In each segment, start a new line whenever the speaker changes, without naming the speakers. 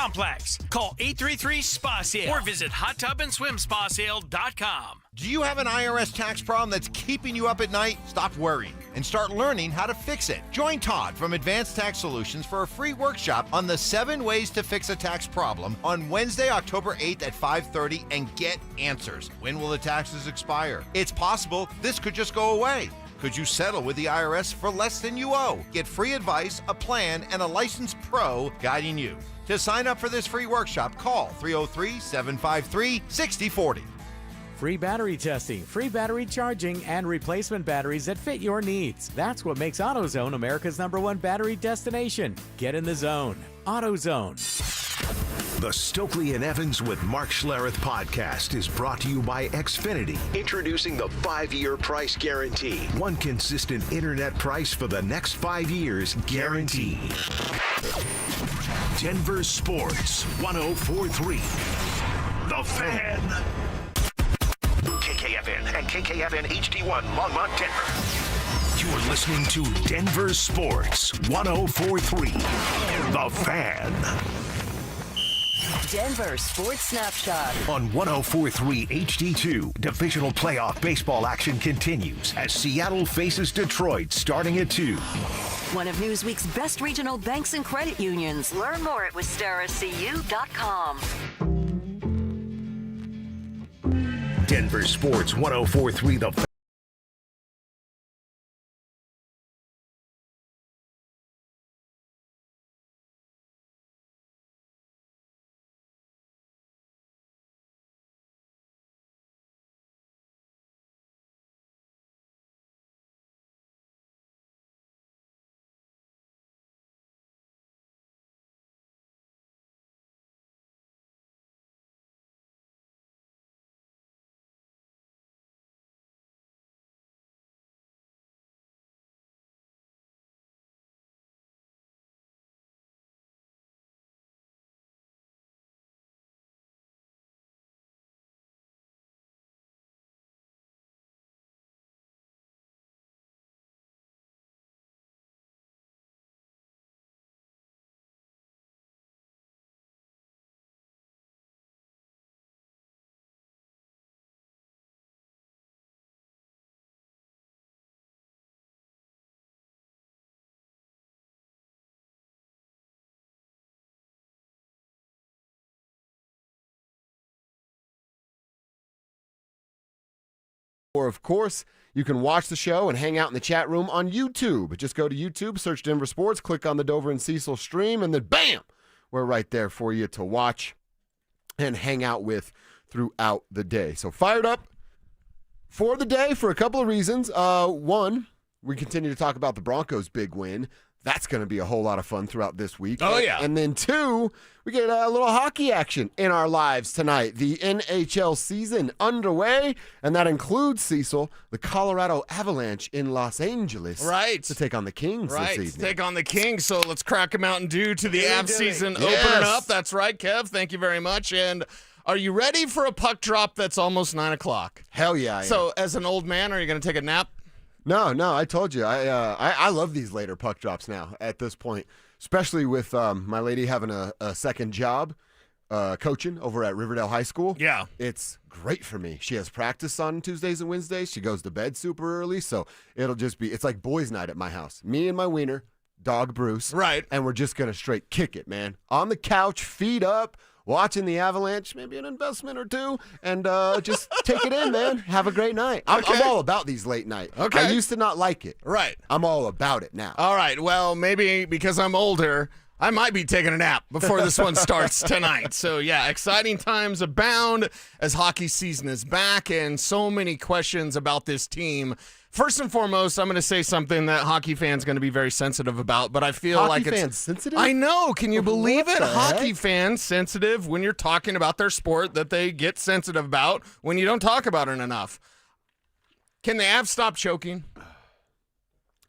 complex. Call 833-SPA-SALE or visit hottubandSwimSpaSale.com.
Do you have an IRS tax problem that's keeping you up at night? Stop worrying and start learning how to fix it. Join Todd from Advanced Tax Solutions for a free workshop on the 7 ways to fix a tax problem on Wednesday, October 8th at 5:30 and get answers. When will the taxes expire? It's possible this could just go away. Could you settle with the IRS for less than you owe? Get free advice, a plan, and a licensed pro guiding you. To sign up for this free workshop, call 303-753-6040.
Free battery testing, free battery charging, and replacement batteries that fit your needs. That's what makes AutoZone America's #1 battery destination. Get in the zone. AutoZone.
The Stokely and Evans with Mark Schlereth podcast is brought to you by Xfinity. Introducing the 5-year price guarantee. One consistent internet price for the next 5 years guaranteed. Denver Sports 104.3. The Fan. KKFN and KKFN HD1 Longmont, Denver. You're listening to Denver Sports 104.3. The Fan.
Denver Sports Snapshot.
On 104.3 HD2, divisional playoff baseball action continues as Seattle faces Detroit starting at 2.
One of Newsweek's best regional banks and credit unions. Learn more at WistaraCU.com.
Denver Sports 104.3 The Fan.
Or, of course, you can watch the show and hang out in the chat room on YouTube. Just go to YouTube, search Denver Sports, click on the Dover and Cecil stream, and then bam, we're right there for you to watch and hang out with throughout the day. So fired up for the day for a couple of reasons. One, we continue to talk about the Broncos' big win. That's going to be a whole lot of fun throughout this week.
Oh, yeah.
And then two, we get a little hockey action in our lives tonight. The NHL season underway, and that includes, Cecil, the Colorado Avalanche in Los Angeles.
Right.
To take on the Kings this
Right,
evening.
take on the Kings. So let's crack a Mountain Dew to the Av season
Yes.
opening up. That's right, Kev. Thank you very much. And are you ready for a puck drop that's almost 9 o'clock?
Hell yeah, I am.
So as an old man, are you going to take a nap?
No, I told you. I love these later puck drops now at this point, especially with my lady having a second job coaching over at Riverdale High School.
Yeah.
It's great for me. She has practice on Tuesdays and Wednesdays. She goes to bed super early, so it'll just be, it's like boys' night at my house. Me and my wiener, dog Bruce.
Right.
And we're just going to straight kick it, man. On the couch, feet up, watching the Avalanche, maybe an investment or two, and just take it in, man. Have a great night. I'm all about these late nights.
Okay.
I used to not like it.
Right.
I'm all about it now.
All right. Well, maybe because I'm older, I might be taking a nap before this one starts tonight. So, yeah, exciting times abound as hockey season is back and so many questions about this team. First and foremost, I'm going to say something that hockey fans are going to be very sensitive about, but I feel
Hockey
like it's
fans sensitive?
I know. Can you believe
What
it?
the
Hockey
heck?
fans sensitive when you're talking about their sport that they get sensitive about when you don't talk about it enough. Can the Avs stop choking?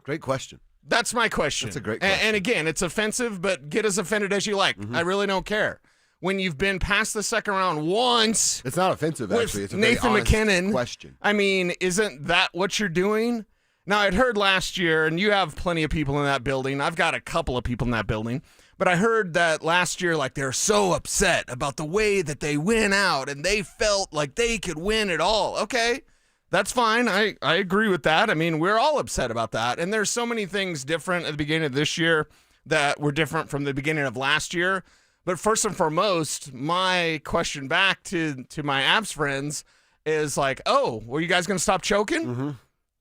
Great question.
That's my question.
That's a great question.
And again, it's offensive, but get as offended as you like. I really don't care. When you've been past the second round once,
It's not offensive,
with
actually. It's a
Nathan
very honest
McKinnon
question.
I mean, isn't that what you're doing? Now, I'd heard last year, and you have plenty of people in that building. I've got a couple of people in that building. But I heard that last year, like, they're so upset about the way that they win out, and they felt like they could win it all. Okay, that's fine. I agree with that. I mean, we're all upset about that. And there's so many things different at the beginning of this year that were different from the beginning of last year. But first and foremost, my question back to my Avs friends is like, oh, were you guys going to stop choking?
Mm-hmm.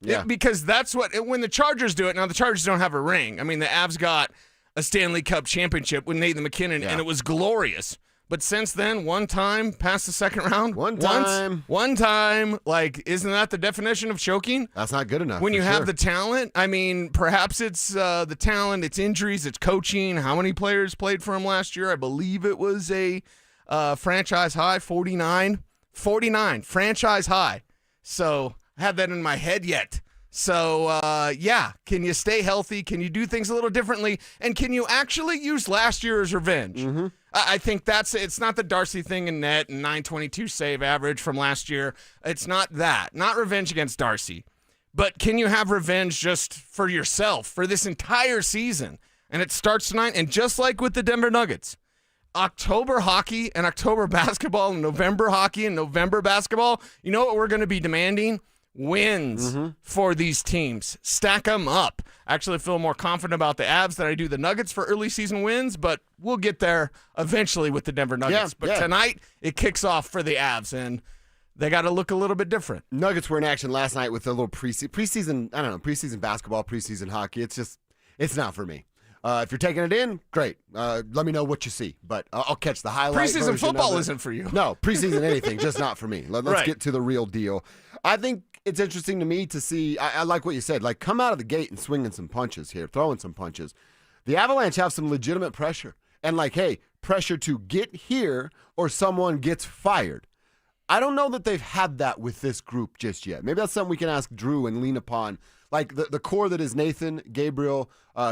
Yeah.
Because that's when the Chargers do it. Now, the Chargers don't have a ring. I mean, the Avs got a Stanley Cup championship with Nathan McKinnon, and it was glorious. But since then, one time past the second round,
one time,
like, isn't that the definition of choking?
That's not good enough.
When you have the talent, I mean, perhaps it's the talent, it's injuries, it's coaching. How many players played for him last year? I believe it was a franchise high, 49. 49, franchise high. So I have that in my head yet. So, can you stay healthy? Can you do things a little differently? And can you actually use last year as revenge?
Mm-hmm.
I think it's not the Darcy thing in net and 922 save average from last year. It's not that. Not revenge against Darcy. But can you have revenge just for yourself for this entire season? And it starts tonight. And just like with the Denver Nuggets, October hockey and October basketball and November hockey and November basketball, you know what we're going to be demanding? Wins for these teams. Stack them up. I actually feel more confident about the Avs than I do the Nuggets for early season wins, but we'll get there eventually with the Denver Nuggets. Tonight, it kicks off for the Avs, and they got to look a little bit different.
Nuggets were in action last night with a little preseason, I don't know, preseason basketball, preseason hockey. It's not for me. If you're taking it in, great. Let me know what you see, but I'll catch the highlight.
Preseason football isn't for you.
No, preseason anything, just not for me. Let's get to the real deal. I think it's interesting to me to see, I like what you said, like come out of the gate and swinging some punches here, throwing some punches. The Avalanche have some legitimate pressure. And like, hey, pressure to get here or someone gets fired. I don't know that they've had that with this group just yet. Maybe that's something we can ask Drew and lean upon. Like the core that is Nathan, Gabriel,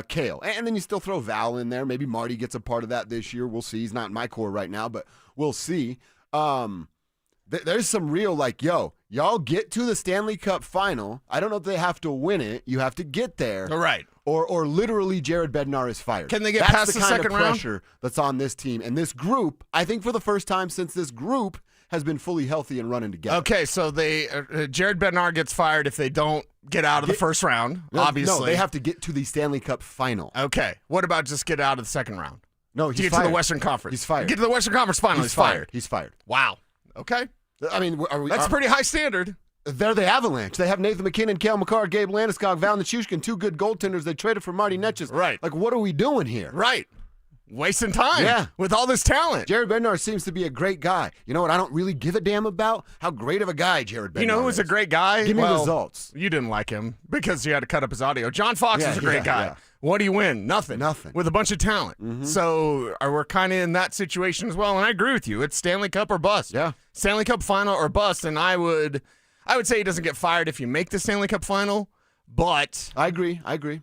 Kale. And then you still throw Val in there. Maybe Marty gets a part of that this year. We'll see. He's not in my core right now, but we'll see. There's some real like, y'all get to the Stanley Cup final. I don't know if they have to win it. You have to get there.
All right.
Or literally Jared Bednar is fired.
Can they get past the second round?
That's the kind of pressure that's on this team. And this group, I think for the first time since this group has been fully healthy and running together.
Okay, so Jared Bednar gets fired if they don't get out of the first round, obviously.
No, they have to get to the Stanley Cup final.
Okay. What about just get out of the second round?
No, he's
fired. Get to the Western Conference.
He's fired.
Get to the Western Conference final. He's fired.
He's fired.
Wow. Okay.
I mean,
that's a pretty high standard.
They're the Avalanche. They have Nathan McKinnon, Cale Makar, Gabe Landeskog, Val Nichushkin, two good goaltenders. They traded for Marty Netches.
Right.
Like, what are we doing here?
Right. Wasting time with all this talent.
Jared Bednar seems to be a great guy. You know what I don't really give a damn about? How great of a guy Jared Bednar is.
You know who's a great guy?
Give me results.
You didn't like him because you had to cut up his audio. John Fox is a great guy. Yeah. What do you win? Nothing. With a bunch of talent. Mm-hmm. So we're kind of in that situation as well, and I agree with you. It's Stanley Cup or bust.
Yeah.
Stanley Cup final or bust, and I would say he doesn't get fired if you make the Stanley Cup final, but
I agree.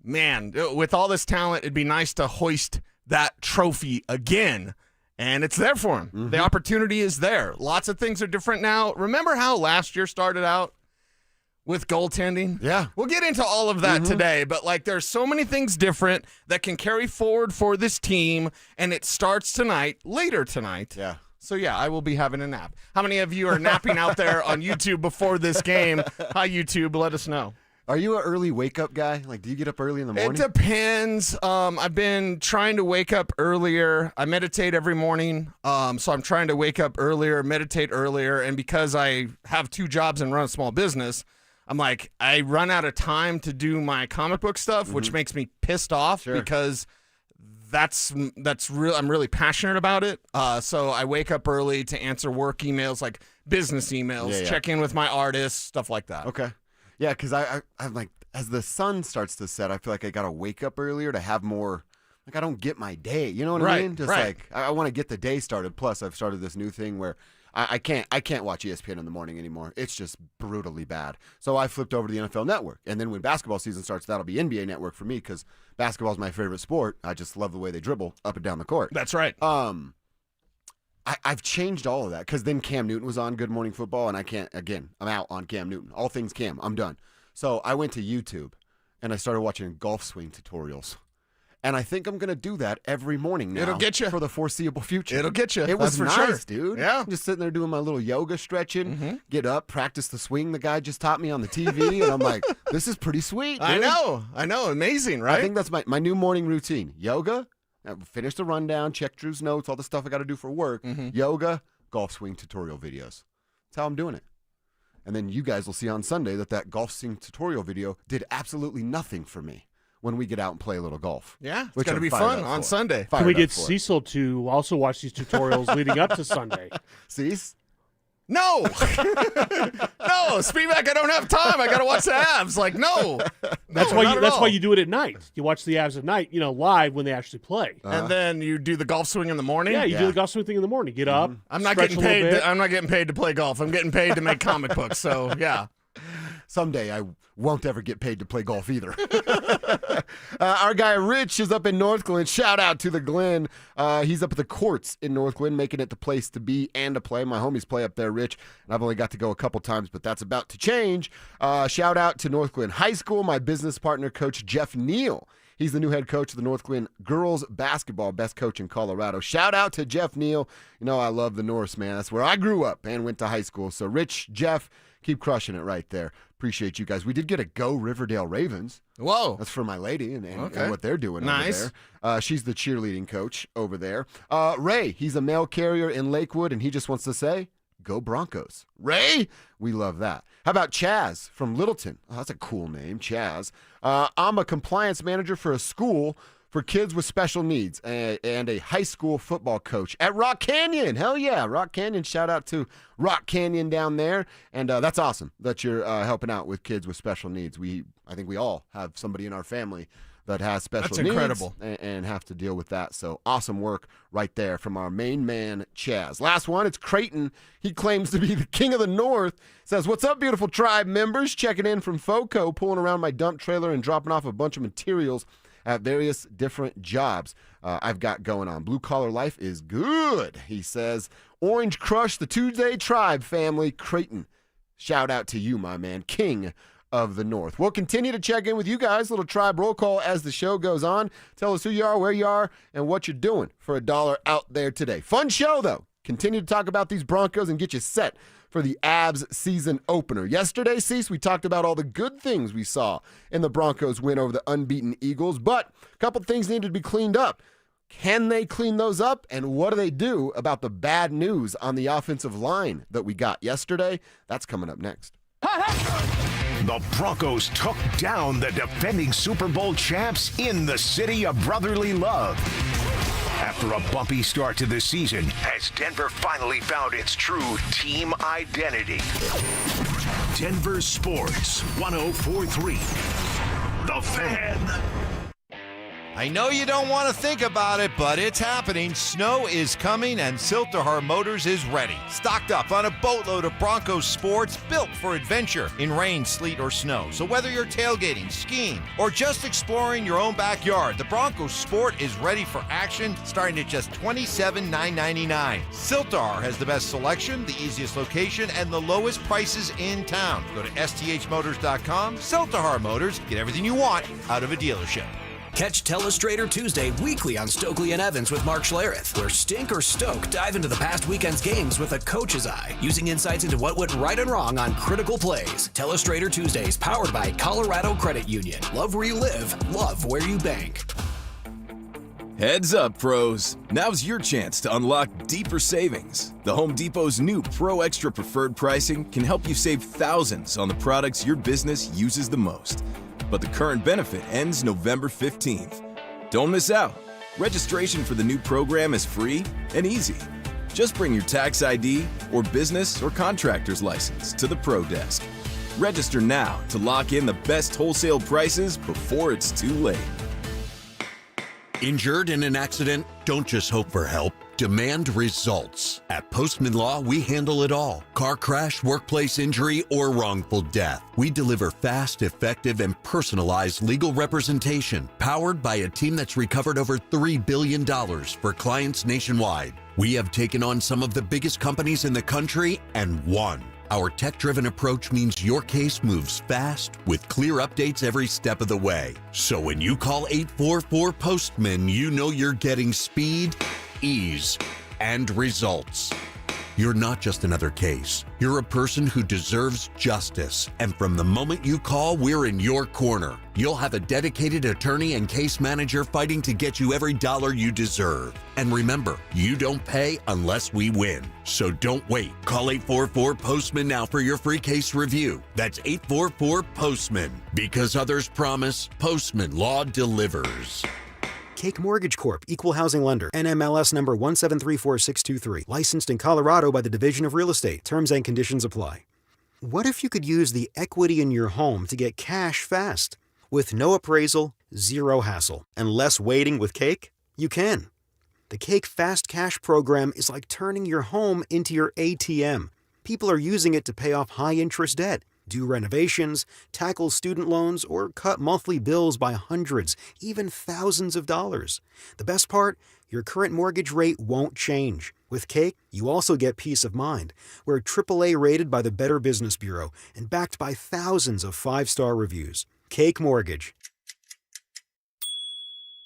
Man, with all this talent, it'd be nice to hoist that trophy again, and it's there for him. Mm-hmm. The opportunity is there. Lots of things are different now. Remember how last year started out with goaltending?
Yeah.
We'll get into all of that today, but like there's so many things different that can carry forward for this team, and it starts tonight, later tonight.
Yeah.
So, I will be having a nap. How many of you are napping out there on YouTube before this game? Hi, YouTube. Let us know.
Are you an early wake-up guy? Like, do you get up early in the morning?
It depends. I've been trying to wake up earlier. I meditate every morning, so I'm trying to wake up earlier, meditate earlier, and because I have 2 jobs and run a small business, I'm like, I run out of time to do my comic book stuff, which makes me pissed off because that's real. I'm really passionate about it. So I wake up early to answer work emails, like business emails, check in with my artists, stuff like that.
Okay. Yeah, because I'm like, as the sun starts to set, I feel like I got to wake up earlier to have more, like I don't get my day. You know what I mean? Just like, I want to get the day started. Plus, I've started this new thing where I can't watch ESPN in the morning anymore. It's just brutally bad. So I flipped over to the NFL Network. And then when basketball season starts, that'll be NBA Network for me because basketball is my favorite sport. I just love the way they dribble up and down the court.
That's right.
I've changed all of that because then Cam Newton was on Good Morning Football, and I can't, again, I'm out on Cam Newton. All things Cam, I'm done. So I went to YouTube, and I started watching golf swing tutorials. And I think I'm going to do that every morning now.
It'll get you.
For the foreseeable future.
It'll get you.
It was
That's for
nice,
sure.
dude.
Yeah.
I'm just sitting there doing my little yoga stretching, get up, practice the swing the guy just taught me on the TV, and I'm like, this is pretty sweet, dude.
I know. Amazing, right?
I think that's my new morning routine. Yoga, finish the rundown, check Drew's notes, all the stuff I got to do for work. Yoga, golf swing tutorial videos. That's how I'm doing it. And then you guys will see on Sunday that golf swing tutorial video did absolutely nothing for me when we get out and play a little golf.
Yeah, it's going to be fun on Sunday.
Can we get Cecil to also watch these tutorials leading up to Sunday?
Cease?
No. No, Speedback, I don't have time. I got to watch the Avs. Like, no.
That's why you do it at night. You watch the Avs at night, live when they actually play.
And then you do the golf swing in the morning?
Yeah, you do the golf swing thing in the morning. Get up.
I'm not getting paid. I'm not getting paid to play golf. I'm getting paid to make comic books. So, yeah.
Someday I won't ever get paid to play golf either. Our guy Rich is up in North Glen. Shout out to the Glen. He's up at the courts in North Glen, making it the place to be and to play. My homies play up there, Rich, and I've only got to go a couple times, but that's about to change. Shout out to North Glen High School, my business partner, Coach Jeff Neal. He's the new head coach of the North Glen girls basketball, best coach in Colorado. Shout out to Jeff Neal. I love the Norse, man. That's where I grew up and went to high school. So, Rich, Jeff, keep crushing it right there. Appreciate you guys. We did get a Go Riverdale Ravens.
Whoa.
That's for my lady and what they're doing
nice.
over there. She's the cheerleading coach over there. Ray, he's a mail carrier in Lakewood, and he just wants to say, go Broncos. Ray, we love that. How about Chaz from Littleton? Oh, that's a cool name, Chaz. I'm a compliance manager for a school for kids with special needs and a high school football coach at Rock Canyon. Hell yeah, Rock Canyon. Shout out to Rock Canyon down there. And that's awesome that you're helping out with kids with special needs. I think we all have somebody in our family that has special needs.
That's incredible.
And have to deal with that. So awesome work right there from our main man, Chaz. Last one, it's Creighton. He claims to be the king of the North. Says, what's up, beautiful tribe members? Checking in from FOCO, pulling around my dump trailer and dropping off a bunch of materials at various different jobs I've got going on. Blue collar life is good, he says. Orange Crush, the Tuesday Tribe family, Creighton. Shout out to you, my man, king of the North. We'll continue to check in with you guys, little tribe roll call as the show goes on. Tell us who you are, where you are, and what you're doing for $1 out there today. Fun show, though. Continue to talk about these Broncos and get you set for the Avs season opener. Yesterday, Cease, we talked about all the good things we saw in the Broncos win over the unbeaten Eagles, but a couple things needed to be cleaned up. Can they clean those up, and what do they do about the bad news on the offensive line that we got yesterday? That's coming up next.
The Broncos took down the defending Super Bowl champs in the city of brotherly love. After a bumpy start to the season, as Denver finally found its true team identity. Denver Sports 104.3. The Fan.
I know you don't want to think about it, but it's happening. Snow is coming, and Silterhar Motors is ready. Stocked up on a boatload of Broncos sports built for adventure in rain, sleet, or snow. So whether you're tailgating, skiing, or just exploring your own backyard, the Broncos Sport is ready for action, starting at just $27,999. Silterhar has the best selection, the easiest location, and the lowest prices in town. Go to sthmotors.com. Silterhar Motors. Get everything you want out of a dealership.
Catch Telestrator Tuesday weekly on Stokely and Evans with Mark Schlereth, where Stink or Stoke dive into the past weekend's games with a coach's eye, using insights into what went right and wrong on critical plays. Telestrator Tuesdays, powered by Colorado Credit Union. Love where you live, love where you bank.
Heads up, pros. Now's your chance to unlock deeper savings. The Home Depot's new Pro Extra Preferred pricing can help you save thousands on the products your business uses the most. But the current benefit ends November 15th. Don't miss out. Registration for the new program is free and easy. Just bring your tax ID or business or contractor's license to the Pro Desk. Register now to lock in the best wholesale prices before it's too late.
Injured in an accident? Don't just hope for help. Demand results. At Postman Law, we handle it all. Car crash, workplace injury, or wrongful death. We deliver fast, effective, and personalized legal representation, powered by a team that's recovered over $3 billion for clients nationwide. We have taken on some of the biggest companies in the country and won. Our tech-driven approach means your case moves fast with clear updates every step of the way. So when you call 844-POSTMAN, you know you're getting speed, ease, and results. You're not just another case. You're a person who deserves justice. And from the moment you call, we're in your corner. You'll have a dedicated attorney and case manager fighting to get you every dollar you deserve. And remember, you don't pay unless we win. So don't wait. Call 844-POSTMAN now for your free case review. That's 844-POSTMAN. Because others promise, Postman Law delivers.
Cake Mortgage Corp. Equal Housing Lender. NMLS number 1734623. Licensed in Colorado by the Division of Real Estate. Terms and conditions apply. What if you could use the equity in your home to get cash fast? With no appraisal, zero hassle, and less waiting with Cake? You can. The Cake Fast Cash program is like turning your home into your ATM. People are using it to pay off high-interest debt, do renovations, tackle student loans, or cut monthly bills by hundreds, even thousands of dollars. The best part? Your current mortgage rate won't change. With Cake, you also get peace of mind. We're AAA rated by the Better Business Bureau and backed by thousands of 5-star reviews. Cake Mortgage.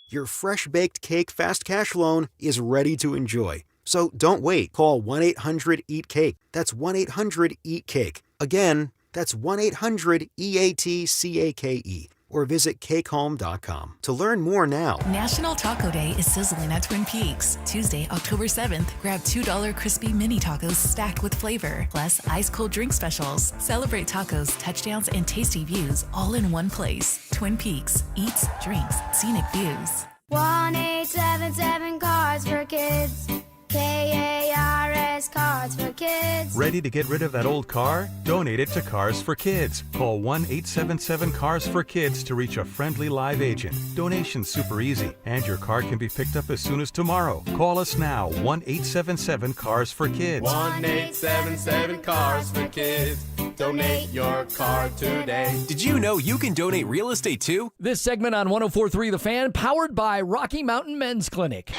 Your fresh-baked Cake Fast Cash loan is ready to enjoy. So don't wait. Call 1-800-EAT-CAKE. That's 1-800-EAT-CAKE. Again, that's 1-800-EATCAKE. Or visit cakehome.com to learn more now.
National Taco Day is sizzling at Twin Peaks. Tuesday, October 7th, grab $2 crispy mini tacos stacked with flavor, plus ice-cold drink specials. Celebrate tacos, touchdowns, and tasty views all in one place. Twin Peaks. Eats, drinks, scenic views.
1-877 Cards for Kids. KARS Cards for Kids.
Ready to get rid of that old car? Donate it to Cars for Kids. Call 1-877-CARS-FOR-KIDS to reach a friendly live agent. Donation's super easy, and your car can be picked up as soon as tomorrow. Call us now, 1-877-CARS-FOR-KIDS.
1-877-CARS-FOR-KIDS. Donate your car today.
Did you know you can donate real estate too?
This segment on 104.3 The Fan, powered by Rocky Mountain Men's Clinic.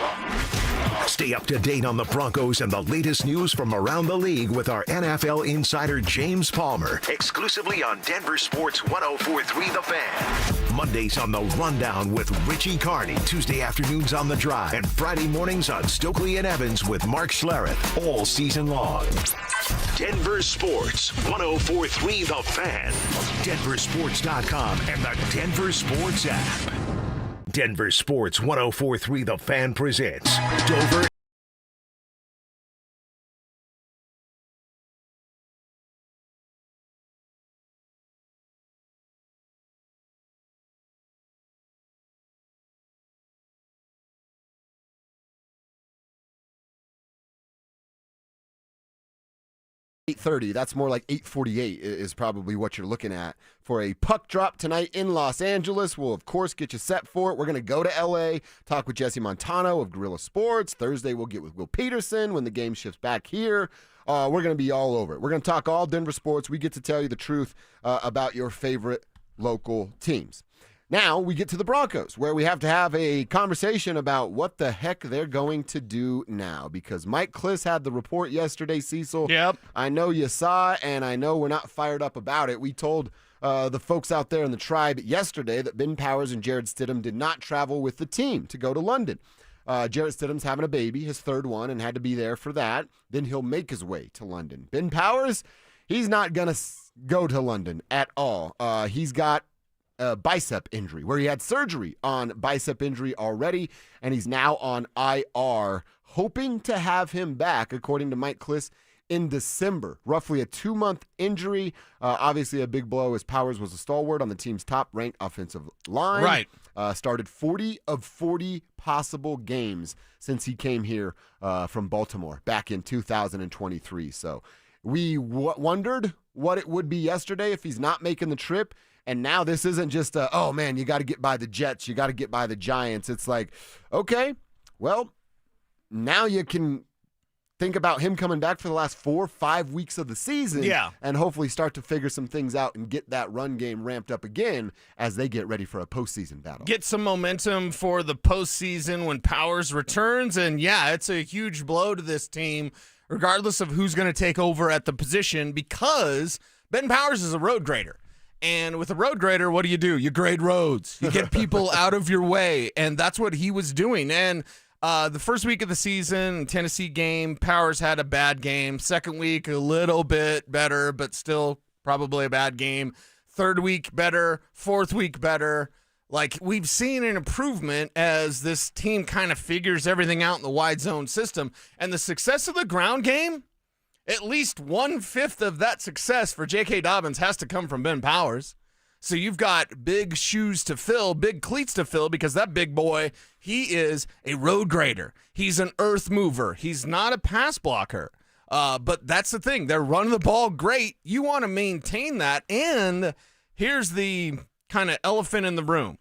Stay up to date on the Broncos and the latest news from around the league with our NFL insider James Palmer, exclusively on Denver Sports 104.3 The Fan. Mondays on The Rundown with Richie Carney, Tuesday afternoons on The Drive, and Friday mornings on Stokely and Evans with Mark Schlereth, all season long. Denver Sports 104.3 The Fan, DenverSports.com, and the Denver Sports app. Denver Sports 104.3 The Fan presents Dover.
.30. That's more like 8:48 is probably what you're looking at for a puck drop tonight in Los Angeles. We'll, of course, get you set for it. We're going to go to L.A., talk with Jesse Montano of Guerrilla Sports. Thursday, we'll get with Will Peterson when the game shifts back here. We're going to be all over it. We're going to talk all Denver sports. We get to tell you the truth about your favorite local teams. Now we get to the Broncos, where we have to have a conversation about what the heck they're going to do now, because Mike Kliss had the report yesterday, Cecil.
Yep.
I know you saw it, and I know we're not fired up about it. We told the folks out there in the tribe yesterday that Ben Powers and Jarrett Stidham did not travel with the team to go to London. Jarrett Stidham's having a baby, his third one, and had to be there for that. Then he'll make his way to London. Ben Powers, he's not going to go to London at all. He's got a bicep injury where he had surgery on bicep injury already, and he's now on IR, hoping to have him back, according to Mike Kliss, in December. Roughly a 2-month injury. Obviously a big blow, as Powers was a stalwart on the team's top-ranked offensive line.
Right.
Started 40 of 40 possible games since he came here from Baltimore back in 2023. So we wondered what it would be yesterday if he's not making the trip. And now this isn't just oh, man, you got to get by the Jets. You got to get by the Giants. It's like, okay, well, now you can think about him coming back for the last 4 or 5 weeks of the season.
Yeah.
And hopefully start to figure some things out and get that run game ramped up again as they get ready for a postseason battle.
Get some momentum for the postseason when Powers returns. And, yeah, it's a huge blow to this team. regardless of who's going to take over at the position, because Ben Powers is a road grader. And with a road grader, what do? You grade roads. You get people out of your way, and that's what he was doing. And the first week of the season, Tennessee game, Powers had a bad game. Second week, a little bit better, but still probably a bad game. Third week, better. Fourth week, better. Like, we've seen an improvement as this team kind of figures everything out in the wide zone system. And the success of the ground game, at least 1/5 of that success for J.K. Dobbins has to come from Ben Powers. So you've got big shoes to fill, big cleats to fill, because that big boy, he is a road grader. He's an earth mover. He's not a pass blocker. But that's the thing. They're running the ball great. You want to maintain that. And here's the kind of elephant in the room.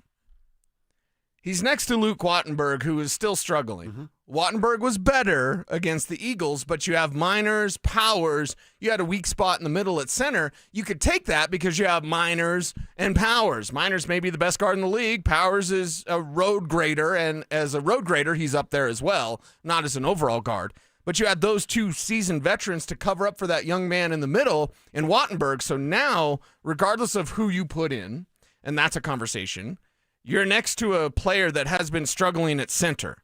He's next to Luke Wattenberg, who is still struggling. Mm-hmm. Wattenberg was better against the Eagles, but you have Miners, Powers. You had a weak spot in the middle at center. You could take that because you have Miners and Powers. Miners may be the best guard in the league. Powers is a road grader, and as a road grader, he's up there as well, not as an overall guard. But you had those two seasoned veterans to cover up for that young man in the middle in Wattenberg. So now, regardless of who you put in, and that's a conversation, you're next to a player that has been struggling at center.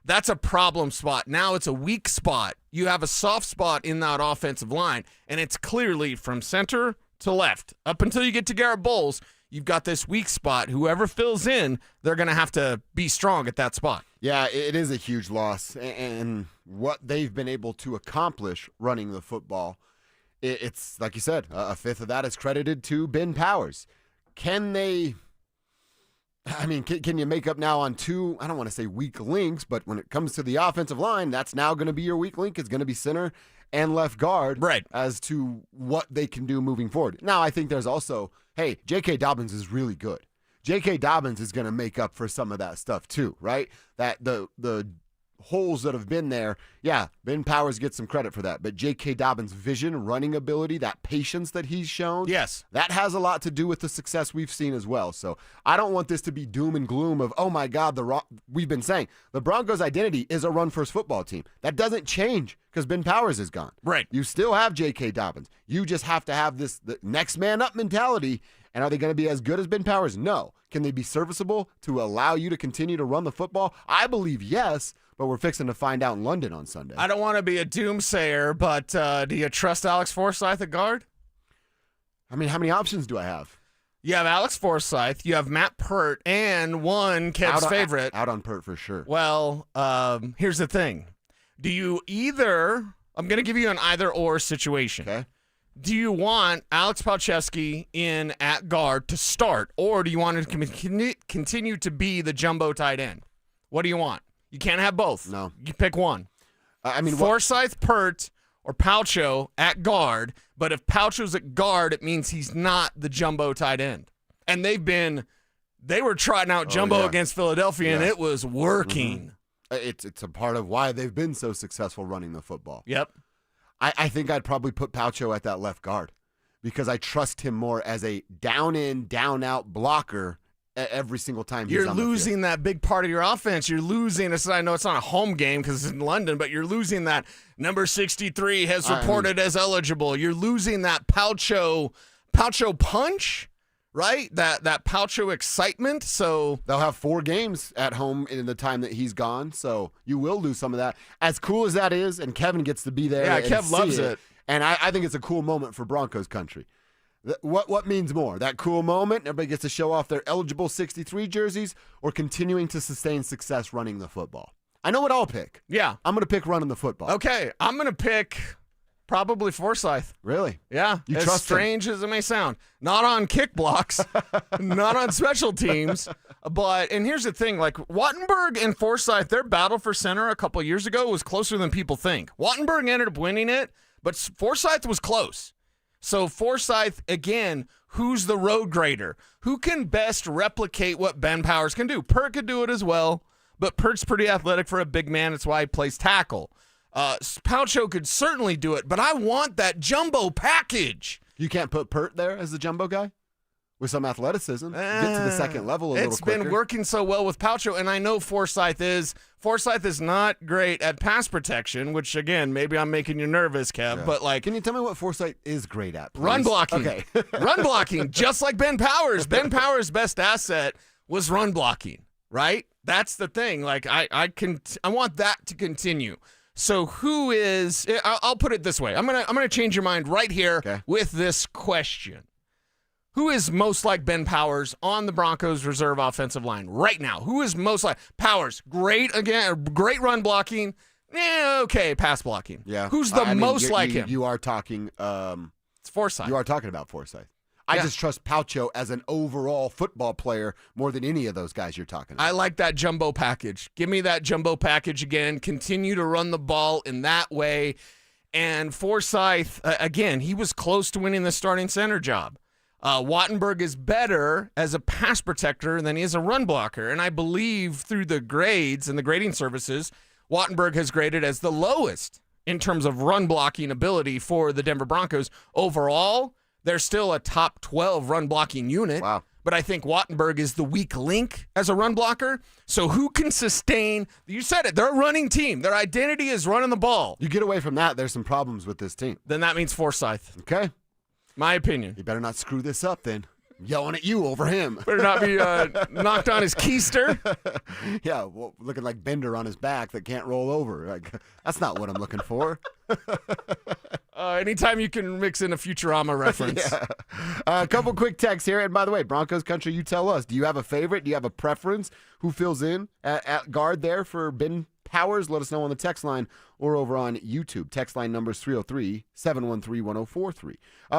That's a problem spot. Now it's a weak spot. You have a soft spot in that offensive line, and it's clearly from center to left. Up until you get to Garrett Bowles, you've got this weak spot. Whoever fills in, they're going to have to be strong at that spot.
Yeah, it is a huge loss. And what they've been able to accomplish running the football, it's like you said, a fifth of that is credited to Ben Powers. Can they... I mean, can you make up now on two, I don't want to say weak links, but when it comes to the offensive line, that's now going to be your weak link. It's going to be center and left guard,
right,
as to what they can do moving forward. Now, I think there's also, hey, J.K. Dobbins is really good. J.K. Dobbins is going to make up for some of that stuff too, right? That the holes that have been there, yeah, Ben Powers gets some credit for that, but J.K. Dobbins' vision, running ability, that patience that he's shown,
yes,
that has a lot to do with the success we've seen as well. So I don't want this to be doom and gloom of, oh my God, we've been saying the Broncos' identity is a run-first football team. That doesn't change because Ben Powers is gone.
Right.
You still have J.K. Dobbins. You just have to have the next man up mentality. And are they going to be as good as Ben Powers? No. Can they be serviceable to allow you to continue to run the football? I believe yes, but we're fixing to find out in London on Sunday.
I don't want to be a doomsayer, but do you trust Alex Forsythe at guard?
I mean, how many options do I have?
You have Alex Forsythe, you have Matt Pert, and one Kev's favorite.
Out on Pert for sure.
Well, here's the thing. Do you either, I'm going to give you an either-or situation.
Okay.
Do you want Alex Palczewski in at guard to start, or do you want him to continue to be the jumbo tight end? What do you want? You can't have both.
No.
You pick one.
I mean,
Forsythe, Pert, or Palcho at guard, but if Palcho's at guard, it means he's not the jumbo tight end. And they were trotting out jumbo against Philadelphia, and it was working.
Mm-hmm. It's a part of why they've been so successful running the football.
Yep.
I think I'd probably put Palcho at that left guard because I trust him more as a down-in, down-out blocker every single time he's on the field.
You're losing that big part of your offense. You're losing, I know it's not a home game because it's in London, but you're losing that number 63 has reported as eligible. You're losing that Palcho punch, right? That Palcho excitement. So
they'll have 4 games at home in the time that he's gone, so you will lose some of that. As cool as that is, and Kevin gets to be there.
Yeah, Kev loves it.
And I think it's a cool moment for Broncos country. What means more? That cool moment, everybody gets to show off their eligible 63 jerseys, or continuing to sustain success running the football? I know what I'll pick.
Yeah.
I'm going to pick running the football.
Okay, I'm going to pick probably Forsythe.
Really?
Yeah.
You
as
trust
strange as it may sound. Not on kick blocks, not on special teams. But, and here's the thing, like Wattenberg and Forsythe, their battle for center a couple years ago was closer than people think. Wattenberg ended up winning it, but Forsythe was close. So Forsythe, again, who's the road grader? Who can best replicate what Ben Powers can do? Pert could do it as well, but Pert's pretty athletic for a big man. That's why he plays tackle. Palcho could certainly do it, but I want that jumbo package.
You can't put Pert there as the jumbo guy? with some athleticism. Get to the second level a little quicker.
It's been working so well with Paucho, and I know Forsyth is not great at pass protection, which, again, maybe I'm making you nervous, Kev,
Yeah.
but like...
Can you tell me what Forsyth is great at, please?
Run blocking.
Okay.
Run blocking, just like Ben Powers. Ben Powers' best asset was run blocking, right? That's the thing. Like, I want that to continue. So who is... I'll put it this way. I'm gonna change your mind right here with this question. Who is most like Ben Powers on the Broncos reserve offensive line right now? Who is most like Powers? Great run blocking. Okay, pass blocking.
Yeah.
Who's the most like him?
You are talking
it's Forsyth.
You are talking about Forsyth. I just trust Paucho as an overall football player more than any of those guys you're talking about.
I like that jumbo package. Give me that jumbo package again. Continue to run the ball in that way. And Forsyth, again, he was close to winning the starting center job. Wattenberg is better as a pass protector than he is a run blocker. And I believe through the grades and the grading services, Wattenberg has graded as the lowest in terms of run blocking ability for the Denver Broncos. Overall, they're still a top 12 run blocking unit.
Wow.
But I think Wattenberg is the weak link as a run blocker. So who can sustain? You said it. They're a running team. Their identity is running the ball.
You get away from that, there's some problems with this team.
Then that means Forsyth.
Okay.
My opinion.
You better not screw this up then. I'm yelling at you over him.
Better not be knocked on his keister.
Yeah, well, looking like Bender on his back that can't roll over. Like, that's not what I'm looking for.
Anytime you can mix in a Futurama reference.
Yeah. A couple quick texts here. And by the way, Broncos country, you tell us. Do you have a favorite? Do you have a preference? Who fills in at guard there for Ben Powers? Let us know on the text line or over on YouTube. Text line number is 303-713-1043.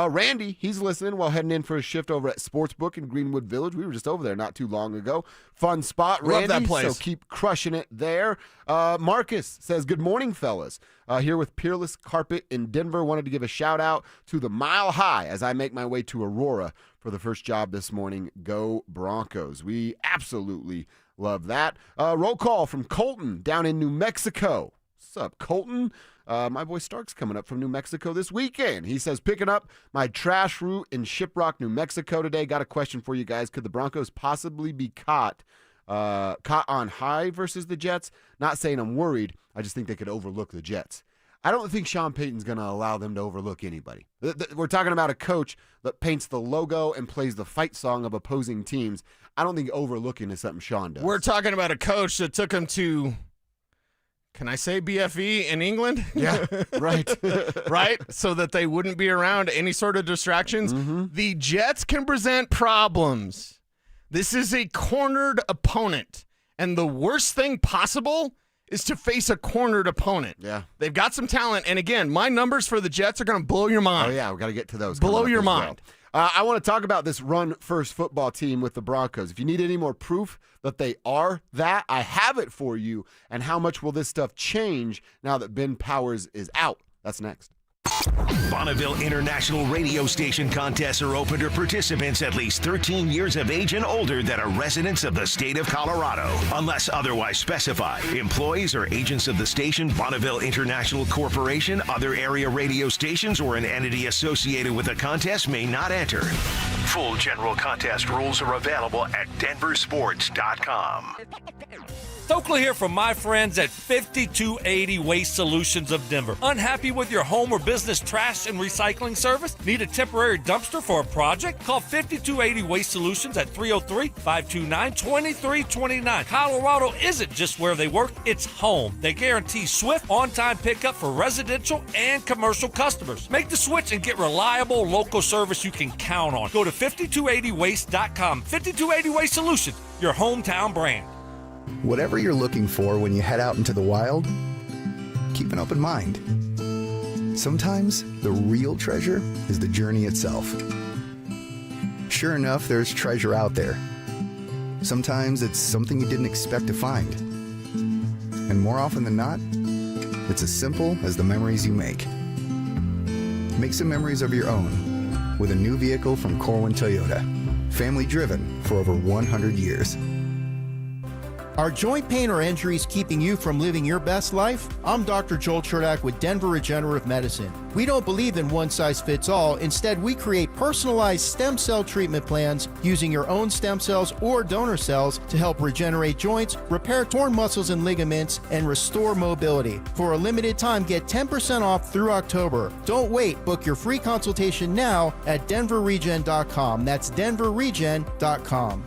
Randy, he's listening while heading in for a shift over at Sportsbook in Greenwood Village. We were just over there not too long ago. Fun spot, Randy.
Love that place.
So keep crushing it there. Marcus says, good morning, fellas. Here with Peerless Carpet in Denver. Wanted to give a shout out to the Mile High as I make my way to Aurora for the first job this morning. Go Broncos. We absolutely love that. Roll call from Colton down in New Mexico. What's up, Colton? My boy Stark's coming up from New Mexico this weekend. He says, picking up my trash route in Shiprock, New Mexico today. Got a question for you guys. Could the Broncos possibly be caught on high versus the Jets? Not saying I'm worried. I just think they could overlook the Jets. I don't think Sean Payton's going to allow them to overlook anybody. We're talking about a coach that paints the logo and plays the fight song of opposing teams. I don't think overlooking is something Sean does.
We're talking about a coach that took him to, can I say BFE in England?
Yeah, right.
Right? So that they wouldn't be around any sort of distractions.
Mm-hmm.
The Jets can present problems. This is a cornered opponent. And the worst thing possible is to face a cornered opponent.
Yeah.
They've got some talent. And again, my numbers for the Jets are going to blow your mind.
Oh, yeah, we've got to get to those.
Blow your mind.
Well. I want to talk about this run-first football team with the Broncos. If you need any more proof that they are that, I have it for you. And how much will this stuff change now that Ben Powers is out? That's next.
Bonneville International Radio Station contests are open to participants at least 13 years of age and older that are residents of the state of Colorado. Unless otherwise specified, employees or agents of the station, Bonneville International Corporation, other area radio stations, or an entity associated with the contest may not enter. Full general contest rules are available at DenverSports.com.
Stokely here from my friends at 5280 Waste Solutions of Denver. Unhappy with your home or business trash and recycling service? Need a temporary dumpster for a project? Call 5280 Waste Solutions at 303-529-2329. Colorado isn't just where they work, it's home. They guarantee swift, on-time pickup for residential and commercial customers. Make the switch and get reliable local service you can count on. Go to 5280waste.com. 5280 Waste Solutions, your hometown brand.
Whatever you're looking for when you head out into the wild, keep an open mind. Sometimes the real treasure is the journey itself. Sure enough, there's treasure out there. Sometimes it's something you didn't expect to find. And more often than not, it's as simple as the memories you make. Make some memories of your own with a new vehicle from Corwin Toyota. Family driven for over 100 years.
Are joint pain or injuries keeping you from living your best life? I'm Dr. Joel Cherdak with Denver Regenerative Medicine. We don't believe in one size fits all. Instead, we create personalized stem cell treatment plans using your own stem cells or donor cells to help regenerate joints, repair torn muscles and ligaments, and restore mobility. For a limited time, get 10% off through October. Don't wait. Book your free consultation now at denverregen.com. That's denverregen.com.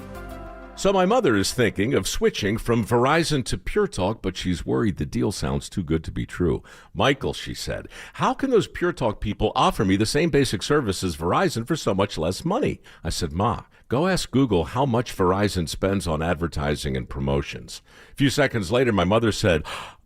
So my mother is thinking of switching from Verizon to Pure Talk, but she's worried the deal sounds too good to be true. Michael, she said, how can those Pure Talk people offer me the same basic service as Verizon for so much less money? I said, Ma, go ask Google how much Verizon spends on advertising and promotions. A few seconds later, my mother said,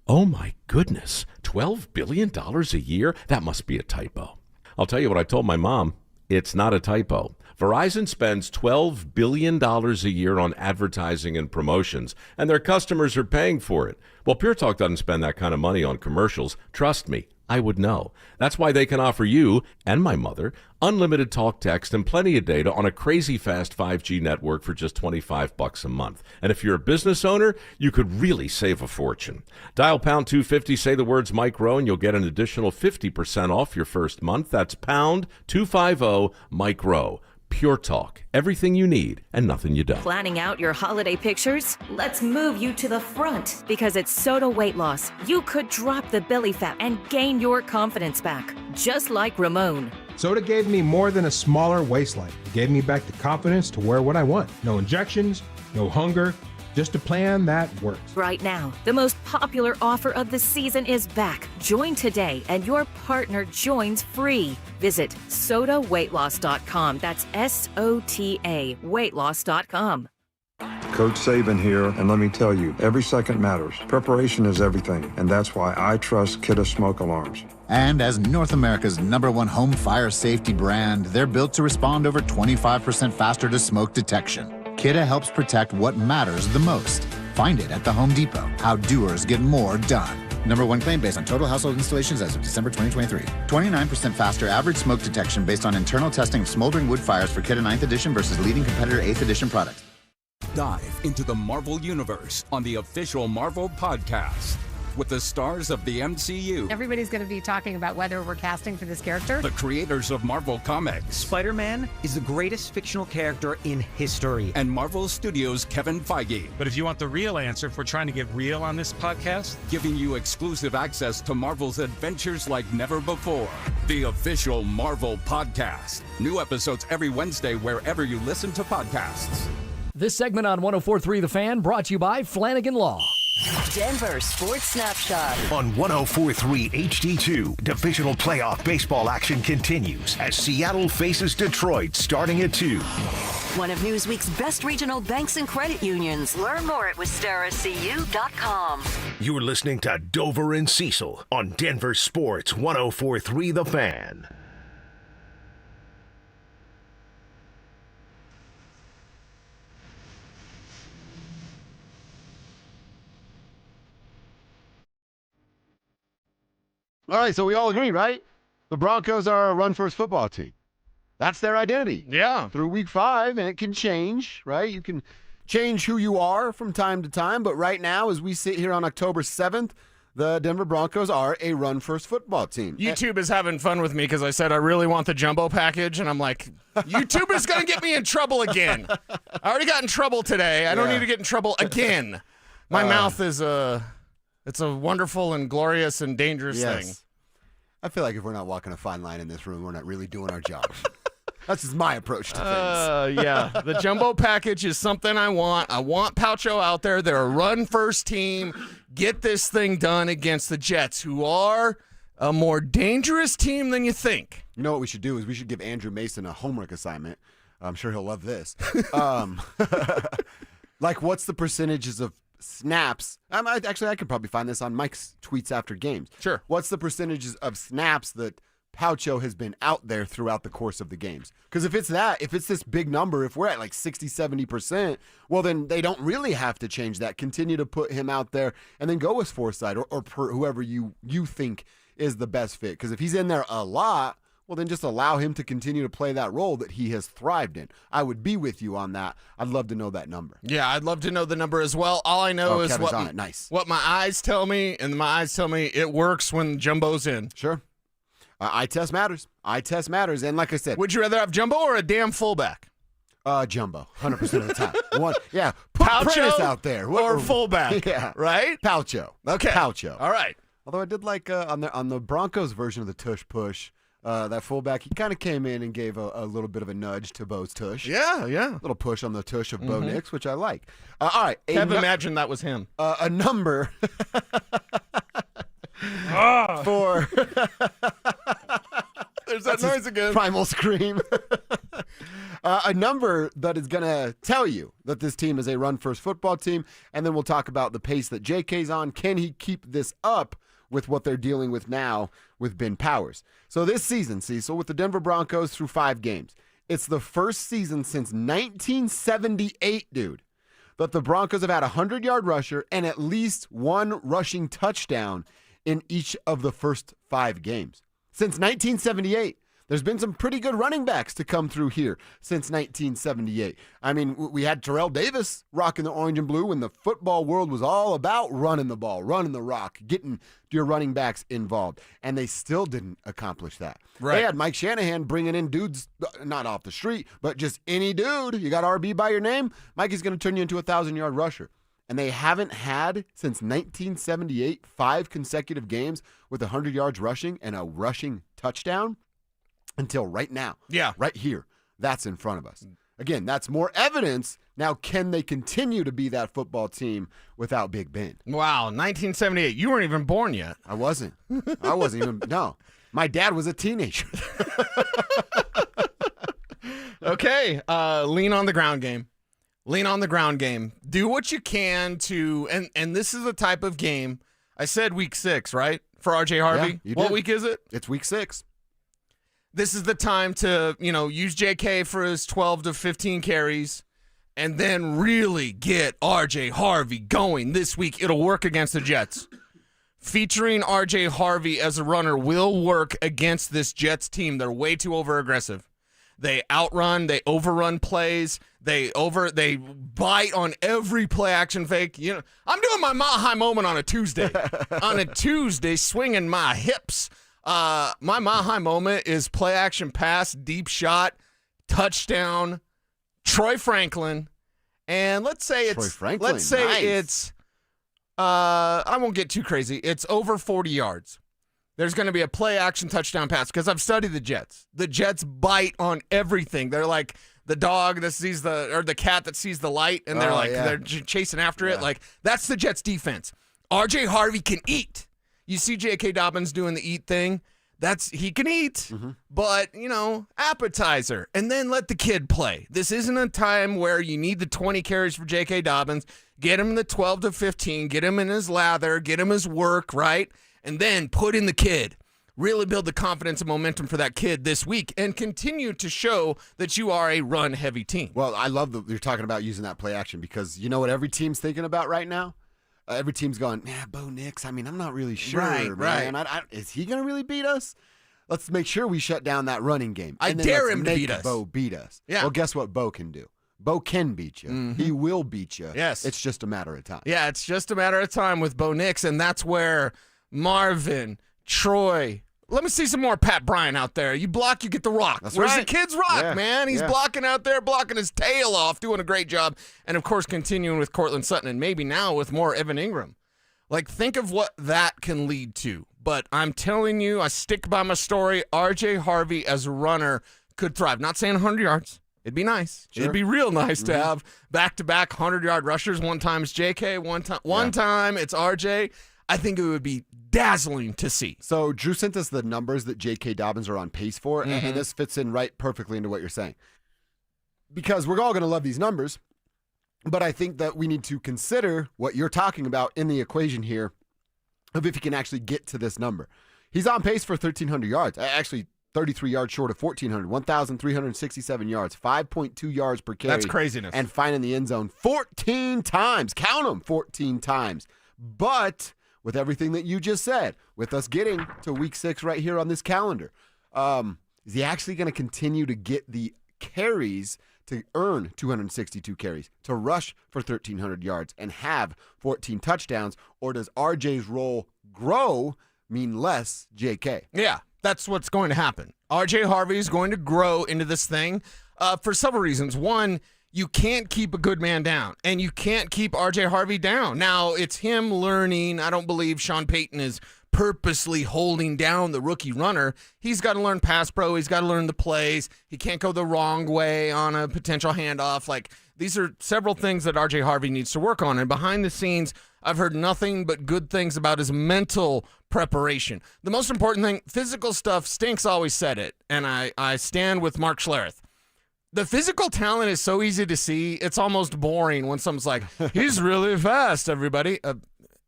oh my goodness, $12 billion a year? That must be a typo. I'll tell you what I told my mom. It's not a typo. Verizon spends $12 billion a year on advertising and promotions, and their customers are paying for it. Well, Pure Talk doesn't spend that kind of money on commercials. Trust me, I would know. That's why they can offer you and my mother unlimited talk, text, and plenty of data on a crazy fast 5G network for just $25 a month. And if you're a business owner, you could really save a fortune. Dial pound 250, say the words Mike Rowe, and you'll get an additional 50% off your first month. That's pound 250 Mike Rowe. Pure Talk. Everything you need and nothing you don't.
Planning out your holiday pictures? Let's move you to the front because it's Soda Weight Loss. You could drop the belly fat and gain your confidence back, just like Ramon.
Soda gave me more than a smaller waistline. It gave me back the confidence to wear what I want. No injections, no hunger, just a plan that works.
Right now, the most popular offer of the season is back. Join today and your partner joins free. Visit sodaweightloss.com. That's SOTA weightloss.com.
Coach Saban here, and let me tell you, every second matters. Preparation is everything, and that's why I trust Kidde Smoke Alarms.
And as North America's #1 home fire safety brand, they're built to respond over 25% faster to smoke detection. Kidde helps protect what matters the most. Find it at the Home Depot. How doers get more done. #1 claim based on total household installations as of December 2023. 29% faster average smoke detection based on internal testing of smoldering wood fires for Kidde 9th edition versus leading competitor 8th edition products.
Dive into the Marvel Universe on the official Marvel Podcast with the stars of the MCU.
Everybody's going to be talking about whether we're casting for this character.
The creators of Marvel Comics.
Spider-Man is the greatest fictional character in history.
And Marvel Studios' Kevin Feige.
But if you want the real answer, if we're trying to get real on this podcast,
giving you exclusive access to Marvel's adventures like never before. The official Marvel Podcast. New episodes every Wednesday wherever you listen to podcasts.
This segment on 104.3 The Fan brought to you by Flanagan Law.
Denver Sports Snapshot.
On 104.3 HD2, divisional playoff baseball action continues as Seattle faces Detroit starting at 2.
One of Newsweek's best regional banks and credit unions. Learn more at wistaracu.com.
You're listening to Dover and Cecil on Denver Sports 104.3 The Fan.
All right, so we all agree, right? The Broncos are a run-first football team. That's their identity.
Yeah.
Through week 5, and it can change, right? You can change who you are from time to time, but right now, as we sit here on October 7th, the Denver Broncos are a run-first football team.
YouTube is having fun with me because I said I really want the jumbo package, and I'm like, YouTube is going to get me in trouble again. I already got in trouble today. I don't need to get in trouble again. My mouth is it's a wonderful and glorious and dangerous thing.
I feel like if we're not walking a fine line in this room, we're not really doing our job. That's just my approach to things.
Yeah, the jumbo package is something I want. I want Paucho out there. They're a run-first team. Get this thing done against the Jets, who are a more dangerous team than you think.
You know what we should do is we should give Andrew Mason a homework assignment. I'm sure he'll love this. Like, what's the percentages of snaps? I could probably find this on Mike's tweets after games.
Sure.
What's the percentages of snaps that Paucho has been out there throughout the course of the games? Because if it's this big number, if we're at like 60, 70%, well, then they don't really have to change that. Continue to put him out there and then go with Forsythe or whoever you think is the best fit. Because if he's in there a lot, well, then just allow him to continue to play that role that he has thrived in. I would be with you on that. I'd love to know that number.
Yeah, I'd love to know the number as well. All I know is
Kevin's on it. Nice.
What my eyes tell me, and my eyes tell me it works when Jumbo's in.
Sure. Eye test matters. Eye test matters. And like I said,
would you rather have Jumbo or a damn fullback?
Jumbo, 100% of the time. Put Prentice out there.
Or fullback.
Yeah.
Right?
Palcho.
Okay.
Palcho.
All right.
Although I did like on the Broncos version of the tush push, that fullback, he kind of came in and gave a little bit of a nudge to Bo's tush.
Yeah.
A little push on the tush of Bo Nix, which I like. All right.
Imagine that was him.
A number for...
There's that noise again.
Primal scream. A number that is going to tell you that this team is a run-first football team, and then we'll talk about the pace that JK's on. Can he keep this up with what they're dealing with now with Ben Powers? So this season, Cecil, with the Denver Broncos through 5 games, it's the first season since 1978, dude, that the Broncos have had a 100-yard rusher and at least 1 rushing touchdown in each of the first 5 games. Since 1978, there's been some pretty good running backs to come through here since 1978. I mean, we had Terrell Davis rocking the orange and blue when the football world was all about running the ball, running the rock, getting your running backs involved, and they still didn't accomplish that.
Right.
They had Mike Shanahan bringing in dudes, not off the street, but just any dude. You got RB by your name, Mikey's going to turn you into a 1,000-yard rusher. And they haven't had, since 1978, 5 consecutive games with 100 yards rushing and a rushing touchdown until right now.
Yeah.
Right here. That's in front of us. Again, that's more evidence. Now, can they continue to be that football team without Big Ben?
Wow, 1978. You weren't even born yet.
I wasn't. No. My dad was a teenager.
Okay, lean on the ground game. Lean on the ground game. Do what you can to, and this is the type of game, I said week 6, right? For RJ Harvey.
Yeah,
what week is it?
It's week 6.
This is the time to, use JK for his 12 to 15 carries and then really get RJ Harvey going this week. It'll work against the Jets. Featuring RJ Harvey as a runner will work against this Jets team. They're way too over-aggressive. They outrun, they overrun plays, they bite on every play action fake. I'm doing my mile high moment on a Tuesday. On a Tuesday, swinging my hips. My mile high moment is play action pass, deep shot, touchdown, Troy Franklin, and let's say it's I won't get too crazy. It's over 40 yards. There's going to be a play action touchdown pass because I've studied the Jets. The Jets bite on everything. They're like the dog that sees the cat that sees the light, and they're chasing after it. Like, that's the Jets defense. RJ Harvey can eat. You see J.K. Dobbins doing the eat thing. He can eat, but, appetizer. And then let the kid play. This isn't a time where you need the 20 carries for J.K. Dobbins. Get him the 12 to 15. Get him in his lather. Get him his work, right? And then put in the kid. Really build the confidence and momentum for that kid this week and continue to show that you are a run-heavy team.
Well, I love that you're talking about using that play action because you know what every team's thinking about right now? Every team's going, Bo Nix, I'm not really sure, man. Is he going to really beat us? Let's make sure we shut down that running game.
I dare him to beat us.
Bo beat us.
Yeah.
Well, guess what Bo can do? Bo can beat you.
Mm-hmm.
He will beat you.
Yes.
It's just a matter of time.
Yeah, it's just a matter of time with Bo Nix, and that's where Marvin, Troy, let me see some more Pat Bryant out there. You block, you get the rock.
That's
Where's
right.
the kid's rock, man? He's
Yeah.
blocking out there, blocking his tail off, doing a great job. And, of course, continuing with Cortland Sutton and maybe now with more Evan Ingram. Like, think of what that can lead to. But I'm telling you, I stick by my story. RJ Harvey as a runner could thrive. Not saying 100 yards. It'd be nice.
Sure.
It'd be real nice to have back-to-back 100-yard rushers. One time it's JK, one time it's RJ. I think it would be dazzling to see.
So Drew sent us the numbers that J.K. Dobbins are on pace for, and this fits in right perfectly into what you're saying. Because we're all going to love these numbers, but I think that we need to consider what you're talking about in the equation here of if he can actually get to this number. He's on pace for 1,300 yards. Actually, 33 yards short of 1,400. 1,367 yards. 5.2 yards per carry.
That's craziness.
And finding the end zone 14 times. Count them, 14 times. But with everything that you just said, with us getting to week 6 right here on this calendar, Is he actually going to continue to get the carries to earn 262 carries, to rush for 1,300 yards and have 14 touchdowns? Or does RJ's role grow, mean less JK?
Yeah, that's what's going to happen. RJ Harvey is going to grow into this thing for several reasons. One, you can't keep a good man down, and you can't keep RJ Harvey down. Now, it's him learning. I don't believe Sean Payton is purposely holding down the rookie runner. He's got to learn pass pro. He's got to learn the plays. He can't go the wrong way on a potential handoff. Like, these are several things that RJ Harvey needs to work on. And behind the scenes, I've heard nothing but good things about his mental preparation. The most important thing, physical stuff, Stinks always said it, and I stand with Mark Schlereth. The physical talent is so easy to see, it's almost boring when someone's like, he's really fast, everybody.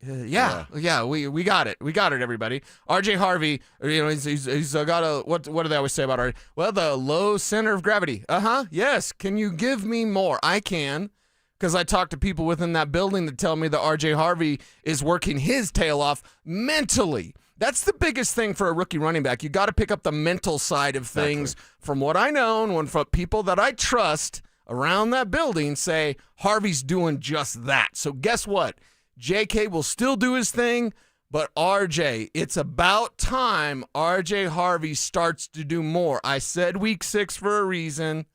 Yeah, we got it. We got it, everybody. RJ Harvey, he's got a, what do they always say about RJ? Well, the low center of gravity. Yes. Can you give me more? I can, because I talk to people within that building that tell me that RJ Harvey is working his tail off mentally. That's the biggest thing for a rookie running back. You got to pick up the mental side of things. Exactly. From what I know, and from people that I trust around that building say Harvey's doing just that. So guess what? JK will still do his thing, but RJ, it's about time RJ Harvey starts to do more. I said week 6 for a reason,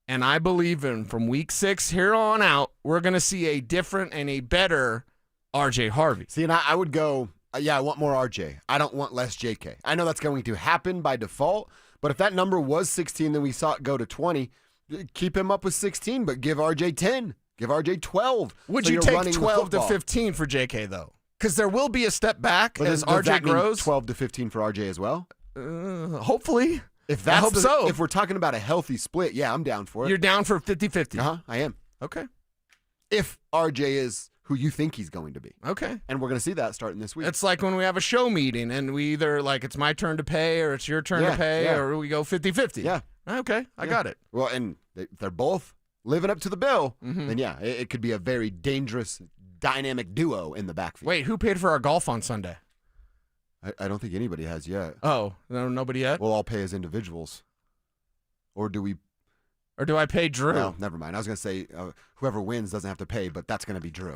and I believe from week 6 here on out, we're going to see a different and a better RJ Harvey.
See, and I would go, I want more RJ. I don't want less JK. I know that's going to happen by default, but if that number was 16, then we saw it go to 20, keep him up with 16, but give RJ 10. Give RJ 12.
Would you take 12 to 15 for JK, though? Because there will be a step back as RJ grows.
12 to 15 for RJ as well?
Hopefully.
I hope so. If we're talking about a healthy split, yeah, I'm down for it.
You're down for 50-50?
I am.
Okay.
If RJ is who you think he's going to be.
Okay.
And we're going to see that starting this week.
It's like when we have a show meeting and we either it's my turn to pay or it's your turn to pay or we go 50-50.
Yeah.
Okay, I got it.
Well, and they're both living up to the bill, then it could be a very dangerous, dynamic duo in the backfield.
Wait, who paid for our golf on Sunday?
I don't think anybody has yet.
Oh, no, nobody yet?
We'll all pay as individuals. Or do we?
Or do I pay Drew?
No, never mind. I was going to say whoever wins doesn't have to pay, but that's going to be Drew.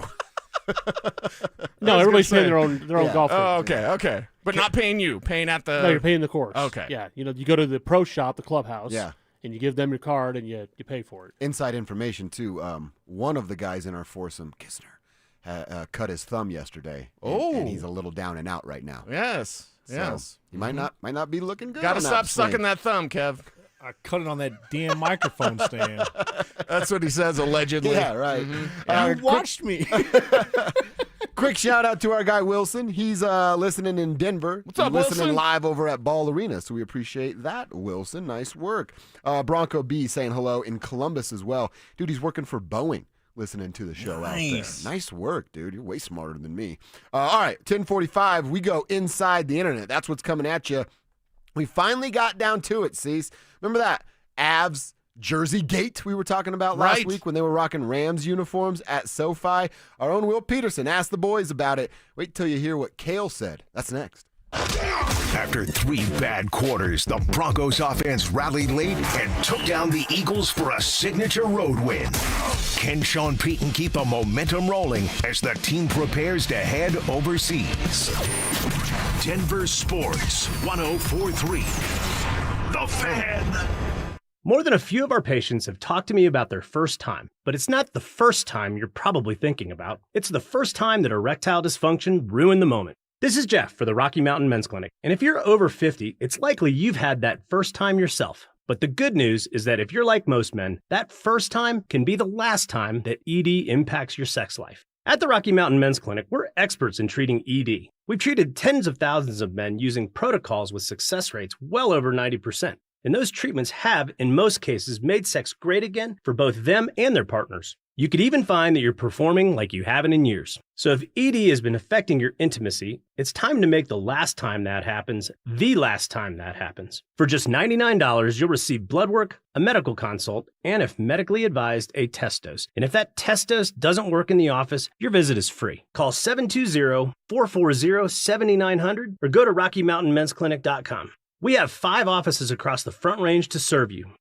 No, everybody's paying their own golf.
Oh, okay. But not paying you, paying at the...
No, you're paying the course.
Okay.
Yeah, you go to the pro shop, the clubhouse.
Yeah.
And you give them your card and you pay for it.
Inside information, too. One of the guys in our foursome, Kistner, cut his thumb yesterday. And he's a little down and out right now.
Yes.
So
yes.
He might not be looking good.
Got to stop sucking that thumb, Kev.
I cut it on that damn microphone stand.
That's what he says, allegedly.
Yeah, right.
You watched me.
Quick shout out to our guy Wilson. He's listening in Denver.
What's up,
listening
Wilson?
live over at Ball Arena, so we appreciate that, Wilson. Nice work. Bronco B saying hello in Columbus as well. Dude, he's working for Boeing, listening to the show out there. Nice work, dude. You're way smarter than me. All right, 10:45. We go inside the internet. That's what's coming at you. We finally got down to it, Cease. Remember that Avs Jersey Gate we were talking about last week when they were rocking Rams uniforms at SoFi? Our own Will Peterson asked the boys about it. Wait till you hear what Kale said. That's next.
After 3 bad quarters, the Broncos offense rallied late and took down the Eagles for a signature road win. Can Sean Payton keep the momentum rolling as the team prepares to head overseas? Denver Sports 104.3. The Fan.
More than a few of our patients have talked to me about their first time, but it's not the first time you're probably thinking about. It's the first time that erectile dysfunction ruined the moment. This is Jeff for the Rocky Mountain Men's Clinic, and if you're over 50, it's likely you've had that first time yourself. But the good news is that if you're like most men, that first time can be the last time that ED impacts your sex life. At the Rocky Mountain Men's Clinic, we're experts in treating ED. We've treated tens of thousands of men using protocols with success rates well over 90%. And those treatments have, in most cases, made sex great again for both them and their partners. You could even find that you're performing like you haven't in years. So if ED has been affecting your intimacy, it's time to make the last time that happens the last time that happens. For just $99, you'll receive blood work, a medical consult, and if medically advised, a test dose. And if that test dose doesn't work in the office, your visit is free. Call 720-440-7900 or go to RockyMountainMen'sClinic.com. We have 5 offices across the Front Range to serve you.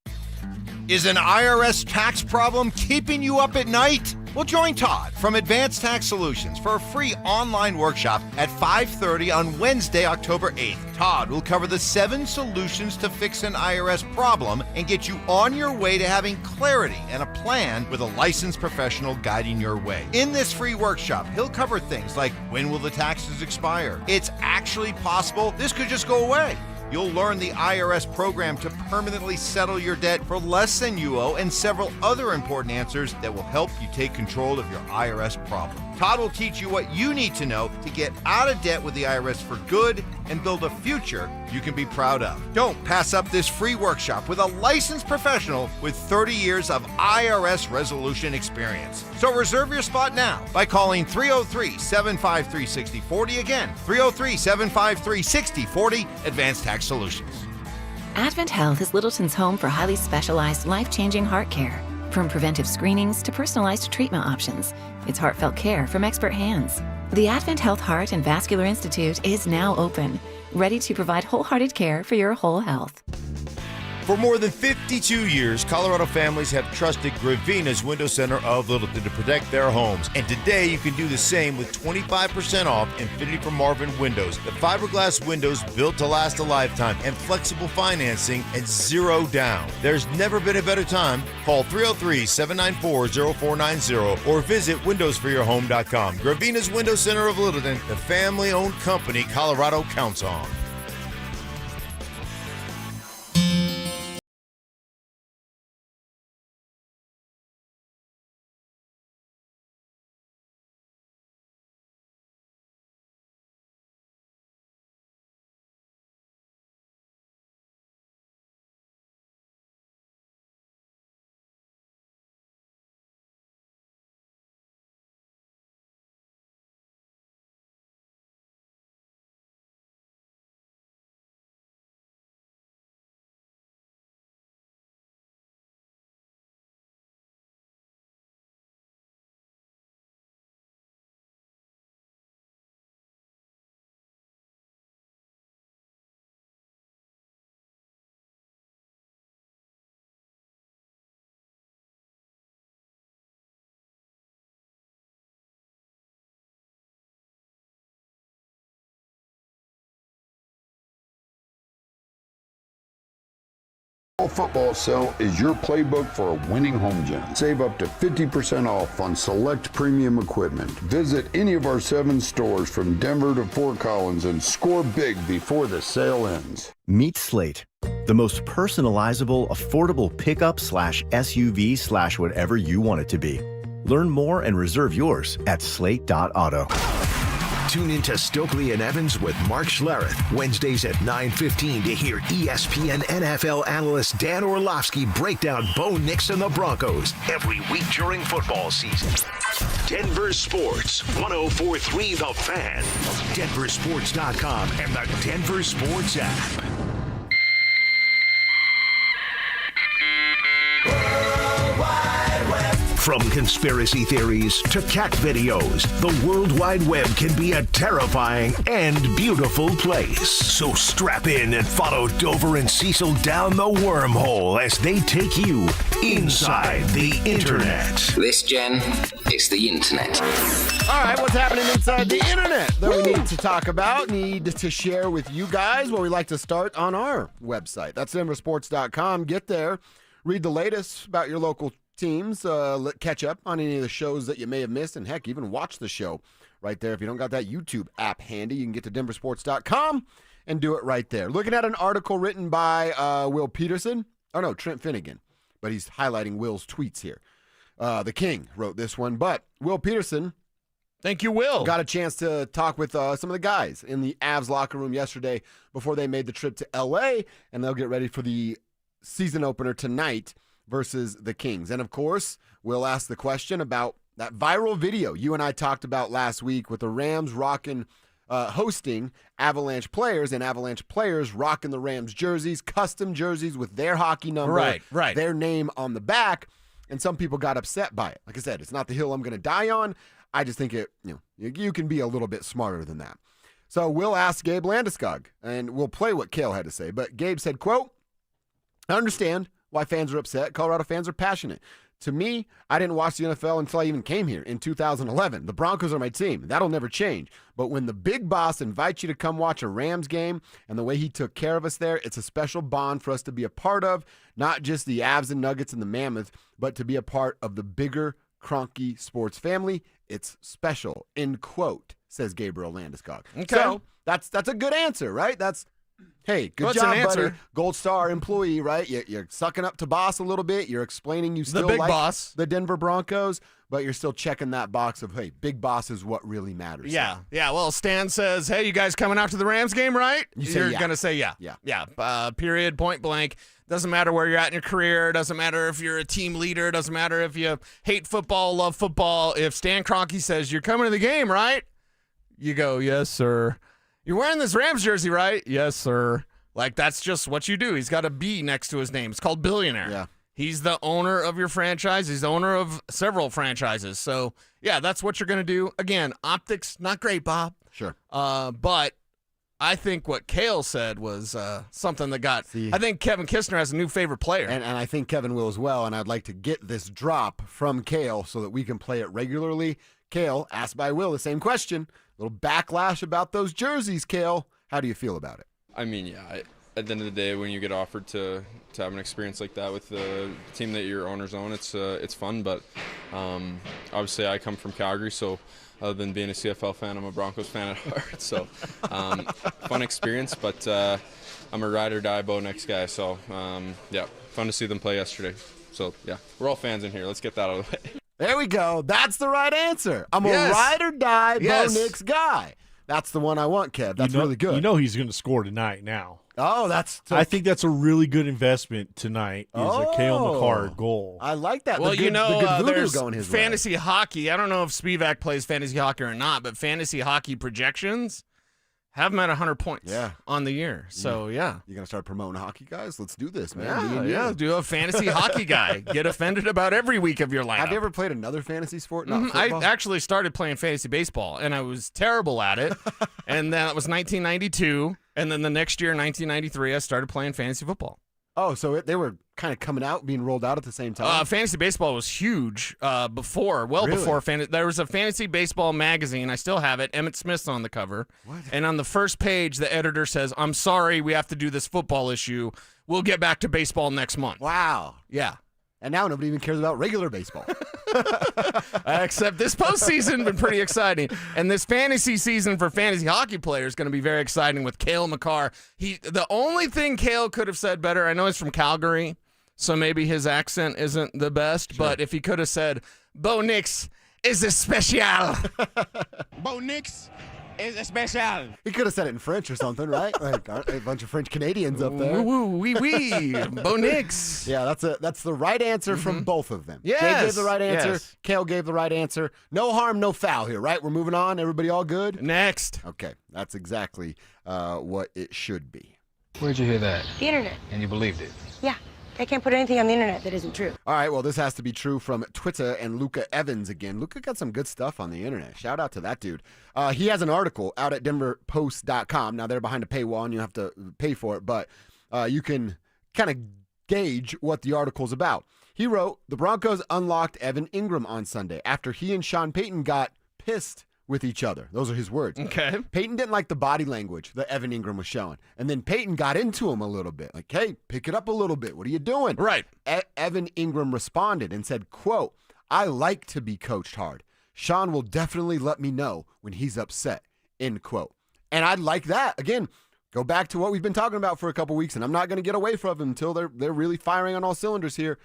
Is an IRS tax problem keeping you up at night? Well, join Todd from Advanced Tax Solutions for a free online workshop at 5:30 on Wednesday, October 8th. Todd will cover the 7 solutions to fix an IRS problem and get you on your way to having clarity and a plan with a licensed professional guiding your way. In this free workshop, he'll cover things like when will the taxes expire? It's actually possible this could just go away. You'll learn the IRS program to permanently settle your debt for less than you owe and several other important answers that will help you take control of your IRS problem. Todd will teach you what you need to know to get out of debt with the IRS for good and build a future you can be proud of. Don't pass up this free workshop with a licensed professional with 30 years of IRS resolution experience. So reserve your spot now by calling 303-753-6040. Again, 303-753-6040, Advanced Tax Solutions.
Advent Health is Littleton's home for highly specialized, life-changing heart care. From preventive screenings to personalized treatment options, it's heartfelt care from expert hands. The Advent Health Heart and Vascular Institute is now open, ready to provide wholehearted care for your whole health.
For more than 52 years, Colorado families have trusted Gravina's Window Center of Littleton to protect their homes. And today you can do the same with 25% off Infinity from Marvin windows. The fiberglass windows built to last a lifetime and flexible financing at 0 down. There's never been a better time. Call 303-794-0490 or visit windowsforyourhome.com. Gravina's Window Center of Littleton, the family-owned company Colorado counts on.
All Football Cell is your playbook for a winning home gym. Save up to 50% off on select premium equipment. Visit any of our 7 stores from Denver to Fort Collins and score big before the sale ends.
Meet Slate, the most personalizable, affordable pickup/SUV/whatever you want it to be. Learn more and reserve yours at slate.auto.
Tune into Stokely and Evans with Mark Schlereth, Wednesdays at 9:15 to hear ESPN NFL analyst Dan Orlovsky break down Bo Nix and the Broncos every week during football season. Denver Sports, 104.3 The Fan, DenverSports.com, and the Denver Sports app. From conspiracy theories to cat videos, the World Wide Web can be a terrifying and beautiful place. So strap in and follow Dover and Cecil down the wormhole as they take you inside the internet.
This, Jen, is the internet.
All right, what's happening inside the internet that we need to talk about, need to share with you guys? Well, we like to start on our website. That's DenverSports.com. Get there, read the latest about your local teams, catch up on any of the shows that you may have missed, and heck, even watch the show right there. If you don't got that YouTube app handy, you can get to DenverSports.com and do it right there. Looking at an article written by Will Peterson. Oh, no, Trent Finnegan. But he's highlighting Will's tweets here. The King wrote this one, but Will Peterson.
Thank you, Will.
Got a chance to talk with some of the guys in the Avs locker room yesterday before they made the trip to L.A., and they'll get ready for the season opener tonight versus the Kings. And, of course, we'll ask the question about that viral video you and I talked about last week with the Rams hosting Avalanche players, and Avalanche players rocking the Rams jerseys, custom jerseys with their hockey number,
right,
their name on the back, and some people got upset by it. Like I said, it's not the hill I'm going to die on. I just think you can be a little bit smarter than that. So we'll ask Gabe Landeskog, and we'll play what Kale had to say. But Gabe said, quote, I understand why fans are upset. Colorado fans are passionate. To me, I didn't watch the NFL until I even came here in 2011. The Broncos are my team. That'll never change. But when the big boss invites you to come watch a Rams game and the way he took care of us there, it's a special bond for us to be a part of, not just the Avs and Nuggets and the Mammoth, but to be a part of the bigger Kroenke sports family. It's special, end quote, says Gabriel Landeskog.
Okay.
So that's a good answer, right? Hey, good job, buddy. Gold Star employee, right? You're sucking up to boss a little bit. You're explaining you still
big
like
boss.
the Denver Broncos, but you're still checking that box of, hey, big boss is what really matters.
Yeah. Well, Stan says, hey, you guys coming out to the Rams game, right? You're going to say yeah. Yeah. Period, point blank. Doesn't matter where you're at in your career. Doesn't matter if you're a team leader. Doesn't matter if you hate football, love football. If Stan Kroenke says, you're coming to the game, right? You go, yes, sir. You're wearing this Rams jersey, right? Yes, sir. Like, that's just what you do. He's got a B next to his name. It's called billionaire.
Yeah.
He's the owner of your franchise. He's the owner of several franchises. So, yeah, that's what you're going to do. Again, optics, not great, Bob.
Sure.
But I think what Kale said was something that got I think Kevin Kistner has a new favorite player.
And I think Kevin will as well, and I'd like to get this drop from Kale so that we can play it regularly. Kale, asked by Will the same question. A little backlash about those jerseys, Kale. How do you feel about it?
I mean, yeah, at the end of the day, when you get offered to have an experience like that with the team that your owners own, it's fun. But obviously, I come from Calgary, so other than being a CFL fan, I'm a Broncos fan at heart. So fun experience, but I'm a ride or die Bo Nix guy. So yeah, fun to see them play yesterday. So yeah, we're all fans in here. Let's get that out of the way.
There we go. That's the right answer. I'm a ride or die Bo Nix guy. That's the one I want, Kev. That's really good.
You know he's going to score tonight now.
Oh,
I think that's a really good investment tonight is a Cale Makar goal.
I like that.
Well, there's
going his
fantasy hockey. I don't know if Spivak plays fantasy hockey or not, but fantasy hockey projections have him at 100 points on the year. So, yeah.
You're going to start promoting hockey guys? Let's do this, man.
Yeah. Do a fantasy hockey guy. Get offended about every week of your lineup.
Have you ever played another fantasy sport? Not
I actually started playing fantasy baseball, and I was terrible at it. And then it was 1992. And then the next year, 1993, I started playing fantasy football.
Oh, so they were kind of coming out, being rolled out at the same time?
Fantasy baseball was huge before. There was a fantasy baseball magazine. I still have it. Emmett Smith's on the cover.
What?
And on the first page, the editor says, I'm sorry, we have to do this football issue. We'll get back to baseball next month.
Wow.
Yeah.
And now nobody even cares about regular baseball.
Except this postseason been pretty exciting. And this fantasy season for fantasy hockey players is going to be very exciting with Cale Makar. The only thing Cale could have said better, I know he's from Calgary, so maybe his accent isn't the best, but if he could have said, Bo Nix is a special.
Bo Nix is a special.
He could have said it in French or something, right? Like a bunch of French Canadians up there.
Oui. Bo Nix.
Yeah, that's the right answer from both of them.
Yes.
Jay gave the right answer.
Yes.
Kale gave the right answer. No harm, no foul here, right? We're moving on. Everybody all good?
Next.
Okay, that's exactly what it should be.
Where'd you hear that?
The internet.
And you believed it?
Yeah. They can't put anything on the internet that isn't true.
All right, well, this has to be true from Twitter and Luca Evans again. Luca got some good stuff on the internet. Shout out to that dude. He has an article out at DenverPost.com. Now, they're behind a paywall, and you have to pay for it, but you can kind of gauge what the article's about. He wrote, the Broncos unlocked Evan Ingram on Sunday after he and Sean Payton got pissed with each other. Those are his words.
Okay.
Payton didn't like the body language that Evan Ingram was showing. And then Payton got into him a little bit. Like, hey, pick it up a little bit. What are you doing?
Right.
Evan Ingram responded and said, quote, I like to be coached hard. Sean will definitely let me know when he's upset, end quote. And I'd like that. Again, go back to what we've been talking about for a couple weeks, and I'm not going to get away from them until they're really firing on all cylinders here.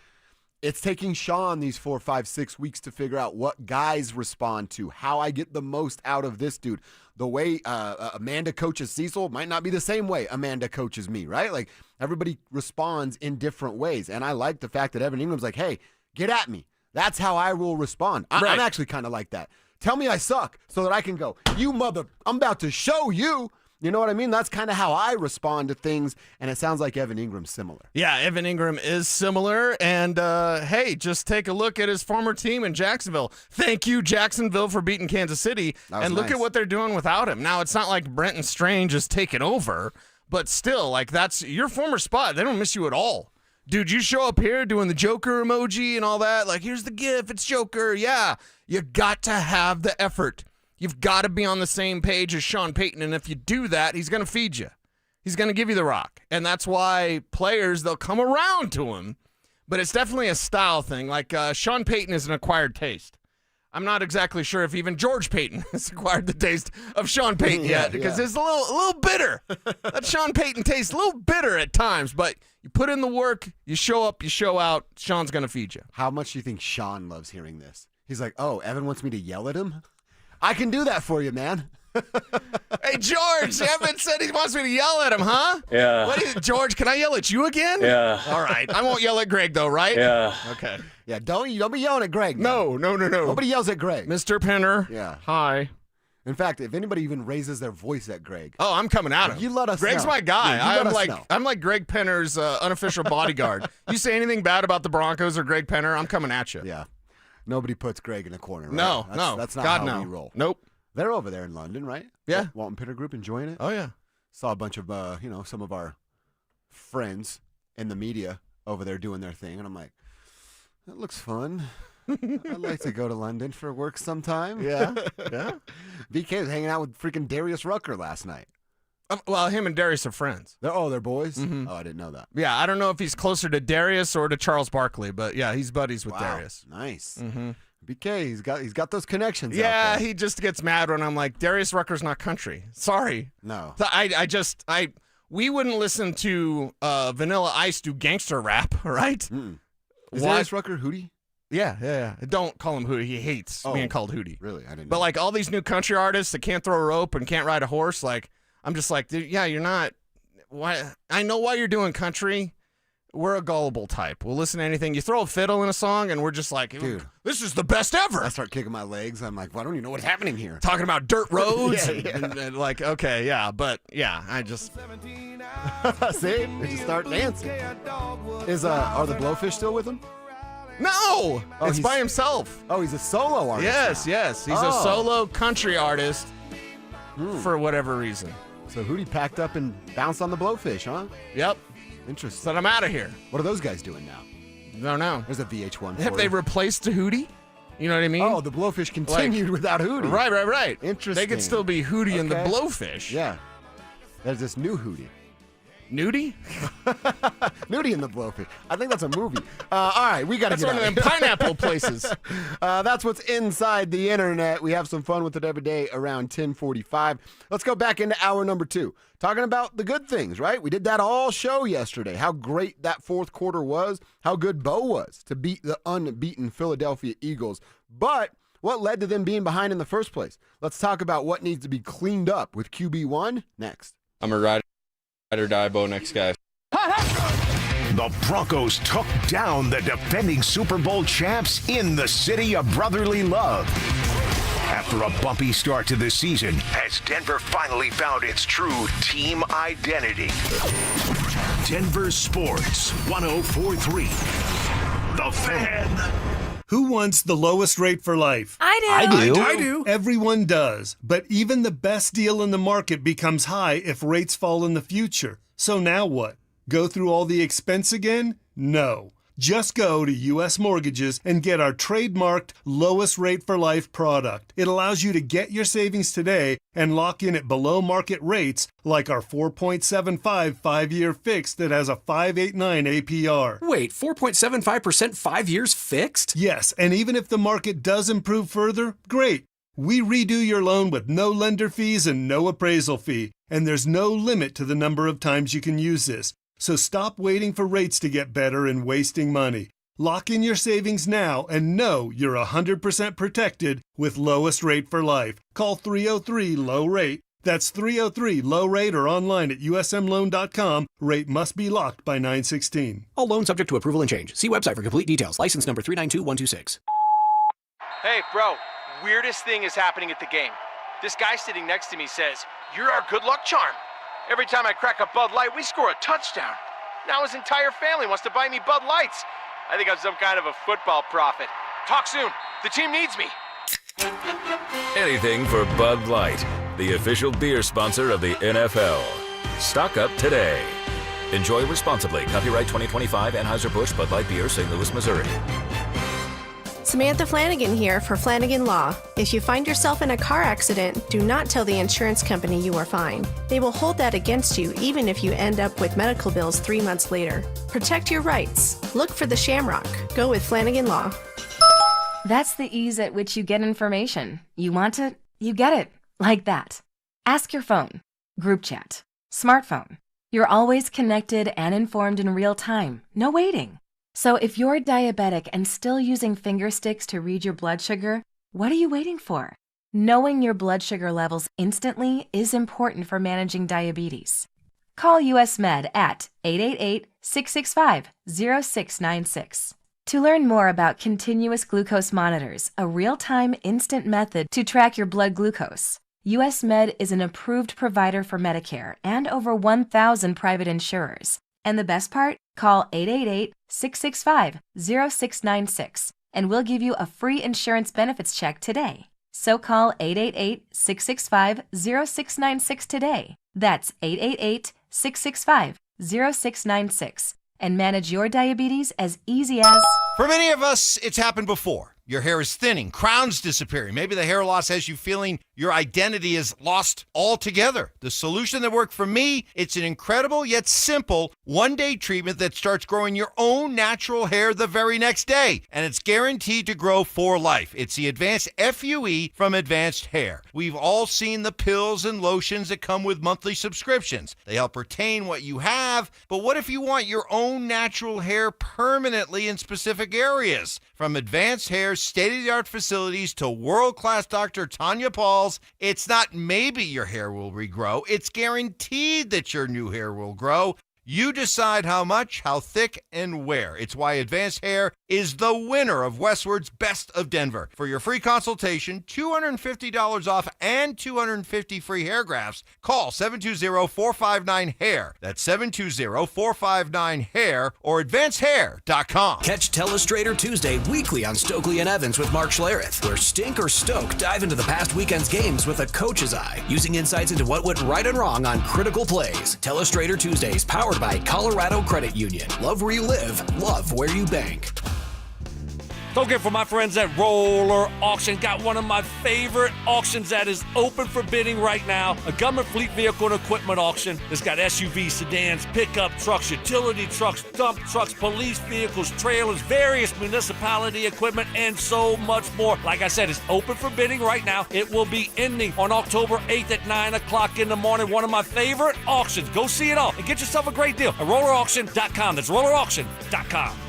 It's taking Sean these 4, 5, 6 weeks to figure out what guys respond to, how I get the most out of this dude. The way Amanda coaches Cecil might not be the same way Amanda coaches me, right? Like, everybody responds in different ways. And I like the fact that Evan Ingram's like, hey, get at me. That's how I will respond. I'm actually kind of like that. Tell me I suck so that I can go, I'm about to show you. You know what I mean? That's kind of how I respond to things, and it sounds like Evan Ingram's similar.
Yeah, Evan Ingram is similar, and hey, just take a look at his former team in Jacksonville. Thank you, Jacksonville, for beating Kansas City, and look at what they're doing without him. Now, it's not like Brenton Strange is taking over, but still, like, that's your former spot. They don't miss you at all. Dude, you show up here doing the Joker emoji and all that, like, here's the GIF, it's Joker. Yeah, you got to have the effort. You've got to be on the same page as Sean Payton, and if you do that, he's going to feed you. He's going to give you the rock, and that's why players, they'll come around to him, but it's definitely a style thing. Like Sean Payton is an acquired taste. I'm not exactly sure if even George Payton has acquired the taste of Sean Payton yet, because it's a little bitter. That Sean Payton tastes a little bitter at times, but you put in the work, you show up, you show out, Sean's going to feed you.
How much do you think Sean loves hearing this? He's like, oh, Evan wants me to yell at him? I can do that for you, man.
Hey, George, Evan said he wants me to yell at him, huh?
Yeah.
What is it, George, can I yell at you again?
Yeah.
All right. I won't yell at Greg, though, right?
Yeah.
Okay.
Yeah, don't be yelling at Greg.
No.
Nobody yells at Greg.
Mr. Penner.
Yeah.
Hi.
In fact, if anybody even raises their voice at Greg.
Oh, I'm coming at him.
You let us
Greg's
know.
my guy.
Yeah,
I'm like Greg Penner's unofficial bodyguard. You say anything bad about the Broncos or Greg Penner, I'm coming at you.
Yeah. Nobody puts Greg in a corner, right?
No.
That's not
God,
how
no.
we roll.
Nope.
They're over there in London, right?
Yeah.
Walton Pitter Group enjoying it.
Oh, yeah.
Saw a bunch of, some of our friends in the media over there doing their thing. And I'm like, that looks fun. I'd like to go to London for work sometime.
Yeah.
BK was hanging out with freaking Darius Rucker last night.
Well, him and Darius are friends.
They're boys?
Mm-hmm.
Oh, I didn't know that.
Yeah, I don't know if he's closer to Darius or to Charles Barkley, but yeah, he's buddies with Darius.
Nice.
Mm-hmm.
BK, he's got those connections.
Yeah,
out there.
he just gets mad when I'm like, Darius Rucker's not country. Sorry.
No.
We wouldn't listen to Vanilla Ice do gangster rap, right?
Mm-mm. Is Darius Rucker Hootie?
Yeah. Don't call him Hootie. He hates being called Hootie.
Really? I didn't know.
But like all these new country artists that can't throw a rope and can't ride a horse, like I'm just like, yeah, you're not. Why? I know why you're doing country. We're a gullible type. We'll listen to anything. You throw a fiddle in a song, and we're just like, dude, this is the best ever.
I start kicking my legs. I'm like, well, I don't even know what's happening here.
Talking about dirt roads.
Yeah.
And like, okay, yeah, but yeah, I just.
See? They just start dancing. Are the Blowfish still with him?
No! It's by himself.
Oh, he's a solo artist.
Yes. He's a solo country artist for whatever reason.
So Hootie packed up and bounced on the Blowfish, huh?
Yep.
Interesting.
Said I'm out of here.
What are those guys doing now?
Don't know.
There's a VH1
Have they replaced Hootie? You know what I mean?
Oh, the Blowfish continued without Hootie.
Right.
Interesting.
They could still be Hootie and the Blowfish.
Yeah. There's this new Hootie.
Nudie?
Nudie and the Blowfish. I think that's a movie. All right, we got to get
That's one of them pineapple places.
That's what's inside the internet. We have some fun with it every day around 10:45. Let's go back into hour number 2. Talking about the good things, right? We did that all show yesterday. How great that fourth quarter was. How good Bo was to beat the unbeaten Philadelphia Eagles. But what led to them being behind in the first place? Let's talk about what needs to be cleaned up with QB1 next.
I'm a ride or die Bo next guy.
The Broncos took down the defending Super Bowl champs in the city of brotherly love. After a bumpy start to the season, as Denver finally found its true team identity. Denver Sports 104.3. The Fan.
Who wants the lowest rate for life?
I
do. Everyone does. But even the best deal in the market becomes high if rates fall in the future. So now what? Go through all the expense again? No. Just go to U.S. Mortgages and get our trademarked lowest rate for life product. It allows you to get your savings today and lock in at below market rates like our 4.75 5-year fixed that has a 5.89 APR.
Wait, 4.75% 5 years fixed?
Yes, and even if the market does improve further, great. We redo your loan with no lender fees and no appraisal fee, and there's no limit to the number of times you can use this. So stop waiting for rates to get better and wasting money. Lock in your savings now and know you're 100% protected with lowest rate for life. Call 303-LOW-RATE. That's 303-LOW-RATE or online at usmloan.com. Rate must be locked by 9/16.
All loans subject to approval and change. See website for complete details. License number 392126.
Hey, bro. Weirdest thing is happening at the game. This guy sitting next to me says,
You're our good luck charm. Every time I crack a Bud Light, we score a touchdown. Now his entire family wants to buy me Bud Lights. I think I'm some kind of a football prophet. Talk soon. The team needs me.
Anything for Bud Light, the official beer sponsor of the NFL. Stock up today. Enjoy responsibly. Copyright 2025 Anheuser-Busch Bud Light Beer, St. Louis, Missouri.
Samantha Flanagan here for Flanagan Law. If you find yourself in a car accident, do not tell the insurance company you are fine. They will hold that against you even if you end up with medical bills 3 months later. Protect your rights. Look for the Shamrock. Go with Flanagan Law.
That's the ease at which you get information. You want it, you get it. Like that. Ask your phone. Group chat. Smartphone. You're always connected and informed in real time. No waiting. So if you're diabetic and still using finger sticks to read your blood sugar, what are you waiting for? Knowing your blood sugar levels instantly is important for managing diabetes. Call US Med at 888-665-0696. To learn more about continuous glucose monitors, a real-time instant method to track your blood glucose, US Med is an approved provider for Medicare and over 1,000 private insurers. And the best part? Call 888-665-0696 and we'll give you a free insurance benefits check today. So call 888-665-0696 today. That's 888-665-0696 and manage your diabetes as easy as...
For many of us, it's happened before. Your hair is thinning, crown's disappearing. Maybe the hair loss has you feeling your identity is lost altogether. The solution that worked for me, it's an incredible yet simple one-day treatment that starts growing your own natural hair the very next day. And it's guaranteed to grow for life. It's the Advanced FUE from Advanced Hair. We've all seen the pills and lotions that come with monthly subscriptions. They help retain what you have, but what if you want your own natural hair permanently in specific areas? From Advanced Hair's state-of-the-art facilities to world-class Dr. Tanya Paul's, it's not maybe your hair will regrow, it's guaranteed that your new hair will grow. You decide how much, how thick, and where. It's why Advanced Hair is the winner of Westward's Best of Denver. For your free consultation, $250 off and 250 free hair grafts, call 720-459-HAIR. That's 720-459-HAIR or advancedhair.com.
Catch Telestrator Tuesday weekly on Stokely and Evans with Mark Schlereth, where Stink or Stoke dive into the past weekend's games with a coach's eye, using insights into what went right and wrong on critical plays. Telestrator Tuesdays, powered by Colorado Credit Union. Love where you live, love where you bank.
Don't get for my friends at Roller Auction. Got one of my favorite auctions that is open for bidding right now. A government fleet vehicle and equipment auction. It's got SUVs, sedans, pickup trucks, utility trucks, dump trucks, police vehicles, trailers, various municipality equipment, and so much more. Like I said, it's open for bidding right now. It will be ending on October 8th at 9 o'clock in the morning. One of my favorite auctions. Go see it all and get yourself a great deal at rollerauction.com. That's rollerauction.com.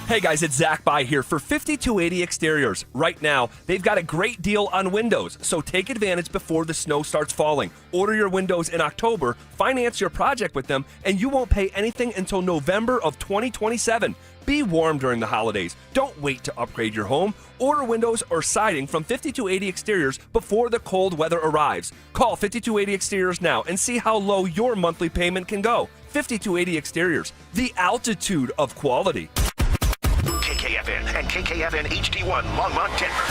Hey guys, it's Zach By here for 5280 Exteriors. Right now, they've got a great deal on windows, so take advantage before the snow starts falling. Order your windows in October, finance your project with them, and you won't pay anything until November of 2027. Be warm during the holidays. Don't wait to upgrade your home. Order windows or siding from 5280 Exteriors before the cold weather arrives. Call 5280 Exteriors now and see how low your monthly payment can go. 5280 Exteriors, the altitude of quality.
KKFN and KKFN HD1 Longmont, Denver.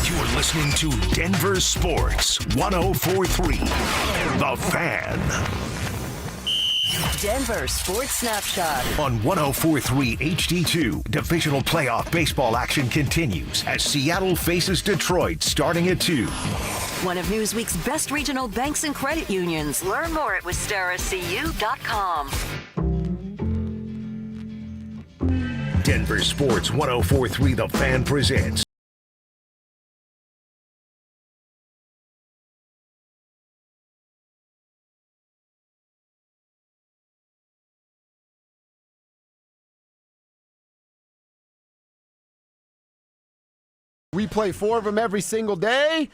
You're listening to Denver Sports 104.3 The Fan.
Denver Sports Snapshot.
On 104.3 HD2, divisional playoff baseball action continues as Seattle faces Detroit starting at 2.
One of Newsweek's best regional banks and credit unions. Learn more at wistaracu.com.
Denver Sports 104.3 The Fan presents
We play 4 of them every single day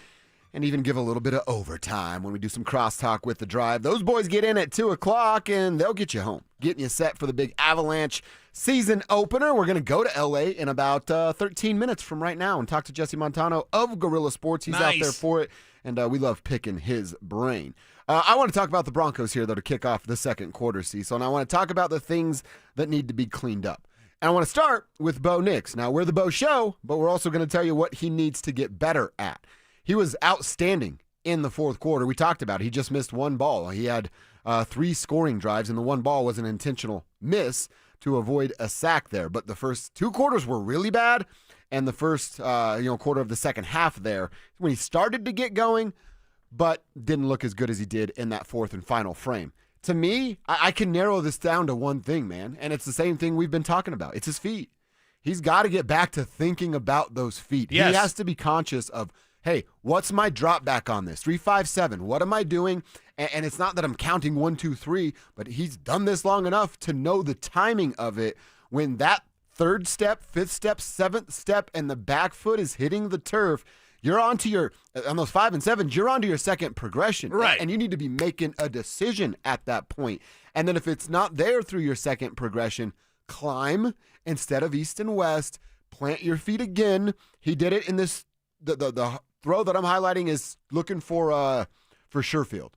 and even give a little bit of overtime when we do some crosstalk with the drive. Those boys get in at 2 o'clock and they'll get you home, getting you set for the big Avalanche season opener. We're going to go to L.A. in about 13 minutes from right now and talk to Jesse Montano of Guerrilla Sports. He's out there for it. and we love picking his brain. I want to talk about the Broncos here, though, to kick off the second quarter, Cecil, and I want to talk about the things that need to be cleaned up. And I want to start with Bo Nix. Now, we're the Bo Show, but we're also going to tell you what he needs to get better at. He was outstanding in the fourth quarter. We talked about it. He just missed one ball. He had 3 scoring drives, and the one ball was an intentional miss to avoid a sack there. But the first 2 quarters were really bad, and the first quarter of the second half there, when he started to get going, but didn't look as good as he did in that fourth and final frame. To me, I can narrow this down to one thing, man, and it's the same thing we've been talking about. It's his feet. He's got to get back to thinking about those feet.
Yes.
He has to be conscious of, hey, what's my drop back on this? 3, 5, 7. What am I doing? And it's not that I'm counting 1, 2, 3, but he's done this long enough to know the timing of it. When that 3rd step, 5th step, 7th step, and the back foot is hitting the turf, you're on those 5 and 7s, you're on to your second progression.
Right.
And you need to be making a decision at that point. And then if it's not there through your second progression, climb instead of east and west, plant your feet again. He did it in this, the throw that I'm highlighting is looking for Sherfield.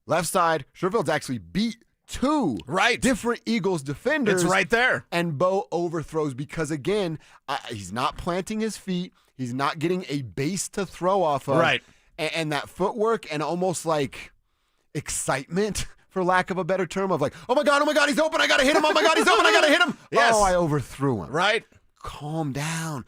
Left side, Sherfield's actually beat 2 different Eagles defenders.
It's right there.
And Bo overthrows because, again, he's not planting his feet. He's not getting a base to throw off of.
Right.
And that footwork and almost like excitement, for lack of a better term, of like, oh my God, he's open. I got to hit him. Oh my God, he's open. I got to hit him.
Yes.
Oh, I overthrew him.
Right.
Calm down.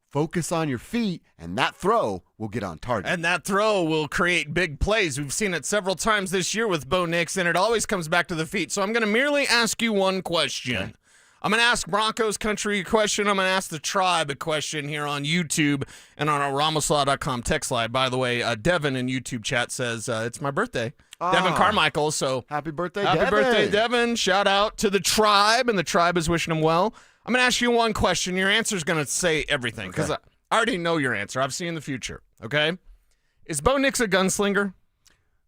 Focus on your feet, and that throw will get on target.
And that throw will create big plays. We've seen it several times this year with Bo Nix, and it always comes back to the feet. So I'm going to merely ask you one question. Okay. I'm going to ask Broncos Country a question. I'm going to ask the Tribe a question here on YouTube and on our RamosLaw.com text line. By the way, Devin in YouTube chat says it's my birthday. Devin Carmichael. So
happy birthday,
Devin.
Happy
birthday, Devin. Shout out to the Tribe, and the Tribe is wishing him well. I'm going to ask you one question. Your answer is going to say everything because I already know your answer. I've seen the future, okay? Is Bo Nix a gunslinger?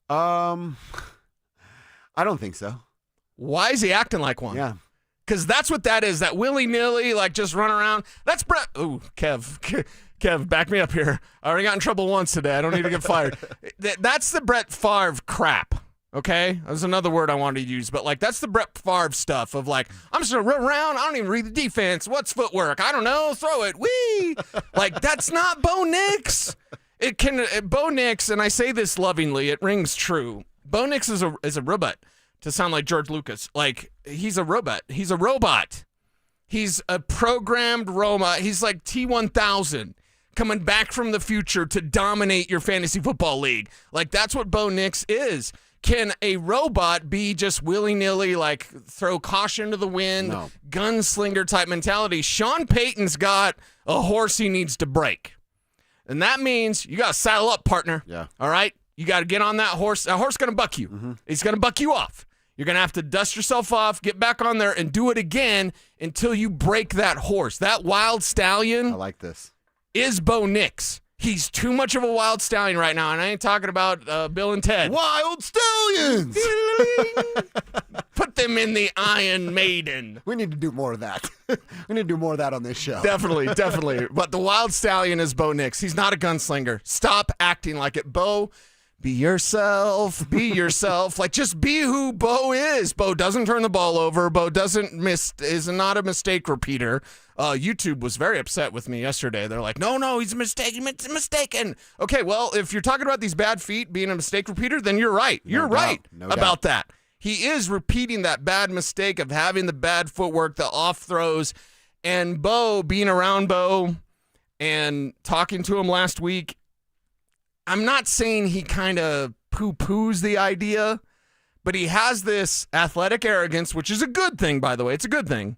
I don't think so.
Why is he acting like one?
Yeah.
Because that's what that is, that willy-nilly, like just run around. That's Brett. Ooh, Kev, back me up here. I already got in trouble once today. I don't need to get fired. That's the Brett Favre crap. Okay? That was another word I wanted to use, but like that's the Brett Favre stuff of like, I'm just going to run around. I don't even read the defense. What's footwork? I don't know. Throw it. Whee! Like that's not Bo Nix. Bo Nix, and I say this lovingly, it rings true. Bo Nix is a robot, to sound like George Lucas. Like he's a robot. He's a robot. He's a programmed robot. He's like T-1000 coming back from the future to dominate your fantasy football league. Like that's what Bo Nix is. Can a robot be just willy-nilly, like throw caution to the wind, gunslinger type mentality? Sean Payton's got a horse he needs to break. And that means you got to saddle up, partner.
Yeah.
All right? You got to get on that horse. That horse is going to buck you. Mm-hmm. He's going to buck you off. You're going to have to dust yourself off, get back on there, and do it again until you break that horse. That wild stallion.
I like this.
Is Bo Nix. He's too much of a wild stallion right now, and I ain't talking about Bill and Ted.
Wild stallions!
Put them in the Iron Maiden.
We need to do more of that. We need to do more of that on this show.
Definitely. But the wild stallion is Bo Nix. He's not a gunslinger. Stop acting like it. Bo, be yourself. Be yourself. Like, just be who Bo is. Bo doesn't turn the ball over. Bo is not a mistake repeater. YouTube was very upset with me yesterday. They're like, no, he's mistaken. Okay, well, if you're talking about these bad feet being a mistake repeater, then you're right. You're right about that. He is repeating that bad mistake of having the bad footwork, the off throws, and Bo, being around Bo and talking to him last week, I'm not saying he kind of poo-poos the idea, but he has this athletic arrogance, which is a good thing, by the way. It's a good thing.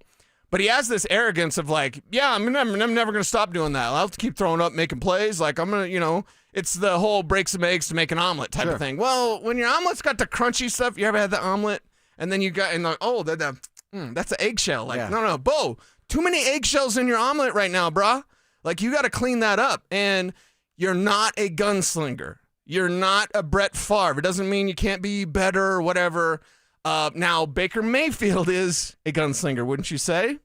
But he has this arrogance of like, yeah, I'm never going to stop doing that. I'll have to keep throwing up, making plays. Like, I'm going to, it's the whole break some eggs to make an omelet type of thing. Well, when your omelet's got the crunchy stuff, you ever had the omelet? And then you got, and like, oh, that's an eggshell. Like, no, Bo, too many eggshells in your omelet right now, brah. Like, you got to clean that up. And you're not a gunslinger. You're not a Brett Favre. It doesn't mean you can't be better or whatever. Now, Baker Mayfield is a gunslinger, wouldn't you say?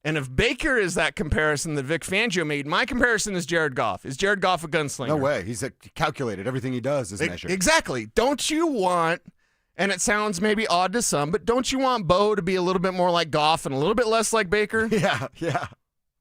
And if Baker is that comparison that Vic Fangio made, my comparison is Jared Goff. Is Jared Goff a gunslinger?
No way. He's calculated. Everything he does is measured.
Exactly. Don't you want, and it sounds maybe odd to some, but don't you want Bo to be a little bit more like Goff and a little bit less like Baker?
Yeah.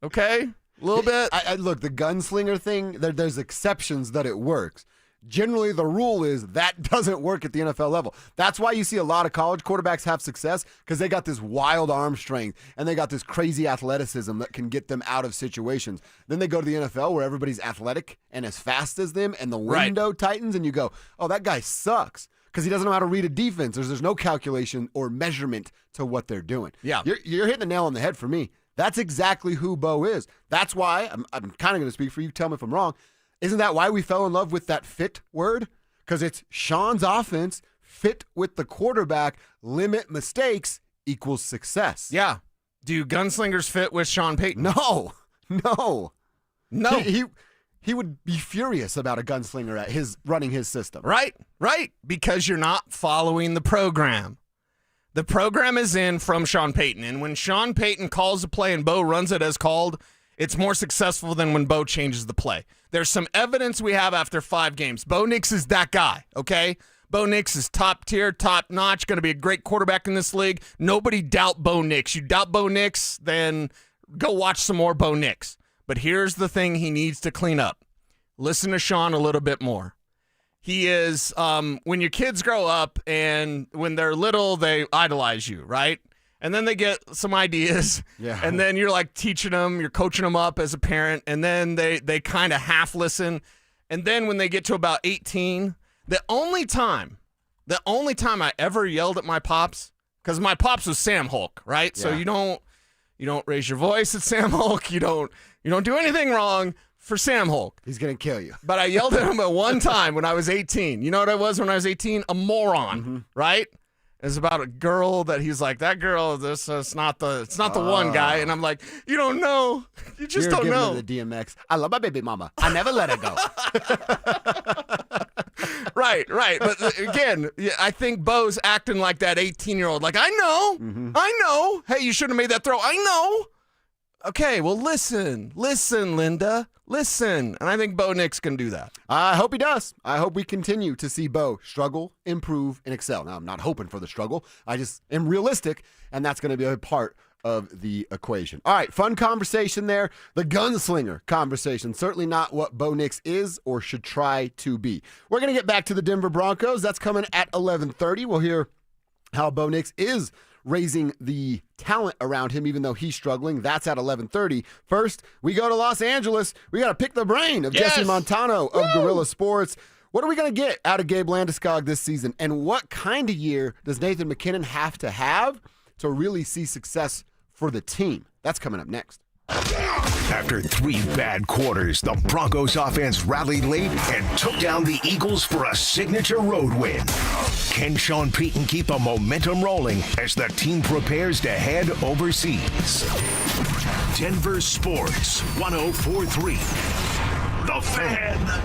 Okay? A little bit?
Look, the gunslinger thing, there's exceptions that it works. Generally, the rule is that doesn't work at the NFL level. That's why you see a lot of college quarterbacks have success, because they got this wild arm strength and they got this crazy athleticism that can get them out of situations. Then they go to the NFL where everybody's athletic and as fast as them, and the window tightens, and you go, oh, that guy sucks because he doesn't know how to read a defense. There's no calculation or measurement to what they're doing.
Yeah.
You're hitting the nail on the head for me. That's exactly who Bo is. That's why, I'm kind of going to speak for you, tell me if I'm wrong. Isn't that why we fell in love with that fit word? Because it's Sean's offense, fit with the quarterback, limit mistakes equals success.
Yeah. Do gunslingers fit with Sean Payton?
No. He would be furious about a gunslinger at running his system.
Right. Because you're not following the program. The program is in from Sean Payton, and when Sean Payton calls a play and Bo runs it as called, it's more successful than when Bo changes the play. There's some evidence we have after 5 games. Bo Nix is that guy, okay? Bo Nix is top tier, top notch, going to be a great quarterback in this league. Nobody doubt Bo Nix. You doubt Bo Nix, then go watch some more Bo Nix. But here's the thing he needs to clean up. Listen to Sean a little bit more. He is, when your kids grow up and when they're little, they idolize you, right? And then they get some ideas, and then you're like teaching them, you're coaching them up as a parent, and then they kind of half listen. And then when they get to about 18, the only time I ever yelled at my pops, because my pops was Sam Hulk, right? So you don't raise your voice at Sam Hulk, you don't do anything wrong for Sam Hulk.
He's gonna kill you.
But I yelled at him at one time when I was 18. You know what I was when I was 18? A moron, right? It's about a girl that he's like, that girl, it's not the one guy. And I'm like, you don't know. You just don't know.
The DMX. I love my baby mama. I never let her go.
Right. But again, I think Bo's acting like that 18-year-old. Like, I know. Hey, you shouldn't have made that throw. I know. Okay, well, listen, Linda. Listen. And I think Bo Nix can do that.
I hope he does. I hope we continue to see Bo struggle, improve, and excel. Now, I'm not hoping for the struggle. I just am realistic, and that's going to be a part of the equation. All right, fun conversation there. The gunslinger conversation. Certainly not what Bo Nix is or should try to be. We're going to get back to the Denver Broncos. That's coming at 11:30. We'll hear how Bo Nix is raising the talent around him, even though he's struggling. That's at 11:30. First, we go to Los Angeles. We got to pick the brain of Jesse Montano of Guerrilla Sports. What are we going to get out of Gabe Landeskog this season? And what kind of year does Nathan McKinnon have to really see success for the team? That's coming up next.
After 3 bad quarters, the Broncos offense rallied late and took down the Eagles for a signature road win. Can Sean Payton keep the momentum rolling as the team prepares to head overseas? Denver Sports 104.3. The Fan.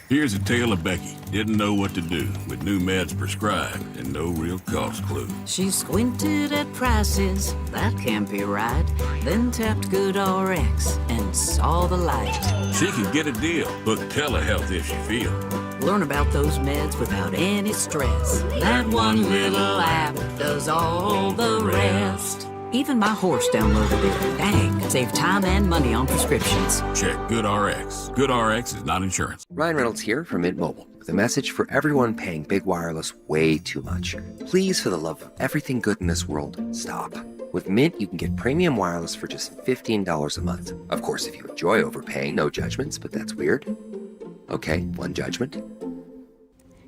Here's a tale of Becky. Didn't know what to do with new meds prescribed and no real cost clue.
She squinted at prices, that can't be right. Then tapped GoodRx and saw the light.
She could get a deal. Book telehealth if she feel.
Learn about those meds without any stress. That one little app does all the rest. Even my horse downloaded it. Dang, save time and money on prescriptions.
Check GoodRx. GoodRx is not insurance.
Ryan Reynolds here from Mint Mobile with a message for everyone paying big wireless way too much. Please, for the love of everything good in this world, stop. With Mint, you can get premium wireless for just $15 a month. Of course, if you enjoy overpaying, no judgments, but that's weird. Okay, one judgment.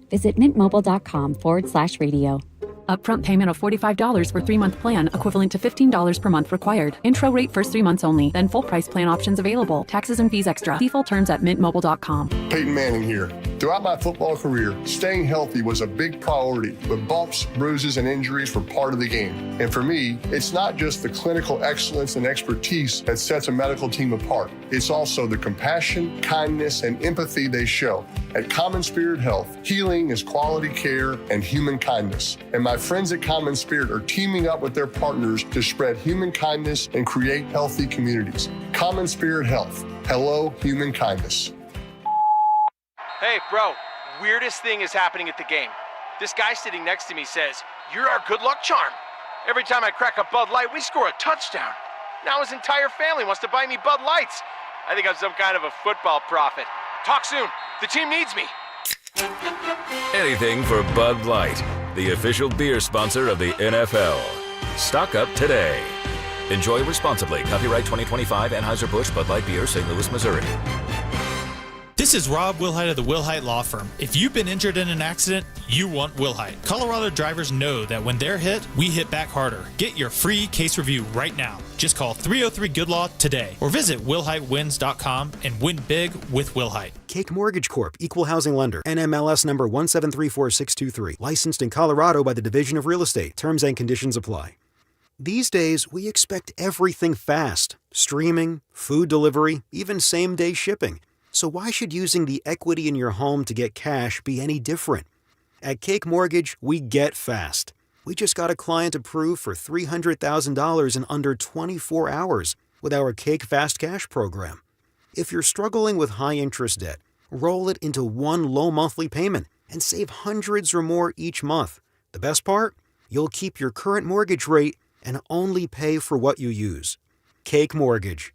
Visit mintmobile.com/radio.
Upfront payment of $45 for 3-month plan, equivalent to $15 per month required. Intro rate first 3 months only, then full price plan options available. Taxes and fees extra. See full terms at mintmobile.com.
Peyton Manning here.
Throughout my football career, staying healthy was a big priority, but bumps, bruises, and injuries were part of the game. And for me, it's not just the clinical excellence and expertise that sets a medical team apart. It's also the compassion, kindness, and empathy they show. At Common Spirit Health, healing is quality care and human kindness. And my friends at Common Spirit are teaming up with their partners to spread human kindness and create healthy communities. Common Spirit Health. Hello, human kindness.
Hey, bro, weirdest thing is happening at the game. This guy sitting next to me says, "You're our good luck charm." Every time I crack a Bud Light, we score a touchdown. Now his entire family wants to buy me Bud Lights. I think I'm some kind of a football prophet. Talk soon. The team needs me.
Anything for Bud Light, the official beer sponsor of the NFL. Stock up today. Enjoy responsibly. Copyright 2025 Anheuser-Busch Bud Light Beer, St. Louis, Missouri.
This is Rob Wilhite of the Wilhite Law Firm. If you've been injured in an accident, you want Wilhite. Colorado drivers know that when they're hit, we hit back harder. Get your free case review right now. Just call 303-GOOD-LAW today or visit WilhiteWins.com and win big with Wilhite.
Cake Mortgage Corp. Equal Housing Lender. NMLS number 1734623. Licensed in Colorado by the Division of Real Estate. Terms and conditions apply. These days, we expect everything fast. Streaming, food delivery, even same-day shipping. So why should using the equity in your home to get cash be any different? At Cake Mortgage, we get fast. We just got a client approved for $300,000 in under 24 hours with our Cake Fast Cash program. If you're struggling with high-interest debt, roll it into one low monthly payment and save hundreds or more each month. The best part? You'll keep your current mortgage rate and only pay for what you use. Cake Mortgage.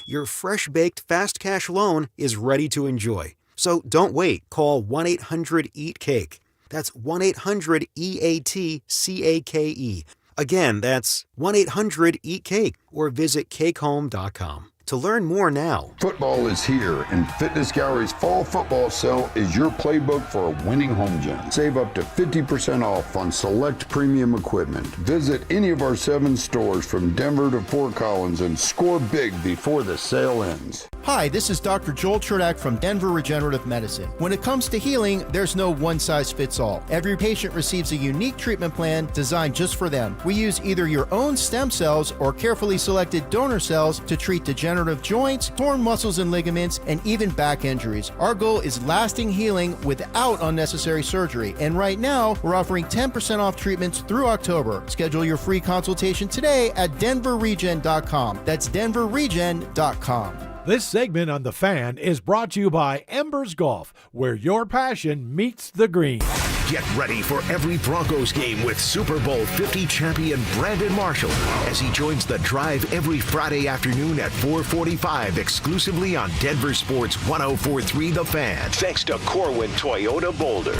Your fresh-baked fast cash loan is ready to enjoy. So don't wait. Call 1-800-EAT-CAKE. That's 1-800-EAT-CAKE. Again, that's 1-800-EAT-CAKE or visit cakehome.com. To learn more now.
Football is here, and Fitness Gallery's fall football sale is your playbook for a winning home gym. Save up to 50% off on select premium equipment. Visit any of our 7 stores from Denver to Fort Collins and score big before the sale ends.
Hi, this is Dr. Joel Cherdak from Denver Regenerative Medicine. When it comes to healing, there's no one-size-fits-all. Every patient receives a unique treatment plan designed just for them. We use either your own stem cells or carefully selected donor cells to treat degenerative joints, torn muscles and ligaments, and even back injuries. Our goal is lasting healing without unnecessary surgery. And right now, we're offering 10% off treatments through October. Schedule your free consultation today at DenverRegen.com. That's DenverRegen.com.
This segment on The Fan is brought to you by Embers Golf, where your passion meets the green.
Get ready for every Broncos game with Super Bowl 50 champion Brandon Marshall as he joins the drive every Friday afternoon at 4:45 exclusively on Denver Sports 104.3 The Fan. Thanks to Corwin Toyota Boulder.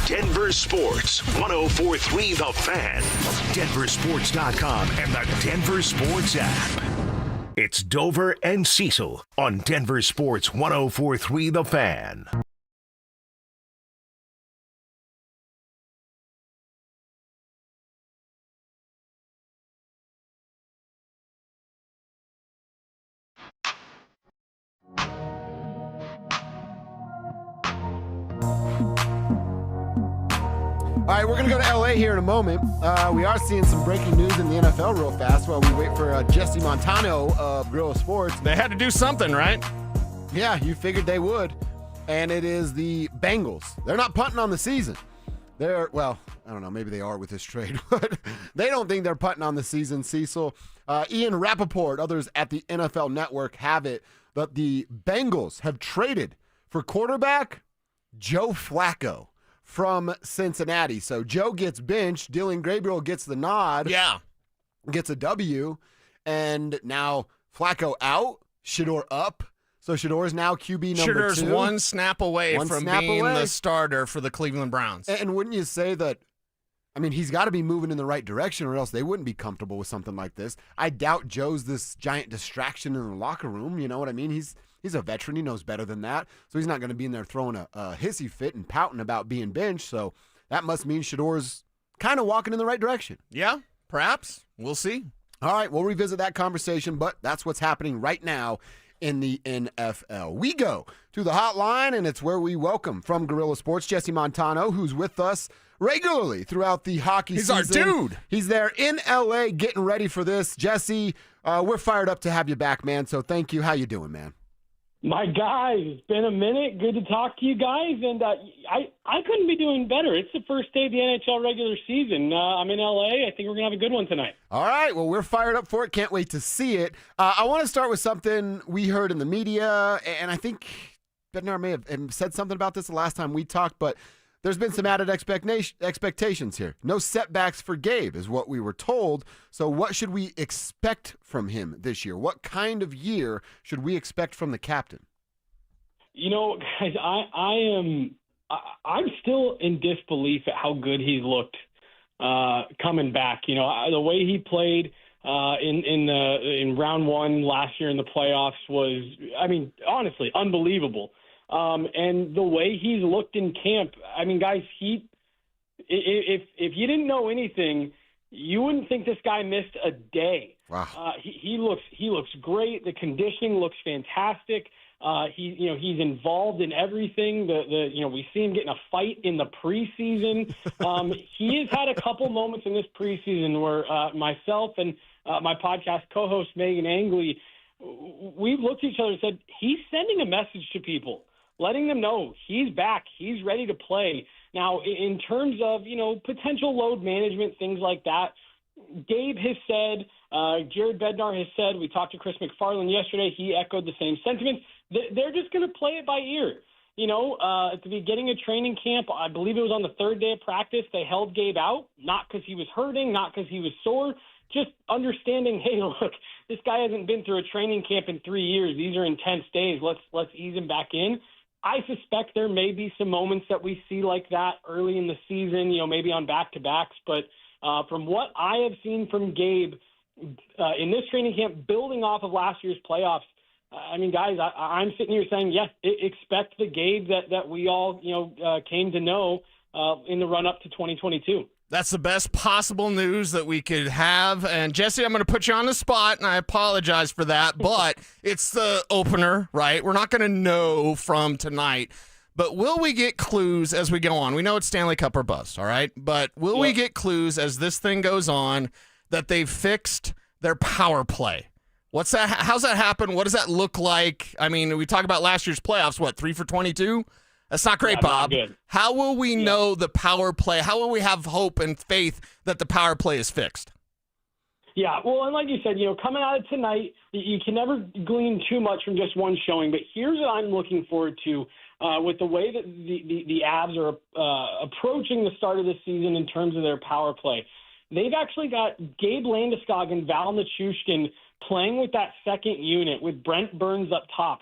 Denver Sports 104.3 The Fan. DenverSports.com and the Denver Sports app. It's Dover and Cecil on Denver Sports 104.3 The Fan.
All right, we're going to go to L.A. here in a moment. We are seeing some breaking news in the NFL real fast while we wait for Jesse Montano of Grill Sports.
They had to do something, right?
Yeah, you figured they would. And it is the Bengals. They're not punting on the season. Well, I don't know, maybe they are with this trade, but they don't think they're punting on the season, Cecil. Ian Rappaport, others at the NFL Network have it that the Bengals have traded for quarterback Joe Flacco from Cincinnati. So Joe gets benched. Dylan Gabriel gets the nod.
Yeah.
Gets a W. And now Flacco out, Shador up. So Shador's now QB number 2.
Shador's one snap away from being the starter for the Cleveland Browns.
And wouldn't you say that, I mean, he's got to be moving in the right direction or else they wouldn't be comfortable with something like this. I doubt Joe's this giant distraction in the locker room. You know what I mean? He's a veteran. He knows better than that. So he's not going to be in there throwing a hissy fit and pouting about being benched. So that must mean Shador's kind of walking in the right direction.
Yeah, perhaps. We'll see.
All right, we'll revisit that conversation, but that's what's happening right now in the NFL. We go to the hotline, and it's where we welcome from Guerrilla Sports, Jesse Montano, who's with us regularly throughout the hockey season.
He's our dude.
He's there in L.A. getting ready for this. Jesse, we're fired up to have you back, man, so thank you. How you doing, man?
My guys, it's been a minute. Good to talk to you guys, and I couldn't be doing better. It's the first day of the NHL regular season. I'm in L.A. I think we're going to have a good one tonight.
All right, well, we're fired up for it. Can't wait to see it. I want to start with something we heard in the media, and I think Bednar may have said something about this the last time we talked, but there's been some added expectations here. No setbacks for Gabe is what we were told. So what should we expect from him this year? What kind of year should we expect from the captain?
You know, guys, I'm still in disbelief at how good he's looked coming back. You know, the way he played in round one last year in the playoffs was, I mean, honestly, unbelievable. And the way he's looked in camp, I mean, guys, if you didn't know anything, you wouldn't think this guy missed a day.
Wow.
He looks great. The conditioning looks fantastic. He's involved in everything. We see him getting a fight in the preseason. He has had a couple moments in this preseason where myself and my podcast co-host Megan Angley, we've looked at each other and said, he's sending a message to people, letting them know he's back, he's ready to play. Now, in terms of, potential load management, things like that, Gabe has said, Jared Bednar has said, we talked to Chris McFarland yesterday, he echoed the same sentiments. They're just going to play it by ear. At the beginning of training camp, I believe it was on the third day of practice, they held Gabe out, not because he was hurting, not because he was sore, just understanding, hey, look, this guy hasn't been through a training camp in 3 years. These are intense days. Let's ease him back in. I suspect there may be some moments that we see like that early in the season, maybe on back-to-backs. But from what I have seen from Gabe in this training camp, building off of last year's playoffs, I mean, guys, I'm sitting here saying, yes, expect the Gabe that we all, came to know in the run-up to 2022.
That's the best possible news that we could have. And, Jesse, I'm going to put you on the spot, and I apologize for that, but it's the opener, right? We're not going to know from tonight. But will we get clues as we go on? We know it's Stanley Cup or bust, all right? But will we get clues as this thing goes on that they've fixed their power play? What's that? How's that happen? What does that look like? I mean, we talk about last year's playoffs, 3 for 22? That's not great, Bob.
Not good.
How will we know the power play? How will we have hope and faith that the power play is fixed?
Yeah, well, and like you said, coming out of tonight, you can never glean too much from just one showing. But here's what I'm looking forward to with the way that the Avs are approaching the start of the season in terms of their power play. They've actually got Gabe Landeskog and Val Nichushkin playing with that second unit with Brent Burns up top.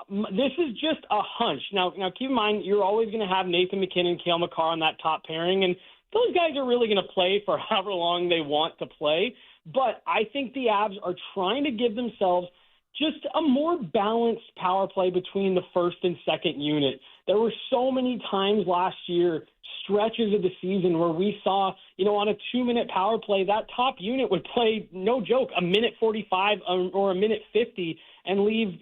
This is just a hunch. Now keep in mind, you're always going to have Nathan McKinnon, Cale Makar on that top pairing, and those guys are really going to play for however long they want to play. But I think the Avs are trying to give themselves just a more balanced power play between the first and second unit. There were so many times last year, stretches of the season where we saw, on a 2-minute power play, that top unit would play, no joke, a minute 45 or a minute 50 and leave,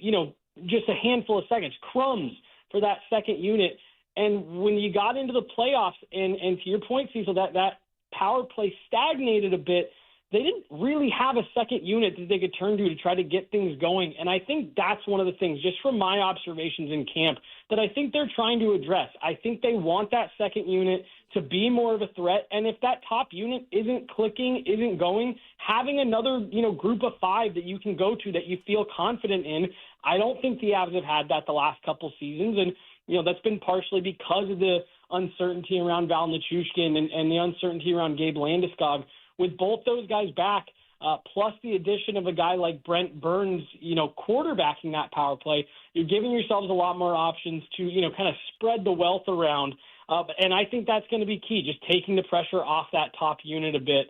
just a handful of seconds, crumbs for that second unit. And when you got into the playoffs, and to your point, Cecil, that power play stagnated a bit, they didn't really have a second unit that they could turn to try to get things going. And I think that's one of the things, just from my observations in camp, that I think they're trying to address. I think they want that second unit to be more of a threat. And if that top unit isn't clicking, isn't going, having another, group of 5 that you can go to that you feel confident in, I don't think the Avs have had that the last couple seasons. And, that's been partially because of the uncertainty around Val Nichushkin and the uncertainty around Gabe Landeskog. With both those guys back, plus the addition of a guy like Brent Burns, quarterbacking that power play, you're giving yourselves a lot more options to, kind of spread the wealth around. And I think that's going to be key, just taking the pressure off that top unit a bit,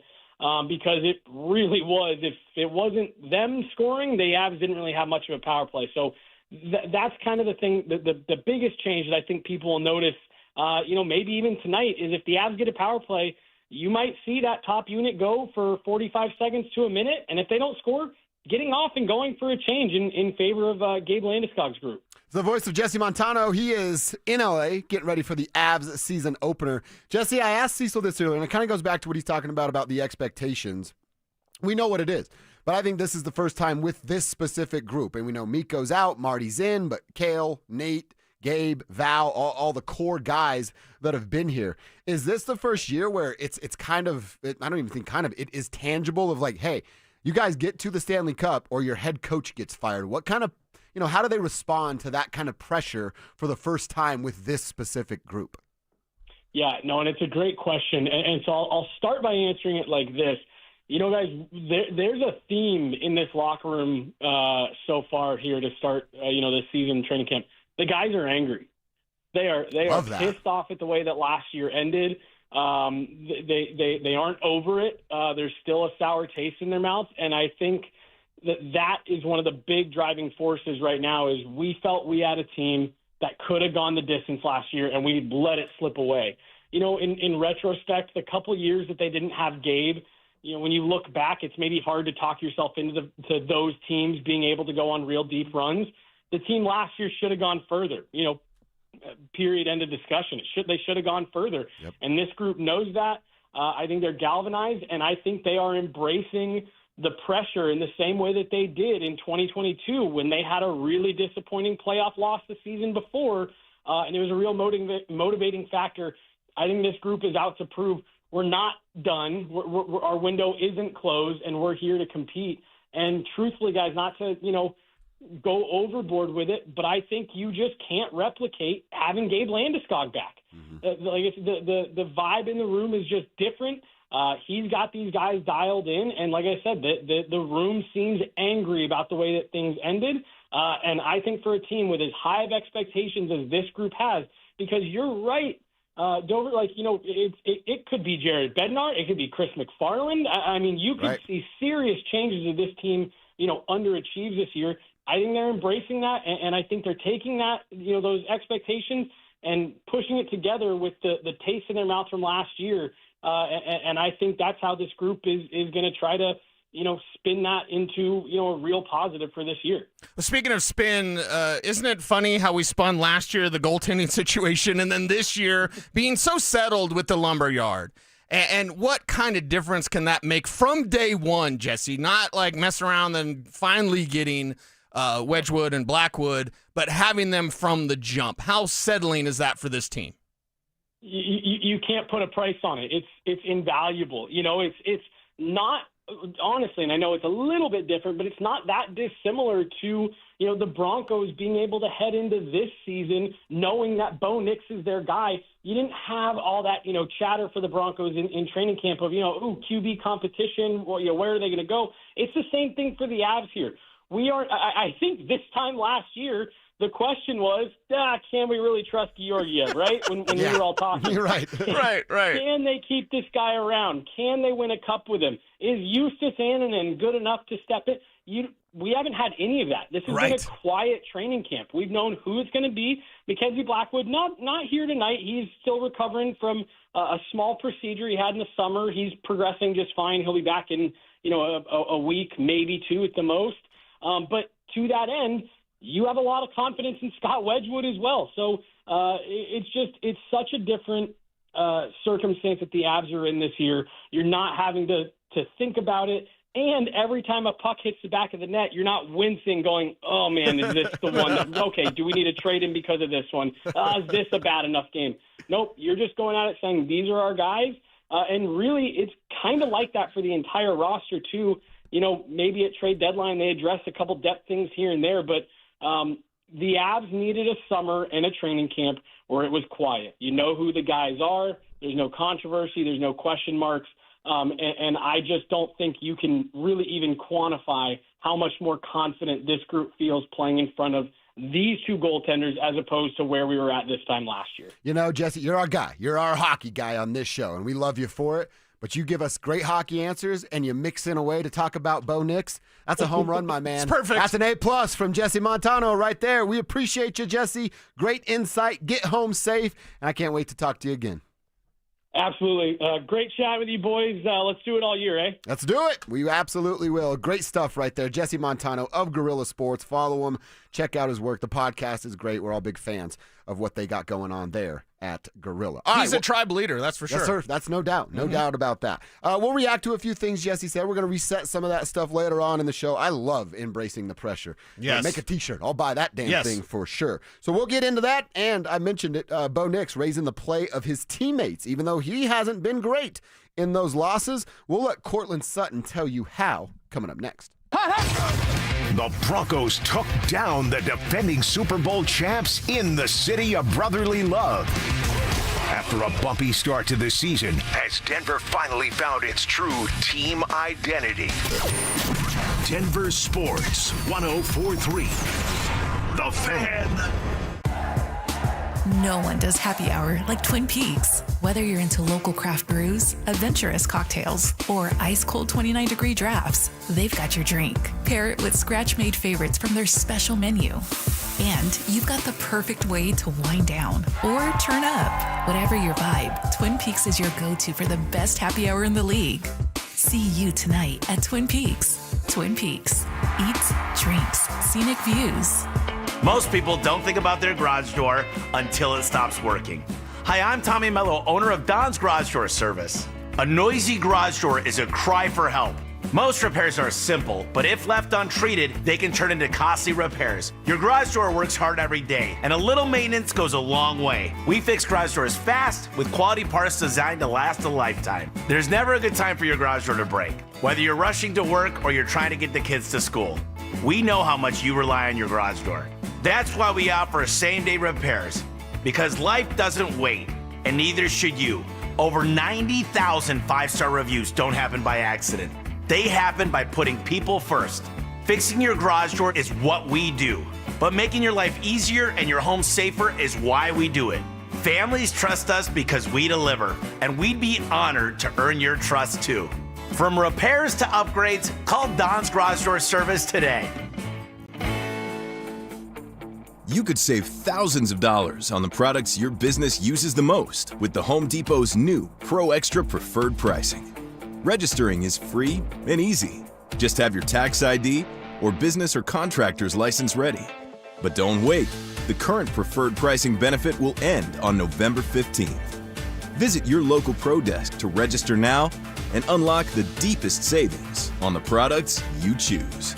because it really was. If it wasn't them scoring, the Avs didn't really have much of a power play. So that's kind of the thing, the biggest change that I think people will notice, maybe even tonight, is if the Avs get a power play, you might see that top unit go for 45 seconds to a minute, and if they don't score, getting off and going for a change in favor of Gabe Landeskog's group.
The voice of Jesse Montano. He is in LA getting ready for the Avs season opener. Jesse, I asked Cecil this earlier, and it kind of goes back to what he's talking about the expectations. We know what it is, but I think this is the first time with this specific group. And we know Mikko's out, Marty's in, but Cale, Nate, Gabe, Val, all the core guys that have been here. Is this the first year where it's kind of, I don't even think kind of, it is tangible of like, hey, you guys get to the Stanley Cup or your head coach gets fired? What kind of, how do they respond to that kind of pressure for the first time with this specific group?
Yeah, no, and it's a great question. And so I'll start by answering it like this. Guys, there's a theme in this locker room so far here to start, this season training camp. The guys are angry. They are pissed off at the way that last year ended. They aren't over it. There's still a sour taste in their mouths, and I think that is one of the big driving forces right now. Is we felt we had a team that could have gone the distance last year, and we let it slip away. In retrospect, the couple years that they didn't have Gabe, when you look back, it's maybe hard to talk yourself into to those teams being able to go on real deep runs. The team last year should have gone further. Period, end of discussion. They should have gone further. Yep. And this group knows that. I think they're galvanized, and I think they are embracing the pressure in the same way that they did in 2022 when they had a really disappointing playoff loss the season before, and it was a real motivating factor. I think this group is out to prove we're not done. Our window isn't closed, and we're here to compete. And truthfully, guys, not to, go overboard with it, but I think you just can't replicate having Gabe Landeskog back. Mm-hmm. The vibe in the room is just different. He's got these guys dialed in, and like I said, the room seems angry about the way that things ended. And I think for a team with as high of expectations as this group has, because you're right, Dover, it could be Jared Bednar, it could be Chris McFarland. I mean, you could see serious changes if this team, underachieves this year. I think they're embracing that, and I think they're taking that, those expectations and pushing it together with the taste in their mouth from last year. And I think that's how this group is going to try to, spin that into, a real positive for this year.
Well, speaking of spin, isn't it funny how we spun last year, the goaltending situation, and then this year being so settled with the lumberyard? And what kind of difference can that make from day one, Jesse? Not like mess around and finally getting Wedgwood and Blackwood, but having them from the jump. How settling is that for this team?
You can't put a price on it. It's invaluable. It's not, honestly, and I know it's a little bit different, but it's not that dissimilar to, the Broncos being able to head into this season knowing that Bo Nix is their guy. You didn't have all that, chatter for the Broncos in training camp of, QB competition, where are they going to go? It's the same thing for the Avs here. I think this time last year, the question was, can we really trust Georgiev, right? When we were all talking.
You're right.
Right.
Can they keep this guy around? Can they win a cup with him? Is Justus Annunen good enough to step in? We haven't had any of that. This has been a quiet training camp. We've known who it's going to be. Mackenzie Blackwood, not here tonight. He's still recovering from a small procedure he had in the summer. He's progressing just fine. He'll be back in, a week, maybe two at the most. But to that end, you have a lot of confidence in Scott Wedgwood as well. So it's such a different circumstance that the Avs are in this year. You're not having to think about it. And every time a puck hits the back of the net, you're not wincing going, oh, man, is this the one? Okay, do we need to trade him because of this one? Is this a bad enough game? Nope, you're just going at it saying these are our guys. And really, it's kind of like that for the entire roster, too. Maybe at trade deadline they addressed a couple depth things here and there, but the Avs needed a summer and a training camp where it was quiet. You know who the guys are. There's no controversy. There's no question marks. And I just don't think you can really even quantify how much more confident this group feels playing in front of these two goaltenders as opposed to where we were at this time last year.
Jesse, you're our guy. You're our hockey guy on this show, and we love you for it. But you give us great hockey answers, and you mix in a way to talk about Bo Nix. That's a home run, my man.
It's perfect.
That's an A+ from Jesse Montano right there. We appreciate you, Jesse. Great insight. Get home safe, and I can't wait to talk to you again.
Absolutely. Great chat with you boys. Let's do it all year, eh?
Let's do it. We absolutely will. Great stuff right there. Jesse Montano of Gorilla Sports. Follow him. Check out his work. The podcast is great. We're all big fans of what they got going on there at Gorilla.
He's a tribe leader, that's for sure.
Yes, sir. That's no doubt. No doubt about that. We'll react to a few things Jesse said. We're going to reset some of that stuff later on in the show. I love embracing the pressure.
Yes.
Make a T-shirt. I'll buy that damn thing for sure. So we'll get into that. And I mentioned it, Bo Nix raising the play of his teammates, even though he hasn't been great in those losses. We'll let Cortland Sutton tell you how coming up next.
The Broncos took down the defending Super Bowl champs in the city of brotherly love. After a bumpy start to the season, as Denver finally found its true team identity. Denver Sports 104.3. The Fan.
No one does happy hour like Twin Peaks. Whether you're into local craft brews, adventurous cocktails, or ice-cold 29-degree drafts, they've got your drink. Pair it with scratch-made favorites from their special menu. And you've got the perfect way to wind down or turn up. Whatever your vibe, Twin Peaks is your go-to for the best happy hour in the league. See you tonight at Twin Peaks. Twin Peaks. Eats, drinks, scenic views.
Most people don't think about their garage door until it stops working. Hi, I'm Tommy Mello, owner of Don's Garage Door Service. A noisy garage door is a cry for help. Most repairs are simple, but if left untreated, they can turn into costly repairs. Your garage door works hard every day, and a little maintenance goes a long way. We fix garage doors fast with quality parts designed to last a lifetime. There's never a good time for your garage door to break, whether you're rushing to work or you're trying to get the kids to school. We know how much you rely on your garage door. That's why we offer same-day repairs, because life doesn't wait, and neither should you. Over 90,000 five-star reviews don't happen by accident. They happen by putting people first. Fixing your garage door is what we do, but making your life easier and your home safer is why we do it. Families trust us because we deliver, and we'd be honored to earn your trust too. From repairs to upgrades, call Don's Garage Door Service today.
You could save thousands of dollars on the products your business uses the most with the Home Depot's new Pro Extra Preferred Pricing. Registering is free and easy. Just have your tax ID or business or contractor's license ready. But don't wait. The current preferred pricing benefit will end on November 15th. Visit your local Pro Desk to register now and unlock the deepest savings on the products you choose.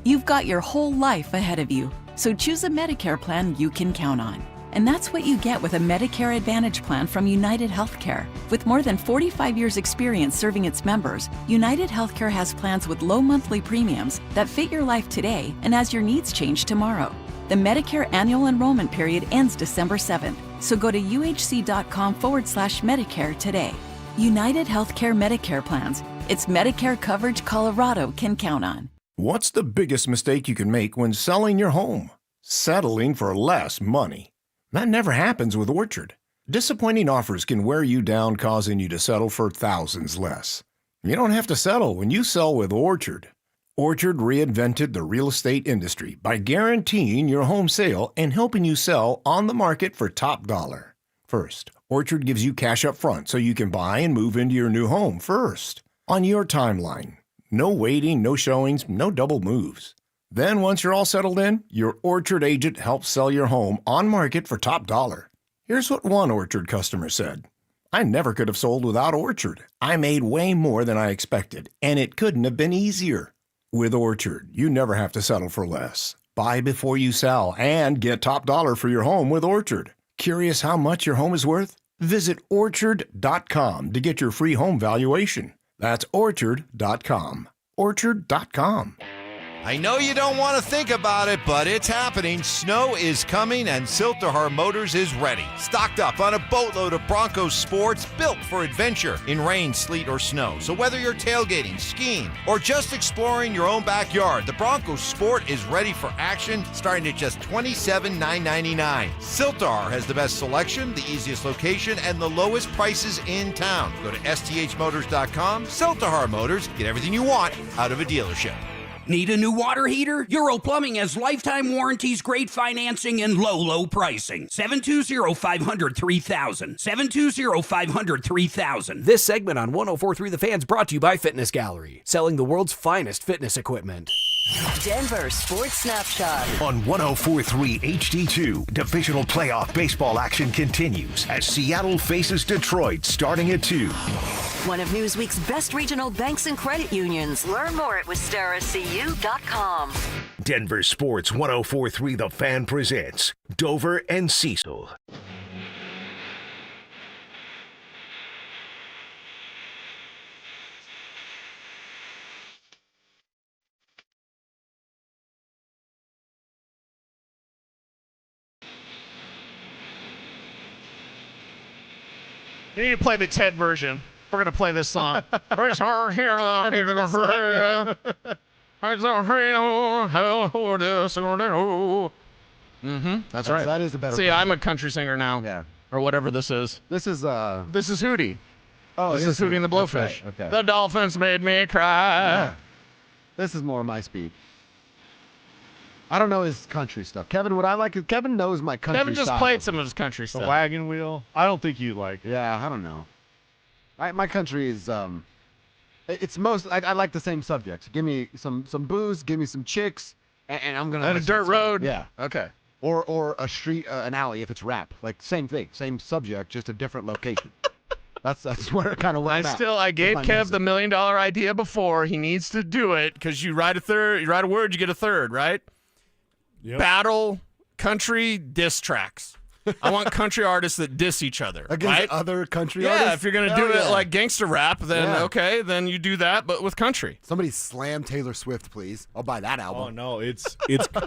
You've got your whole life ahead of you, so choose a Medicare plan you can count on. And that's what you get with a Medicare Advantage plan from United Healthcare. With more than 45 years' experience serving its members, United Healthcare has plans with low monthly premiums that fit your life today and as your needs change tomorrow. The Medicare annual enrollment period ends December 7th, so go to uhc.com/Medicare today. United Healthcare Medicare plans. It's Medicare coverage Colorado can count on.
What's the biggest mistake you can make when selling your home? Settling for less money. That never happens with Orchard. Disappointing offers can wear you down, causing you to settle for thousands less. You don't have to settle when you sell with Orchard. Orchard reinvented the real estate industry by guaranteeing your home sale and helping you sell on the market for top dollar. First, Orchard gives you cash up front so you can buy and move into your new home first, on your timeline. No waiting, no showings, no double moves. Then once you're all settled in, your Orchard agent helps sell your home on market for top dollar. Here's what one Orchard customer said. I never could have sold without Orchard. I made way more than I expected, and it couldn't have been easier. With Orchard, you never have to settle for less. Buy before you sell and get top dollar for your home with Orchard. Curious how much your home is worth? Visit Orchard.com to get your free home valuation. That's Orchard.com. Orchard.com.
I know you don't want to think about it, but it's happening. Snow is coming, and Silterhar Motors is ready. Stocked up on a boatload of Broncos sports built for adventure in rain, sleet, or snow. So whether you're tailgating, skiing, or just exploring your own backyard, the Broncos Sport is ready for action, starting at just $27,999. Silterhar has the best selection, the easiest location, and the lowest prices in town. Go to sthmotors.com. Silterhar Motors. Get everything you want out of a dealership.
Need a new water heater? Euro Plumbing has lifetime warranties, great financing, and low pricing. 720-500-3000. 720-500-3000.
This segment on 104.3 The Fan's brought to you by Fitness Gallery, selling the world's finest fitness equipment.
Denver Sports Snapshot.
On 104.3 HD2, divisional playoff baseball action continues as Seattle faces Detroit starting at 2.
One of Newsweek's best regional banks and credit unions. Learn more at WistaraCU.com.
Denver Sports 104.3 The Fan presents Dover and Cecil.
You need to play the Ted version. We're going to play this song. Mm-hmm. That's right.
That is the better.
See, I'm a country singer now.
Yeah.
Or whatever this is.
This is
Hootie.
Oh,
this is Hootie and the Blowfish.
Right. Okay.
The Dolphins made me cry.
Yeah. This is more my speed. I don't know his country stuff. Kevin, what I like is Kevin knows my country
Kevin just
style.
played some of his country
The
stuff.
wagon wheel. I don't think you like it. Yeah, I don't know. My country is it's most. I like the same subjects. Give me some booze. Give me some chicks, and I'm gonna.
And a dirt road.
Yeah.
Okay.
Or a street, an alley if it's rap. Like same thing, same subject, just a different location. That's where it kind of went.
I gave Kev the $1 million idea before. He needs to do it because you write a word, you get a third, right?
Yep.
Battle, country, diss tracks. I want country artists that diss each other.
Against
right?
other country artists?
Yeah, if you're going to do it like gangster rap, then okay, then you do that, but with country.
Somebody slam Taylor Swift, please. I'll buy that album.
Oh, no, it's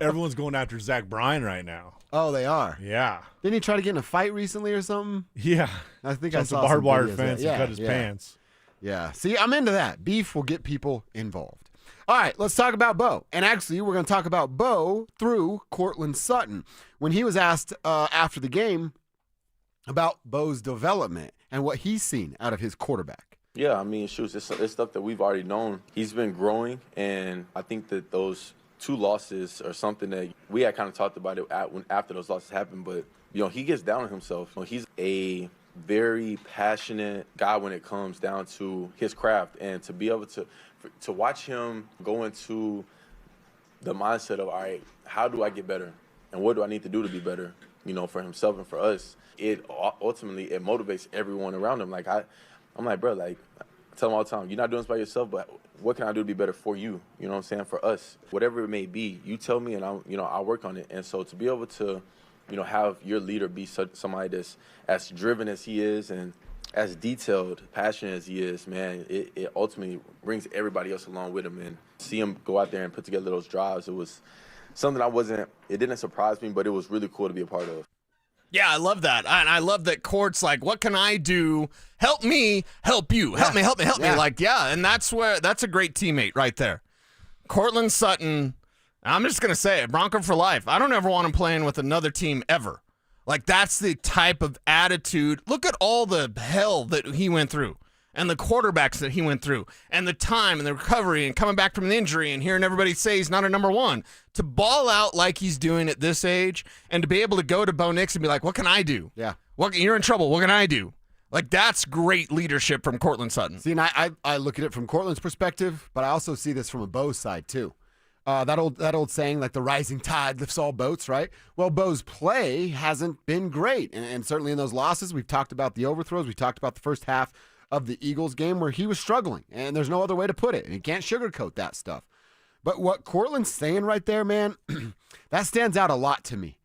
everyone's going after Zach Bryan right now.
Oh, they are?
Yeah.
Didn't he try to get in a fight recently or something?
Yeah.
I think
Jumped
I saw
a barbed wire
videos
fence and cut his pants.
Yeah. See, I'm into that. Beef will get people involved. All right, let's talk about Bo. And actually, we're going to talk about Bo through Cortland Sutton. When he was asked after the game about Bo's development and what he's seen out of his quarterback.
Yeah, I mean, shoot, it's stuff that we've already known. He's been growing, and I think that those 2 losses are something that we had kind of talked about it after those losses happened. But, he gets down on himself. He's a very passionate guy when it comes down to his craft, and to be able to watch him go into the mindset of, all right, how do I get better, and what do I need to do to be better, for himself and for us. It ultimately motivates everyone around him. Like I'm like, bro, like I tell him all the time, you're not doing this by yourself, but what can I do to be better for you? You know what I'm saying? For us, whatever it may be, you tell me, and I'll work on it. And so to be able to, have your leader be somebody that's as driven as he is and as detailed, passionate as he is, man, it ultimately brings everybody else along with him. And see him go out there and put together those drives, it was something it didn't surprise me, but it was really cool to be a part of.
Yeah, I love that. And I love that Court's like, what can I do? Help me, help you. Help me. Like, and that's a great teammate right there. Cortland Sutton, I'm just going to say it, Bronco for life. I don't ever want him playing with another team ever. Like, that's the type of attitude. Look at all the hell that he went through and the quarterbacks that he went through and the time and the recovery and coming back from the injury and hearing everybody say he's not a number one. To ball out like he's doing at this age and to be able to go to Bo Nix and be like, what can I do?
Yeah.
You're in trouble. What can I do? Like, that's great leadership from Cortland Sutton.
See, and I look at it from Cortland's perspective, but I also see this from a Bo side too. That old saying, like the rising tide lifts all boats, right? Well, Bo's play hasn't been great. And certainly in those losses, we've talked about the overthrows. We talked about the first half of the Eagles game where he was struggling. And there's no other way to put it. And you can't sugarcoat that stuff. But what Cortland's saying right there, man, that stands out a lot to me.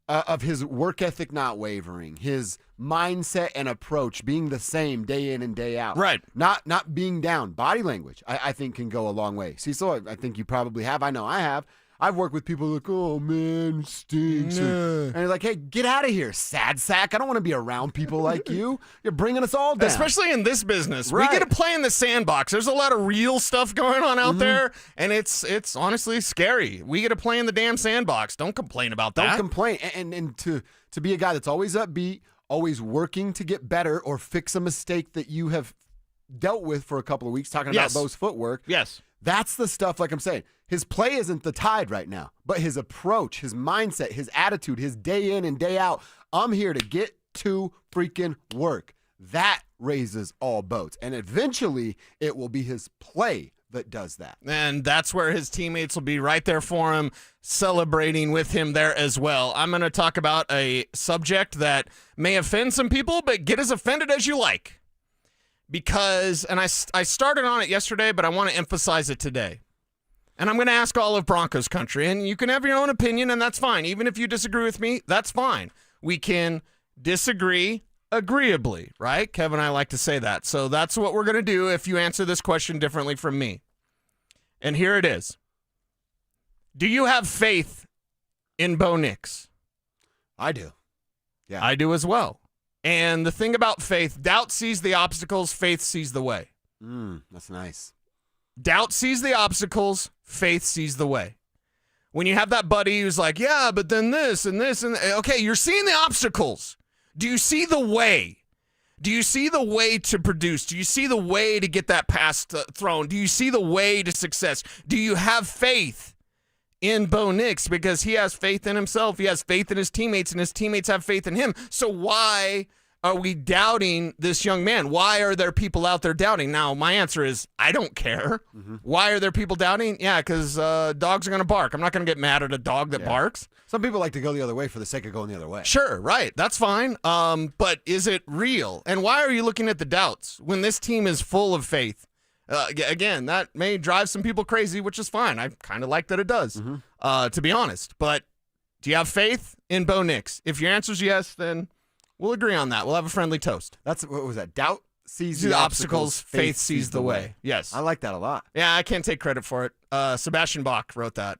Of his work ethic not wavering, his mindset and approach being the same day in and day out.
Right.
Not being down. Body language, I think, can go a long way. Cecil, I think you probably have. I know I have. I've worked with people like, oh, man, it stinks. And you're like, hey, get out of here, sad sack. I don't want to be around people like you. You're bringing us all down.
Especially in this business.
Right.
We get to play in the sandbox. There's a lot of real stuff going on out there, and it's honestly scary. We get to play in the damn sandbox. Don't complain about that.
Don't complain. And to be a guy that's always upbeat, always working to get better or fix a mistake that you have dealt with for a couple of weeks, talking about Bo's footwork.
Yes.
That's the stuff, like I'm saying. His play isn't the Tide right now, but his approach, his mindset, his attitude, his day in and day out, I'm here to get to freaking work. That raises all boats. And eventually, it will be his play that does that.
And that's where his teammates will be right there for him, celebrating with him there as well. I'm going to talk about a subject that may offend some people, but get as offended as you like. Because, and I started on it yesterday, but I want to emphasize it today. And I'm going to ask all of Broncos country, and you can have your own opinion, and that's fine. Even if you disagree with me, that's fine. We can disagree agreeably, right? Kevin and I like to say that. So that's what we're going to do if you answer this question differently from me. And here it is. Do you have faith in Bo Nix?
I do. Yeah.
I do as well. And the thing about faith, doubt sees the obstacles, faith sees the way.
That's nice.
Doubt sees the obstacles, faith sees the way. When you have that buddy who's like, yeah, but then this and this and okay, you're seeing the obstacles. Do you see the way? Do you see the way to produce? Do you see the way to get that pass thrown? Do you see the way to success? Do you have faith in Bo Nix? Because he has faith in himself. He has faith in his teammates, and his teammates have faith in him. So why are we doubting this young man? Why are there people out there doubting? Now, my answer is I don't care. Why are there people doubting? Yeah, because dogs are going to bark. I'm not going to get mad at a dog that barks.
Some people like to go the other way for the sake of going the other way.
Sure, right. That's fine. But is it real? And why are you looking at the doubts when this team is full of faith? Again, that may drive some people crazy, which is fine. I kind of like that it does, to be honest. But do you have faith in Bo Nix? If your answer is yes, then we'll agree on that. We'll have a friendly toast.
What was that? Doubt sees the obstacles,
faith sees the way. Yes.
I like that a lot.
Yeah, I can't take credit for it. Sebastian Bach wrote that.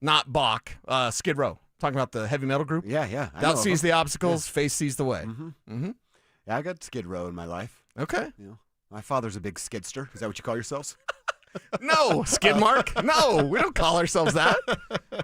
Not Bach. Skid Row. Talking about the heavy metal group.
Yeah.
Doubt sees the obstacles, faith sees the way.
Yeah, I got Skid Row in my life.
Okay.
You know, my father's a big skidster. Is that what you call yourselves?
No, Skid Mark. No, we don't call ourselves that.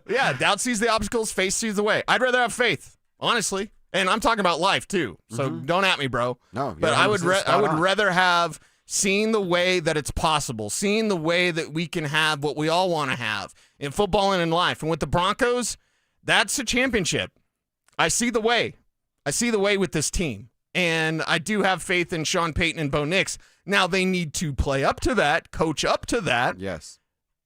Yeah, doubt sees the obstacles, faith sees the way. I'd rather have faith, honestly. And I'm talking about life too. So don't at me, bro.
No,
but I would rather have seen the way that it's possible, seeing the way that we can have what we all want to have in football and in life. And with the Broncos, that's a championship. I see the way. I see the way with this team. And I do have faith in Sean Payton and Bo Nix. Now they need to play up to that, coach up to that.
Yes.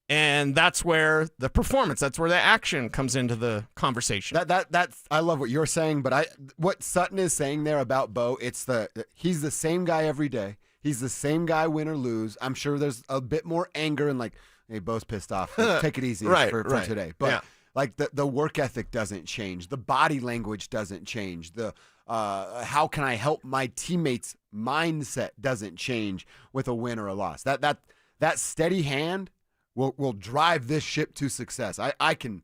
And that's where the performance, that's where the action comes into the conversation.
That's I love what you're saying, but what Sutton is saying there about Bo, he's the same guy every day. He's the same guy, win or lose. I'm sure there's a bit more anger and like, hey, Bo's pissed off. Take it easy for today. But like the work ethic doesn't change. The body language doesn't change. The how can I help my teammates mindset doesn't change with a win or a loss. That steady hand will drive this ship to success. I can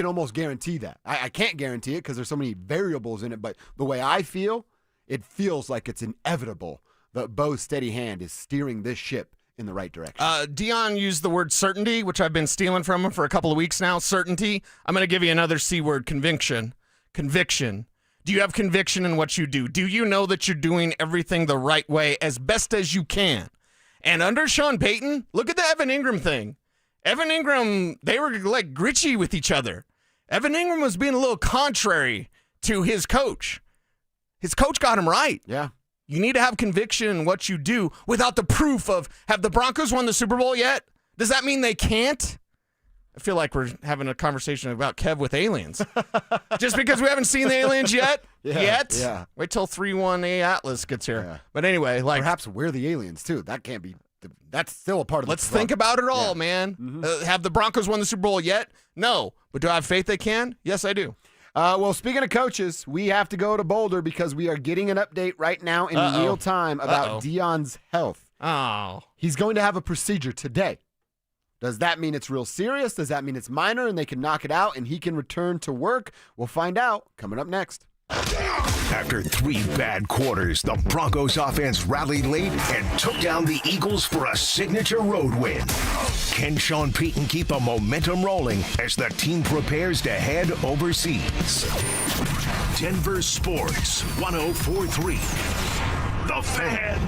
almost guarantee that. I can't guarantee it because there's so many variables in it, but the way I feel, it feels like it's inevitable that Bo's steady hand is steering this ship in the right direction.
Dion used the word certainty, which I've been stealing from him for a couple of weeks now. Certainty. I'm going to give you another C word, conviction. Conviction. Do you have conviction in what you do? Do you know that you're doing everything the right way as best as you can? And under Sean Payton, look at the Evan Ingram thing. Evan Ingram, they were like gritchy with each other. Evan Ingram was being a little contrary to his coach. His coach got him right.
Yeah.
You need to have conviction in what you do without the proof of, have the Broncos won the Super Bowl yet? Does that mean they can't? I feel like we're having a conversation about Kev with aliens. Just because we haven't seen the aliens yet?
Yeah.
Wait till 3-1A Atlas gets here. Yeah. But anyway, like
perhaps we're the aliens too. That can't be. That's still a part of.
Let's think about it all, man. Have the Broncos won the Super Bowl yet? No. But do I have faith they can? Yes, I do.
Well, speaking of coaches, we have to go to Boulder because we are getting an update right now in real time about Deion's health.
Oh.
He's going to have a procedure today. Does that mean it's real serious? Does that mean it's minor and they can knock it out and he can return to work? We'll find out coming up next.
After 3 bad quarters, the Broncos offense rallied late and took down the Eagles for a signature road win. Can Sean Payton keep the momentum rolling as the team prepares to head overseas? Denver Sports 104.3. The Fan.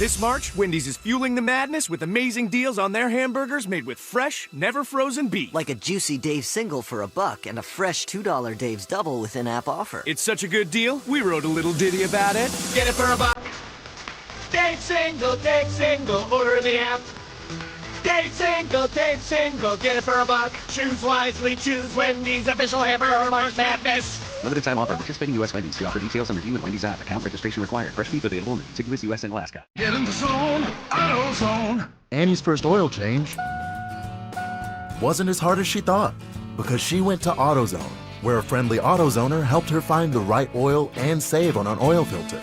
This March, Wendy's is fueling the madness with amazing deals on their hamburgers made with fresh, never frozen beef.
Like a juicy Dave's single for $1 and a fresh $2 Dave's double with in-app offer.
It's such a good deal, we wrote a little ditty about it.
Get it for $1. Dave single, order in the app. Dave single, get it for $1. Choose wisely, choose Wendy's official hamburger March Madness.
Limited time offer. Participating U.S. Wendy's. See offer details and review with Wendy's app. Account registration required. Fresh beef available in contiguous U.S. and Alaska.
Get in the zone, AutoZone.
Annie's first oil change wasn't as hard as she thought because she went to AutoZone, where a friendly AutoZoner helped her find the right oil and save on an oil filter.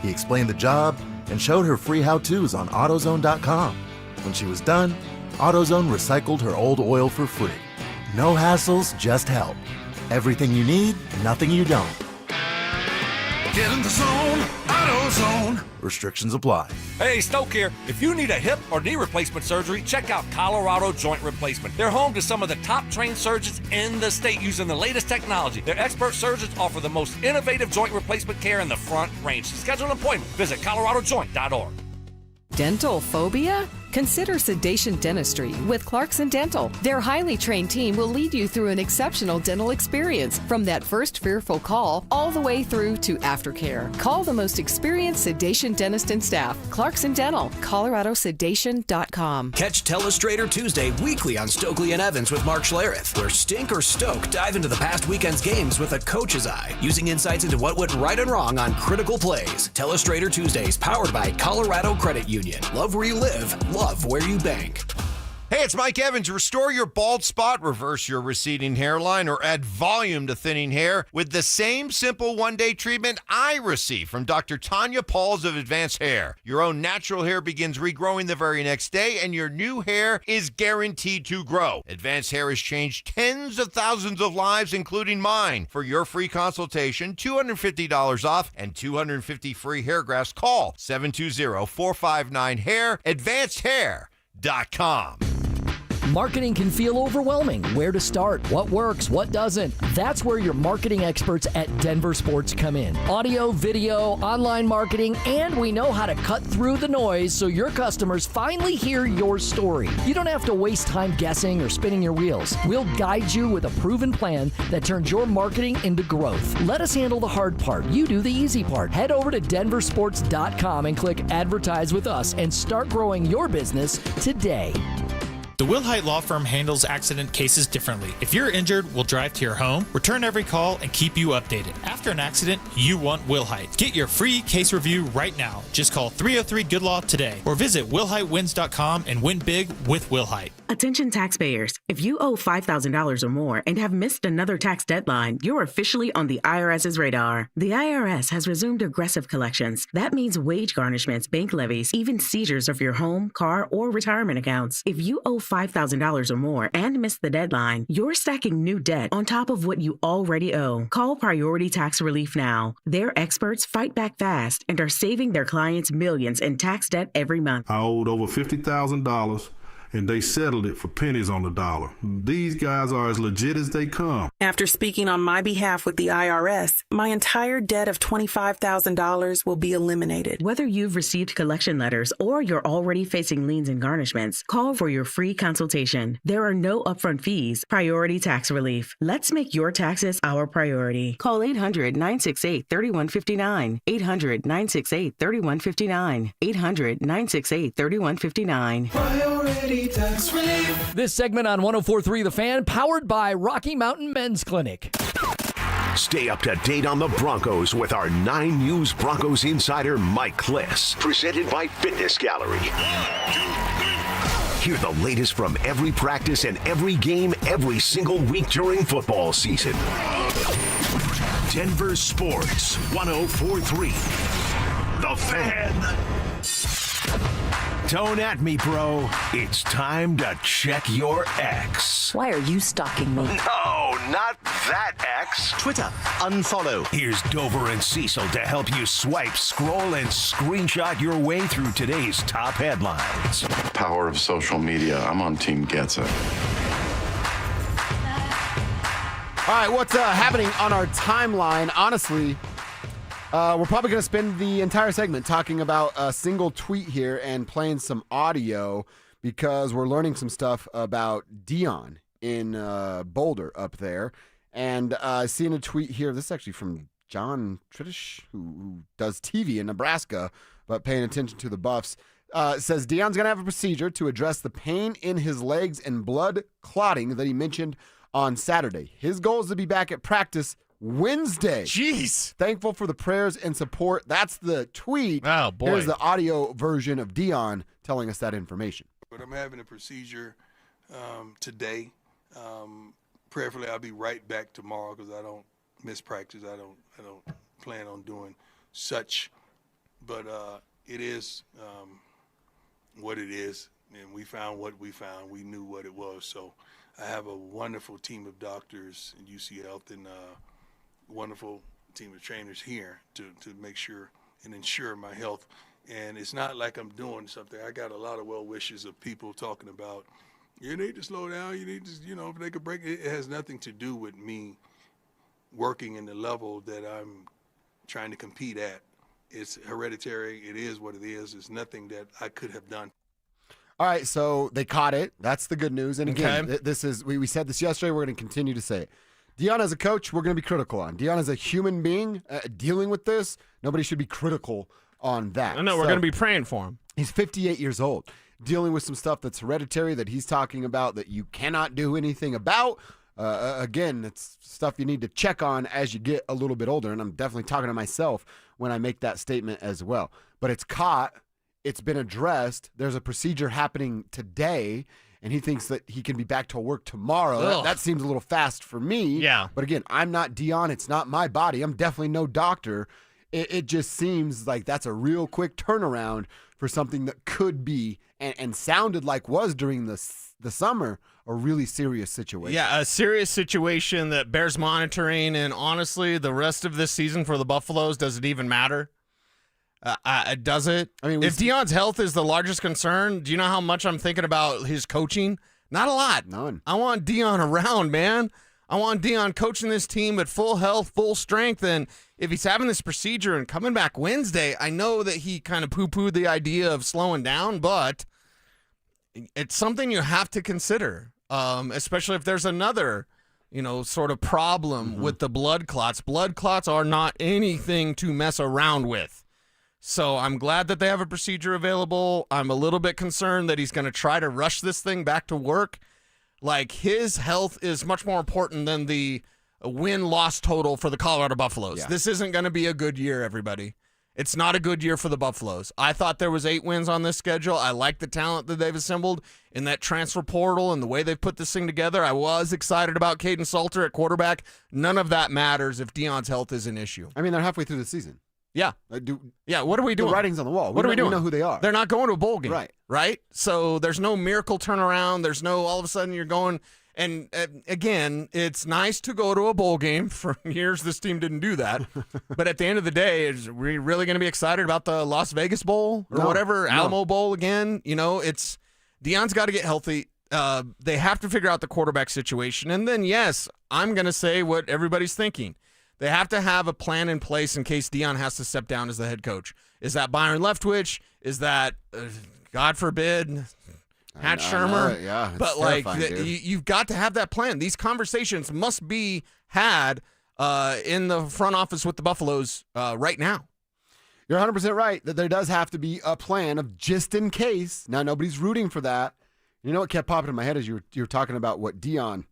He explained the job and showed her free how-tos on AutoZone.com. When she was done, AutoZone recycled her old oil for free. No hassles, just help. Everything you need, nothing you don't.
Get in the zone, AutoZone.
Restrictions apply.
Hey, Stoke here. If you need a hip or knee replacement surgery, check out Colorado Joint Replacement. They're home to some of the top trained surgeons in the state using the latest technology. Their expert surgeons offer the most innovative joint replacement care in the Front Range. To schedule an appointment, visit coloradojoint.org.
Dental phobia? Consider Sedation Dentistry with Clarkson Dental. Their highly trained team will lead you through an exceptional dental experience from that first fearful call all the way through to aftercare. Call the most experienced sedation dentist and staff. Clarkson Dental, coloradosedation.com.
Catch Telestrator Tuesday weekly on Stokely and Evans with Mark Schlereth, where Stink or Stoke dive into the past weekend's games with a coach's eye, using insights into what went right and wrong on critical plays. Telestrator Tuesdays, powered by Colorado Credit Union. Love where you live, love where you bank.
Hey, it's Mike Evans. Restore your bald spot, reverse your receding hairline, or add volume to thinning hair with the same simple one-day treatment I receive from Dr. Tanya Pauls of Advanced Hair. Your own natural hair begins regrowing the very next day, and your new hair is guaranteed to grow. Advanced Hair has changed tens of thousands of lives, including mine. For your free consultation, $250 off and 250 free hair grafts, call 720-459-HAIR, AdvancedHair.com.
Marketing can feel overwhelming. Where to start? What works? What doesn't? That's where your marketing experts at DenverSports come in. Audio, video, online marketing, and we know how to cut through the noise so your customers finally hear your story. You don't have to waste time guessing or spinning your wheels. We'll guide you with a proven plan that turns your marketing into growth. Let us handle the hard part. You do the easy part. Head over to DenverSports.com and click Advertise with us and start growing your business today.
The Wilhite Law Firm handles accident cases differently. If you're injured, we'll drive to your home, return every call, and keep you updated. After an accident, you want Wilhite. Get your free case review right now. Just call 303-GOOD-LAW today or visit WilhiteWins.com and win big with Wilhite.
Attention taxpayers. If you owe $5,000 or more and have missed another tax deadline, you're officially on the IRS's radar. The IRS has resumed aggressive collections. That means wage garnishments, bank levies, even seizures of your home, car, or retirement accounts. If you owe $5,000 or more and missed the deadline, you're stacking new debt on top of what you already owe. Call Priority Tax Relief now. Their experts fight back fast and are saving their clients millions in tax debt every month.
I owed over $50,000. And they settled it for pennies on the dollar. These guys are as legit as they come.
After speaking on my behalf with the IRS, my entire debt of $25,000 will be eliminated.
Whether you've received collection letters or you're already facing liens and garnishments, call for your free consultation. There are no upfront fees. Priority Tax Relief. Let's make your taxes our priority. Call 800-968-3159. 800-968-3159. 800-968-3159.
Priority Tax Relief. This segment on 104.3 The Fan, powered by Rocky Mountain Men's Clinic.
Stay up to date on the Broncos with our 9 News Broncos insider, Mike Kliss. Presented by Fitness Gallery. Hear the latest from every practice and every game every single week during football season. Denver Sports 104.3 The Fan. Don't at me, bro. It's time to check your ex.
Why are you stalking me?
No, not that ex.
Twitter, unfollow.
Here's Dover and Cecil to help you swipe, scroll, and screenshot your way through today's top headlines.
Power of social media. I'm on Team Gets It.
All right, what's happening on our timeline? Honestly,
We're probably going to spend the entire segment talking about a single tweet here and playing some audio because we're learning some stuff about Deion in Boulder up there. And seeing a tweet here. This is actually from John Tritish, who does TV in Nebraska, but paying attention to the Buffs. Says Deion's going to have a procedure to address the pain in his legs and blood clotting that he mentioned on Saturday. His goal is to be back at practice Wednesday.
Jeez.
Thankful for the prayers and support. That's the tweet.
Oh, boy.
Here's the audio version of Deion telling us that information.
But I'm having a procedure today. Prayerfully, I'll be right back tomorrow because I don't miss practice. I don't plan on doing such. But it is what it is, and we found what we found. We knew what it was. So I have a wonderful team of doctors in UC Health and wonderful team of trainers here to make sure and ensure my health. And it's not like I'm doing something. I got a lot of well wishes of people talking about, you need to slow down, you need to, if they could break it. It has nothing to do with me working in the level that I'm trying to compete at. It's hereditary. It is what it is. It's nothing that I could have done.
All right, so they caught it. That's the good news. And again, this is we said this yesterday. We're going to continue to say it. Deion as a coach, we're going to be critical on. Deion as a human being dealing with this, nobody should be critical on that.
No, we're going to be praying for him.
He's 58 years old, dealing with some stuff that's hereditary that he's talking about that you cannot do anything about. Again, it's stuff you need to check on as you get a little bit older, and I'm definitely talking to myself when I make that statement as well. But it's caught. It's been addressed. There's a procedure happening today, and he thinks that he can be back to work tomorrow. That seems a little fast for me.
Yeah.
But again, I'm not Deion. It's not my body. I'm definitely no doctor. It just seems like that's a real quick turnaround for something that could be and sounded like was during the summer a really serious situation.
Yeah, a serious situation that bears monitoring, and honestly, the rest of this season for the Buffaloes, does it even matter? Does it? I mean, if Deion's health is the largest concern, do you know how much I'm thinking about his coaching? Not a lot.
None.
I want Deion around, man. I want Deion coaching this team at full health, full strength, and if he's having this procedure and coming back Wednesday, I know that he kind of poo-pooed the idea of slowing down, but it's something you have to consider, especially if there's another, sort of problem with the blood clots. Blood clots are not anything to mess around with. So I'm glad that they have a procedure available. I'm a little bit concerned that he's going to try to rush this thing back to work. Like, his health is much more important than the win-loss total for the Colorado Buffaloes. Yeah. This isn't going to be a good year, everybody. It's not a good year for the Buffaloes. I thought there was 8 wins on this schedule. I like the talent that they've assembled in that transfer portal and the way they've put this thing together. I was excited about Payton Salter at quarterback. None of that matters if Deion's health is an issue.
I mean, they're halfway through the season.
Yeah. What are we doing?
The writing's on the wall.
What are we doing?
We know who they are.
They're not going to a bowl game.
Right.
So there's no miracle turnaround. There's no all of a sudden you're going. And again, it's nice to go to a bowl game. For years, this team didn't do that. But at the end of the day, is we really going to be excited about the Las Vegas Bowl or whatever, Alamo Bowl again? It's Deion's got to get healthy. They have to figure out the quarterback situation. And then, yes, I'm going to say what everybody's thinking. They have to have a plan in place in case Deion has to step down as the head coach. Is that Byron Leftwich? Is that, God forbid, Pat Shermer?
Yeah,
but you've got to have that plan. These conversations must be had in the front office with the Buffaloes right now.
You're 100% right that there does have to be a plan of just in case. Now, nobody's rooting for that. You know what kept popping in my head as you were talking about what Deion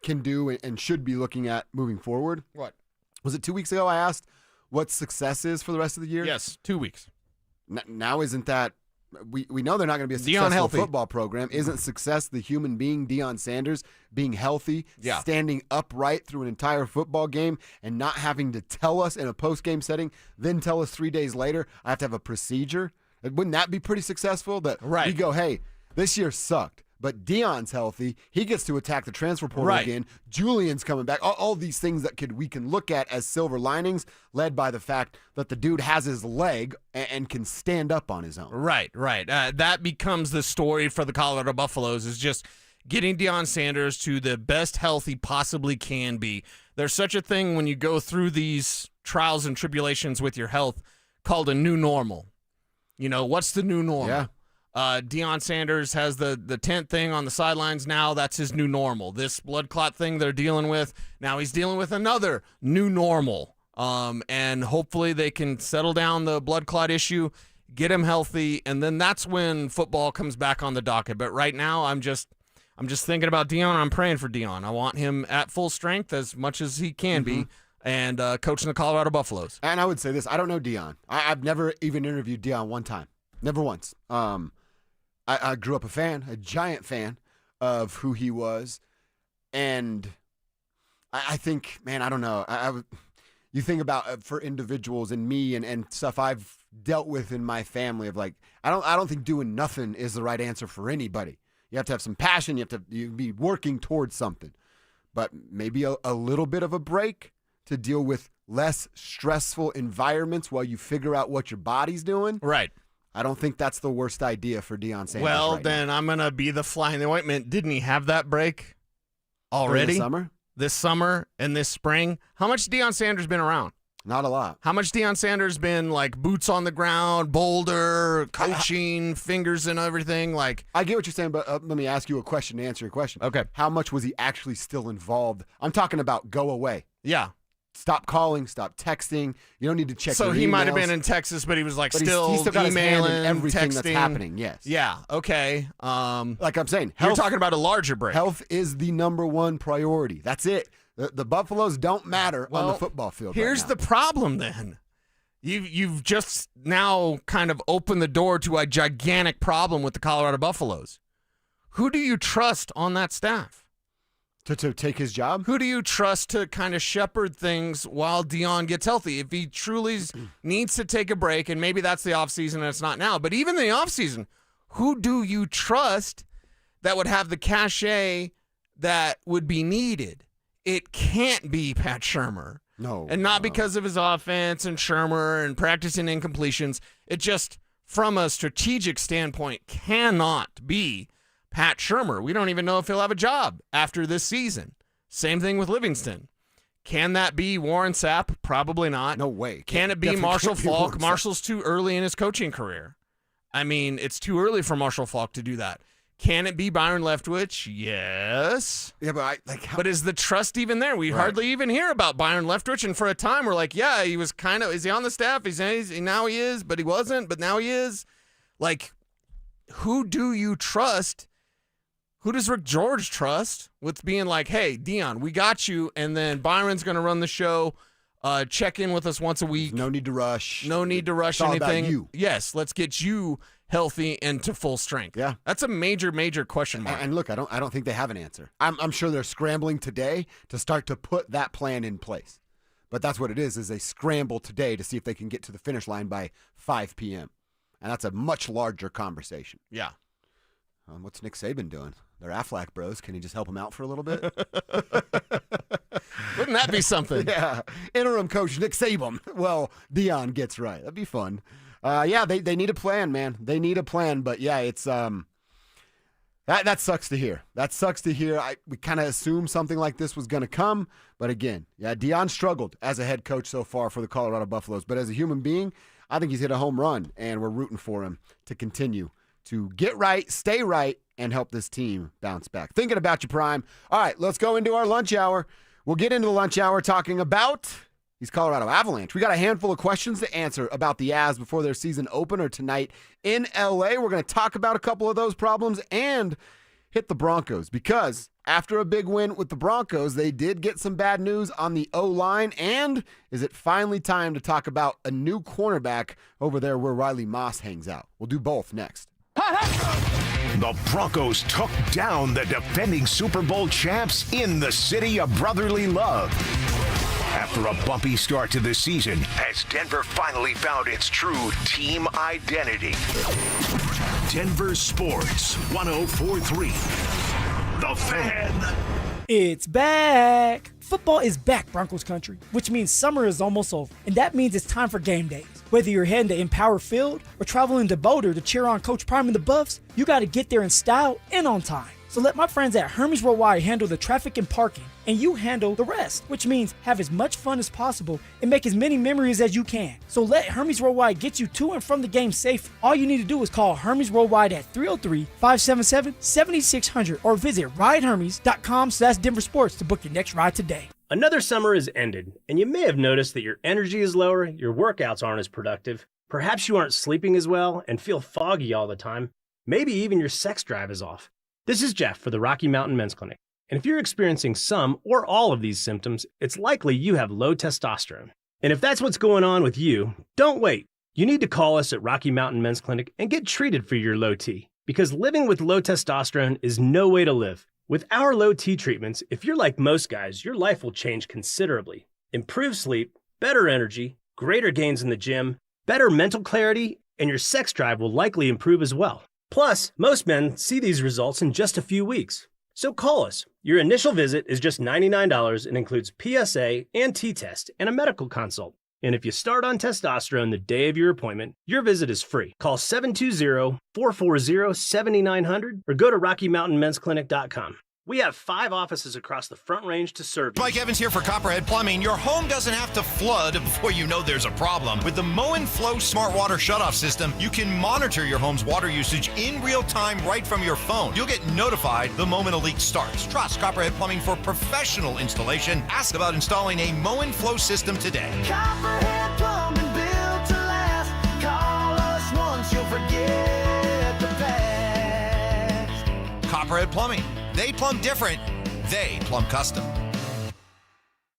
can do and should be looking at moving forward.
What?
Was it 2 weeks ago I asked what success is for the rest of the year?
Yes, 2 weeks.
Now isn't that we know they're not going to be a successful football program. Isn't success the human being Deion Sanders being healthy, standing upright through an entire football game and not having to tell us in a post-game setting, then tell us 3 days later I have to have a procedure? Wouldn't that be pretty successful? That we go, hey, this year sucked. But Deion's healthy. He gets to attack the transfer portal again. Julian's coming back. All these things that we can look at as silver linings, led by the fact that the dude has his leg and can stand up on his own.
Right. That becomes the story for the Colorado Buffaloes, is just getting Deion Sanders to the best health he possibly can be. There's such a thing when you go through these trials and tribulations with your health called a new normal. You know, what's the new normal?
Yeah.
Deion Sanders has the tent thing on the sidelines now. That's his new normal. This blood clot thing they're dealing with, now he's dealing with another new normal. And hopefully they can settle down the blood clot issue, get him healthy, and then that's when football comes back on the docket. But right now, I'm just thinking about Deion. I'm praying for Deion. I want him at full strength as much as he can be, and coaching the Colorado Buffaloes.
And I would say this: I don't know Deion. I've never even interviewed Deion one time, never once. I grew up a giant fan of who he was, and I think, man, I don't know. You think about for individuals and me and stuff I've dealt with in my family of like, I don't think doing nothing is the right answer for anybody. You have to have some passion. You have to be working towards something, but maybe a little bit of a break to deal with less stressful environments while you figure out what your body's doing.
Right.
I don't think that's the worst idea for Deion Sanders.
Well,
right
then
now.
I'm going to be the fly in the ointment. Didn't he have that break already? This summer and this spring? How much Deion Sanders been around?
Not a lot.
How much Deion Sanders been like boots on the ground, boulder, coaching, fingers and everything? Like,
I get what you're saying, but let me ask you a question to answer your question.
Okay.
How much was he actually still involved? I'm talking about go away.
Yeah.
Stop calling, stop texting. You don't need to check
so
your
he
emails.
might have been in Texas, but he was like
But
still
he's still got his hand
emailing,
in everything
texting.
that's happening. Yes.
Yeah. Okay.
Like I'm saying,
you're talking about a larger break.
Health is the number one priority. That's it. The Buffaloes don't matter on the football field.
Here's
right now.
the problem then. You've just now kind of opened the door to a gigantic problem with the Colorado Buffaloes. Who do you trust on that staff?
To take his job?
Who do you trust to kind of shepherd things while Deion gets healthy? If he truly needs to take a break, and maybe that's the offseason and it's not now, but even the offseason, who do you trust that would have the cachet that would be needed? It can't be Pat Shurmur.
No.
And not because of his offense and Shurmur and practicing incompletions. It just, from a strategic standpoint, cannot be Pat Shurmur. We don't even know if he'll have a job after this season. Same thing with Livingston. Can that be Warren Sapp? Probably not.
No way.
Can it be Marshall Faulk? Marshall's too early in his coaching career. I mean, it's too early for Marshall Faulk to do that. Can it be Byron Leftwich? Yes.
Yeah, but
but is the trust even there? We hardly even hear about Byron Leftwich, and for a time we're like, yeah, he was kind of, is he on the staff? Now he is, but he wasn't, but now he is. Like, who do you trust? Who does Rick George trust with being like, hey, Deion, we got you, and then Byron's going to run the show, check in with us once a week.
No need to rush.
No need to rush
It's all
anything.
about you.
Yes, let's get you healthy and to full strength.
Yeah.
That's a major, major question mark.
And look, I don't think they have an answer. I'm sure they're scrambling today to start to put that plan in place. But that's what it is they scramble today to see if they can get to the finish line by 5 p.m. And that's a much larger conversation.
Yeah.
What's Nick Saban doing? They're Aflac bros. Can he just help him out for a little bit?
Wouldn't that be something?
Yeah. Interim coach Nick Saban. Well, Deion gets right. That'd be fun. Yeah, they need a plan, man. They need a plan. But yeah, it's that sucks to hear. That sucks to hear. We kind of assumed something like this was going to come. But again, yeah, Deion struggled as a head coach so far for the Colorado Buffaloes. But as a human being, I think he's hit a home run, and we're rooting for him to continue to get right, stay right, and help this team bounce back. Thinking about you, Prime. All right, let's go into our lunch hour. We'll get into the lunch hour talking about these Colorado Avalanche. We got a handful of questions to answer about the Avs before their season opener tonight in L.A. We're going to talk about a couple of those problems and hit the Broncos because after a big win with the Broncos, they did get some bad news on the O-line. And is it finally time to talk about a new cornerback over there where Riley Moss hangs out? We'll do both next.
The Broncos took down the defending Super Bowl champs in the city of brotherly love. After a bumpy start to the season, as Denver finally found its true team identity. Denver Sports 104.3. The Fan.
It's back. Football is back, Broncos country, which means summer is almost over. And that means it's time for game days. Whether you're heading to Empower Field or traveling to Boulder to cheer on Coach Prime and the Buffs, you got to get there in style and on time. So let my friends at Hermes Worldwide handle the traffic and parking, and you handle the rest, which means have as much fun as possible and make as many memories as you can. So let Hermes Worldwide get you to and from the game safe. All you need to do is call Hermes Worldwide at 303-577-7600 or visit ridehermes.com/DenverSports to book your next ride today.
Another summer has ended, and you may have noticed that your energy is lower, your workouts aren't as productive, perhaps you aren't sleeping as well and feel foggy all the time, maybe even your sex drive is off. This is Jeff for the Rocky Mountain Men's Clinic, and if you're experiencing some or all of these symptoms, it's likely you have low testosterone. And if that's what's going on with you, don't wait. You need to call us at Rocky Mountain Men's Clinic and get treated for your low T, because living with low testosterone is no way to live. With our low T treatments, if you're like most guys, your life will change considerably. Improved sleep, better energy, greater gains in the gym, better mental clarity, and your sex drive will likely improve as well. Plus, most men see these results in just a few weeks. So call us. Your initial visit is just $99 and includes PSA and T-test and a medical consult. And if you start on testosterone the day of your appointment, your visit is free. Call 720-440-7900 or go to RockyMountainMen'sClinic.com. We have 5 offices across the Front Range to serve you.
Mike Evans here for Copperhead Plumbing. Your home doesn't have to flood before you know there's a problem. With the Mow and Flow Smart Water Shutoff System, you can monitor your home's water usage in real time right from your phone. You'll get notified the moment a leak starts. Trust Copperhead Plumbing for professional installation. Ask about installing a Mow and Flow system today.
Copperhead Plumbing, built to last. Call us once, you'll forget the past.
Copperhead Plumbing. They plumb different. They plumb custom.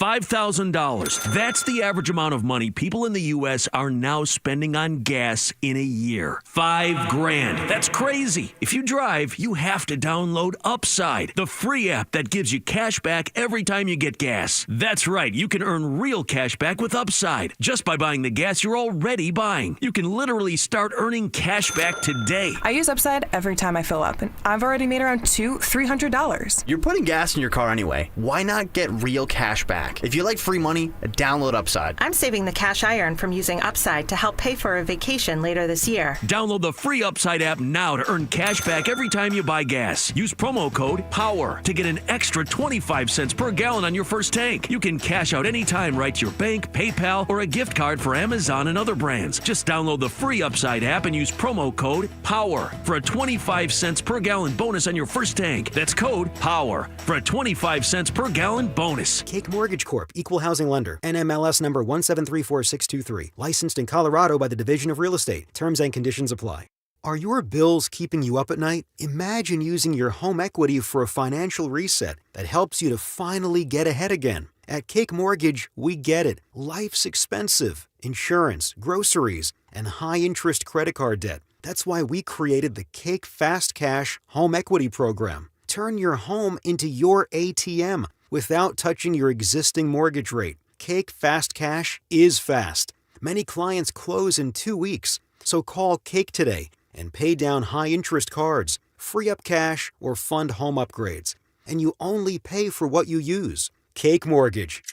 $5,000. That's the average amount of money people in the U.S. are now spending on gas in a year. $5,000. That's crazy. If you drive, you have to download Upside, the free app that gives you cash back every time you get gas. That's right. You can earn real cash back with Upside just by buying the gas you're already buying. You can literally start earning cash back today.
I use Upside every time I fill up, and I've already made around $300.
You're putting gas in your car anyway. Why not get real cash back? If you like free money, download Upside.
I'm saving the cash I earn from using Upside to help pay for a vacation later this year.
Download the free Upside app now to earn cash back every time you buy gas. Use promo code POWER to get an extra 25 cents per gallon on your first tank. You can cash out anytime right to your bank, PayPal, or a gift card for Amazon and other brands. Just download the free Upside app and use promo code POWER for a 25 cents per gallon bonus on your first tank. That's code POWER for a 25 cents per gallon bonus.
Cake Mortgage Corp. Equal housing lender. NMLS number 1734623. Licensed in Colorado by the Division of Real Estate. Terms and conditions apply. Are your bills keeping you up at night? Imagine using your home equity for a financial reset that helps you to finally get ahead again. At Cake Mortgage, we get it. Life's expensive. Insurance, groceries, and high-interest credit card debt. That's why we created the Cake Fast Cash Home Equity Program. Turn your home into your ATM without touching your existing mortgage rate. Cake Fast Cash is fast. Many clients close in 2 weeks. So call Cake today and pay down high-interest cards, free up cash, or fund home upgrades. And you only pay for what you use. Cake Mortgage.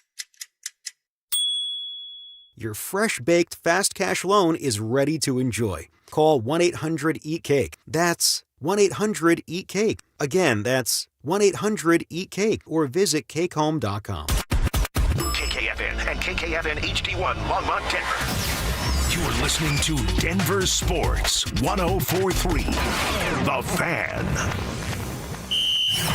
Your fresh-baked fast cash loan is ready to enjoy. Call 1-800-EAT-CAKE. That's 1-800-EAT-CAKE. Again, that's 1-800-EAT-CAKE or visit cakehome.com.
KKFN and KKFN HD1 Longmont, Denver. You're listening to Denver Sports 104.3. The Fan.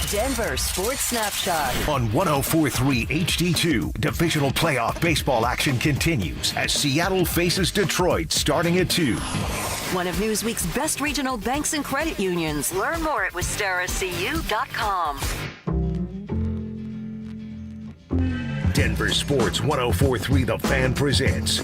Denver Sports Snapshot.
On 104.3 HD2, divisional playoff baseball action continues as Seattle faces Detroit starting at 2.
One of Newsweek's best regional banks and credit unions. Learn more at WistaraCU.com.
Denver Sports 104.3 The Fan presents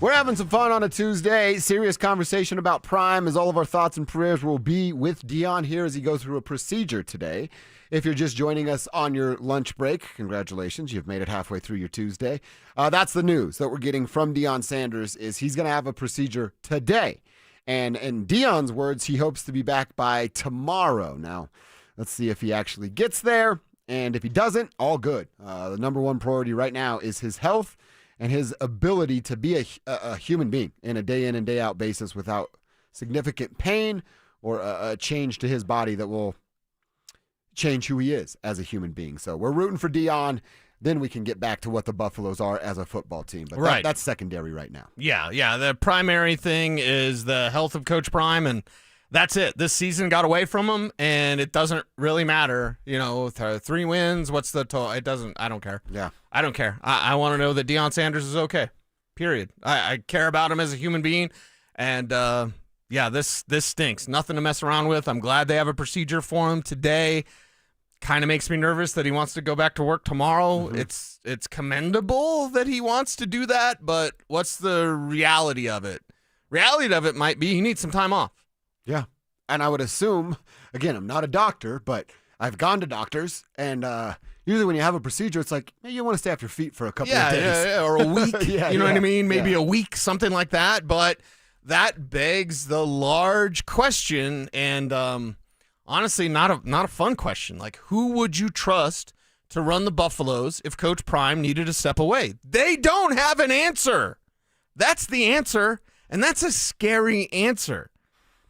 We're having some fun on a Tuesday. Serious conversation about Prime, as all of our thoughts and prayers will be with Dion here as he goes through a procedure today. If you're just joining us on your lunch break, congratulations, you've made it halfway through your Tuesday. That's the news that we're getting from Deion Sanders is he's going to have a procedure today. And in Deion's words, he hopes to be back by tomorrow. Now, Let's see if he actually gets there. And if he doesn't, all good. The number one priority right now is his health and his ability to be a human being in a day in and day out basis without significant pain or a change to his body that will change who he is as a human being. So we're rooting for Dion. Then we can get back to what the Buffaloes are as a football team. But that's secondary right now.
Yeah. The primary thing is the health of Coach Prime, and that's it. This season got away from him, and it doesn't really matter. 3 wins, what's the total? I don't care.
Yeah.
I don't care. I want to know that Deion Sanders is okay, period. I care about him as a human being, and this stinks. Nothing to mess around with. I'm glad they have a procedure for him today. Kind of makes me nervous that he wants to go back to work tomorrow. Mm-hmm. It's commendable that he wants to do that, but what's the reality of it? Reality of it might be he needs some time off.
Yeah. And I would assume, again, I'm not a doctor, but I've gone to doctors, and usually when you have a procedure, it's like, hey, you want to stay off your feet for a couple of days.
Yeah, or a week. You know what I mean? Maybe
a
week, something like that. But that begs the large question, and honestly, not a fun question. Like, who would you trust to run the Buffaloes if Coach Prime needed to step away? They don't have an answer. That's the answer, and that's a scary answer.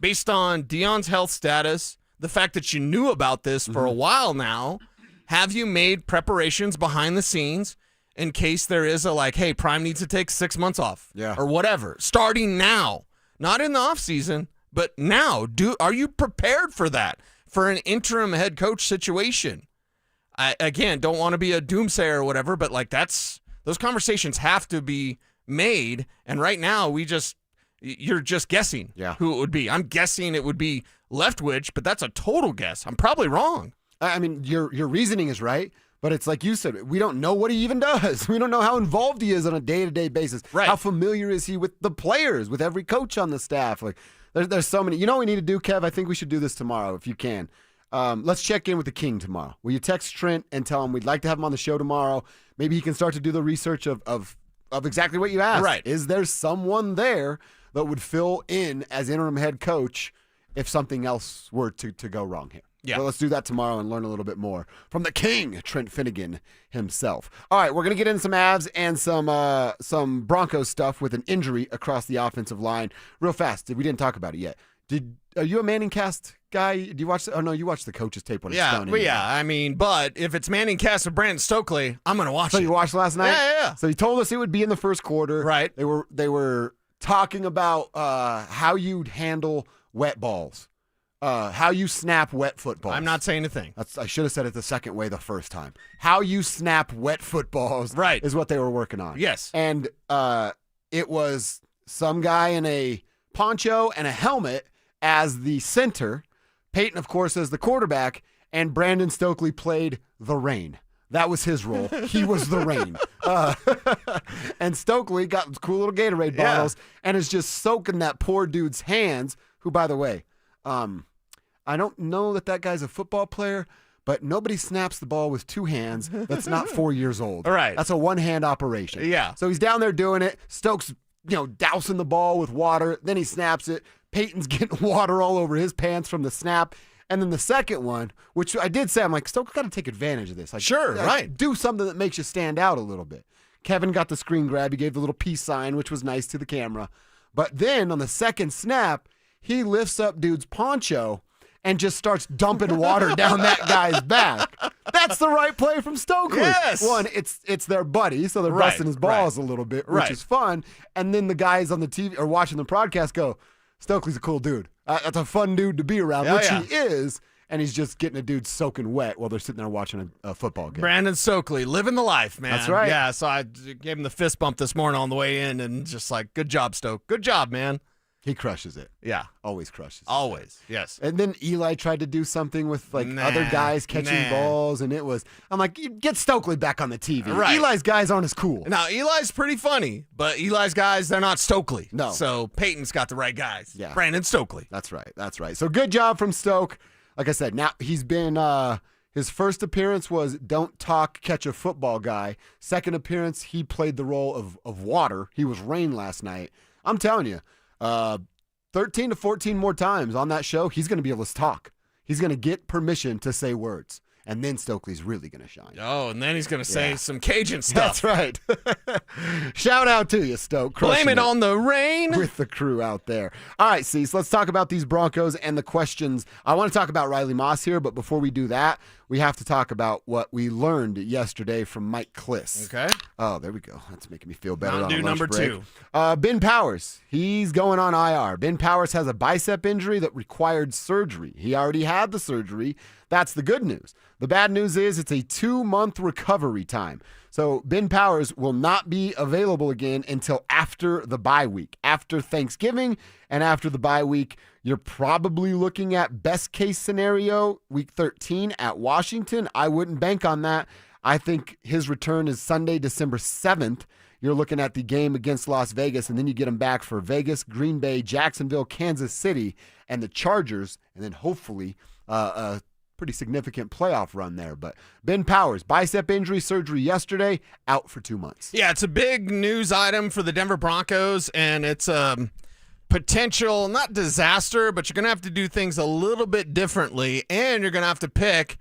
Based on Deion's health status, the fact that you knew about this for a while now, have you made preparations behind the scenes in case there is hey, Prime needs to take 6 months off or whatever, starting now, not in the offseason, but now? Are you prepared for that, for an interim head coach situation? I, again, don't want to be a doomsayer or whatever, but those conversations have to be made, and right now you're just guessing who it would be. I'm guessing it would be Leftwich, but that's a total guess. I'm probably wrong.
I mean, your reasoning is right, but it's like you said, we don't know what he even does. We don't know how involved he is on a day-to-day basis.
Right.
How familiar is he with the players, with every coach on the staff? There's so many. You know what we need to do, Kev? I think we should do this tomorrow if you can. Let's check in with the King tomorrow. Will you text Trent and tell him we'd like to have him on the show tomorrow? Maybe he can start to do the research of exactly what you asked.
Right.
Is there someone there that would fill in as interim head coach if something else were to go wrong here?
Yeah.
So let's do that tomorrow and learn a little bit more from the King, Trent Finnegan himself. All right, we're going to get into some Avs and some Broncos stuff with an injury across the offensive line. Real fast, we didn't talk about it yet. Are you a Manning cast guy? Do you watch? Oh no, you watch the coach's tape when it's done.
Well, yeah. I mean, but if it's Manning cast with Brandon Stokely, I'm going to watch it.
So you watched last night?
Yeah.
So he told us it would be in the first quarter.
Right.
They were talking about how you'd handle wet balls. How you snap wet footballs.
I'm not saying a thing.
I should have said it the second way the first time. How you snap wet footballs is what they were working on.
Yes.
And it was some guy in a poncho and a helmet as the center. Payton, of course, as the quarterback. And Brandon Stokely played the rain. That was his role. He was the rain. And Stokely got cool little Gatorade bottles and is just soaking that poor dude's hands, who, by the way, I don't know that guy's a football player, but nobody snaps the ball with two hands that's not 4 years old.
All right.
That's a one-hand operation.
Yeah.
So he's down there doing it. Stokes, dousing the ball with water. Then he snaps it. Peyton's getting water all over his pants from the snap. And then the second one, which I did say, I'm like, Stokes got to take advantage of this.
Sure, right.
Do something that makes you stand out a little bit. Kevin got the screen grab. He gave the little peace sign, which was nice to the camera. But then on the second snap, he lifts up dude's poncho and just starts dumping water down that guy's back. That's the right play from Stokely.
Yes.
One, it's their buddy, so they're busting his balls a little bit, which is fun. And then the guys on the TV or watching the broadcast go, Stokely's a cool dude. That's a fun dude to be around, which he is. And he's just getting a dude soaking wet while they're sitting there watching a football game.
Brandon Stokely, living the life, man.
That's right.
Yeah, so I gave him the fist bump this morning on the way in and just like, good job, Stoke. Good job, man.
He crushes it.
Yeah.
Always crushes it.
Always, yes.
And then Eli tried to do something with other guys catching balls, and I'm like, get Stokely back on the TV.
Right.
Eli's guys aren't as cool.
Now, Eli's pretty funny, but Eli's guys, they're not Stokely.
No.
So Peyton's got the right guys.
Yeah.
Brandon Stokely.
That's right. So good job from Stoke. Like I said, now he's been his first appearance was don't talk, catch a football guy. Second appearance, he played the role of water. He was rain last night. I'm telling you, 13 to 14 more times on that show, he's going to be able to talk. He's going to get permission to say words. And then Stokely's really going to shine.
Oh, and then he's going to say some Cajun stuff.
That's right. Shout out to you, Stoke.
Blame it on the rain.
With the crew out there. All right, Cease, let's talk about these Broncos and the questions. I want to talk about Riley Moss here, but before we do that, we have to talk about what we learned yesterday from Mike Kliss.
Okay.
Oh, there we go. That's making me feel better.
Mountain Dew number
break.
2.
Ben Powers. He's going on IR. Ben Powers has a bicep injury that required surgery. He already had the surgery. That's the good news. The bad news is it's a 2-month recovery time. So Ben Powers will not be available again until after the bye week. After Thanksgiving and after the bye week, you're probably looking at best case scenario, week 13 at Washington. I wouldn't bank on that. I think his return is Sunday, December 7th. You're looking at the game against Las Vegas, and then you get him back for Vegas, Green Bay, Jacksonville, Kansas City, and the Chargers, and then hopefully a pretty significant playoff run there. But Ben Powers, bicep injury surgery yesterday, out for 2 months.
Yeah, it's a big news item for the Denver Broncos, and it's a potential, not disaster, but you're going to have to do things a little bit differently, and you're going to have to pick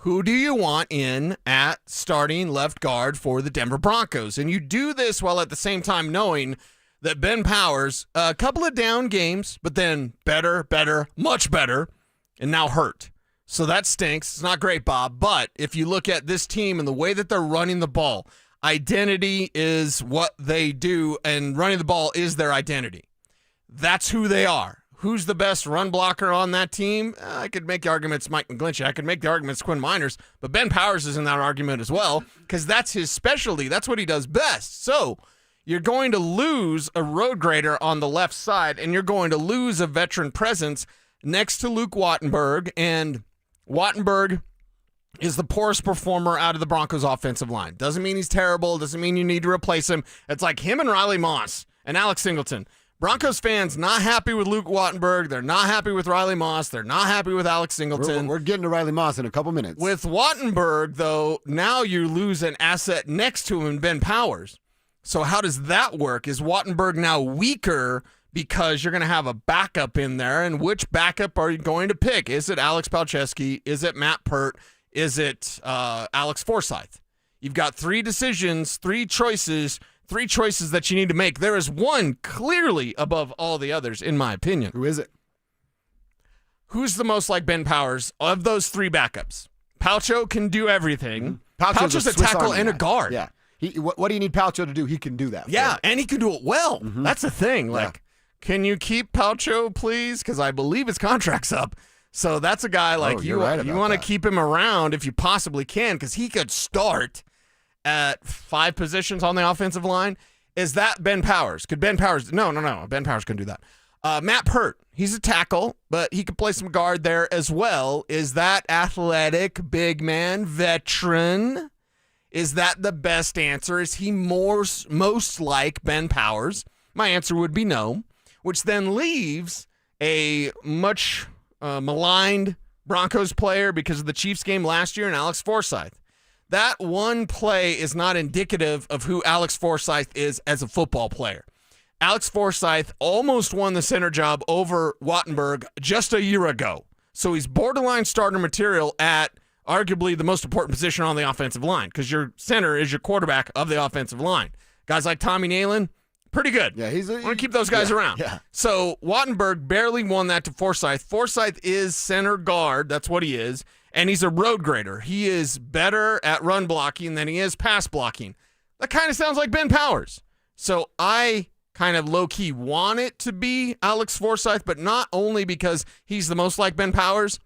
who do you want in at starting left guard for the Denver Broncos. And you do this while at the same time knowing that Ben Powers, a couple of down games, but then better, much better, and now hurt. So that stinks. It's not great, Bob. But if you look at this team and the way that they're running the ball, identity is what they do, and running the ball is their identity. That's who they are. Who's the best run blocker on that team? I could make the arguments Mike McGlinchey. I could make the arguments Quinn Miners. But Ben Powers is in that argument as well because that's his specialty. That's what he does best. So you're going to lose a road grader on the left side, and you're going to lose a veteran presence next to Luke Wattenberg, and Wattenberg is the poorest performer out of the Broncos offensive line. Doesn't mean he's terrible. Doesn't mean you need to replace him. It's like him and Riley Moss and Alex Singleton. Broncos fans not happy with Luke Wattenberg. They're not happy with Riley Moss. They're not happy with Alex Singleton.
We're getting to Riley Moss in a couple minutes.
With Wattenberg, though, now you lose an asset next to him in Ben Powers. So how does that work? Is Wattenberg now weaker because you're going to have a backup in there, and which backup are you going to pick? Is it Alex Palczewski? Is it Matt Pert? Is it Alex Forsyth? You've got 3 decisions, 3 choices that you need to make. There is one clearly above all the others, in my opinion.
Who is it?
Who's the most like Ben Powers of those 3 backups? Palcho can do everything.
Palcho's
a tackle and a guard.
Yeah. What do you need Palcho to do? He can do that.
Yeah, and he can do it well. Mm-hmm. That's the thing. Like, can you keep Palcho, please? Because I believe his contract's up. So that's a guy like you want to keep him around if you possibly can, because he could start at 5 positions on the offensive line. Is that Ben Powers? Could Ben Powers? No. Ben Powers couldn't do that. Matt Pert, he's a tackle, but he could play some guard there as well. Is that athletic, big man, veteran? Is that the best answer? Is he most like Ben Powers? My answer would be no, which then leaves a much maligned Broncos player because of the Chiefs game last year, and Alex Forsyth. That one play is not indicative of who Alex Forsyth is as a football player. Alex Forsyth almost won the center job over Wattenberg just a year ago. So he's borderline starter material at arguably the most important position on the offensive line, because your center is your quarterback of the offensive line. Guys like Tommy Nalen, pretty good.
Yeah,
want to keep those guys around.
Yeah.
So Wattenberg barely won that to Forsyth. Forsyth is center guard. That's what he is. And he's a road grader. He is better at run blocking than he is pass blocking. That kind of sounds like Ben Powers. So I kind of low-key want it to be Alex Forsyth, but not only because he's the most like Ben Powers.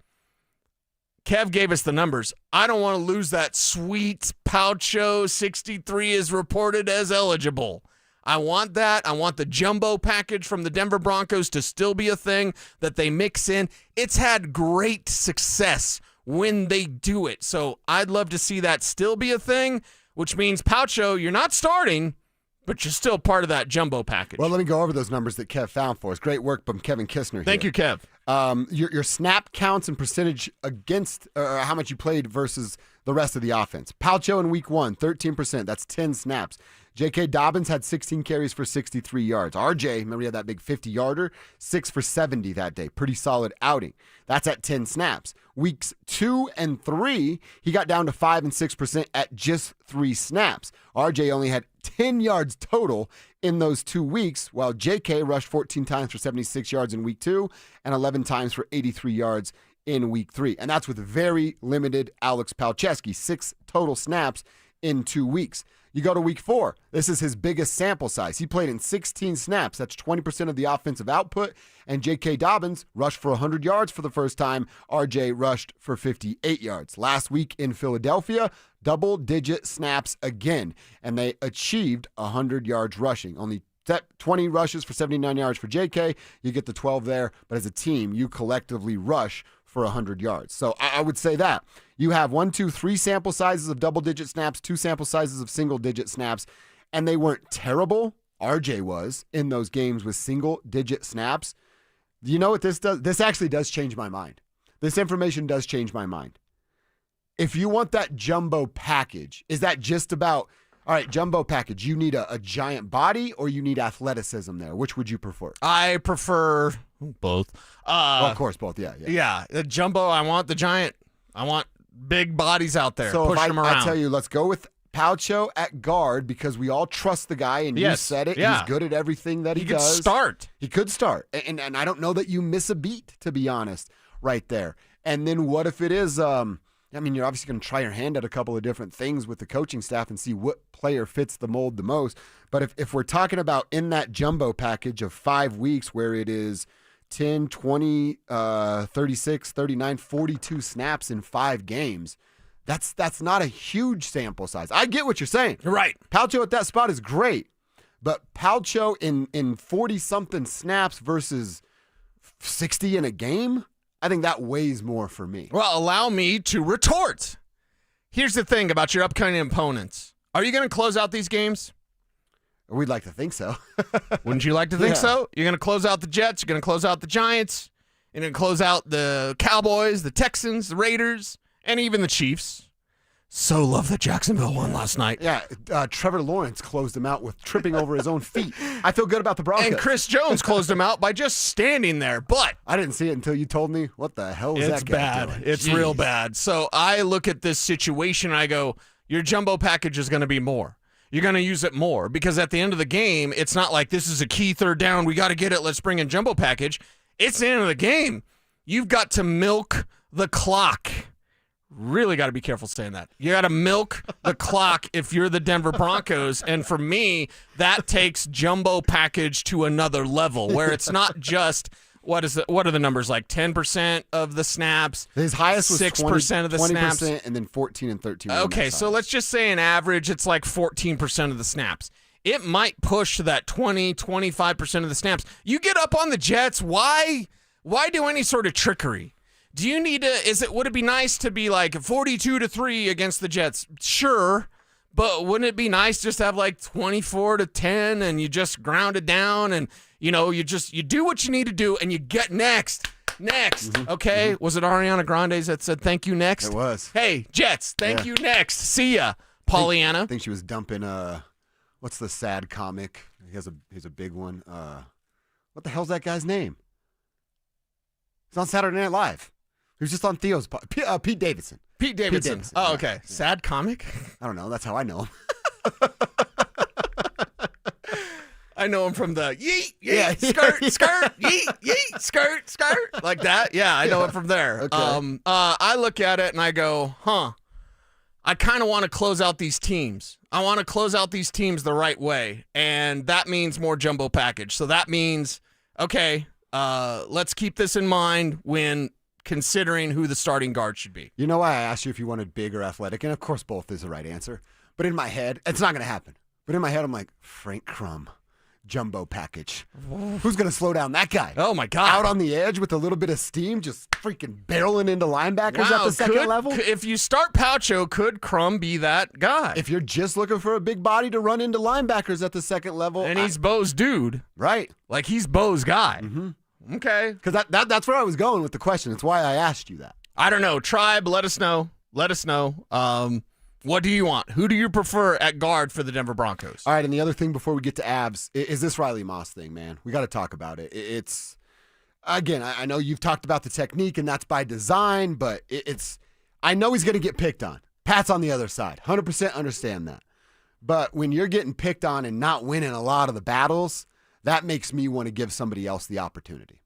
Kev gave us the numbers. I don't want to lose that sweet Palcho 63 is reported as eligible. I want that. I want the jumbo package from the Denver Broncos to still be a thing that they mix in. It's had great success when they do it. So I'd love to see that still be a thing, which means Palcho, you're not starting, but you're still part of that jumbo package.
Well, let me go over those numbers that Kev found for us. Great work from Kevin Kistner.
Thank you, Kev.
Your snap counts and percentage against how much you played versus the rest of the offense. Palcho in week 1, 13%. That's 10 snaps. J.K. Dobbins had 16 carries for 63 yards. RJ, remember he had that big 50-yarder? 6 for 70 that day. Pretty solid outing. That's at 10 snaps. Weeks 2 and 3, he got down to 5 and 6% at just 3 snaps. RJ only had 10 yards total in those 2 weeks, while J.K. rushed 14 times for 76 yards in week 2 and 11 times for 83 yards in week 3. And that's with very limited Alex Palczewski, 6 total snaps in 2 weeks. You go to week 4. This is his biggest sample size. He played in 16 snaps. That's 20% of the offensive output. And J.K. Dobbins rushed for 100 yards for the first time. R.J. rushed for 58 yards. Last week in Philadelphia, double-digit snaps again. And they achieved 100 yards rushing. Only 20 rushes for 79 yards for J.K. You get the 12 there. But as a team, you collectively rush for 100 yards. So I would say that. You have 1, 2, 3 sample sizes of double-digit snaps, 2 sample sizes of single-digit snaps, and they weren't terrible. RJ was in those games with single-digit snaps. You know what this does? This actually does change my mind. This information does change my mind. If you want that jumbo package, is that just about, all right, jumbo package, you need a giant body or you need athleticism there? Which would you prefer?
I prefer both.
Well, of course, both, yeah.
Yeah, the jumbo, I want the giant. I want big bodies out there.
So
Push them around.
I tell you, let's go with Palcho at guard because we all trust the guy, and you said it.
Yeah.
He's good at everything that he
could
does.
Start.
He could start. And I don't know that you miss a beat, to be honest, right there. And then what if it is, I mean, you're obviously going to try your hand at a couple of different things with the coaching staff and see what player fits the mold the most. But if we're talking about in that jumbo package of 5 weeks where it is 10, 20, 36, 39, 42 snaps in 5 games, that's not a huge sample size. I get what you're saying.
Right.
Palcho at that spot is great. But Palcho in 40-something snaps versus 60 in a game, I think that weighs more for me.
Well, allow me to retort. Here's the thing about your upcoming opponents. Are you going to close out these games?
We'd like to think so.
Wouldn't you like to think so? You're going to close out the Jets. You're going to close out the Giants. You're going to close out the Cowboys, the Texans, the Raiders, and even the Chiefs. So love that Jacksonville won last night.
Yeah, Trevor Lawrence closed him out with tripping over his own feet. I feel good about the Broncos.
And Chris Jones closed him out by just standing there. But
I didn't see it until you told me. What the hell is that guy doing?
It's real bad. So I look at this situation and I go, your jumbo package is going to be more. You're going to use it more because at the end of the game, it's not like this is a key third down. We got to get it. Let's bring in jumbo package. It's the end of the game. You've got to milk the clock. Really got to be careful saying that. You got to milk the clock if you're the Denver Broncos. And for me, that takes jumbo package to another level where it's not just, what are the numbers like? 10% of the snaps.
His highest was
6% of the
20%,
snaps.
And then 14 and 13.
Okay, so let's just say an average, it's like 14% of the snaps. It might push to that 20, 25% of the snaps. You get up on the Jets, why do any sort of trickery? Do you need to, would it be nice to be like 42-3 against the Jets? Sure, but wouldn't it be nice just to have like 24-10 and you just ground it down and, you do what you need to do and you get next. Okay? Was it Ariana Grande's that said thank you next?
It was.
Hey, Jets, thank you next. See ya, Pollyanna.
I think she was dumping, what's the sad comic? He's a big one. What the hell's that guy's name? He's on Saturday Night Live. He was just on Theo's Pete Davidson.
Pete Davidson. Oh, okay.
Yeah.
Sad comic?
I don't know. That's how I know him.
I know him from the yeet, skirt, yeet, skirt, like that. Yeah, I know it from there.
Okay.
I look at it and I go, I kind of want to close out these teams. I want to close out these teams the right way, and that means more jumbo package. So that means, okay, let's keep this in mind when considering who the starting guard should be.
You know why I asked you if you wanted big or athletic? And of course, both is the right answer. But in my head, it's not going to happen. But in my head, I'm like, Frank Crum, jumbo package. Who's going to slow down that guy?
Oh, my God.
Out on the edge with a little bit of steam, just freaking barreling into linebackers at the second level?
If you start Palcho, could Crum be that guy?
If you're just looking for a big body to run into linebackers at the second level.
And he's Bo's dude.
Right.
Like, he's Bo's guy.
Mm-hmm.
Okay.
Because that's where I was going with the question. It's why I asked you that.
I don't know. Tribe, let us know. What do you want? Who do you prefer at guard for the Denver Broncos?
All right, and the other thing before we get to Avs is this Riley Moss thing, man. We got to talk about it. It's, again, I know you've talked about the technique, and that's by design, but I know he's going to get picked on. Pat's on the other side. 100% understand that. But when you're getting picked on and not winning a lot of the battles, that makes me want to give somebody else the opportunity.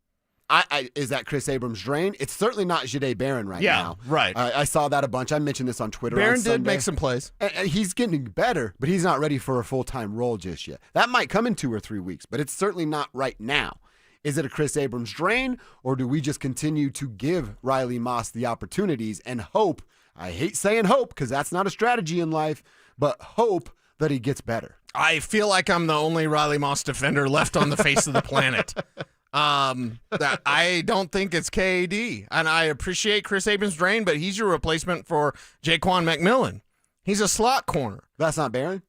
Is that Chris Abrams' drain? It's certainly not Jahdae Barron now.
Yeah, right.
I saw that a bunch. I mentioned this on Twitter.
Barron
on Sunday.
did make some plays.
And he's getting better, but he's not ready for a full-time role just yet. That might come in 2 or 3 weeks, but it's certainly not right now. Is it a Chris Abrams drain, or do we just continue to give Riley Moss the opportunities and hope? I hate saying hope because that's not a strategy in life, but hope that he gets better.
I feel like I'm the only Riley Moss defender left on the face of the planet. That I don't think it's KAD. And I appreciate Chris Abrams' drain, but he's your replacement for Jaquan McMillan. He's a slot corner.
That's not Barron?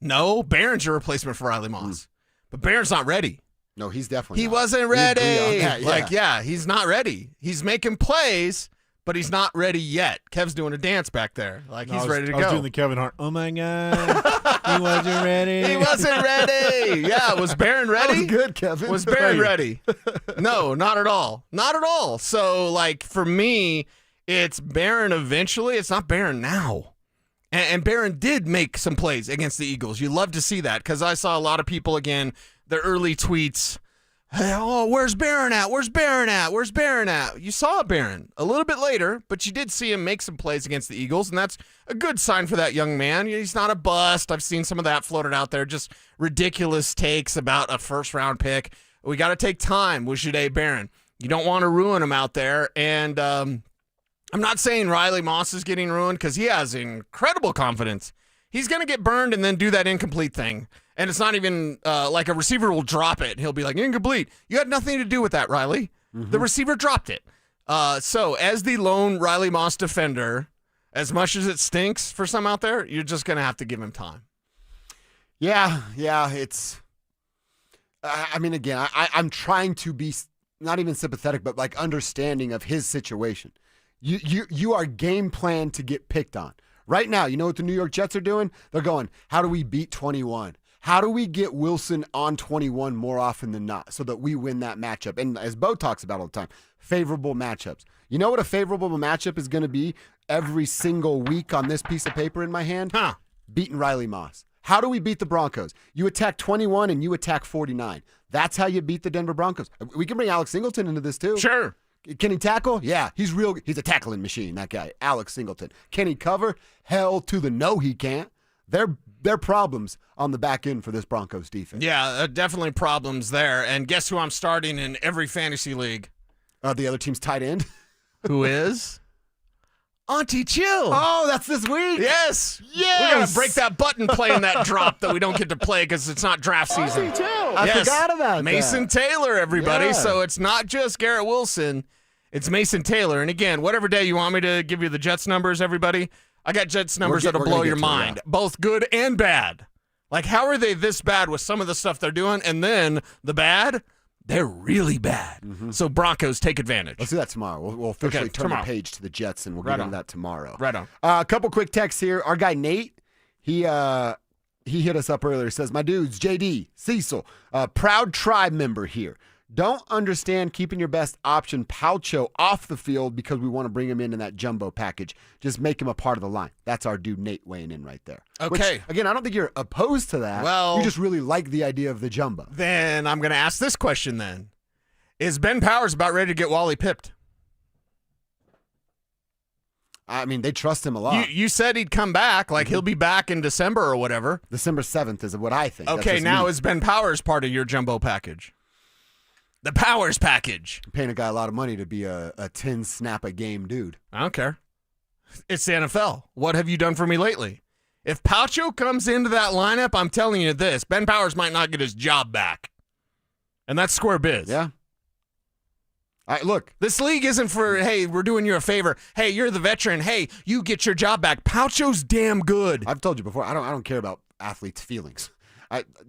No, Barron's your replacement for Riley Moss. But Barron's not ready.
No, he's definitely
He
not.
wasn't ready.
Yeah.
He's not ready. He's making plays, but he's not ready yet. Kev's doing a dance back there. He's ready to go.
I was doing the Kevin Hart. Oh, my God. He wasn't ready.
He wasn't ready. Yeah, was Barron ready?
That was good, Kevin.
Was Barron ready? No, not at all. Not at all. So, for me, it's Barron eventually. It's not Barron now. And Barron did make some plays against the Eagles. You love to see that because I saw a lot of people, again, the early tweets, hey, oh, where's Barron at? Where's Barron at? Where's Barron at? You saw Barron a little bit later, but you did see him make some plays against the Eagles, and that's a good sign for that young man. He's not a bust. I've seen some of that floated out there, just ridiculous takes about a first-round pick. We got to take time with Jahdae Barron. You don't want to ruin him out there, and I'm not saying Riley Moss is getting ruined because he has incredible confidence. He's going to get burned and then do that incomplete thing. And it's not even like a receiver will drop it. He'll be like, incomplete. You had nothing to do with that, Riley. Mm-hmm. The receiver dropped it. So as the lone Riley Moss defender, as much as it stinks for some out there, you're just going to have to give him time.
Yeah, it's again, I'm trying to be not even sympathetic, but understanding of his situation. You are game planned to get picked on. Right now, you know what the New York Jets are doing? They're going, how do we beat 21? How do we get Wilson on 21 more often than not so that we win that matchup? And as Bo talks about all the time, favorable matchups. You know what a favorable matchup is going to be every single week on this piece of paper in my hand? Beating Riley Moss. How do we beat the Broncos? You attack 21 and you attack 49. That's how you beat the Denver Broncos. We can bring Alex Singleton into this too.
Sure.
Can he tackle? Yeah, he's a tackling machine, that guy, Alex Singleton. Can he cover? Hell to the no, he can't. They're problems on the back end for this Broncos defense.
Yeah, definitely problems there. And guess who I'm starting in every fantasy league?
The other team's tight end.
Who is? Auntie Chill.
Oh, that's this week?
Yes. We got to break that button playing that drop that we don't get to play because it's not draft season.
Auntie Chill. I forgot about
Mason Taylor, everybody. Yeah. So it's not just Garrett Wilson. It's Mason Taylor. And again, whatever day you want me to give you the Jets numbers, everybody, I got Jets numbers that'll blow your mind. Both good and bad. How are they this bad with some of the stuff they're doing? And then the bad, they're really bad. Mm-hmm. So Broncos, take advantage.
Let's do that tomorrow. We'll officially turn the page to the Jets, and we'll get into that tomorrow.
Right on.
A couple quick texts here. Our guy Nate, he hit us up earlier. He says, my dudes, JD, Cecil, proud tribe member here. Don't understand keeping your best option, Palcho, off the field because we want to bring him in that jumbo package. Just make him a part of the line. That's our dude Nate weighing in right there.
Okay.
Which, again, I don't think you're opposed to that.
Well,
you just really like the idea of the jumbo.
Then I'm going to ask this question then. Is Ben Powers about ready to get Wally pipped?
They trust him a lot.
You said he'd come back, he'll be back in December or whatever.
December 7th is what I think.
Okay, now is Ben Powers part of your jumbo package? The Powers package.
I'm paying a guy a lot of money to be a 10-snap-a-game dude.
I don't care. It's the NFL. What have you done for me lately? If Palcho comes into that lineup, I'm telling you this, Ben Powers might not get his job back. And that's square biz.
Yeah. All right, look.
This league isn't for, hey, we're doing you a favor. Hey, you're the veteran. Hey, you get your job back. Palcho's damn good.
I've told you before, I don't care about athletes' feelings.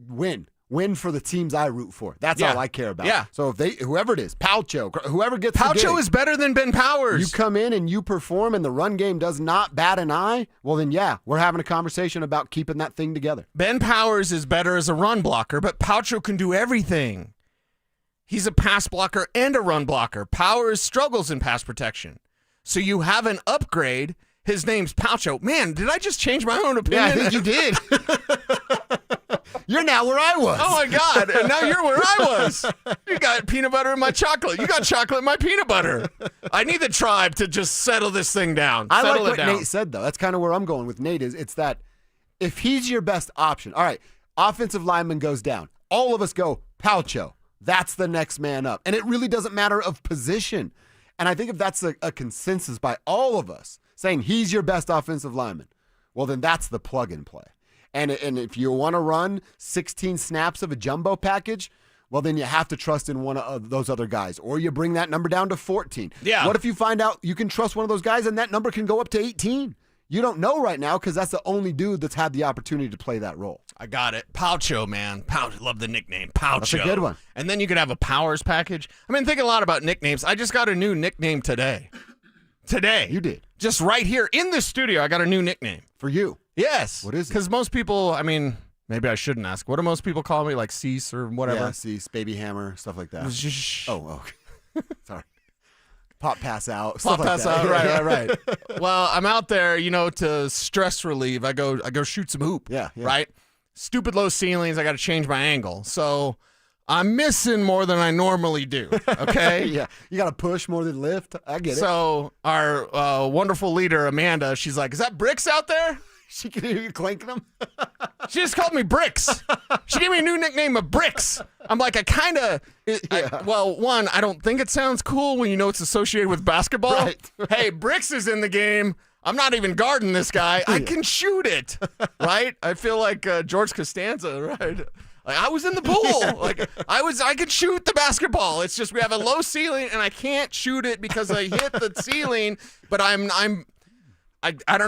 Win. win for the teams I root for. That's all I care about.
Yeah.
So if whoever it is, Palcho, whoever gets the
Palcho
gig,
is better than Ben Powers.
you come in and you perform and the run game does not bat an eye, well then we're having a conversation about keeping that thing together.
Ben Powers is better as a run blocker, but Palcho can do everything. He's a pass blocker and a run blocker. Powers struggles in pass protection. So you have an upgrade. His name's Palcho. Man, did I just change my own opinion?
Yeah, I think you did. You're now where I was.
Oh, my God. And now you're where I was. You got peanut butter in my chocolate. You got chocolate in my peanut butter. I need the tribe to just settle this thing down.
I
Settle
like
it
what
down.
Nate said, though. That's kind of where I'm going with Nate. It's that if he's your best option, all right, offensive lineman goes down. All of us go, Palcho. That's the next man up. And it really doesn't matter of position. And I think if that's a consensus by all of us saying he's your best offensive lineman, well, then that's the plug and play. And if you want to run 16 snaps of a jumbo package, well, then you have to trust in one of those other guys. Or you bring that number down to 14.
Yeah.
What if you find out you can trust one of those guys and that number can go up to 18? You don't know right now because that's the only dude that's had the opportunity to play that role.
I got it. Palcho, man. Palcho. Love the nickname. Palcho.
That's a good one.
And then you could have a Powers package. I've been thinking a lot about nicknames. I just got a new nickname today. Today.
You did.
Just right here in the studio, I got a new nickname.
For you?
Yes.
What is it?
Because most people, I mean, maybe I shouldn't ask. What do most people call me? Like Cease or whatever?
Yeah, Cease, Baby Hammer, stuff like that.
Shh.
Oh, okay. Sorry. Pop, pass out.
Pop,
Stuff like
pass
that.
out. Right. Well, I'm out there, to stress relieve. I go shoot some hoop.
Yeah.
Right? Stupid low ceilings. I got to change my angle. So I'm missing more than I normally do. Okay?
Yeah. You got to push more than lift. I get it.
So our wonderful leader, Amanda, she's like, "Is that bricks out there?"
She can hear you clanking them.
She just called me Bricks. She gave me a new nickname of Bricks. I'm like, one, I don't think it sounds cool when you know it's associated with basketball.
Right.
Hey, Bricks is in the game. I'm not even guarding this guy. I can shoot it, right? I feel like George Costanza, right? Like I was in the pool. Like I could shoot the basketball. It's just we have a low ceiling and I can't shoot it because I hit the ceiling. But I don't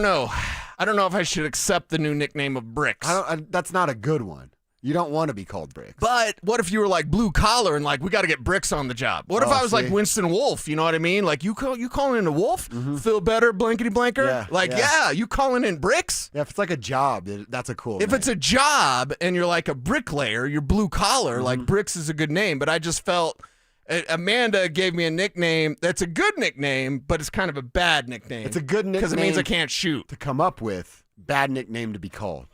know. I don't know if I should accept the new nickname of Bricks.
That's not a good one. You don't want to be called Bricks.
But what if you were like blue collar and like we got to get Bricks on the job? What if I was like Winston Wolf? You know what I mean? Like you calling in a Wolf?
Mm-hmm.
Feel better, blankety blanker?
Yeah,
you calling in Bricks?
Yeah, if it's like a job, that's a cool name.
If it's a job and you're like a bricklayer, you're blue collar, like Bricks is a good name. But I just felt Amanda gave me a nickname that's a good nickname, but it's kind of a bad nickname.
It's a good nickname
because it means I can't shoot.
To come up with, bad nickname to be called.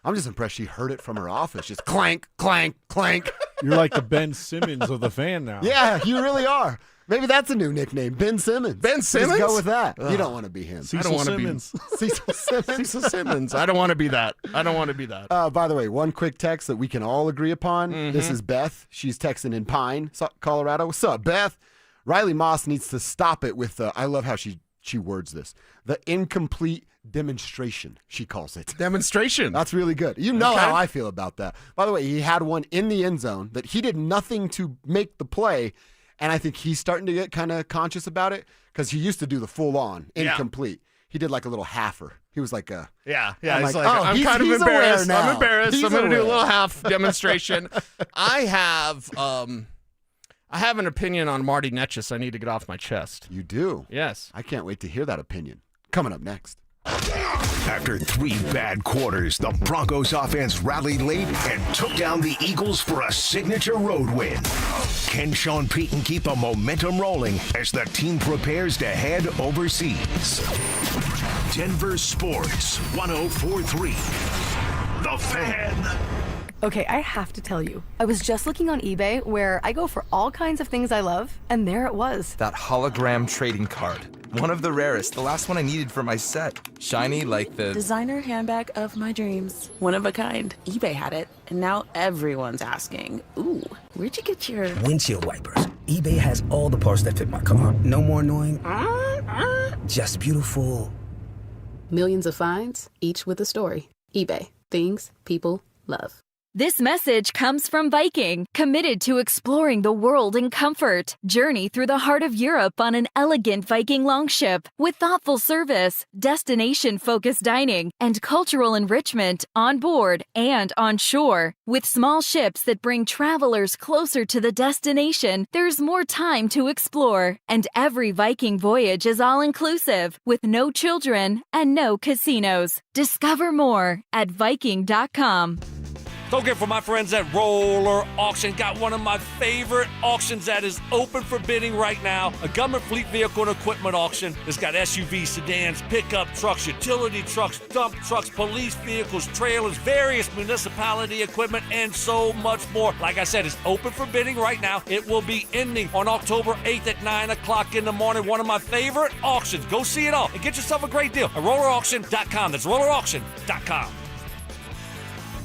I'm just impressed she heard it from her office. Just clank, clank, clank.
You're like the Ben Simmons of the fan now.
Yeah, you really are. Maybe that's a new nickname, Ben Simmons.
Ben Simmons?
Just go with that. You don't want to be him.
I don't want to be
Cecil Simmons.
Cecil Simmons. I don't want to be that.
By the way, one quick text that we can all agree upon. This is Beth. She's texting in Pine, Colorado. What's up, Beth? Riley Moss needs to stop it with I love how she words this. The incomplete demonstration, she calls it.
Demonstration.
That's really good. You know how I feel about that. By the way, he had one in the end zone that he did nothing to make the play, and I think he's starting to get kind of conscious about it because he used to do the full-on incomplete. He did like a little halfer. He was like a...
Yeah.
I'm
He's
like,
I'm kind of embarrassed.
now.
I'm embarrassed.
He's
I'm going to do a
aware.
little half demonstration. I have an opinion on Marty Netchus I need to get off my chest.
You do?
Yes.
I can't wait to hear that opinion. Coming up next.
After 3 bad quarters, the Broncos offense rallied late and took down the Eagles for a signature road win. Can Sean Payton keep the momentum rolling as the team prepares to head overseas? Denver Sports 104.3. The Fan.
Okay, I have to tell you, I was just looking on eBay where I go for all kinds of things I love, and there it was.
That hologram trading card. One of the rarest, the last one I needed for my set. Shiny like the...
Designer handbag of my dreams. One of a kind. eBay had it, and now everyone's asking, ooh, where'd you get your...
Windshield wipers. eBay has all the parts that fit my car. No more annoying. Just beautiful.
Millions of finds, each with a story. eBay. Things people love. This message comes from Viking, committed to exploring the world in comfort. Journey through the heart of Europe on an elegant Viking longship with thoughtful service, destination-focused dining, and cultural enrichment on board and on shore. With small ships that bring travelers closer to the destination, there's more time to explore. And every Viking voyage is all-inclusive, with no children and no casinos. Discover more at Viking.com.
Token for my friends at Roller Auction. Got one of my favorite auctions that is open for bidding right now. A government fleet vehicle and equipment auction. It's got SUVs, sedans, pickup trucks, utility trucks, dump trucks, police vehicles, trailers, various municipality equipment, and so much more. Like I said, it's open for bidding right now. It will be ending on October 8th at 9 o'clock in the morning. One of my favorite auctions. Go see it all and get yourself a great deal at rollerauction.com. That's rollerauction.com.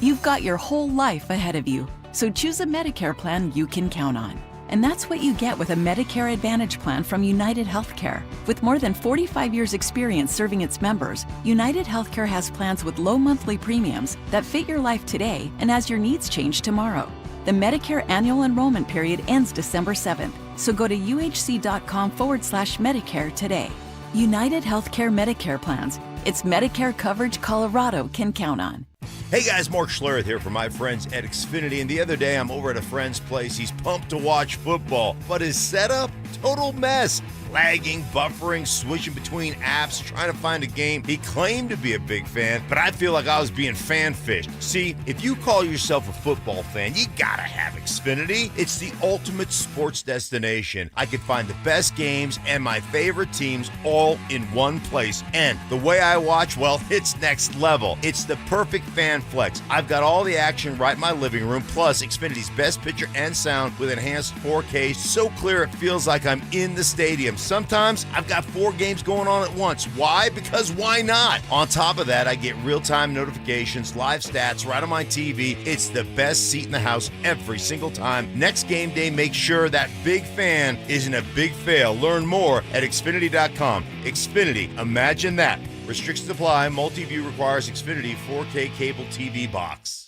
You've got your whole life ahead of you, so choose a Medicare plan you can count on. And that's what you get with a Medicare Advantage plan from United Healthcare. With more than 45 years' experience serving its members, United Healthcare has plans with low monthly premiums that fit your life today and as your needs change tomorrow. The Medicare annual enrollment period ends December 7th, so go to uhc.com/Medicare today. United Healthcare Medicare plans. It's Medicare coverage Colorado can count on.
Hey guys, Mark Schlereth here from my friends at Xfinity, and the other day I'm over at a friend's place. He's pumped to watch football, but his setup, total mess. Lagging, buffering, switching between apps, trying to find a game. He claimed to be a big fan, but I feel like I was being fan-fished. See, if you call yourself a football fan, you gotta have Xfinity. It's the ultimate sports destination. I can find the best games and my favorite teams all in one place. And the way I watch, well, it's next level. It's the perfect fan flex. I've got all the action right in my living room, plus Xfinity's best picture and sound with enhanced 4K, so clear it feels like I'm in the stadium. Sometimes I've got 4 games going on at once. Why? Because why not? On top of that, I get real-time notifications, live stats right on my TV. It's the best seat in the house every single time. Next game day, make sure that big fan isn't a big fail. Learn more at Xfinity.com. Xfinity, imagine that. Restrictions apply. Multi-view requires Xfinity 4K cable TV box.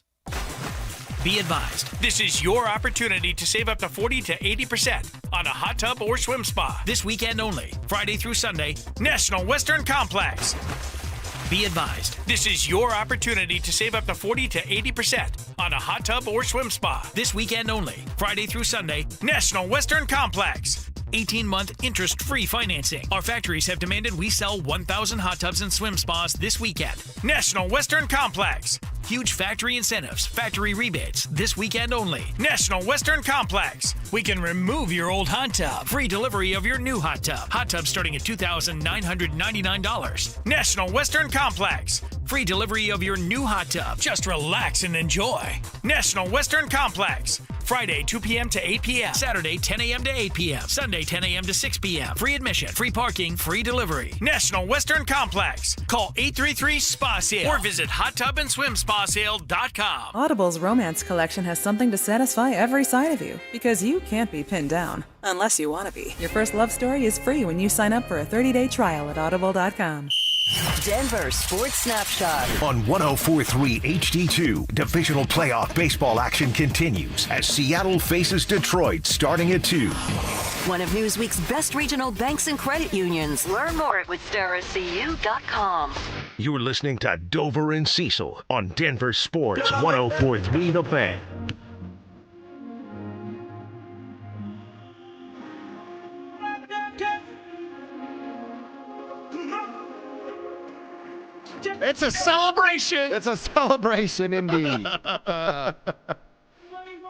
Be advised, this is your opportunity to save up to 40 to 80% on a hot tub or swim spa. This weekend only, Friday through Sunday, National Western Complex. Be advised, this is your opportunity to save up to 40 to 80% on a hot tub or swim spa. This weekend only, Friday through Sunday, National Western Complex. 18-month interest-free financing. Our factories have demanded we sell 1,000 hot tubs and swim spas this weekend. National Western Complex. Huge factory incentives, factory rebates, this weekend only. National Western Complex. We can remove your old hot tub. Free delivery of your new hot tub. Hot tub starting at $2,999. National Western Complex. Free delivery of your new hot tub. Just relax and enjoy. National Western Complex. Friday, 2 p.m. to 8 p.m. Saturday, 10 a.m. to 8 p.m. Sunday, 10 a.m. to 6 p.m. Free admission, free parking, free delivery. National Western Complex. Call 833-SPA-SALE or visit hottubandSwimSpaSale.com.
Audible's romance collection has something to satisfy every side of you, because you can't be pinned down. Unless you want to be. Your first love story is free when you sign up for a 30-day trial at Audible.com.
Denver Sports Snapshot.
On 104.3 HD2, divisional playoff baseball action continues as Seattle faces Detroit starting at 2.
One of Newsweek's best regional banks and credit unions. Learn more at withStarCU.com.
You're listening to Dover and Cecil on Denver Sports 104.3 The Fan.
It's a celebration.
It's a celebration indeed.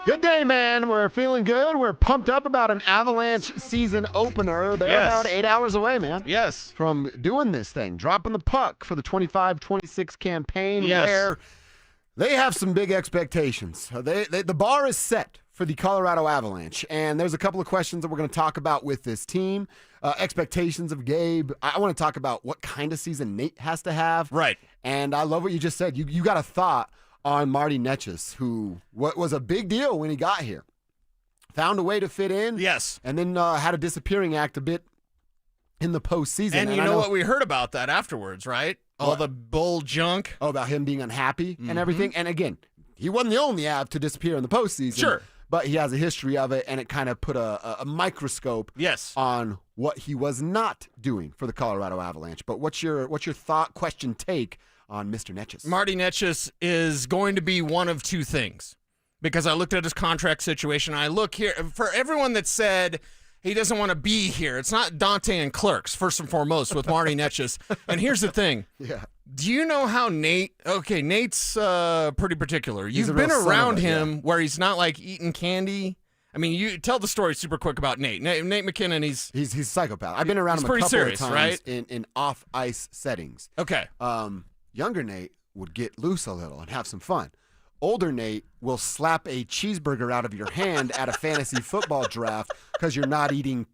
Good day, man. We're feeling good. We're pumped up about an Avalanche season opener. They're about 8 hours away, man.
Yes.
From doing this thing, dropping the puck for the 25-26 campaign.
Yes.
Where they have some big expectations. The bar is set for the Colorado Avalanche, and there's a couple of questions that we're going to talk about with this team. Expectations of Gabe. I want to talk about what kind of season Nate has to have.
Right.
And I love what you just said. You got a thought on Marty Netchus, who was a big deal when he got here. Found a way to fit in.
Yes.
And then had a disappearing act a bit in the postseason.
And you know what we heard about that afterwards, right? All the bull junk.
Oh, about him being unhappy and everything. And again, he wasn't the only Av to disappear in the postseason.
Sure.
But he has a history of it, and it kind of put a microscope on what he was not doing for the Colorado Avalanche. But what's your thought, question, take on Mr. Necas?
Marty Necas is going to be one of two things, because I looked at his contract situation. I look here for everyone that said he doesn't want to be here. It's not Dante and Clerks, first and foremost, with Marty Necas. And here's the thing.
Yeah.
Do you know how Nate's pretty particular.
He's
You've
a real
been
son
around
of a-
him where he's not like eating candy. I mean, you tell the story super quick about Nate. Nate McKinnon, he's
a psychopath. I've been around him a
pretty
couple
serious,
of times
right?
in off-ice settings.
Okay.
Younger Nate would get loose a little and have some fun. Older Nate will slap a cheeseburger out of your hand at a fantasy football draft because you're not eating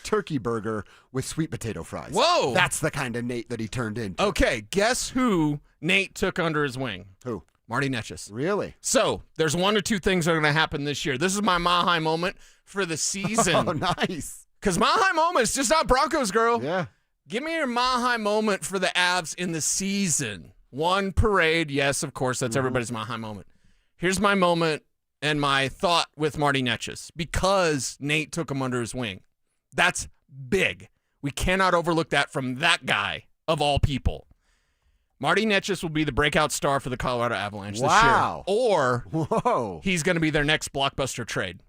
turkey burger with sweet potato fries.
Whoa.
That's the kind of Nate that he turned into.
Okay, guess who Nate took under his wing?
Who?
Marty Necas.
Really?
So there's one or two things that are going to happen this year. This is my Mahai moment for the season.
Oh, nice.
Because Mahai moment is just not Broncos, girl.
Yeah.
Give me your Mahai moment for the Avs in the season. One parade. Yes, of course, that's everybody's Mahai moment. Here's my moment and my thought with Marty Necas, because Nate took him under his wing. That's big. We cannot overlook that from that guy of all people. Marty Necas will be the breakout star for the Colorado Avalanche this year. Or he's going to be their next blockbuster trade.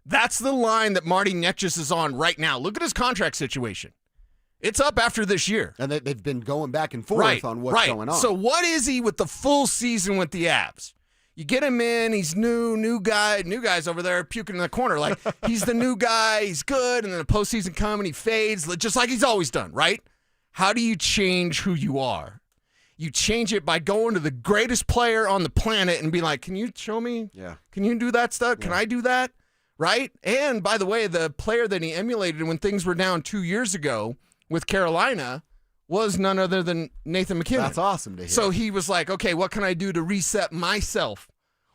That's the line that Marty Necas is on right now. Look at his contract situation. It's up after this year.
And they've been going back and forth on what's going on.
So what is he with the full season with the Avs? You get him in, he's new guy. New guy's over there puking in the corner. Like, he's the new guy, he's good, and then the postseason comes and he fades, just like he's always done, right? How do you change who you are? You change it by going to the greatest player on the planet and be like, can you show me?
Yeah.
Can you do that stuff? Can I do that? Right? And by the way, the player that he emulated when things were down 2 years ago with Carolina was none other than Nathan McKinnon.
That's awesome to hear.
So he was like, okay, what can I do to reset myself?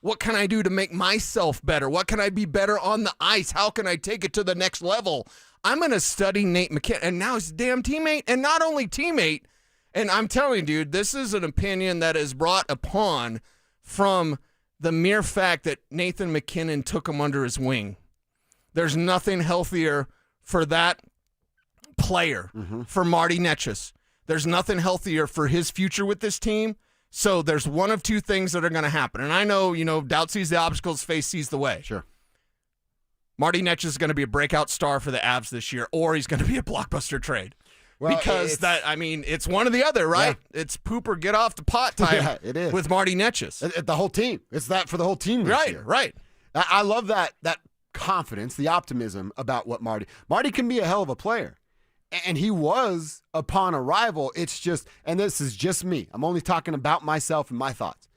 What can I do to make myself better? What can I be better on the ice? How can I take it to the next level? I'm going to study Nate McKinnon. And now he's a damn teammate. And not only teammate, and I'm telling you, dude, this is an opinion that is brought upon from the mere fact that Nathan McKinnon took him under his wing. There's nothing healthier for that player, for Marty Necas. There's nothing healthier for his future with this team. So there's one of two things that are going to happen. And I know, doubt sees the obstacles, faith sees the way.
Sure.
Marty Necas is going to be a breakout star for the Avs this year, or he's going to be a blockbuster trade.
Well,
because it's one or the other, right? Yeah. It's poop or get off the pot time.
Yeah, it is.
With Marty Necas.
The whole team. It's that for the whole team this year.
Right.
I love that confidence, the optimism about what Marty can be a hell of a player. And he was upon arrival. It's just, and this is just me, I'm only talking about myself and my thoughts.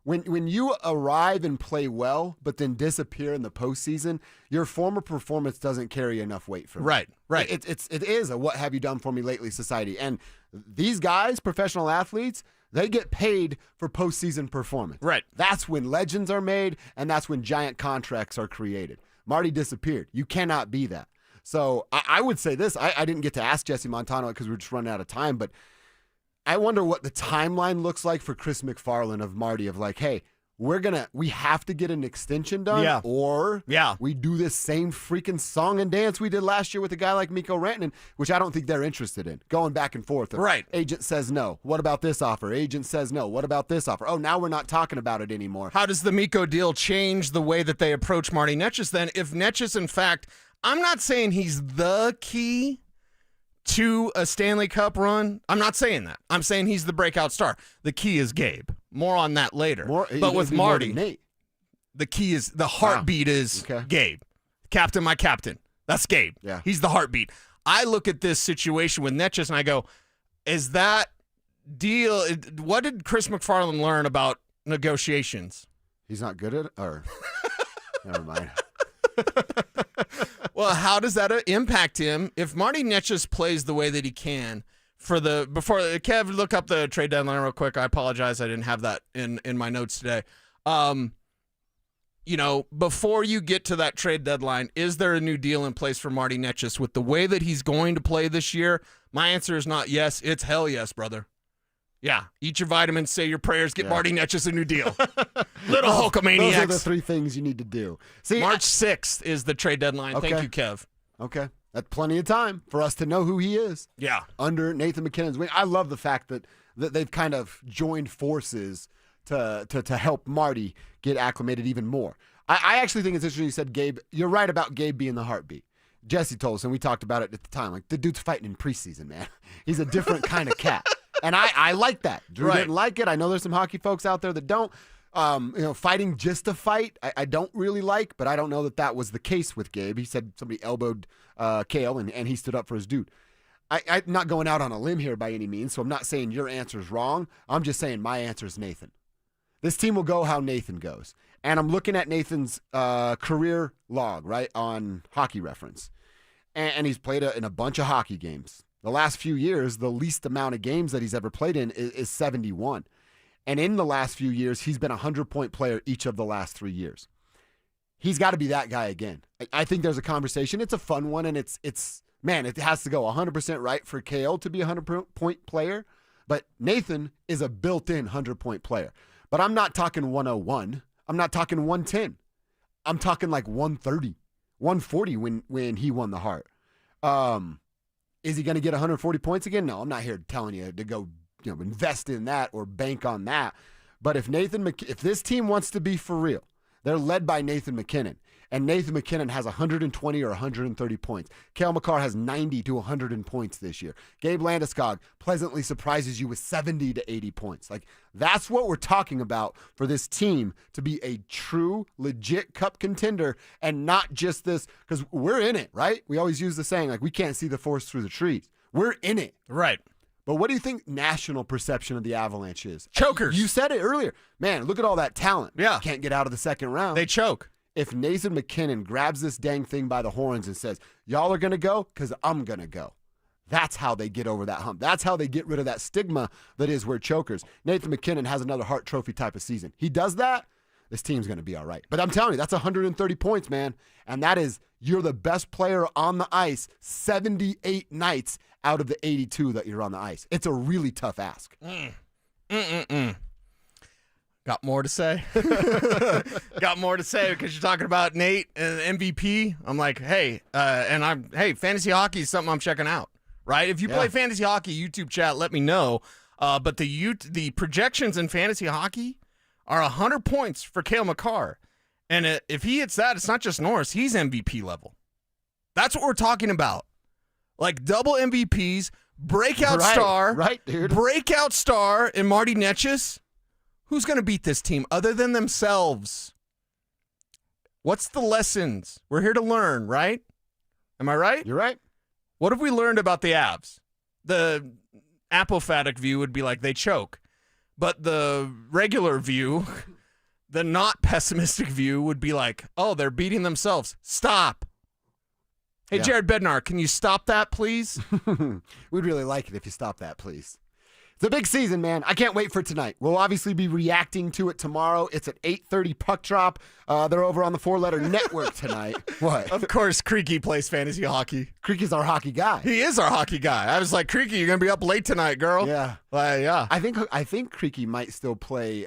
When you arrive and play well, but then disappear in the postseason, your former performance doesn't carry enough weight for me.
Right.
It is a what have you done for me lately society. And these guys, professional athletes, they get paid for postseason performance.
Right.
That's when legends are made, and that's when giant contracts are created. Marty disappeared. You cannot be that. So I would say this. I didn't get to ask Jesse Montano because we were just running out of time, but I wonder what the timeline looks like for Chris McFarland of Marty, of like, hey, we have to get an extension done, or we do this same freaking song and dance we did last year with a guy like Mikko Rantanen, which I don't think they're interested in, going back and forth.
Right.
Agent says no. What about this offer? Agent says no. What about this offer? Oh, now we're not talking about it anymore.
How does the Mikko deal change the way that they approach Marty Necas then? If Necas, in fact, I'm not saying he's the key to a Stanley Cup run. I'm not saying that. I'm saying he's the breakout star. The key is Gabe. More on that later. But with Marty, the key is, the heartbeat is Gabe. Captain, my captain. That's Gabe.
Yeah.
He's the heartbeat. I look at this situation with Necas and I go, is that deal, what did Chris McFarland learn about negotiations?
He's not good at it? Or never mind.
Well, how does that impact him if Marty Necas plays the way that he can before Kev, look up the trade deadline real quick. I apologize. I didn't have that in my notes today. Before you get to that trade deadline, is there a new deal in place for Marty Necas with the way that he's going to play this year? My answer is not yes. It's hell yes, brother. Yeah, eat your vitamins, say your prayers, get Marty Netches a new deal. Little Hulkamaniacs.
Those are the 3 things you need to do. See,
March 6th is the trade deadline.
Okay.
Thank you, Kev.
Okay. That's plenty of time for us to know who he is.
Yeah.
Under Nathan McKinnon's wing. I love the fact that they've kind of joined forces to help Marty get acclimated even more. I actually think it's interesting you said Gabe. You're right about Gabe being the heartbeat. Jesse told us, and we talked about it at the time. Like, the dude's fighting in preseason, man. He's a different kind of cat. And I like that. Drew didn't like it. I know there's some hockey folks out there that don't. Fighting just to fight, I don't really like, but I don't know that was the case with Gabe. He said somebody elbowed Kale, and he stood up for his dude. I'm not going out on a limb here by any means, so I'm not saying your answer's wrong. I'm just saying my answer is Nathan. This team will go how Nathan goes. And I'm looking at Nathan's career log, right, on Hockey Reference. And he's played in a bunch of hockey games. The last few years, the least amount of games that he's ever played in is 71. And in the last few years, he's been a 100-point player each of the last 3 years. He's got to be that guy again. I think there's a conversation. It's a fun one, and it has to go 100% right for Kale to be a 100-point player. But Nathan is a built-in 100-point player. But I'm not talking 101. I'm not talking 110. I'm talking like 130, 140 when he won the Hart. Is he going to get 140 points again? No, I'm not here telling you to go invest in that or bank on that. But if this team wants to be for real, they're led by Nathan McKinnon. And Nathan McKinnon has 120 or 130 points. Cale Makar has 90 to 100 points this year. Gabe Landeskog pleasantly surprises you with 70 to 80 points. Like, that's what we're talking about for this team to be a true, legit cup contender and not just this, because we're in it, right? We always use the saying, like, we can't see the forest through the trees. We're in it.
Right.
But what do you think national perception of the Avalanche is?
Chokers.
You said it earlier. Man, look at all that talent.
Yeah.
Can't get out of the second round.
They choke.
If Nathan McKinnon grabs this dang thing by the horns and says, y'all are going to go because I'm going to go. That's how they get over that hump. That's how they get rid of that stigma that is we're chokers. Nathan McKinnon has another Hart Trophy type of season. He does that, this team's going to be all right. But I'm telling you, that's 130 points, man. And that is, you're the best player on the ice 78 nights out of the 82 that you're on the ice. It's a really tough ask.
Got more to say? Got more to say because you're talking about Nate and MVP. I'm like, hey, fantasy hockey is something I'm checking out, right? If you play fantasy hockey, YouTube chat, let me know. But the projections in fantasy hockey are 100 points for Cale Makar. And if he hits that, it's not just Norris. He's MVP level. That's what we're talking about. Like double MVPs, breakout star.
Right, dude.
Breakout star in Marty Netches. Who's going to beat this team other than themselves? What's the lessons? We're here to learn, right? Am I right?
You're right.
What have we learned about the Avs? The apophatic view would be like they choke. But the regular view, the not pessimistic view would be like, oh, they're beating themselves. Stop. Hey, Jared Bednar, can you stop that, please?
We'd really like it if you stop that, please. It's a big season, man. I can't wait for tonight. We'll obviously be reacting to it tomorrow. It's at 8:30 puck drop. They're over on the 4-letter network tonight. What?
Of course, Creaky plays fantasy hockey.
Creaky's our hockey guy.
He is our hockey guy. I was like, Creaky, you're going to be up late tonight, girl.
Yeah.
Yeah.
I think Creaky might still play.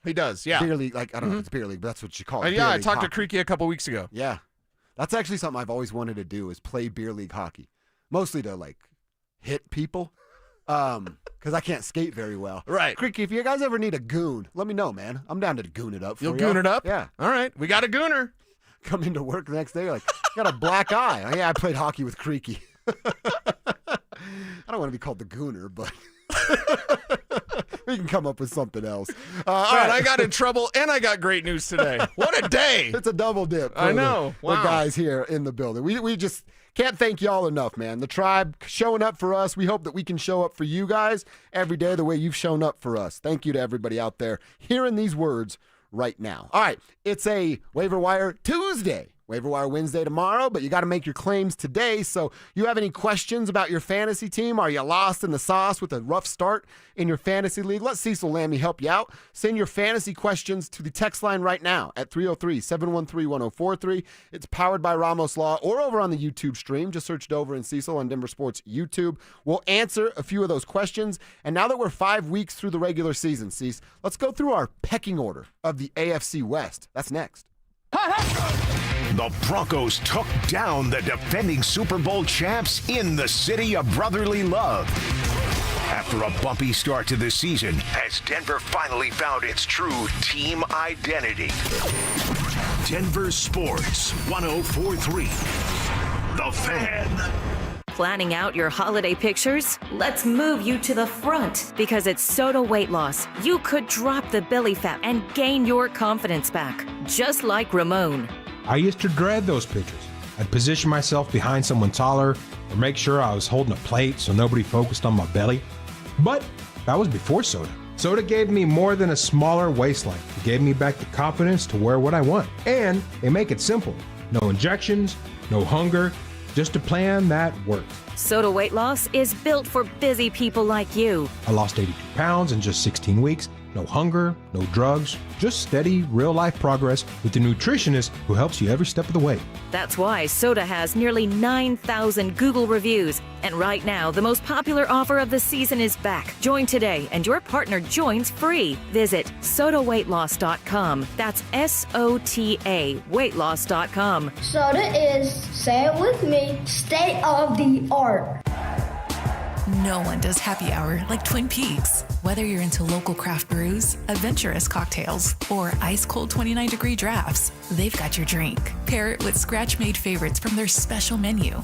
He does, yeah.
Beer league. Like, I don't know if it's beer league, but that's what you call it.
Yeah, I talked to Creaky a couple weeks ago.
Yeah. That's actually something I've always wanted to do is play beer league hockey. Mostly to, like, hit people. Because I can't skate very well.
Right.
Creaky, if you guys ever need a goon, let me know, man. I'm down to goon it up for you.
You'll goon it up?
Yeah.
All right. We got a gooner.
Come into work the next day, like, got a black eye. Yeah, I played hockey with Creaky. I don't want to be called the gooner, but we can come up with something else.
All right, I got in trouble, and I got great news today. What a day.
It's a double dip.
I know.
The guys here in the building. We just can't thank y'all enough, man. The tribe showing up for us. We hope that we can show up for you guys every day the way you've shown up for us. Thank you to everybody out there hearing these words right now. All right, it's a Waiver Wire Tuesday
Waiver Wire Wednesday tomorrow, but you got to make your claims today. So you have any questions about your fantasy team? Are you lost in the sauce with a rough start in your fantasy league? Let Cecil Lammy help you out. Send your fantasy questions to the text line right now at 303-713-1043. It's powered by Ramos Law, or over on the YouTube stream. Just search Dover and Cecil on Denver Sports YouTube. We'll answer a few of those questions. And now that we're 5 weeks through the regular season, Cecil, let's go through our pecking order of the AFC West. That's next.
The Broncos took down the defending Super Bowl champs in the city of brotherly love. After a bumpy start to the season, as Denver finally found its true team identity. Denver Sports 104.3. The Fan.
Planning out your holiday pictures? Let's move you to the front because it's Soda Weight Loss. You could drop the belly fat and gain your confidence back, just like Ramon.
I used to dread those pictures. I'd position myself behind someone taller or make sure I was holding a plate so nobody focused on my belly. But that was before soda. Soda gave me more than a smaller waistline. It gave me back the confidence to wear what I want. And they make it simple. No injections, no hunger, just a plan that works.
Soda Weight Loss is built for busy people like you.
I lost 82 pounds in just 16 weeks. No hunger, no drugs, just steady, real-life progress with the nutritionist who helps you every step of the way.
That's why Soda has nearly 9,000 Google reviews. And right now, the most popular offer of the season is back. Join today, and your partner joins free. Visit sodaweightloss.com. That's SOTA weightloss.com.
Soda is, say it with me, state of the art.
No one does happy hour like Twin Peaks. Whether you're into local craft brews, adventurous cocktails, or ice-cold 29-degree drafts, they've got your drink. Pair it with scratch-made favorites from their special menu.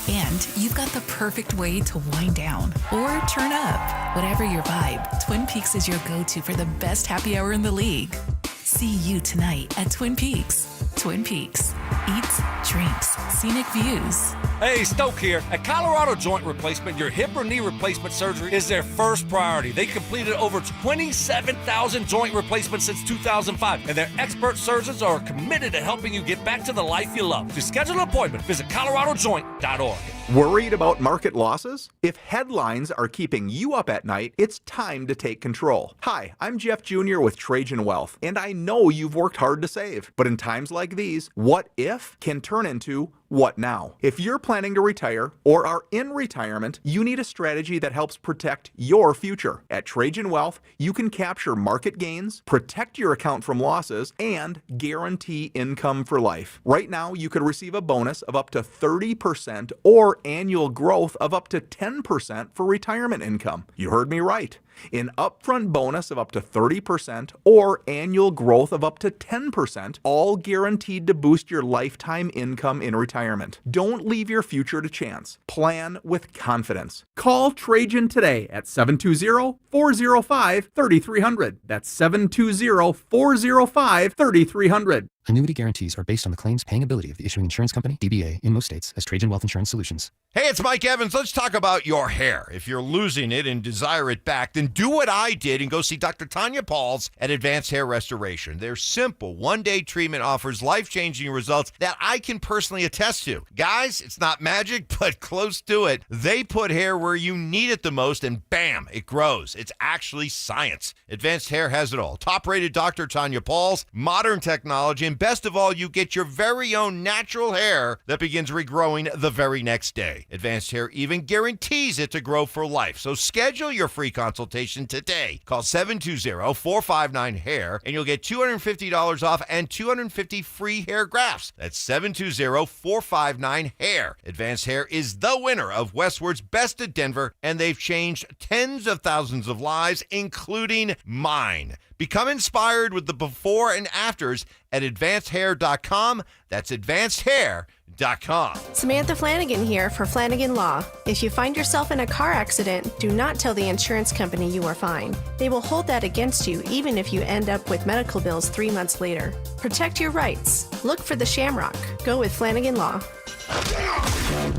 And you've got the perfect way to wind down or turn up. Whatever your vibe, Twin Peaks is your go-to for the best happy hour in the league. See you tonight at Twin Peaks. Twin Peaks. Eats, drinks, scenic views.
Hey, Stoke here. At Colorado Joint Replacement, your hip or knee replacement surgery is their first priority. They completed over 27,000 joint replacements since 2005, and their expert surgeons are committed to helping you get back to the life you love. To schedule an appointment, visit coloradojoint.org.
Worried about market losses? If headlines are keeping you up at night, it's time to take control. Hi, I'm Jeff Jr. with Trajan Wealth, and I know you've worked hard to save. But in times like these, what if can turn into what now? If you're planning to retire or are in retirement, you need a strategy that helps protect your future. At Trajan Wealth, you can capture market gains, protect your account from losses, and guarantee income for life. Right now, you could receive a bonus of up to 30% or annual growth of up to 10% for retirement income. You heard me right. An upfront bonus of up to 30% or annual growth of up to 10%, all guaranteed to boost your lifetime income in retirement. Don't leave your future to chance. Plan with confidence. Call Trajan today at 720-405-3300. That's 720-405-3300.
Annuity guarantees are based on the claims paying ability of the issuing insurance company, DBA, in most states as Trajan Wealth Insurance Solutions.
Hey, it's Mike Evans. Let's talk about your hair. If you're losing it and desire it back, then do what I did and go see Dr. Tanya Pauls at Advanced Hair Restoration. Their simple one-day treatment offers life-changing results that I can personally attest to. Guys, it's not magic, but close to it. They put hair where you need it the most, and bam, it grows. It's actually science. Advanced Hair has it all. Top-rated Dr. Tanya Pauls, modern technology, and best of all, you get your very own natural hair that begins regrowing the very next day. Advanced Hair even guarantees it to grow for life. So schedule your free consultation today. Call 720-459-HAIR and you'll get $250 off and 250 free hair grafts. That's 720-459-HAIR. Advanced Hair is the winner of Westward's Best of Denver, and they've changed tens of thousands of lives, including mine. Become inspired with the before and afters at advancedhair.com. That's advancedhair.com.
Samantha Flanagan here for Flanagan Law. If you find yourself in a car accident, do not tell the insurance company you are fine. They will hold that against you even if you end up with medical bills 3 months later. Protect your rights. Look for the Shamrock. Go with Flanagan Law.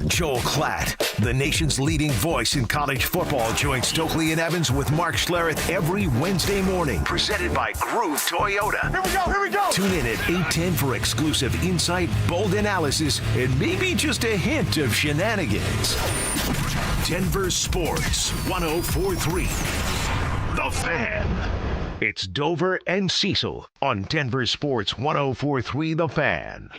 Joel Klatt, the nation's leading voice in college football, joins Stokely and Evans with Mark Schlereth every Wednesday morning. Presented by Groove Toyota. Here we go. Tune in at 8:10 for exclusive insight, bold analysis, and maybe just a hint of shenanigans. Denver Sports 104.3. The Fan. It's Dover and Cecil on Denver Sports 104.3 The Fan.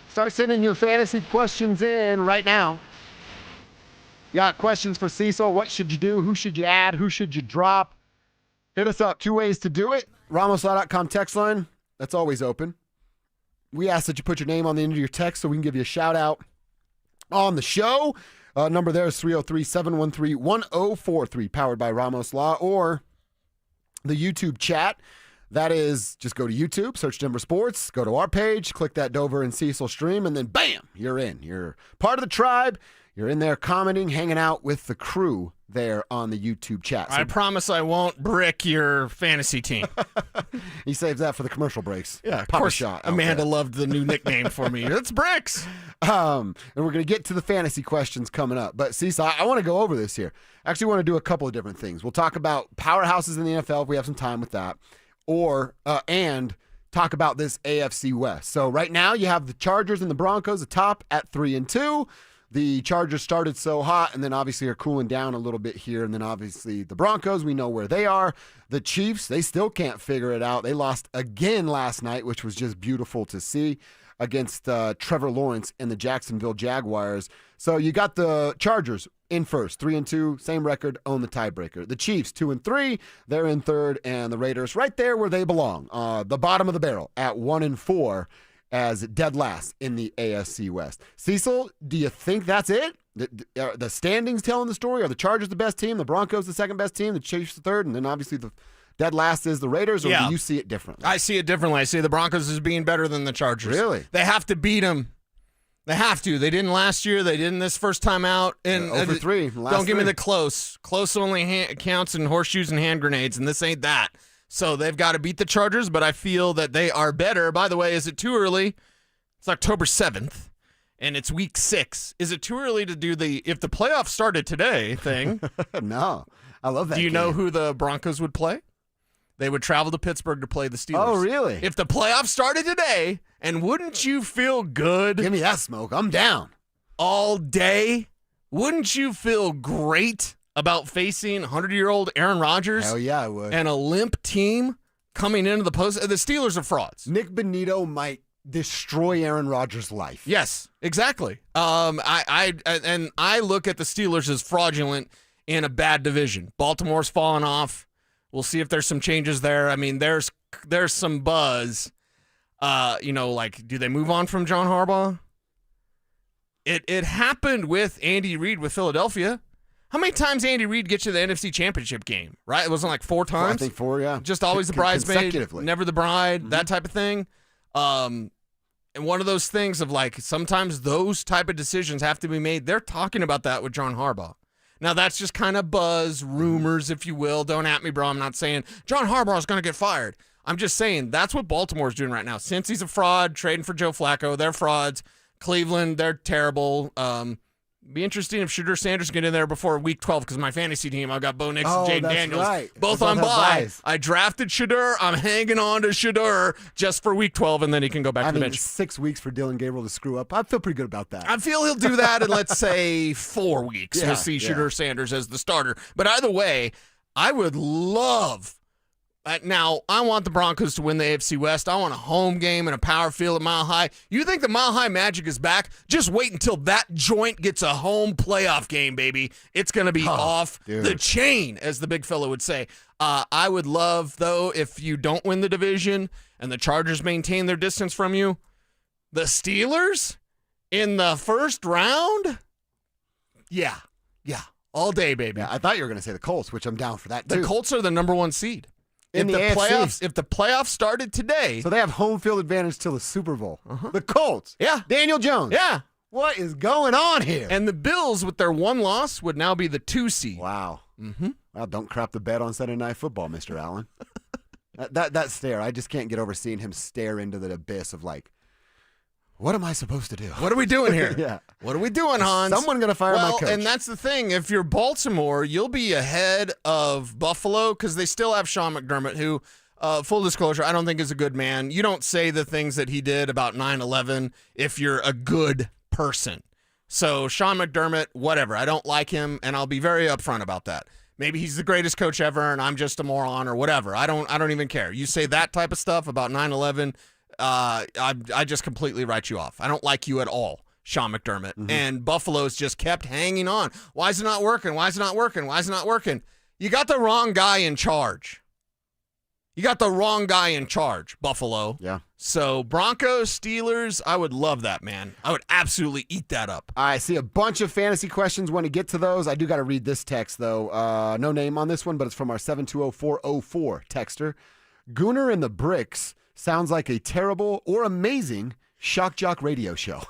Start sending your fantasy questions in right now. You got questions for Cecil? What should you do? Who should you add? Who should you drop? Hit us up. 2 ways to do it. RamosLaw.com text line. That's always open. We ask that you put your name on the end of your text so we can give you a shout out on the show. Number there is 303-713-1043, powered by Ramos Law, or the YouTube chat. That is, just go to YouTube, search Denver Sports, go to our page, click that Dover and Cecil stream, and then bam, you're in. You're part of the tribe. You're in there commenting, hanging out with the crew there on the YouTube chat.
I promise I won't brick your fantasy team.
He saves that for the commercial breaks.
Yeah, of
Pop a
course.
shot.
Amanda loved the new nickname for me. It's Bricks.
And we're going to get to the fantasy questions coming up. But Cecil, I want to go over this here. I actually want to do a couple of different things. We'll talk about powerhouses in the NFL if we have some time with that, and talk about this AFC West. So right now you have the Chargers and the Broncos atop at 3-2. The Chargers started so hot and then obviously are cooling down a little bit here. And then obviously the Broncos, we know where they are. The Chiefs, they still can't figure it out. They lost again last night, which was just beautiful to see, against Trevor Lawrence and the Jacksonville Jaguars. So you got the Chargers in first, 3-2, same record, own the tiebreaker. The Chiefs, 2-3, they're in third, and the Raiders right there where they belong, the bottom of the barrel at 1-4. As dead last in the AFC West. Cecil, do you think that's it? The standings telling the story? Are the Chargers the best team, the Broncos the second best team, the Chiefs the third, and then obviously the dead last is the Raiders, or do you see it differently?
I see it differently. I see the Broncos as being better than the Chargers.
Really?
They have to beat them. They have to. They didn't last year. They didn't this first time out. And
over 3.
Don't give me the close. Close only counts in horseshoes and hand grenades, and this ain't that. So they've got to beat the Chargers, but I feel that they are better. By the way, is it too early? It's October 7th, and it's week 6. Is it too early to do the if the playoffs started today thing?
No. I love that.
Do you know who the Broncos would play? They would travel to Pittsburgh to play the Steelers.
Oh, really?
If the playoffs started today, and wouldn't you feel good?
Give me that smoke. I'm down.
All day? Wouldn't you feel great about facing 100-year-old Aaron Rodgers?
Hell yeah, I would.
And a limp team coming into the post. The Steelers are frauds.
Nick Bonito might destroy Aaron Rodgers' life.
Yes, exactly. I look at the Steelers as fraudulent in a bad division. Baltimore's fallen off. We'll see if there's some changes there. I mean, there's some buzz. Do they move on from John Harbaugh? It happened with Andy Reid with Philadelphia. How many times Andy Reid gets you the NFC Championship game, right? It wasn't like 4 times?
I think 4, yeah.
Just always the bridesmaid,
consecutively.
never the bride, that type of thing. And one of those things of like sometimes those type of decisions have to be made. They're talking about that with John Harbaugh. Now, that's just kind of buzz, rumors, if you will. Don't at me, bro. I'm not saying John Harbaugh is going to get fired. I'm just saying that's what Baltimore's doing right now. Since he's a fraud, trading for Joe Flacco, they're frauds. Cleveland, they're terrible. Be interesting if Shedeur Sanders get in there before Week 12 because my fantasy team, I've got Bo Nix and Jaden Daniels.
Right.
Both on bye. I drafted Shedeur. I'm hanging on to Shedeur just for Week 12, and then he can go back to the bench.
6 weeks for Dylan Gabriel to screw up. I feel pretty good about that.
I feel he'll do that in, let's say, 4 weeks. We'll see Shedeur Sanders as the starter. But either way, I would love now, I want the Broncos to win the AFC West. I want a home game and a power field at Mile High. You think the Mile High Magic is back? Just wait until that joint gets a home playoff game, baby. It's going to be off the chain, as the big fella would say. I would love, though, if you don't win the division and the Chargers maintain their distance from you, the Steelers in the first round? Yeah, all day, baby.
Yeah, I thought you were going to say the Colts, which I'm down for that, too.
The Colts are the number 1 seed.
In the AFC.
If the playoffs started today.
So they have home field advantage till the Super Bowl. The Colts.
Yeah.
Daniel Jones.
Yeah.
What is going on here?
And the Bills, with their 1 loss, would now be the 2 seed.
Wow. Well, don't crap the bed on Sunday Night Football, Mr. Allen.
That stare, I just can't get over seeing him stare into the abyss of like, what am I supposed to do?
What are we doing here?
Yeah.
What are we doing, Hans?
Someone going to fire my coach.
And that's the thing. If you're Baltimore, you'll be ahead of Buffalo because they still have Sean McDermott, who, full disclosure, I don't think is a good man. You don't say the things that he did about 9/11 if you're a good person. So Sean McDermott, whatever. I don't like him, and I'll be very upfront about that. Maybe he's the greatest coach ever, and I'm just a moron or whatever. I don't even care. You say that type of stuff about 9/11, I just completely write you off. I don't like you at all, Sean McDermott. Mm-hmm. And Buffalo's just kept hanging on. Why is it not working? Why is it not working? Why is it not working? You got the wrong guy in charge. You got the wrong guy in charge, Buffalo.
Yeah.
So Broncos, Steelers, I would love that, man. I would absolutely eat that up.
I see a bunch of fantasy questions. Want to get to those? I do got to read this text, though. No name on this one, but it's from our 720-404 texter. Gooner and the Bricks sounds like a terrible or amazing shock jock radio show.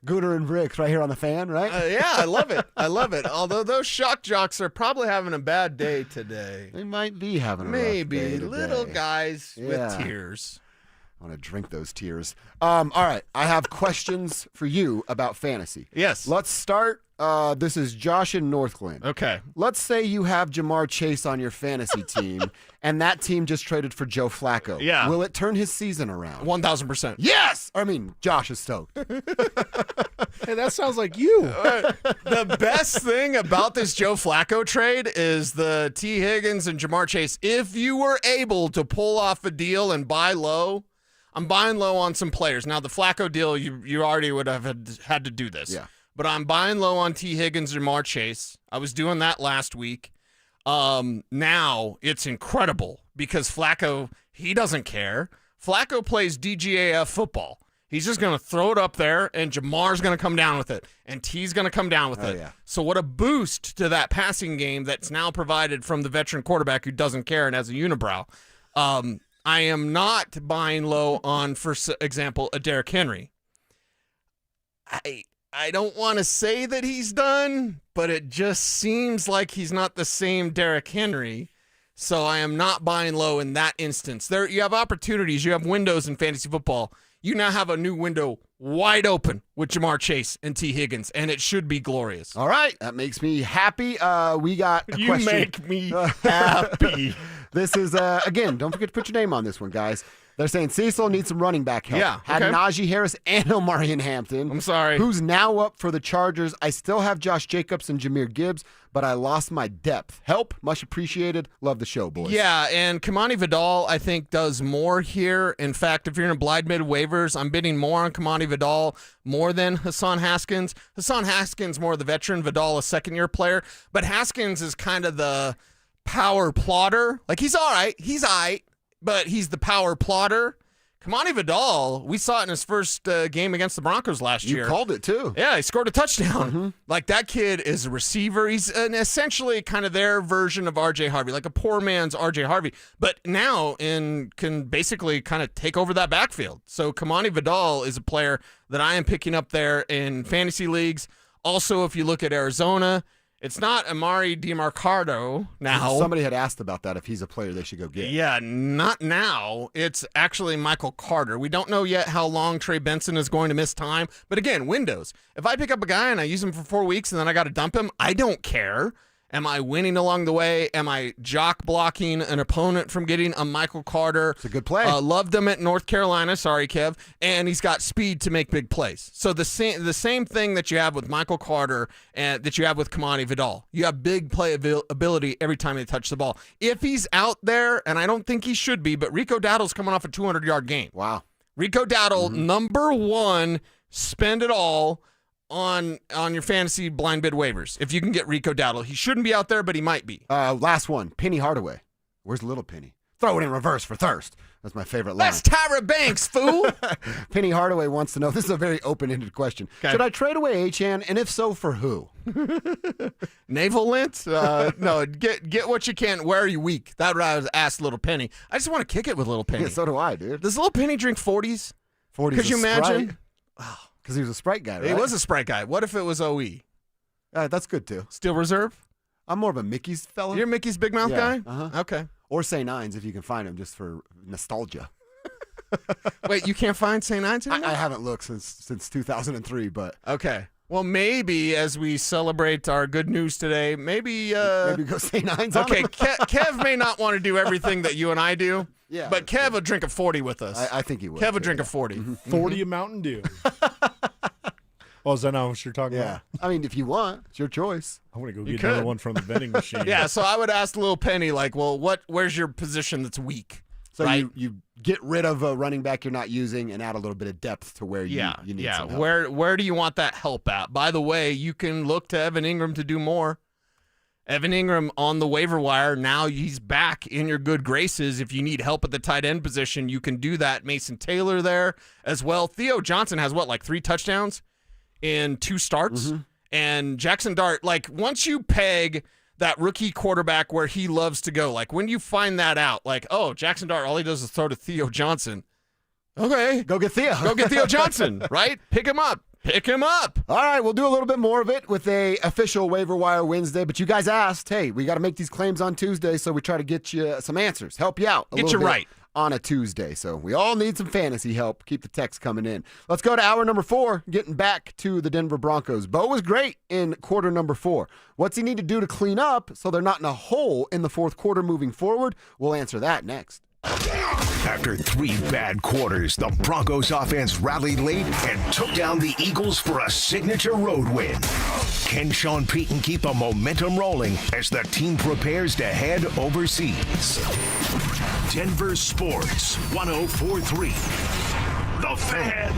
Gooner and Bricks right here on the Fan, right?
Yeah, I love it. I love it. Although those shock jocks are probably having a bad day today.
They might be having a rough
Maybe.
day today.
Little guys with tears.
I want to drink those tears. All right. I have questions for you about fantasy.
Yes.
Let's start. This is Josh in Northland.
Okay.
Let's say you have Jamar Chase on your fantasy team, and that team just traded for Joe Flacco.
Yeah.
Will it turn his season around?
1,000%.
Yes! I mean, Josh is stoked.
Hey, that sounds like you.
The best thing about this Joe Flacco trade is the T. Higgins and Jamar Chase. If you were able to pull off a deal and buy low, I'm buying low on some players. Now, the Flacco deal, you already would have had to do this.
Yeah.
But I'm buying low on T. Higgins and Jamar Chase. I was doing that last week. Now it's incredible because Flacco, he doesn't care. Flacco plays DGAF football. He's just going to throw it up there, and Jamar's going to come down with it, and T's going to come down with it.
Yeah.
So what a boost to that passing game that's now provided from the veteran quarterback who doesn't care and has a unibrow. I am not buying low on, for example, a Derrick Henry. I don't want to say that he's done, but it just seems like he's not the same Derrick Henry. So I am not buying low in that instance. There, you have opportunities. You have windows in fantasy football. You now have a new window wide open with Jamar Chase and T. Higgins, and it should be glorious.
All right. That makes me happy. We got a
You
question.
make me happy.
This is, again, don't forget to put your name on this one, guys. They're saying Cecil needs some running back help.
Yeah,
Had
okay.
Najee Harris and Omarion Hampton.
I'm sorry.
Who's now up for the Chargers. I still have Josh Jacobs and Jahmyr Gibbs, but I lost my depth. Help. Much appreciated. Love the show, boys.
Yeah, and Kamani Vidal, I think, does more here. In fact, if you're in a blind bid waivers, I'm bidding more on Kamani Vidal more than Hassan Haskins. Hassan Haskins more the veteran, Vidal a second-year player. But Haskins is kind of the power plotter. Like, he's all right. He's all right, but he's the power plotter. Kamani Vidal, we saw it in his first game against the Broncos last year.
You called it, too.
Yeah, he scored a touchdown.
Mm-hmm.
Like, that kid is a receiver. He's essentially kind of their version of R.J. Harvey, like a poor man's R.J. Harvey, but now can basically kind of take over that backfield. So Kamani Vidal is a player that I am picking up there in fantasy leagues. Also, if you look at Arizona, it's not Amari DiMarcado now.
Somebody had asked about that, if he's a player they should go get.
Yeah, not now. It's actually Michael Carter. We don't know yet how long Trey Benson is going to miss time. But again, windows. If I pick up a guy and I use him for 4 weeks and then I got to dump him, I don't care. Am I winning along the way? Am I jock blocking an opponent from getting a Michael Carter?
It's a good play.
Loved him at North Carolina. Sorry, Kev. And he's got speed to make big plays. So the same thing that you have with Michael Carter and that you have with Kamani Vidal. You have big play ability every time they touch the ball. If he's out there, and I don't think he should be, but Rico Dowdle's coming off a 200-yard game.
Wow.
Rico Dowdle, number one, spend it all on your fantasy blind bid waivers. If you can get Rico Dowdle. He shouldn't be out there, but he might be.
Last one, Penny Hardaway. Where's little Penny? Throw it in reverse for Thirst. That's my favorite line.
That's Tyra Banks, fool.
Penny Hardaway wants to know, this is a very open-ended question.
Okay.
Should I trade away H-An, and if so, for who?
Naval lint? No, get what you can. Where are you weak? That would I ask Little Penny. I just want to kick it with Little Penny.
Yeah, so do I, dude.
Does Little Penny drink 40s?
40s.
Could you imagine?
Because he was a Sprite guy, right?
He was a Sprite guy. What if it was OE?
That's good, too.
Steel Reserve?
I'm more of a Mickey's fella.
You're Mickey's Big Mouth guy?
Uh-huh.
Okay.
Or St. Nines if you can find them, just for nostalgia.
Wait, you can't find St. Nines anymore?
I haven't looked since 2003, but
okay. Well, maybe as we celebrate our good news today, maybe
go St. Nines.
Okay, Kev may not want to do everything that you and I do.
Yeah,
but Kev would drink a 40 with us.
I think he would.
Kev would drink a 40.
40 of Mountain Dew. Oh, is that not what you're talking about?
I mean, if you want, it's your choice.
I want to go get another one from the vending machine.
Yeah, so I would ask Lil Penny, like, well, where's your position that's weak?
So
right?
you get rid of a running back you're not using and add a little bit of depth to where you need some help.
Where do you want that help at? By the way, you can look to Evan Ingram to do more. Evan Ingram on the waiver wire. Now he's back in your good graces. If you need help at the tight end position, you can do that. Mason Taylor there as well. Theo Johnson has like 3 touchdowns in 2 starts. And Jackson Dart, like once you peg that rookie quarterback where he loves to go, like when you find that out, like, oh, Jackson Dart, all he does is throw to Theo Johnson. Okay.
Go get Theo.
Go get Theo Johnson, right? Pick him up. Pick him up.
All right, we'll do a little bit more of it with a official waiver wire Wednesday. But you guys asked, hey, we got to make these claims on Tuesday, so we try to get you some answers, help you out.
Get you right
on a Tuesday. So we all need some fantasy help. Keep the text coming in. Let's go to hour number 4, getting back to the Denver Broncos. Bo was great in quarter number 4. What's he need to do to clean up so they're not in a hole in the fourth quarter moving forward? We'll answer that next.
After 3 bad quarters, the Broncos offense rallied late and took down the Eagles for a signature road win. Can Sean Payton keep a momentum rolling as the team prepares to head overseas? Denver Sports 104.3. The Fan.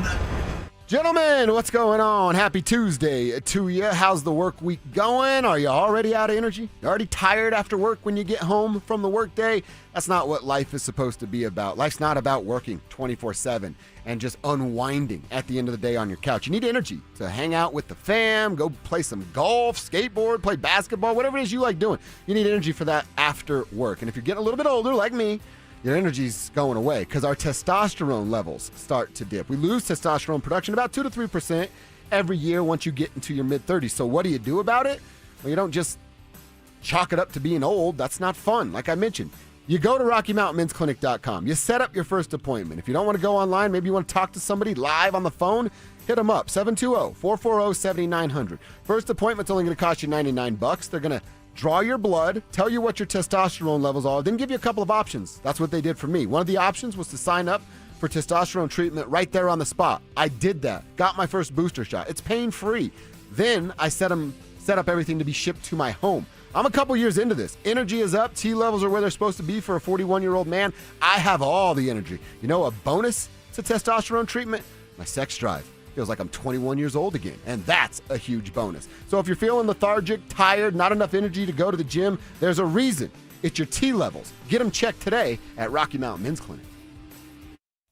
Gentlemen, what's going on? Happy Tuesday to you. How's the work week going? Are you already out of energy? You already tired after work when you get home from the work day? That's not what life is supposed to be about. Life's not about working 24/7 and just unwinding at the end of the day on your couch. You need energy to hang out with the fam, go play some golf, skateboard, play basketball, whatever it is you like doing. You need energy for that after work. And if you're getting a little bit older like me, your energy's going away because our testosterone levels start to dip. We lose testosterone production about 2 to 3% every year once you get into your mid-30s. So what do you do about it? Well, you don't just chalk it up to being old. That's not fun. Like I mentioned, you go to RockyMountainMen'sClinic.com. You set up your first appointment. If you don't want to go online, maybe you want to talk to somebody live on the phone, hit them up, 720-440-7900. First appointment's only going to cost you $99. They're going to draw your blood, tell you what your testosterone levels are, then give you a couple of options. That's what they did for me. One of the options was to sign up for testosterone treatment right there on the spot. I did that. Got my first booster shot. It's pain-free. Then I set up everything to be shipped to my home. I'm a couple years into this. Energy is up. T levels are where they're supposed to be for a 41-year-old man. I have all the energy. You know, a bonus to testosterone treatment? My sex drive. Feels like I'm 21 years old again, and that's a huge bonus. So if you're feeling lethargic, tired, not enough energy to go to the gym, there's a reason. It's your T levels. Get them checked today at Rocky Mountain Men's Clinic.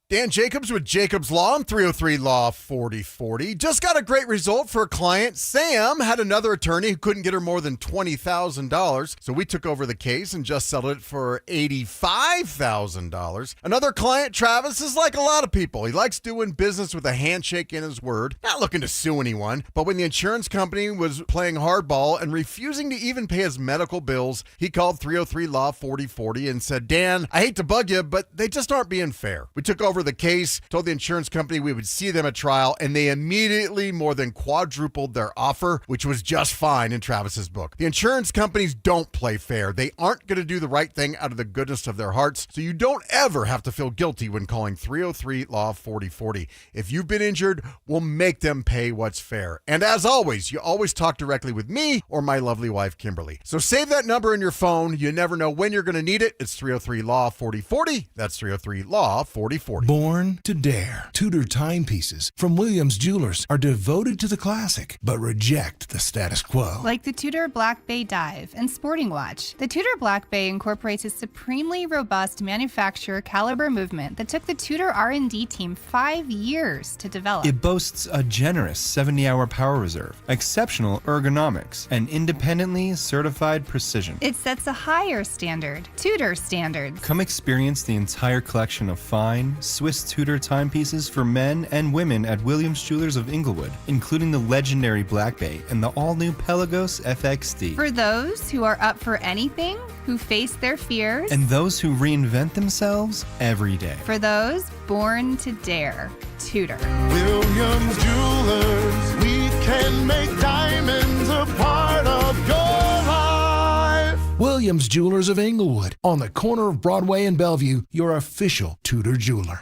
Dan Jacobs with Jacobs Law. I'm 303 Law 4040. Just got a great result for a client. Sam had another attorney who couldn't get her more than $20,000, so we took over the case and just settled it for $85,000. Another client, Travis, is like a lot of people. He likes doing business with a handshake in his word, not looking to sue anyone, but when the insurance company was playing hardball and refusing to even pay his medical bills, he called 303 Law 4040 and said, Dan, I hate to bug you, but they just aren't being fair. We took over the case, told the insurance company we would see them at trial, and they immediately more than quadrupled their offer, which was just fine in Travis's book. The insurance companies don't play fair. They aren't going to do the right thing out of the goodness of their hearts, so you don't ever have to feel guilty when calling 303 Law 4040. If you've been injured, we'll make them pay what's fair. And as always, you always talk directly with me or my lovely wife, Kimberly. So save that number in your phone. You never know when you're going to need it. It's 303 Law 4040. That's 303 Law 4040.
Born to Dare. Tudor timepieces from Williams Jewelers are devoted to the classic, but reject the status quo.
Like the Tudor Black Bay Dive and Sporting Watch. The Tudor Black Bay incorporates a supremely robust manufacturer caliber movement that took the Tudor R&D team 5 years to develop.
It boasts a generous 70-hour power reserve, exceptional ergonomics, and independently certified precision.
It sets a higher standard, Tudor standards.
Come experience the entire collection of fine, Swiss Tudor timepieces for men and women at Williams Jewelers of Inglewood, including the legendary Black Bay and the all-new Pelagos FXD.
For those who are up for anything, who face their fears,
And those who reinvent themselves every day.
for those born to dare, Tudor.
Williams Jewelers, we can make diamonds a part of your life.
Williams Jewelers of Inglewood, on the corner of Broadway and Bellevue, your official Tudor jeweler.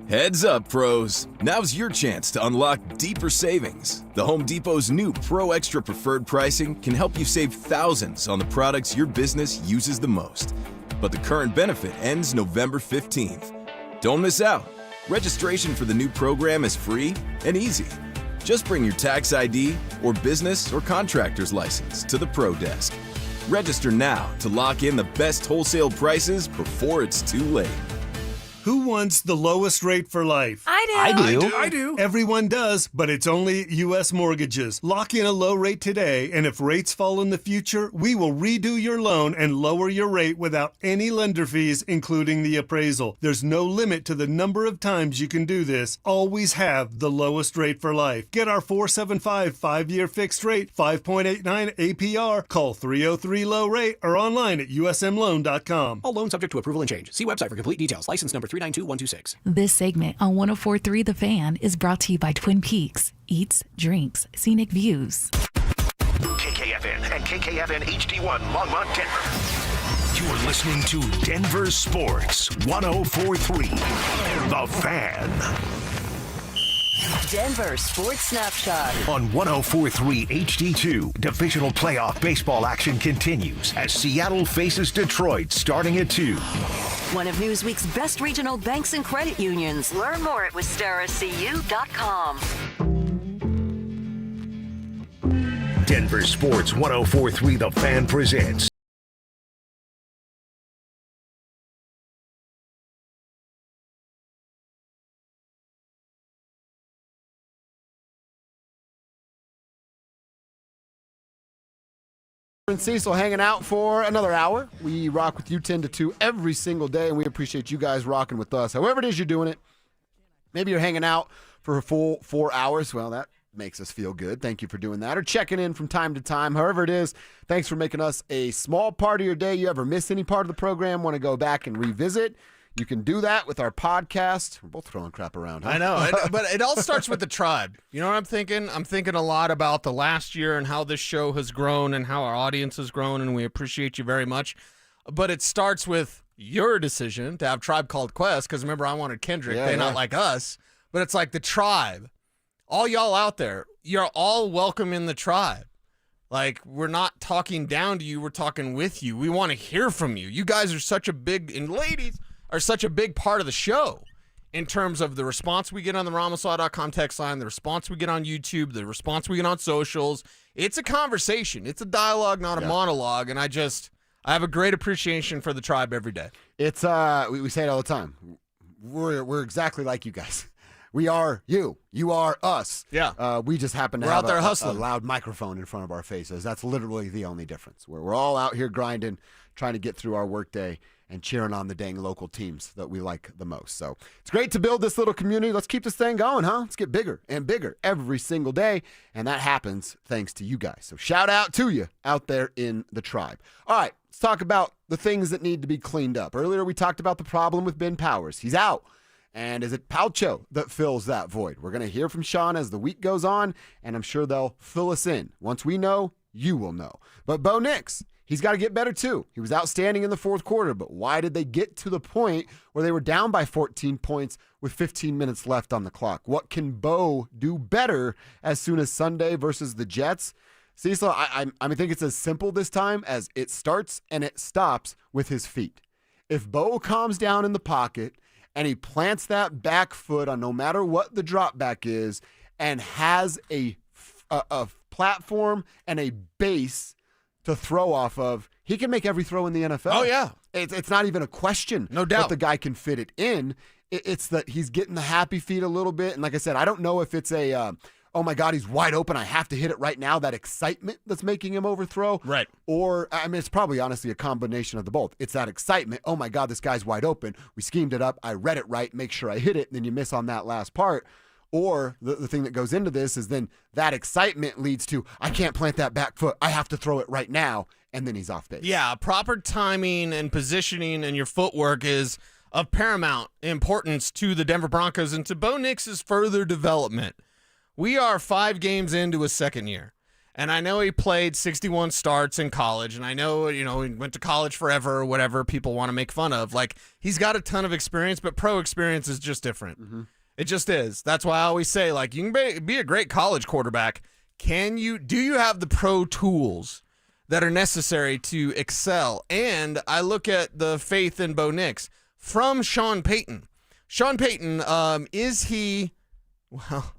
Heads up, pros. Now's your chance to unlock deeper savings. The Home Depot's new Pro Extra Preferred pricing can help you save thousands on the products your business uses the most. But the current benefit ends November 15th. Don't miss out. Registration for the new program is free and easy. Just bring your tax ID or business or contractor's license to the Pro Desk. Register now to lock in the best wholesale prices before it's too late.
Who wants the lowest rate for life?
I do.
I do. Everyone does, but it's only U.S. Mortgages. Lock in a low rate today, and if rates fall in the future, we will redo your loan and lower your rate without any lender fees, including the appraisal. There's no limit to the number of times you can do this. Always have the lowest rate for life. Get our 475 5-year fixed rate, 5.89 APR. Call 303-LOW-RATE or online at usmloan.com.
All loans subject to approval and change. See website for complete details. License number 392126.
This segment on 104.3 The Fan is brought to you by Twin Peaks. Eats, drinks, scenic views.
KKFN and KKFN HD1 Longmont, Denver. You're listening to Denver Sports 104.3 The Fan.
Denver Sports Snapshot.
On 104.3 HD2, divisional playoff baseball action continues as Seattle faces Detroit starting at 2.
One of Newsweek's best regional banks and credit unions. Learn more at wistarascu.com.
Denver Sports 104.3 The Fan presents
And Cecil hanging out for another hour. We rock with you 10 to 2 every single day, and we appreciate you guys rocking with us. However it is you're doing it, maybe you're hanging out for a full 4 hours. Well, that makes us feel good. Thank you for doing that. Or checking in from time to time. However it is, thanks for making us a small part of your day. You ever miss any part of the program, want to go back and revisit, you can do that with our podcast. We're both throwing crap around. Huh?
I know, but it all starts with the tribe. You know what I'm thinking? I'm thinking a lot about the last year and how this show has grown and how our audience has grown, and we appreciate you very much. But it starts with your decision to have Tribe Called Quest, because remember, I wanted Kendrick. They not like us. But it's like the tribe. All y'all out there, you're all welcome in the tribe. Like, we're not talking down to you. We're talking with you. We want to hear from you. You guys are such a big, and ladies, are such a big part of the show in terms of the response we get on the Ramaslaw.com text line, the response we get on YouTube, the response we get on socials. It's a conversation. It's a dialogue, not a monologue. And I have a great appreciation for the tribe every day.
It's we say it all the time. We're exactly like you guys. We are you. You are us.
Yeah.
We just happen to
We're
have
out there
a
hustling.
loud microphone in front of our faces. That's literally the only difference. We're all out here grinding, trying to get through our workday and cheering on the dang local teams that we like the most. So it's great to build this little community. Let's keep this thing going, huh? Let's get bigger and bigger every single day. And that happens thanks to you guys. So shout out to you out there in the tribe. All right, let's talk about the things that need to be cleaned up. Earlier, we talked about the problem with Ben Powers. He's out. And is it Palcho that fills that void? We're going to hear from Sean as the week goes on, and I'm sure they'll fill us in. Once we know, you will know. But Bo Nix, he's got to get better too. He was outstanding in the fourth quarter, but why did they get to the point where they were down by 14 points with 15 minutes left on the clock? What can Bo do better as soon as Sunday versus the Jets? Cecil, I think it's as simple this time as it starts and it stops with his feet. If Bo calms down in the pocket and he plants that back foot on no matter what the drop back is and has a platform and a base to throw off of, he can make every throw in the NFL.
Oh, yeah.
It's not even a question.
No doubt.
That the guy can fit it in. It's that he's getting the happy feet a little bit. And like I said, I don't know if it's a
oh my God, he's wide open, I have to hit it right now, that excitement that's making him overthrow.
Right.
Or, I mean, it's probably honestly a combination of the both. It's that excitement, oh my God, this guy's wide open. We schemed it up, I read it right, make sure I hit it, and then you miss on that last part. Or the thing that goes into this is then that excitement leads to, I can't plant that back foot, I have to throw it right now, and then he's off base.
Yeah, proper timing and positioning and your footwork is of paramount importance to the Denver Broncos and to Bo Nix's further development. We are 5 games into his second year, and I know he played 61 starts in college, and I know, he went to college forever or whatever people want to make fun of. Like, he's got a ton of experience, but pro experience is just different.
Mm-hmm.
It just is. That's why I always say, like, you can be a great college quarterback. Do you have the pro tools that are necessary to excel? And I look at the faith in Bo Nix from Sean Payton. Sean Payton, is he, well,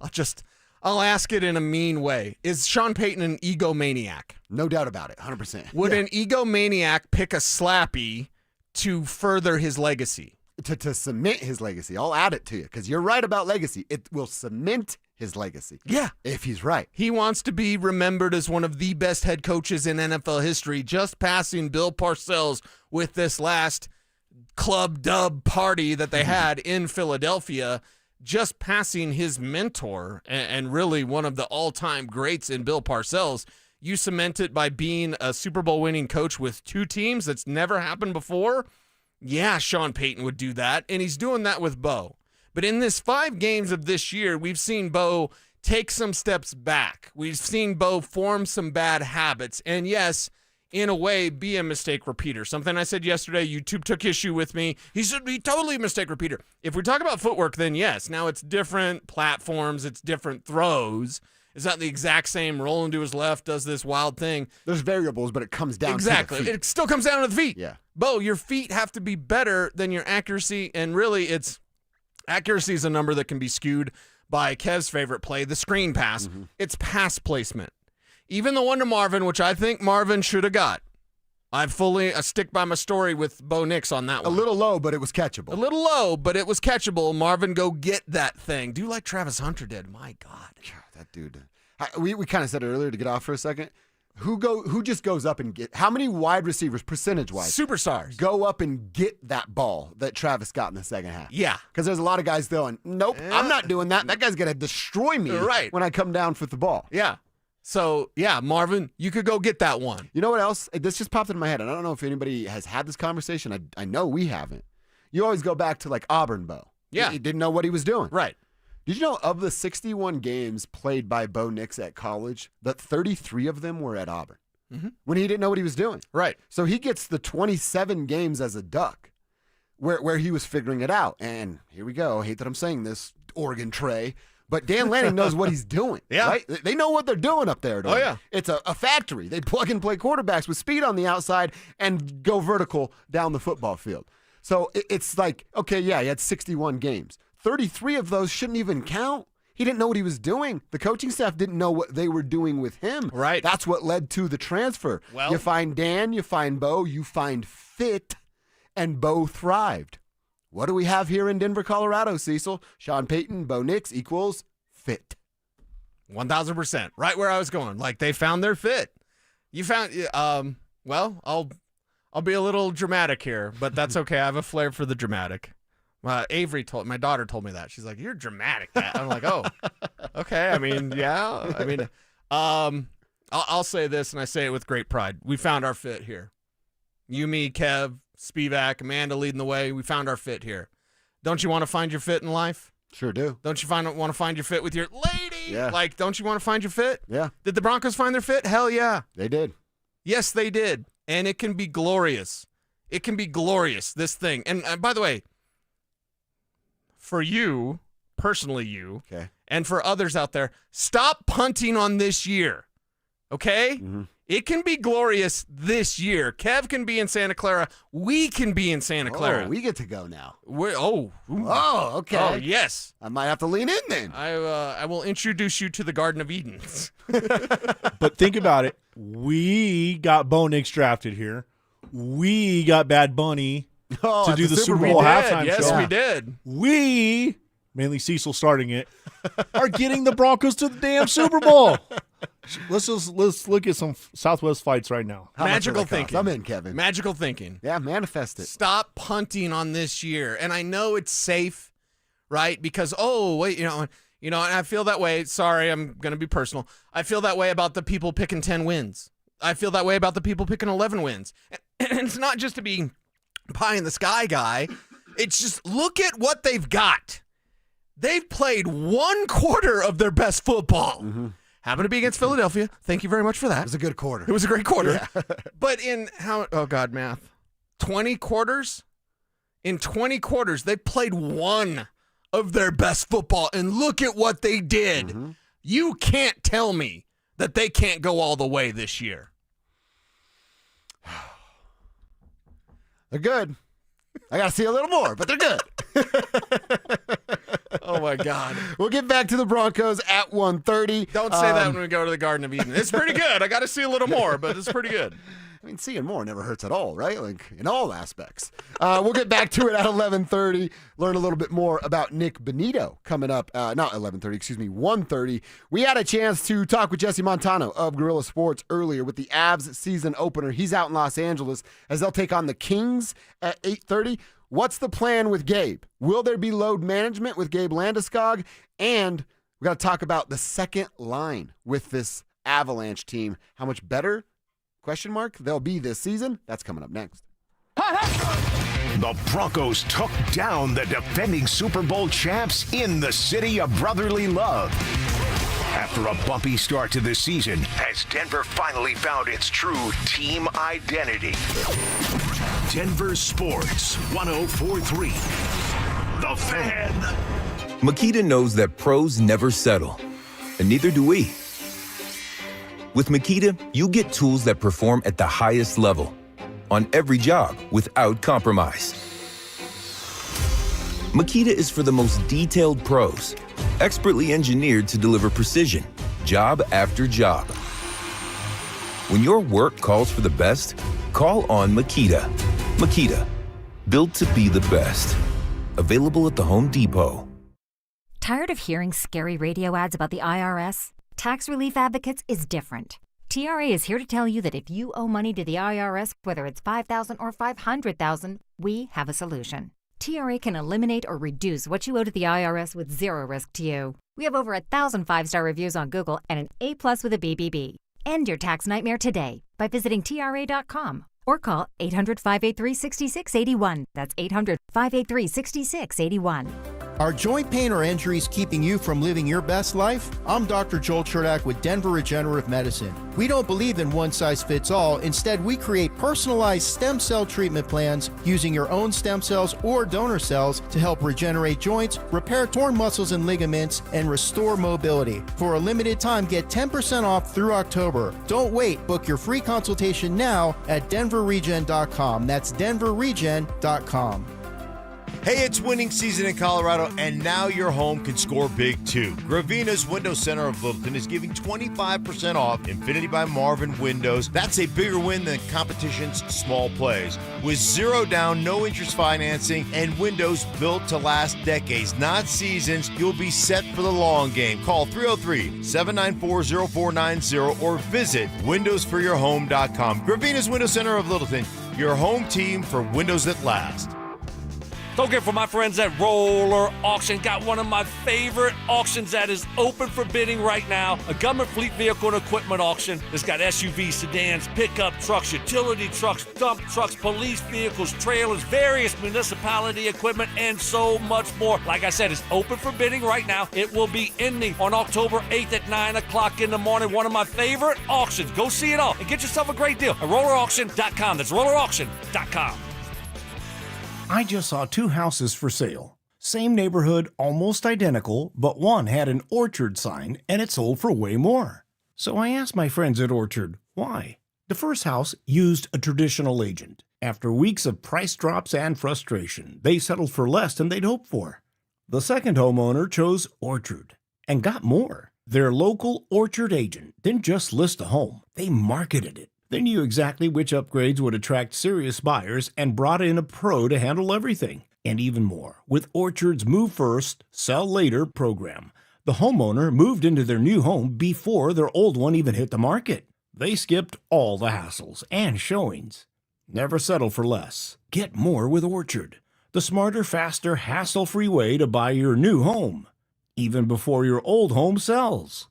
I'll ask it in a mean way. Is Sean Payton an egomaniac?
No doubt about it, 100%.
Would an egomaniac pick a slappy to further his legacy?
To cement his legacy. I'll add it to you because you're right about legacy. It will cement his legacy.
Yeah.
If he's right.
He wants to be remembered as one of the best head coaches in NFL history, just passing Bill Parcells with this last club dub party that they had in Philadelphia, just passing his mentor and really one of the all-time greats in Bill Parcells. You cement it by being a Super Bowl winning coach with 2 teams. That's never happened before. Yeah, Sean Payton would do that, and he's doing that with Bo. But in this 5 games of this year, we've seen Bo take some steps back. We've seen Bo form some bad habits, and yes, in a way, be a mistake repeater. Something I said yesterday, YouTube took issue with me. He should be totally a mistake repeater. If we talk about footwork, then yes. Now it's different platforms, it's different throws. It's not the exact same rolling to his left, does this wild thing.
There's variables, but it comes down to the feet.
It still comes down to the feet.
Yeah.
Bo, your feet have to be better than your accuracy, and really accuracy is a number that can be skewed by Kev's favorite play, the screen pass. Mm-hmm. It's pass placement. Even the one to Marvin, which I think Marvin should have got. I stick by my story with Bo Nix on that one.
A little low, but it was catchable.
A little low, but it was catchable. Marvin, go get that thing. Do like Travis Hunter did. My God.
That dude. We kind of said it earlier to get off for a second. Who just goes up and how many wide receivers, percentage-wise,
superstars,
go up and get that ball that Travis got in the second half?
Yeah.
Because there's a lot of guys going, nope, I'm not doing that. That guy's going to destroy me when I come down with the ball.
Yeah. So, yeah, Marvin, you could go get that one.
You know what else? This just popped into my head, and I don't know if anybody has had this conversation. I know we haven't. You always go back to, like, Auburn Bo.
Yeah.
He didn't know what he was doing.
Right.
Did you know of the 61 games played by Bo Nix at college, that 33 of them were at Auburn?
Mm-hmm.
When he didn't know what he was doing.
Right.
So he gets the 27 games as a Duck where he was figuring it out. And here we go. I hate that I'm saying this, Oregon Trey. But Dan Lanning knows what he's doing.
Yeah.
Right? They know what they're doing up there.
Oh, yeah.
It's a factory. They plug and play quarterbacks with speed on the outside and go vertical down the football field. So it's like, okay, yeah, he had 61 games. 33 of those shouldn't even count. He didn't know what he was doing. The coaching staff didn't know what they were doing with him.
Right.
That's what led to the transfer.
Well,
you find Dan, you find Bo, you find fit, and Bo thrived. What do we have here in Denver, Colorado, Cecil? Sean Payton, Bo Nix equals fit.
1,000%. Right where I was going. Like, they found their fit. You found, well, I'll be a little dramatic here, but that's okay. I have a flair for the dramatic. My daughter told me that. She's like, "You're dramatic, Dad." I'm like, "Oh, okay." I mean, yeah. I mean, I'll say this, and I say it with great pride. We found our fit here. You, me, Kev, Spivak, Amanda leading the way. We found our fit here. Don't you want to find your fit in life?
Sure do.
Don't you want to find your fit with your lady?
Yeah.
Like, don't you want to find your fit?
Yeah.
Did the Broncos find their fit? Hell yeah.
They did.
Yes, they did. And it can be glorious. It can be glorious, this thing. And by the way, for you, personally you,
okay,
and for others out there, stop punting on this year, okay?
Mm-hmm.
It can be glorious this year. Kev can be in Santa Clara. We can be in Santa Clara.
Oh, we get to go now.
Okay.
Oh,
yes.
I might have to lean in then.
I will introduce you to the Garden of Eden.
But think about it. We got Bo Nix drafted here. We got Bad Bunny to do the Super Bowl halftime show.
Yes, we did.
We mainly Cecil starting it, are getting the Broncos to the damn Super Bowl. Let's look at some Southwest fights right now.
Magical thinking.
I'm in, Kevin.
Magical thinking.
Yeah, manifest it.
Stop punting on this year. And I know it's safe, right? Because, and I feel that way. Sorry, I'm going to be personal. I feel that way about the people picking 10 wins. I feel that way about the people picking 11 wins. And it's not just to be pie in the sky guy. It's just look at what they've got. They've played one quarter of their best football.
Mm-hmm.
Happened to be against Philadelphia. Thank you very much for that.
It was a good quarter.
It was a great quarter.
Yeah.
But in 20 quarters? In 20 quarters, they played one of their best football. And look at what they did. Mm-hmm. You can't tell me that they can't go all the way this year.
They're good. I got to see a little more, but they're good.
Oh, my God.
We'll get back to the Broncos at 1:30.
Don't say that when we go to the Garden of Eden. It's pretty good. I got to see a little more, but it's pretty good.
I mean, seeing more never hurts at all, right? Like, in all aspects. We'll get back to it at 11:30. Learn a little bit more about Nick Bonito coming up. Not 11:30, 1:30. We had a chance to talk with Jesse Montano of Guerrilla Sports earlier with the Avs season opener. He's out in Los Angeles as they'll take on the Kings at 8:30. What's the plan with Gabe? Will there be load management with Gabe Landeskog? And we got to talk about the second line with this Avalanche team. How much better? Question mark. They'll be this season. That's coming up next.
The Broncos took down the defending Super Bowl champs in the city of brotherly love. After a bumpy start to the season, as Denver finally found its true team identity. Denver Sports 104.3. The Fan.
Makita knows that pros never settle, and neither do we. With Makita, you get tools that perform at the highest level on every job without compromise. Makita is for the most detailed pros, expertly engineered to deliver precision, job after job. When your work calls for the best, call on Makita. Makita, built to be the best. Available at the Home Depot.
Tired of hearing scary radio ads about the IRS? Tax Relief Advocates is different. TRA is here to tell you that if you owe money to the IRS, whether it's $5,000 or $500,000, we have a solution. TRA can eliminate or reduce what you owe to the IRS with zero risk to you. We have over 1,000 5-star reviews on Google and an A+ with a BBB. End your tax nightmare today by visiting TRA.com or call 800-583-6681. That's 800-583-6681.
Are joint pain or injuries keeping you from living your best life? I'm Dr. Joel Cherdak with Denver Regenerative Medicine. We don't believe in one size fits all. Instead, we create personalized stem cell treatment plans using your own stem cells or donor cells to help regenerate joints, repair torn muscles and ligaments, and restore mobility. For a limited time, get 10% off through October. Don't wait. Book your free consultation now at DenverRegen.com. That's DenverRegen.com.
Hey, it's winning season in Colorado, and now your home can score big too. Gravina's Window Center of Littleton is giving 25% off Infinity by Marvin windows. That's a bigger win than competition's small plays. With zero down, no interest financing, and windows built to last decades, not seasons, you'll be set for the long game. Call 303-794-0490 or visit windowsforyourhome.com. Gravina's Window Center of Littleton, your home team for windows that last.
Don't forget, for my friends at Roller Auction, got one of my favorite auctions that is open for bidding right now. A government fleet vehicle and equipment auction. It's got SUVs, sedans, pickup trucks, utility trucks, dump trucks, police vehicles, trailers, various municipality equipment, and so much more. Like I said, it's open for bidding right now. It will be ending on October 8th at 9 o'clock in the morning. One of my favorite auctions. Go see it all and get yourself a great deal at rollerauction.com. That's rollerauction.com.
I just saw two houses for sale. Same neighborhood, almost identical, but one had an Orchard sign and it sold for way more. So I asked my friends at Orchard, why? The first house used a traditional agent. After weeks of price drops and frustration, they settled for less than they'd hoped for. The second homeowner chose Orchard and got more. Their local Orchard agent didn't just list a home, they marketed it. They knew exactly which upgrades would attract serious buyers and brought in a pro to handle everything. and even more. With Orchard's Move First, Sell Later program, the homeowner moved into their new home before their old one even hit the market. They skipped all the hassles and showings. Never settle for less. Get more with Orchard, the smarter, faster, hassle-free way to buy your new home, even before your old home sells.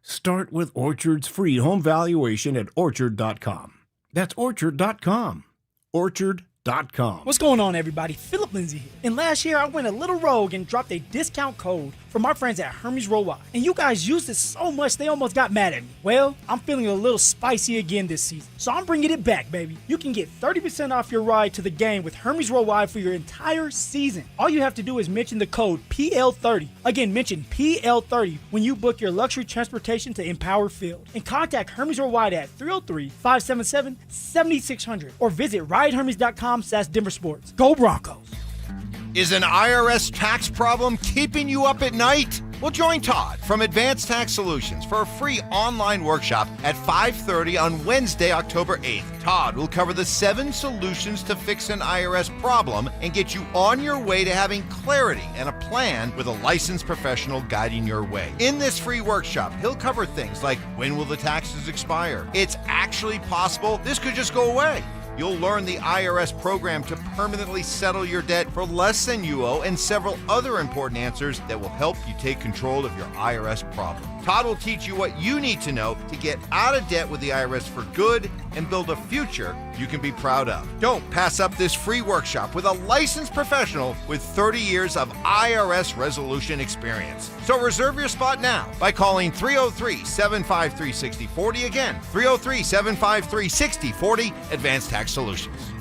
Start with Orchard's free home valuation at Orchard.com. That's Orchard.com. Orchard.com.
What's going on, everybody? Philip Lindsay here. And last year, I went a little rogue and dropped a discount code from our friends at Hermes Worldwide. And you guys used it so much, they almost got mad at me. Well, I'm feeling a little spicy again this season, so I'm bringing it back, baby. You can get 30% off your ride to the game with Hermes Worldwide for your entire season. All you have to do is mention the code PL30. Again, mention PL30 when you book your luxury transportation to Empower Field. And contact Hermes Worldwide at 303-577-7600 or visit ridehermes.com/DenverSports. Go Broncos!
Is an IRS tax problem keeping you up at night? Well, join Todd from Advanced Tax Solutions for a free online workshop at 5:30 on Wednesday, October 8th. Todd will cover the 7 solutions to fix an IRS problem and get you on your way to having clarity and a plan with a licensed professional guiding your way. In this free workshop, he'll cover things like when will the taxes expire? It's actually possible this could just go away. You'll learn the IRS program to permanently settle your debt for less than you owe and several other important answers that will help you take control of your IRS problem. Todd will teach you what you need to know to get out of debt with the IRS for good and build a future you can be proud of. Don't pass up this free workshop with a licensed professional with 30 years of IRS resolution experience. So reserve your spot now by calling 303-753-6040. Again, 303-753-6040, Advanced Tax Solutions.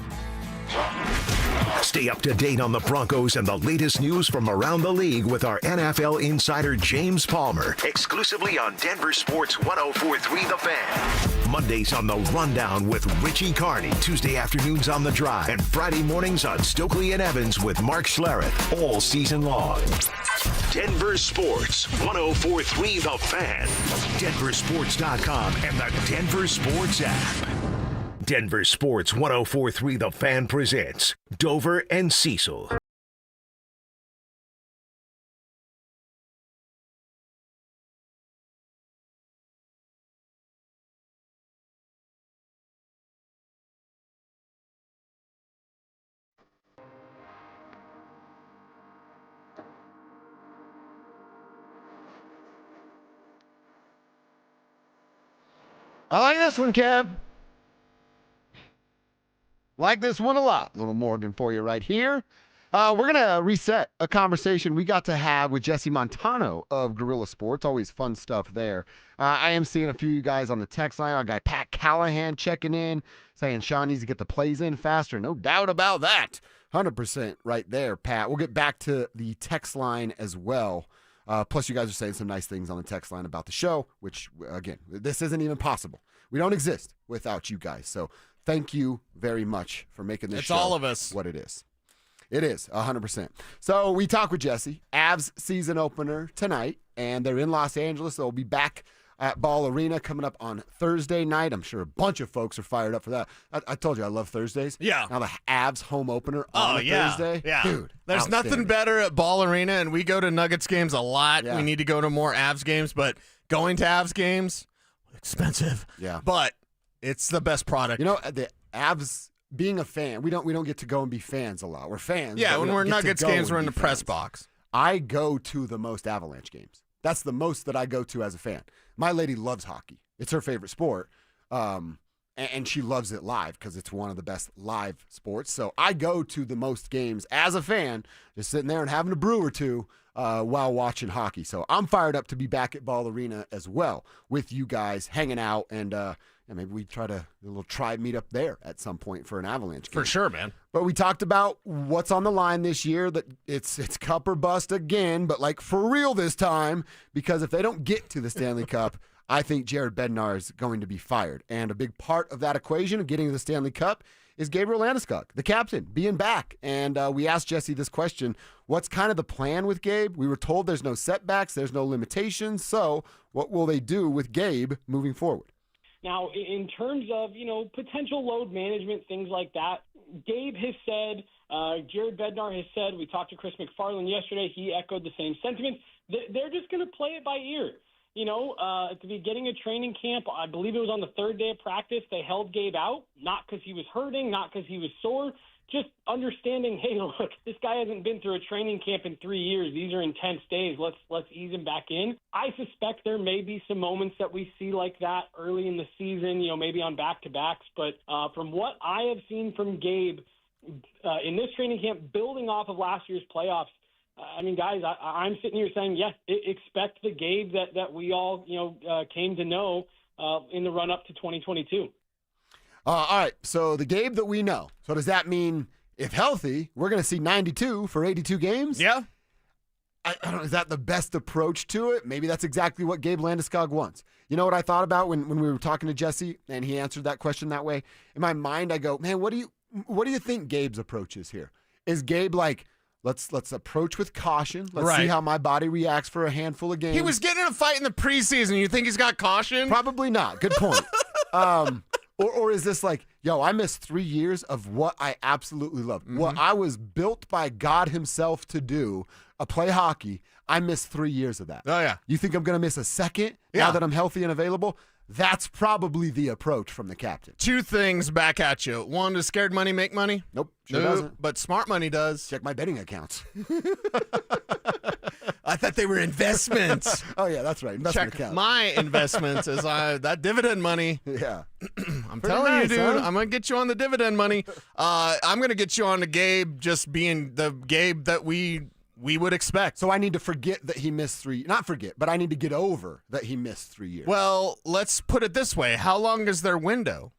Stay up to date on the Broncos and the latest news from around the league with our NFL insider James Palmer, exclusively on Denver Sports 104.3 The Fan. Mondays on The Rundown with Richie Carney, Tuesday afternoons on The Drive, and Friday mornings on Stokely and Evans with Mark Schlereth, all season long. Denver Sports 104.3 The Fan, DenverSports.com, and the Denver Sports app. Denver Sports 104.3 The Fan presents Dover and Cecil.
I like this one, Kev. Like this one a lot. Little Morgan for you right here. We're going to reset a conversation we got to have with Jesse Montano of Guerrilla Sports. Always fun stuff there. I am seeing a few of you guys on the text line. Our guy Pat Callahan checking in, saying Sean needs to get the plays in faster. No doubt about that. 100% right there, Pat. We'll get back to the text line as well. Plus, you guys are saying some nice things on the text line about the show, which, again, this isn't even possible. We don't exist without you guys. So thank you very much for making this show
all of us.
What it is. It is, 100%. So we talk with Jesse. Avs season opener tonight, and they're in Los Angeles. They'll be back at Ball Arena coming up on Thursday night. I'm sure a bunch of folks are fired up for that. I told you I love Thursdays.
Yeah.
Now the Avs home opener on Thursday.
Yeah.
Dude,
there's nothing better at Ball Arena, and we go to Nuggets games a lot.
Yeah.
We need to go to more Avs games, but going to Avs games, expensive.
Yeah.
But it's the best product.
You know, the Avs, being a fan, we don't get to go and be fans a lot. We're fans.
Yeah,
but
when
we
we're
don't get to
Nuggets
go
games,
and
we're in
be
the press
fans.
box.
I go to the most Avalanche games. That's the most that I go to as a fan. My lady loves hockey. It's her favorite sport. And she loves it live because it's one of the best live sports. So I go to the most games as a fan, just sitting there and having a brew or two while watching hockey. So I'm fired up to be back at Ball Arena as well with you guys hanging out. And maybe we try to do a little tribe meet up there at some point for an Avalanche game.
For sure, man.
But we talked about what's on the line this year, that it's cup or bust again, but like for real this time, because if they don't get to the Stanley Cup, I think Jared Bednar is going to be fired. And a big part of that equation of getting to the Stanley Cup is Gabriel Landeskog, the captain, being back. And we asked Jesse this question, what's kind of the plan with Gabe? We were told there's no setbacks, there's no limitations. So what will they do with Gabe moving forward?
Now, in terms of, potential load management, things like that, Gabe has said, Jared Bednar has said, we talked to Chris McFarland yesterday, he echoed the same sentiments. They're just going to play it by ear. At the beginning of training camp, I believe it was on the third day of practice, they held Gabe out, not because he was hurting, not because he was sore, just understanding, hey, look, this guy hasn't been through a training camp in 3 years. These are intense days. Let's ease him back in. I suspect there may be some moments that we see like that early in the season, maybe on back-to-backs. But from what I have seen from Gabe in this training camp, building off of last year's playoffs, guys, I'm sitting here saying, yes, expect the Gabe that we all, came to know in the run-up to 2022.
All right, so the Gabe that we know. So does that mean, if healthy, we're going to see 92 for 82 games?
Yeah.
I don't know, is that the best approach to it? Maybe that's exactly what Gabe Landeskog wants. You know what I thought about when we were talking to Jesse and he answered that question that way? In my mind, I go, man, what do you think Gabe's approach is here? Is Gabe like, let's approach with caution. Let's see how my body reacts for a handful of games.
He was getting in a fight in the preseason. You think he's got caution?
Probably not. Good point. Or is this like, I missed 3 years of what I absolutely love. Mm-hmm. What I was built by God himself to do, play hockey. I missed 3 years of that.
Oh, yeah.
You think I'm going to miss a second now that I'm healthy and available? That's probably the approach from the captain.
Two things back at you. One, does scared money make money?
Nope. Sure doesn't.
But smart money does.
Check my betting accounts.
I thought they were investments.
Oh, yeah, that's right. Investment
Check
account.
my investments is that dividend money.
Yeah.
I'm
Pretty
telling
nice,
you, dude,
huh?
I'm going to get you on the dividend money. I'm going to get you on the Gabe just being the Gabe that we would expect.
So I need to forget that he missed not forget, but I need to get over that he missed 3 years.
Well, let's put it this way. How long is their window?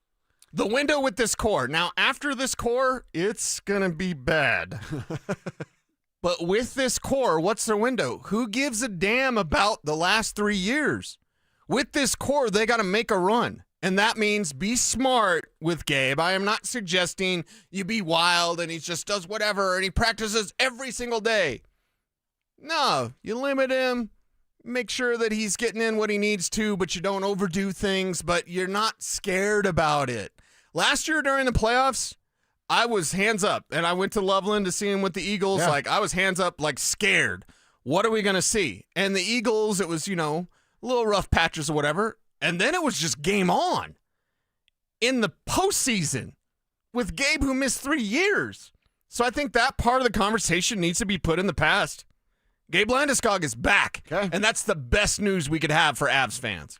The window with this core. Now, after this core, it's going to be bad. But with this core, what's their window? Who gives a damn about the last 3 years? With this core, they got to make a run. And that means be smart with Gabe. I am not suggesting you be wild and he just does whatever and he practices every single day. No, you limit him, make sure that he's getting in what he needs to, but you don't overdo things, but you're not scared about it. Last year during the playoffs, I was hands up, and I went to Loveland to see him with the Eagles.
Yeah.
Like, I was hands up, like, scared. What are we going to see? And the Eagles, it was, a little rough patches or whatever, and then it was just game on. In the postseason, with Gabe, who missed 3 years. So I think that part of the conversation needs to be put in the past. Gabe Landeskog is back, and that's the best news we could have for Avs fans.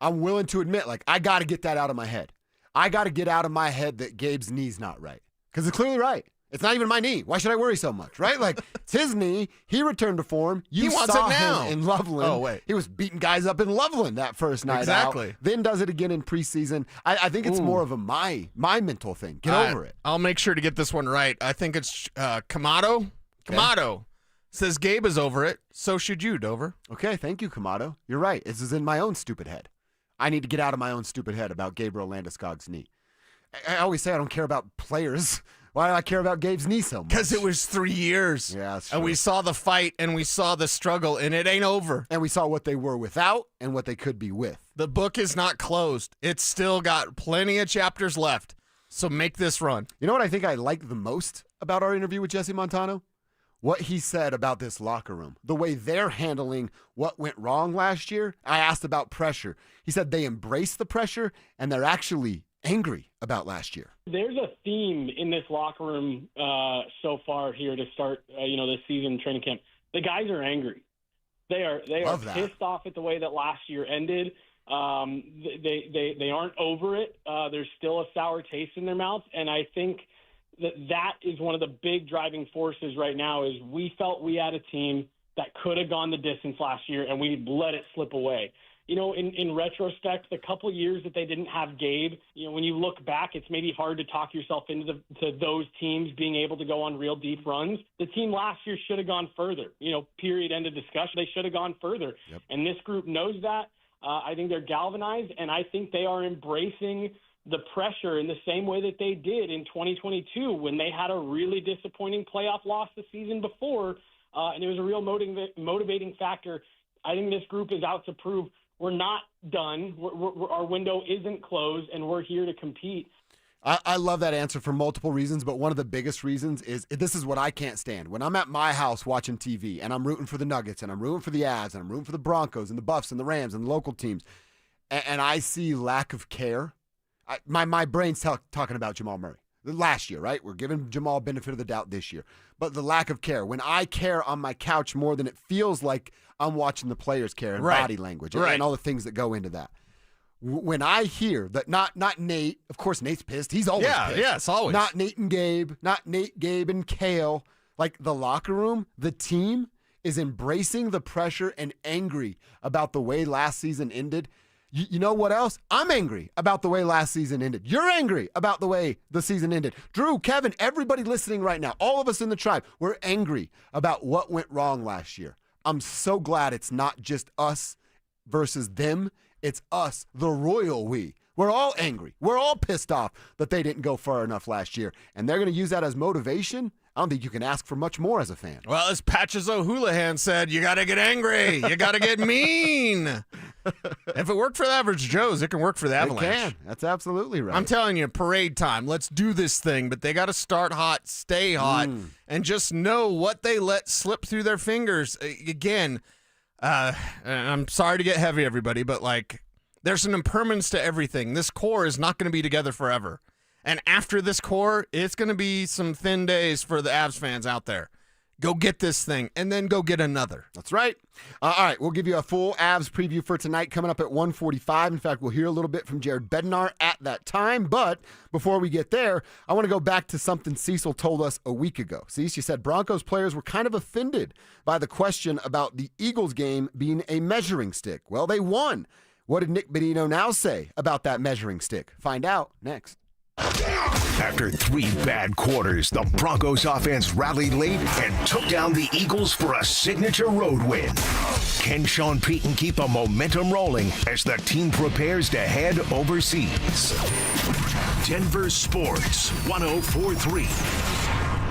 I'm willing to admit, I got to get that out of my head. I got to get out of my head that Gabe's knee's not right. Because it's clearly right. It's not even my knee. Why should I worry so much, right? It's his knee. He returned to form.
He wants it now.
Him in Loveland.
Oh, wait.
He was beating guys up in Loveland that first night
Exactly.
out. Then does it again in preseason. I think it's more of a my mental thing. Get over it.
I'll make sure to get this one right. I think it's Kamado. Kamado says Gabe is over it. So should you, Dover.
Okay, thank you, Kamado. You're right. This is in my own stupid head. I need to get out of my own stupid head about Gabriel Landeskog's knee. I always say I don't care about players. Why do I care about Gabe's knee so much?
Because it was 3 years.
Yeah, that's
and
true.
we saw the fight and we saw the struggle, and it ain't over.
And we saw what they were without and what they could be with.
The book is not closed. It's still got plenty of chapters left. So make this run.
You know what I think I liked the most about our interview with Jesse Montano? What he said about this locker room, the way they're handling what went wrong last year. I asked about pressure. He said they embrace the pressure and they're actually angry about last year.
There's a theme in this locker room so far here to start, this season training camp. The guys are angry. They are pissed off at the way that last year ended. They aren't over it. There's still a sour taste in their mouth, and I think that is one of the big driving forces right now. Is we felt we had a team that could have gone the distance last year, and we let it slip away. In retrospect, the couple of years that they didn't have Gabe, when you look back, it's maybe hard to talk yourself into to those teams being able to go on real deep runs. The team last year should have gone further. Period, end of discussion. They should have gone further.
Yep.
And this group knows that. I think they're galvanized, and I think they are embracing the pressure in the same way that they did in 2022 when they had a really disappointing playoff loss the season before, and it was a real motivating factor. I think this group is out to prove we're not done. Our window isn't closed, and we're here to compete.
I love that answer for multiple reasons, but one of the biggest reasons is this is what I can't stand. When I'm at my house watching TV and I'm rooting for the Nuggets and I'm rooting for the Avs and I'm rooting for the Broncos and the Buffs and the Rams and the local teams, and I see lack of care, my brain's talking about Jamal Murray. Last year, right? We're giving Jamal benefit of the doubt this year. But the lack of care. When I care on my couch more than it feels like I'm watching the players care and body language and all the things that go into that. When I hear that, not Nate, of course Nate's pissed. He's always pissed.
Yes, always.
Not Nate and Gabe, not Nate, Gabe, and Kale. Like the locker room, the team is embracing the pressure and angry about the way last season ended. You know what else? I'm angry about the way last season ended. You're angry about the way the season ended. Drew, Kevin, everybody listening right now, all of us in the tribe, we're angry about what went wrong last year. I'm so glad it's not just us versus them. It's us, the royal we. We're all angry. We're all pissed off that they didn't go far enough last year. And they're going to use that as motivation. I don't think you can ask for much more as a fan.
Well, as Patches O'Houlihan said, you got to get angry. You got to get mean. If it worked for the average Joes, it can work for the Avalanche.
It can. That's absolutely right.
I'm telling you, parade time. Let's do this thing. But they got to start hot, stay hot, and just know what they let slip through their fingers. Again, I'm sorry to get heavy, everybody, but there's an impermanence to everything. This core is not going to be together forever. And after this core, it's going to be some thin days for the Avs fans out there. Go get this thing, and then go get another.
That's right. All right, we'll give you a full Avs preview for tonight coming up at 1:45. In fact, we'll hear a little bit from Jared Bednar at that time. But before we get there, I want to go back to something Cecil told us a week ago. Cecil said Broncos players were kind of offended by the question about the Eagles game being a measuring stick. Well, they won. What did Nick Bonito now say about that measuring stick? Find out next.
After 3 bad quarters, the Broncos offense rallied late and took down the Eagles for a signature road win. Can Sean Payton keep the momentum rolling as the team prepares to head overseas? Denver Sports 104.3.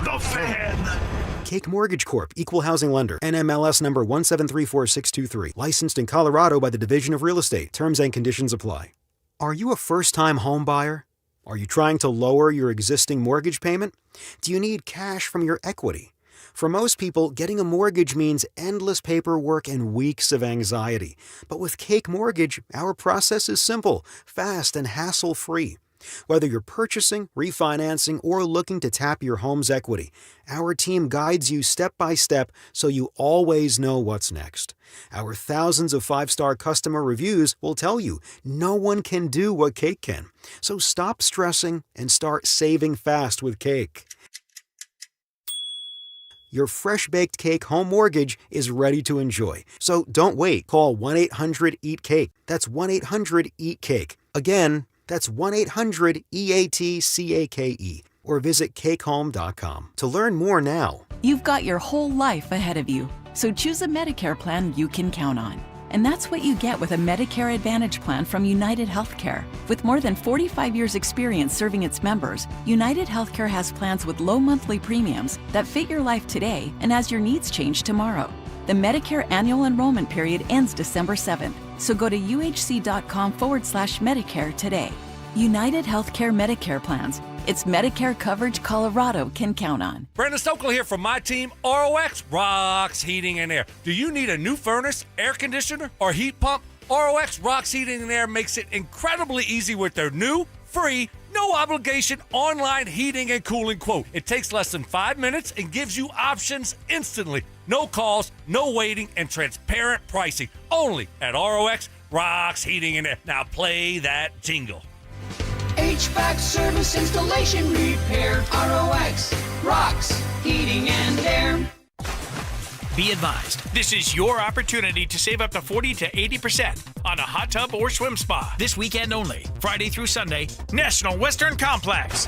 The Fan.
Cake Mortgage Corp. Equal Housing Lender. NMLS number 1734623. Licensed in Colorado by the Division of Real Estate. Terms and conditions apply. Are you a first-time home buyer? Are you trying to lower your existing mortgage payment? Do you need cash from your equity? For most people, getting a mortgage means endless paperwork and weeks of anxiety. But with Cake Mortgage, our process is simple, fast, and hassle-free. Whether you're purchasing, refinancing, or looking to tap your home's equity, our team guides you step by step so you always know what's next. Our thousands of 5-star customer reviews will tell you no one can do what Cake can. So stop stressing and start saving fast with Cake. Your fresh-baked cake home mortgage is ready to enjoy. So don't wait. Call 1-800-EAT-CAKE. That's 1-800-EAT-CAKE. Again, that's 1-800-EATCAKE. Or visit cakehome.com to learn more now.
You've got your whole life ahead of you, so choose a Medicare plan you can count on. And that's what you get with a Medicare Advantage plan from United Healthcare. With more than 45 years' experience serving its members, United Healthcare has plans with low monthly premiums that fit your life today and as your needs change tomorrow. The Medicare annual enrollment period ends December 7th, so go to uhc.com/Medicare today. United Healthcare Medicare plans. It's Medicare coverage Colorado can count on.
Brandon Stokely here from my team, ROX Rocks Heating and Air. Do you need a new furnace, air conditioner, or heat pump? ROX Rocks Heating and Air makes it incredibly easy with their new, free, no obligation online heating and cooling quote. It takes less than 5 minutes and gives you options instantly. No calls, no waiting, and transparent pricing. Only at ROX Rocks Heating and Air. Now play that jingle.
HVAC service, installation, repair. ROX Rocks Heating and Air.
Be advised, this is your opportunity to save up to 40 to 80% on a hot tub or swim spa. This weekend only, Friday through Sunday, National Western Complex.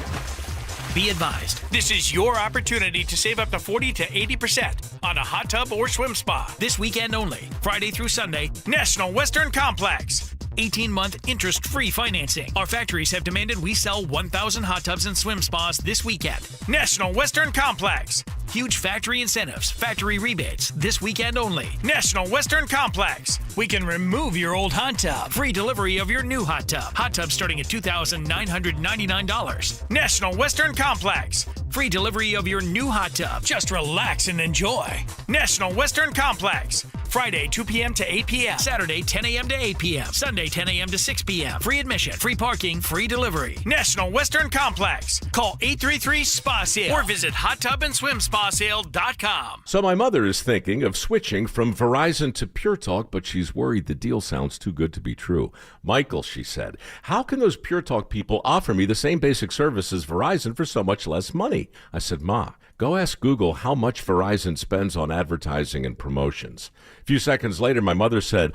Be advised, this is your opportunity to save up to 40 to 80% on a hot tub or swim spa. This weekend only, Friday through Sunday, National Western Complex. 18-month interest-free financing. Our factories have demanded we sell 1,000 hot tubs and swim spas this weekend. National Western Complex. Huge factory incentives, factory rebates, this weekend only. National Western Complex. We can remove your old hot tub. Free delivery of your new hot tub. Hot tub starting at $2,999. National Western Complex. Free delivery of your new hot tub. Just relax and enjoy. National Western Complex. Friday, 2 p.m. to 8 p.m. Saturday, 10 a.m. to 8 p.m. Sunday, 10 a.m. to 6 p.m. Free admission, free parking, free delivery. National Western Complex. Call 833-SPA-SALE or visit hottubandSwimSpaSale.com.
So my mother is thinking of switching from Verizon to Pure Talk, but she's worried the deal sounds too good to be true. Michael, she said, how can those Pure Talk people offer me the same basic service as Verizon for so much less money? I said, Ma, go ask Google how much Verizon spends on advertising and promotions. A few seconds later, my mother said,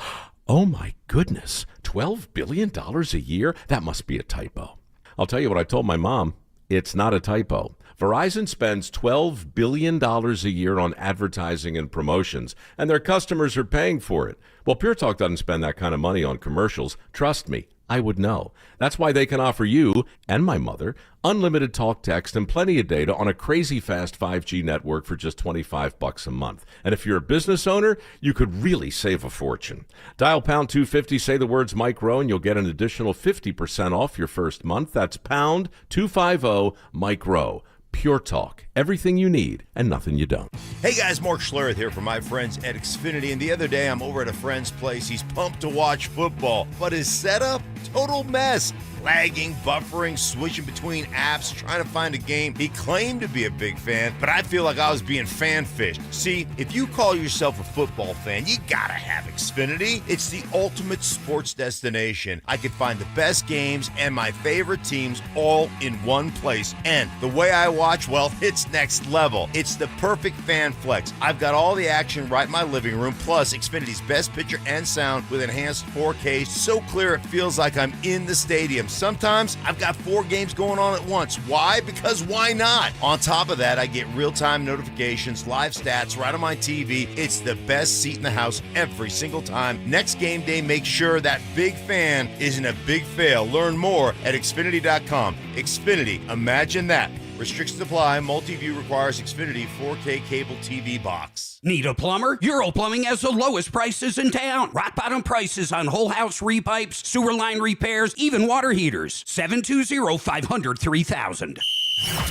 oh my goodness, $12 billion a year? That must be a typo. I'll tell you what I told my mom. It's not a typo. Verizon spends $12 billion a year on advertising and promotions, and their customers are paying for it. Well, Pure Talk doesn't spend that kind of money on commercials. Trust me, I would know. That's why they can offer you and my mother unlimited talk, text, and plenty of data on a crazy fast 5G network for just $25 a month. And if you're a business owner, you could really save a fortune. Dial pound 250, say the words Mike Rowe, and you'll get an additional 50% off your first month. That's pound 250 Mike Rowe. Pure Talk. Everything you need and nothing you don't.
Hey guys, Mark Schlereth here from my friends at Xfinity, and the other day I'm over at a friend's place. He's pumped to watch football, but his setup, total mess. Lagging, buffering, switching between apps, trying to find a game. He claimed to be a big fan, but I feel like I was being fan-fished. See, if you call yourself a football fan, you gotta have Xfinity. It's the ultimate sports destination. I can find the best games and my favorite teams all in one place. And the way I watch, well, it's next level. It's the perfect fan flex. I've got all the action right in my living room, plus Xfinity's best picture and sound with enhanced 4K, so clear it feels like I'm in the stadium. Sometimes I've got 4 games going on at once. Why? Because why not? On top of that, I get real-time notifications, live stats right on my TV. It's the best seat in the house every single time. Next game day, make sure that big fan isn't a big fail. Learn more at Xfinity.com. Xfinity, imagine that. Restrictions apply. Multi-view requires Xfinity 4K cable TV box.
Need a plumber? Euro Plumbing has the lowest prices in town. Rock bottom prices on whole house repipes, sewer line repairs, even water heaters. 720-500-3000.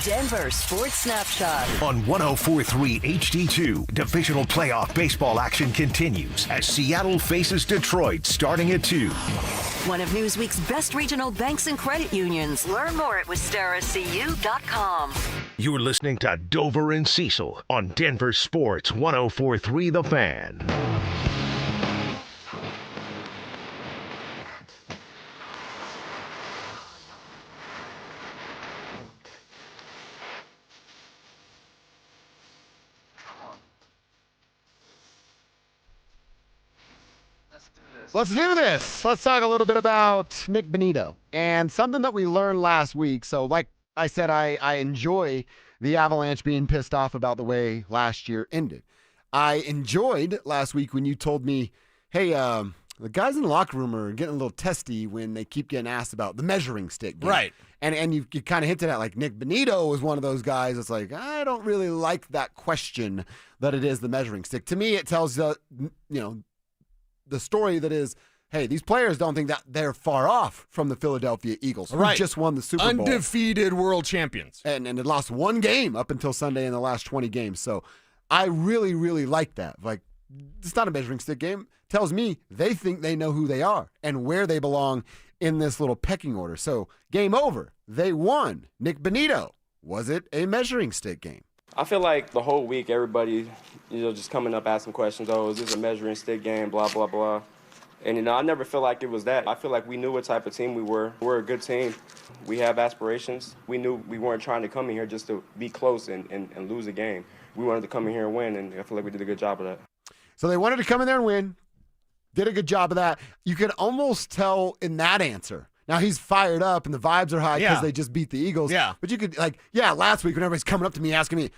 Denver Sports Snapshot.
On 104.3 HD2, divisional playoff baseball action continues as Seattle faces Detroit starting at 2.
One of Newsweek's best regional banks and credit unions. Learn more at WistaraCU.com.
You're listening to Dover and Cecil on Denver Sports 104.3 The Fan.
Let's do this. Let's talk a little bit about Nick Bonito and something that we learned last week. So like I said, I enjoy the Avalanche being pissed off about the way last year ended. I enjoyed last week when you told me, hey, the guys in the locker room are getting a little testy when they keep getting asked about the measuring stick game.
Right.
And you kind of hinted at, like, Nick Bonito was one of those guys that's like, I don't really like that question that it is the measuring stick. To me, it tells the story that is, hey, these players don't think that they're far off from the Philadelphia Eagles, who just won the Super Bowl.
Undefeated world champions.
And had lost one game up until Sunday in the last 20 games. So I really, really like that. Like, it's not a measuring stick game. It tells me they think they know who they are and where they belong in this little pecking order. So game over. They won. Nick Bonito. Was it a measuring stick game?
I feel like the whole week, everybody, just coming up asking questions. Oh, is this a measuring stick game? Blah, blah, blah. And, I never feel like it was that. I feel like we knew what type of team we were. We're a good team. We have aspirations. We knew we weren't trying to come in here just to be close and lose a game. We wanted to come in here and win, and I feel like we did a good job of that.
So they wanted to come in there and win. Did a good job of that. You can almost tell in that answer. Now he's fired up and the vibes are high because they just beat the Eagles.
Yeah.
But you could, last week when everybody's coming up to me asking me,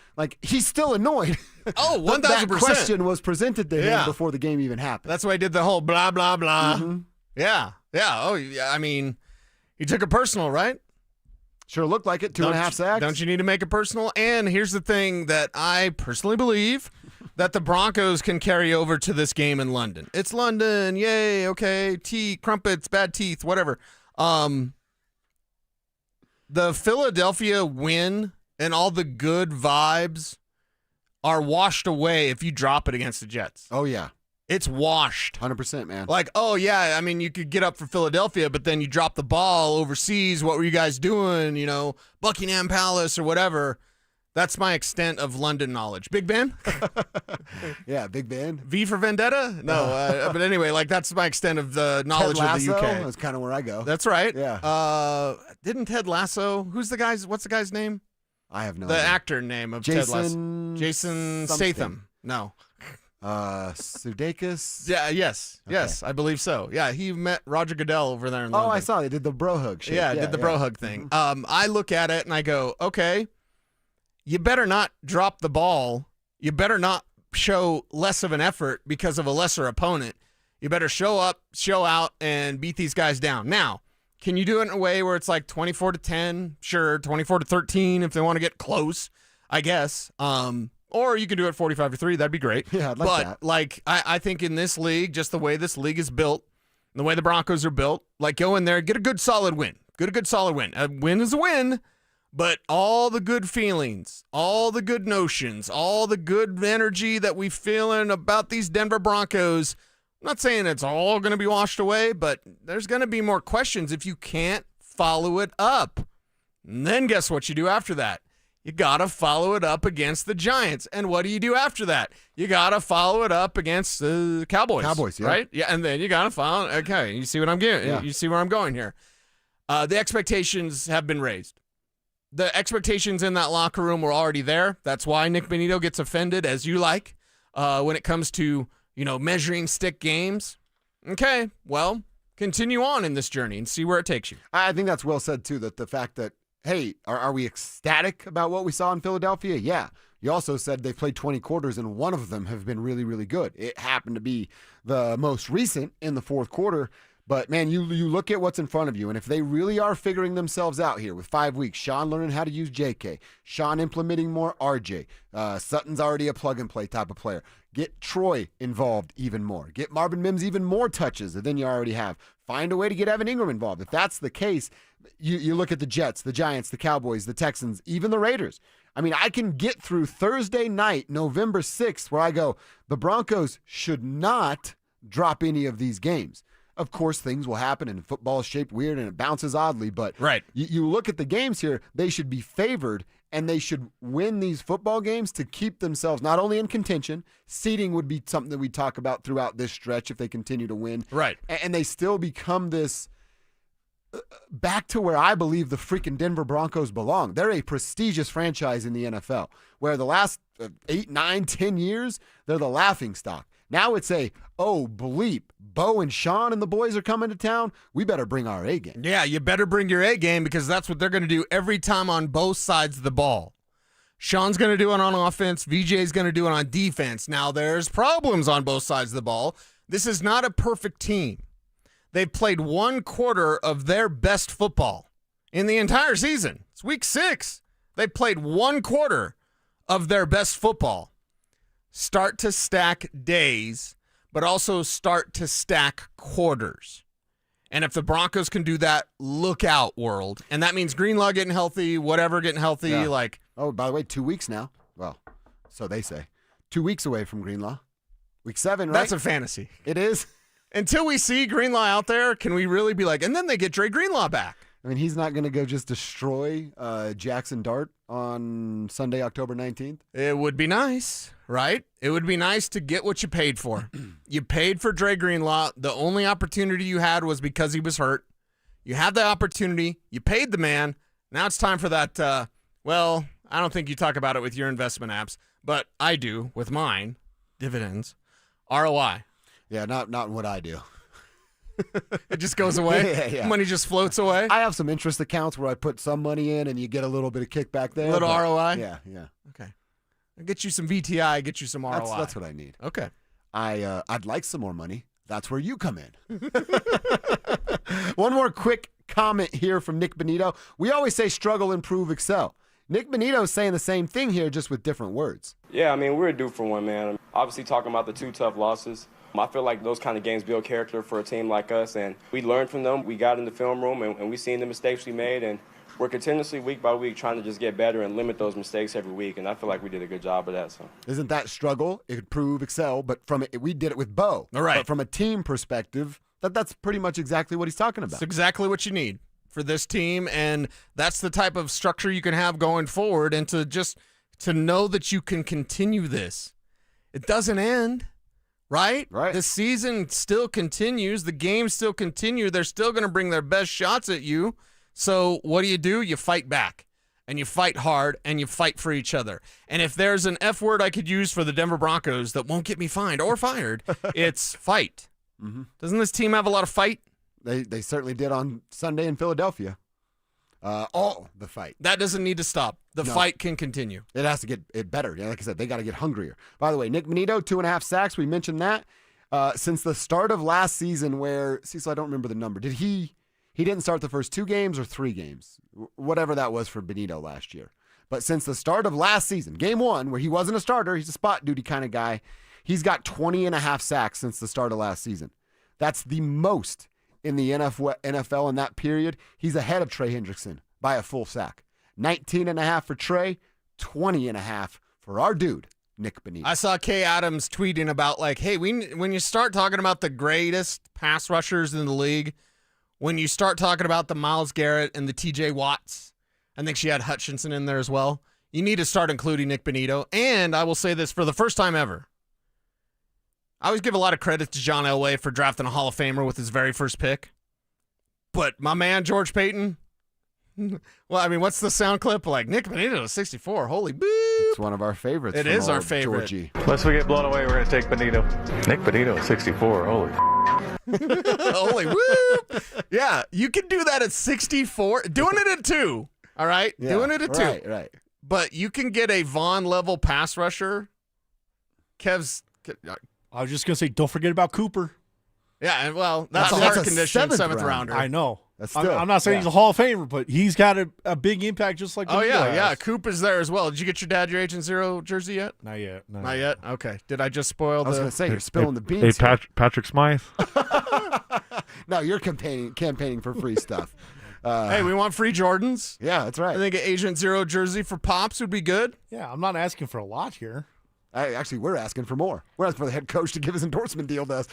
he's still annoyed.
Oh, 1,000%.
That question was presented to him before the game even happened.
That's why he did the whole blah, blah, blah.
Mm-hmm.
Yeah. Yeah. Oh, yeah. I mean, he took it personal, right?
Sure looked like it. 2.5 sacks.
Don't you need to make it personal? And here's the thing that I personally believe that the Broncos can carry over to this game in London. It's London. Yay. Okay. Tea, crumpets, bad teeth, whatever. The Philadelphia win and all the good vibes are washed away if you drop it against the Jets.
Oh, yeah.
It's washed.
100%, man.
Like, oh, yeah, I mean, you could get up for Philadelphia, but then you drop the ball overseas. What were you guys doing? You know, Buckingham Palace or whatever. That's my extent of London knowledge. Big Ben?
Yeah, Big Ben.
V for Vendetta? No, but anyway, like that's my extent of the knowledge
Ted
of the
Lasso?
UK.
That's kind of where I go.
That's right.
Yeah.
Didn't Ted Lasso? What's the guy's name?
I have no
The
idea.
actor name of Ted Lasso. Jason
something.
Statham. No.
Sudeikis?
Yeah, yes.
Okay.
Yes, I believe so. Yeah, he met Roger Goodell over there in London.
Oh, I saw. They did the bro hug shit.
Yeah, did the bro hug thing. I look at it and I go, okay, you better not drop the ball. You better not show less of an effort because of a lesser opponent. You better show up, show out, and beat these guys down. Now, can you do it in a way where it's like 24-10? Sure, 24-13 if they want to get close, I guess. Or you can do it 45-3. That'd be great.
Yeah, I'd like that.
But like, I think in this league, just the way this league is built, the way the Broncos are built, like go in there, get a good solid win. Get a good solid win. A win is a win, but all the good feelings, all the good notions, all the good energy that we feeling about these Denver Broncos, I'm not saying it's all going to be washed away, but there's going to be more questions if you can't follow it up. And then guess what you do after that? You got to follow it up against the Giants. And what do you do after that? You got to follow it up against the Cowboys.
Cowboys, yeah.
Right? Yeah, and then you got to follow. Okay, you see what I'm getting?
Yeah.
You see where I'm going here. The expectations have been raised. The expectations in that locker room were already there. That's why Nick Bonito gets offended, as you like, when it comes to, measuring stick games. Okay, well, continue on in this journey and see where it takes you.
I think that's well said, too, that the fact that, hey, are we ecstatic about what we saw in Philadelphia? Yeah. You also said they played 20 quarters, and one of them have been really, really good. It happened to be the most recent in the fourth quarter. But, man, you look at what's in front of you, and if they really are figuring themselves out here with 5 weeks, Sean learning how to use JK, Sean implementing more RJ, Sutton's already a plug-and-play type of player. Get Troy involved even more. Get Marvin Mims even more touches than you already have. Find a way to get Evan Ingram involved. If that's the case, you look at the Jets, the Giants, the Cowboys, the Texans, even the Raiders. I mean, I can get through Thursday night, November 6th, where I go, the Broncos should not drop any of these games. Of course, things will happen, and football is shaped weird, and it bounces oddly. But
right.
You look at the games here, they should be favored, and they should win these football games to keep themselves not only in contention. Seeding would be something that we talk about throughout this stretch if they continue to win.
Right.
And they still become this back to where I believe the freaking Denver Broncos belong. They're a prestigious franchise in the NFL, where the last 8, 9, 10 years, they're the laughingstock. Now it's bleep, Bo and Sean and the boys are coming to town. We better bring our A game.
Yeah, you better bring your A game because that's what they're going to do every time on both sides of the ball. Sean's going to do it on offense. VJ's going to do it on defense. Now, there's problems on both sides of the ball. This is not a perfect team. They've played one quarter of their best football in the entire season. It's week 6. They played one quarter of their best football. Start to stack days, but also start to stack quarters. And if the Broncos can do that, look out, world. And that means Greenlaw getting healthy, whatever getting healthy.
Yeah. Oh, by the way, 2 weeks now. Well, so they say. 2 weeks away from Greenlaw. Week 7, right?
That's a fantasy.
It is.
Until we see Greenlaw out there, can we really be like, and then they get Dre Greenlaw back?
I mean, he's not going to go just destroy Jackson Dart on Sunday, October 19th.
It would be nice, right? It would be nice to get what you paid for. You paid for Dre Greenlaw. The only opportunity you had was because he was hurt. You had the opportunity. You paid the man. Now it's time for that, I don't think you talk about it with your investment apps, but I do with mine, dividends, ROI.
Yeah, not what I do.
It just goes away?
Yeah.
Money just floats away?
I have some interest accounts where I put some money in and you get a little bit of kickback there.
A little ROI?
Yeah.
Okay. I'll get you some VTI, get you some ROI.
That's what I need.
Okay.
I'd like some more money. That's where you come in. One more quick comment here from Nick Bonito. We always say struggle, improve, excel. Nick Bonito is saying the same thing here, just with different words.
Yeah, I mean, we're due for one, man. Obviously, talking about the 2 tough losses, I feel like those kind of games build character for a team like us, and we learned from them. We got in the film room, and we seen the mistakes we made, and we're continuously, week by week, trying to just get better and limit those mistakes every week, and I feel like we did a good job of that. So,
isn't that struggle, improve, excel? But we did it with Bo.
All right.
But from a team perspective, that's pretty much exactly what he's talking about.
It's exactly what you need for this team, and that's the type of structure you can have going forward, and to know that you can continue this. It doesn't end, right?
Right.
The season still continues. The games still continue. They're still going to bring their best shots at you. So what do? You fight back, and you fight hard, and you fight for each other. And if there's an F word I could use for the Denver Broncos that won't get me fined or fired, it's fight.
Mm-hmm.
Doesn't this team have a lot of fight?
They certainly did on Sunday in Philadelphia. All the fight.
That doesn't need to stop. The fight can continue.
It has to get it better. Yeah, like I said, they got to get hungrier. By the way, Nick Bonito, 2.5 sacks. We mentioned that. Since the start of last season where, Cecil, I don't remember the number. Did he didn't start the first 2 games or 3 games? Whatever that was for Bonito last year. But since the start of last season, game 1, where he wasn't a starter, he's a spot duty kind of guy, he's got 20.5 sacks since the start of last season. That's the most in the NFL in that period. He's ahead of Trey Hendrickson by a full sack. 19.5 for Trey, 20.5 for our dude, Nick Bonito.
I saw Kay Adams tweeting about, like, hey, when you start talking about the greatest pass rushers in the league, when you start talking about the Myles Garrett and the TJ Watts, I think she had Hutchinson in there as well, you need to start including Nick Bonito. And I will say this, for the first time ever, I always give a lot of credit to John Elway for drafting a Hall of Famer with his very first pick. But my man, George Payton, well, I mean, what's the sound clip? Like, Nick Bonito, 64, holy boo.
It's one of our favorites.
It is our favorite.
Georgie.
Unless we get blown away, we're going to take Bonito. Nick Bonito, 64, holy
holy woo. Yeah, you can do that at 64. Doing it at 2, all right?
Yeah,
doing it at 2.
Right.
But you can get a Vaughn-level pass rusher. I
was just going to say, don't forget about Cooper.
Yeah, and well, that's a heart condition, 7th rounder.
I know.
That's
I'm not saying he's a Hall of Famer, but he's got a big impact just like
Oh,
Bonito has.
yeah. Coop is there as well. Did you get your dad your Agent Zero jersey yet?
Not yet.
Not yet? Okay. Did I just spoil
I was
the...
going to say, you're spilling the beans.
Hey, Patrick Smythe.
No, you're campaigning for free stuff.
Hey, we want free Jordans.
Yeah, that's right.
I think an Agent Zero jersey for Pops would be good.
Yeah, I'm not asking for a lot here.
Actually, we're asking for more. We're asking for the head coach to give his endorsement deal to us.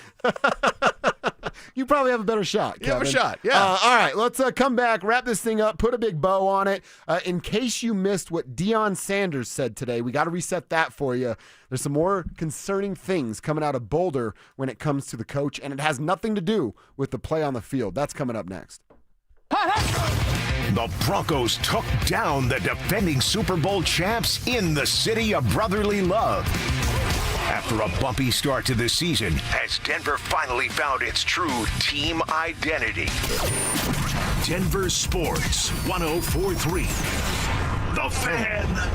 You probably have a better shot, Kevin.
You have a shot, yeah.
All right, let's come back, wrap this thing up, put a big bow on it. In case you missed what Deion Sanders said today, we got to reset that for you. There's some more concerning things coming out of Boulder when it comes to the coach, and it has nothing to do with the play on the field. That's coming up next.
The Broncos took down the defending Super Bowl champs in the city of brotherly love. After a bumpy start to the season, as Denver finally found its true team identity. Denver Sports 104.3. The Fan.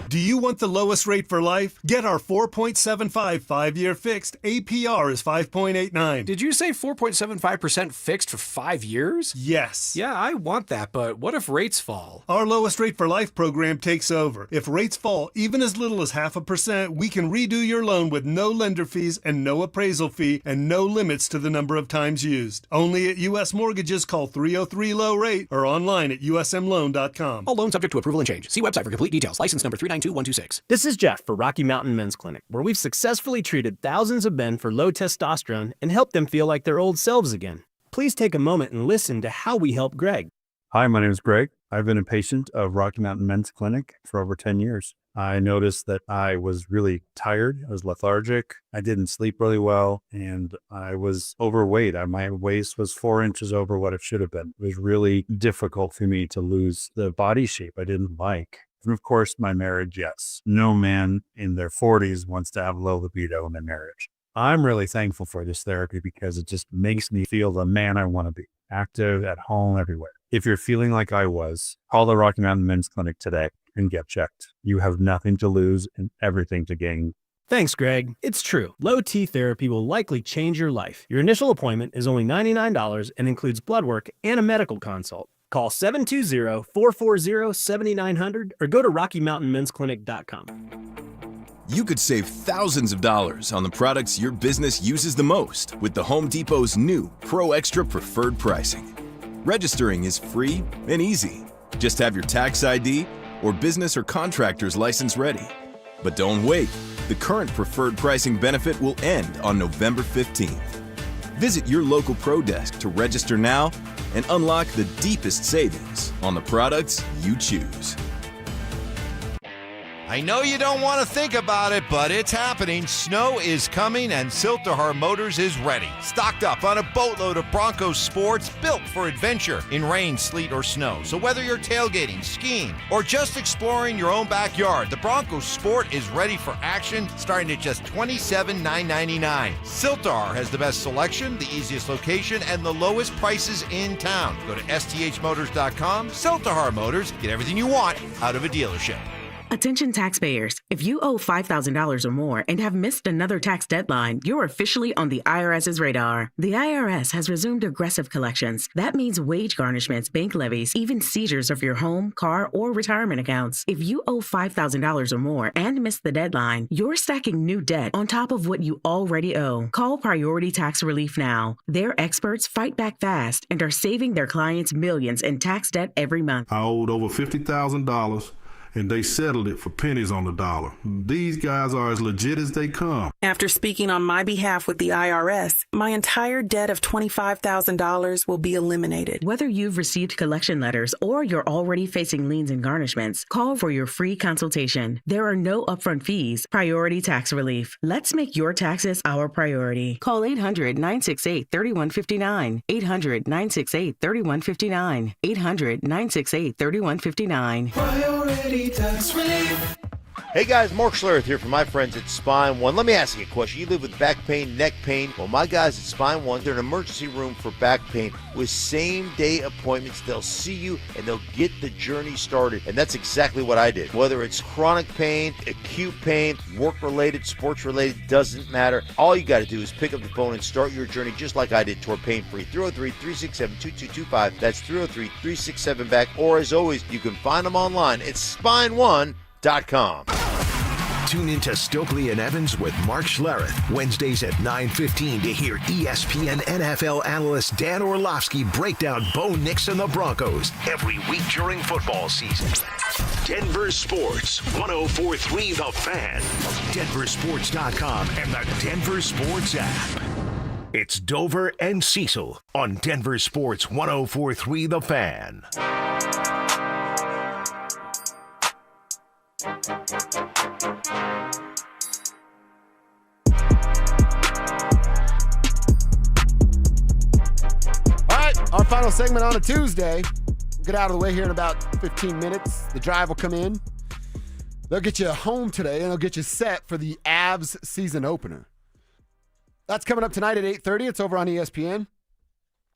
Do you want the lowest rate for life? Get our 4.75 5-year fixed. APR is 5.89.
Did you say 4.75% fixed for 5 years?
Yes.
Yeah, I want that, but what if rates fall?
Our lowest rate for life program takes over. If rates fall even as little as 0.5%, we can redo your loan with no lender fees and no appraisal fee and no limits to the number of times used. Only at U.S. Mortgages. Call 303-LOW-RATE or online at usmloan.com.
All loans subject to approval and change. See website for complete details. License number 392126.
This is Jeff for Rocky Mountain Men's Clinic, where we've successfully treated thousands of men for low testosterone and helped them feel like their old selves again. Please take a moment and listen to how we help Greg.
Hi, my name is Greg. I've been a patient of Rocky Mountain Men's Clinic for over 10 years. I noticed that I was really tired. I was lethargic. I didn't sleep really well, and I was overweight. My waist was 4 inches over what it should have been. It was really difficult for me to lose the body shape I didn't like. And of course, my marriage, yes. No man in their 40s wants to have low libido in their marriage. I'm really thankful for this therapy because it just makes me feel the man I want to be, active, at home, everywhere. If you're feeling like I was, call the Rocky Mountain Men's Clinic today and get checked. You have nothing to lose and everything to gain.
Thanks, Greg. It's true. Low T therapy will likely change your life. Your initial appointment is only $99 and includes blood work and a medical consult. Call 720-440-7900 or go to RockyMountainMen'sClinic.com.
You could save thousands of dollars on the products your business uses the most with the Home Depot's new Pro Extra Preferred Pricing. Registering is free and easy. Just have your tax ID or business or contractor's license ready. But don't wait. The current preferred pricing benefit will end on November 15th. Visit your local Pro Desk to register now and unlock the deepest savings on the products you choose.
I know you don't want to think about it, but it's happening. Snow is coming, and Siltahar Motors is ready. Stocked up on a boatload of Broncos sports built for adventure in rain, sleet, or snow. So whether you're tailgating, skiing, or just exploring your own backyard, the Broncos sport is ready for action, starting at just $27,999. Siltahar has the best selection, the easiest location, and the lowest prices in town. Go to sthmotors.com. Siltahar Motors. Get everything you want out of a dealership.
Attention taxpayers. If you owe $5,000 or more and have missed another tax deadline, you're officially on the IRS's radar. The IRS has resumed aggressive collections. That means wage garnishments, bank levies, even seizures of your home, car, or retirement accounts. If you owe $5,000 or more and missed the deadline, you're stacking new debt on top of what you already owe. Call Priority Tax Relief now. Their experts fight back fast and are saving their clients millions in tax debt every month.
I owed over $50,000. And they settled it for pennies on the dollar. These guys are as legit as they come.
After speaking on my behalf with the IRS, my entire debt of $25,000 will be eliminated.
Whether you've received collection letters or you're already facing liens and garnishments, call for your free consultation. There are no upfront fees. Priority Tax Relief. Let's make your taxes our priority. Call 800-968-3159. 800-968-3159. 800-968-3159.
Priority Tax Relief.
Hey guys, Mark Schlereth here from my friends at Spine One. Let me ask you a question. You live with back pain, neck pain? Well, my guys at Spine One, they're an emergency room for back pain with same-day appointments. They'll see you and they'll get the journey started. And that's exactly what I did. Whether it's chronic pain, acute pain, work-related, sports-related, doesn't matter. All you got to do is pick up the phone and start your journey just like I did toward pain-free. 303-367-2225. That's 303-367-BACK. Or as always, you can find them online at spineone.com.
Tune into Stokely and Evans with Mark Schlereth, Wednesdays at 9:15 to hear ESPN NFL analyst Dan Orlovsky break down Bo Nix and the Broncos every week during football season. Denver Sports, 104.3 The Fan, DenverSports.com, and the Denver Sports app. It's Dover and Cecil on Denver Sports 104.3 The Fan.
All right, our final segment on a Tuesday. Get out of the way here in about 15 minutes. The drive will come in. They'll get you home today, and they'll get you set for the Avs season opener. That's coming up tonight at 8:30. It's over on ESPN.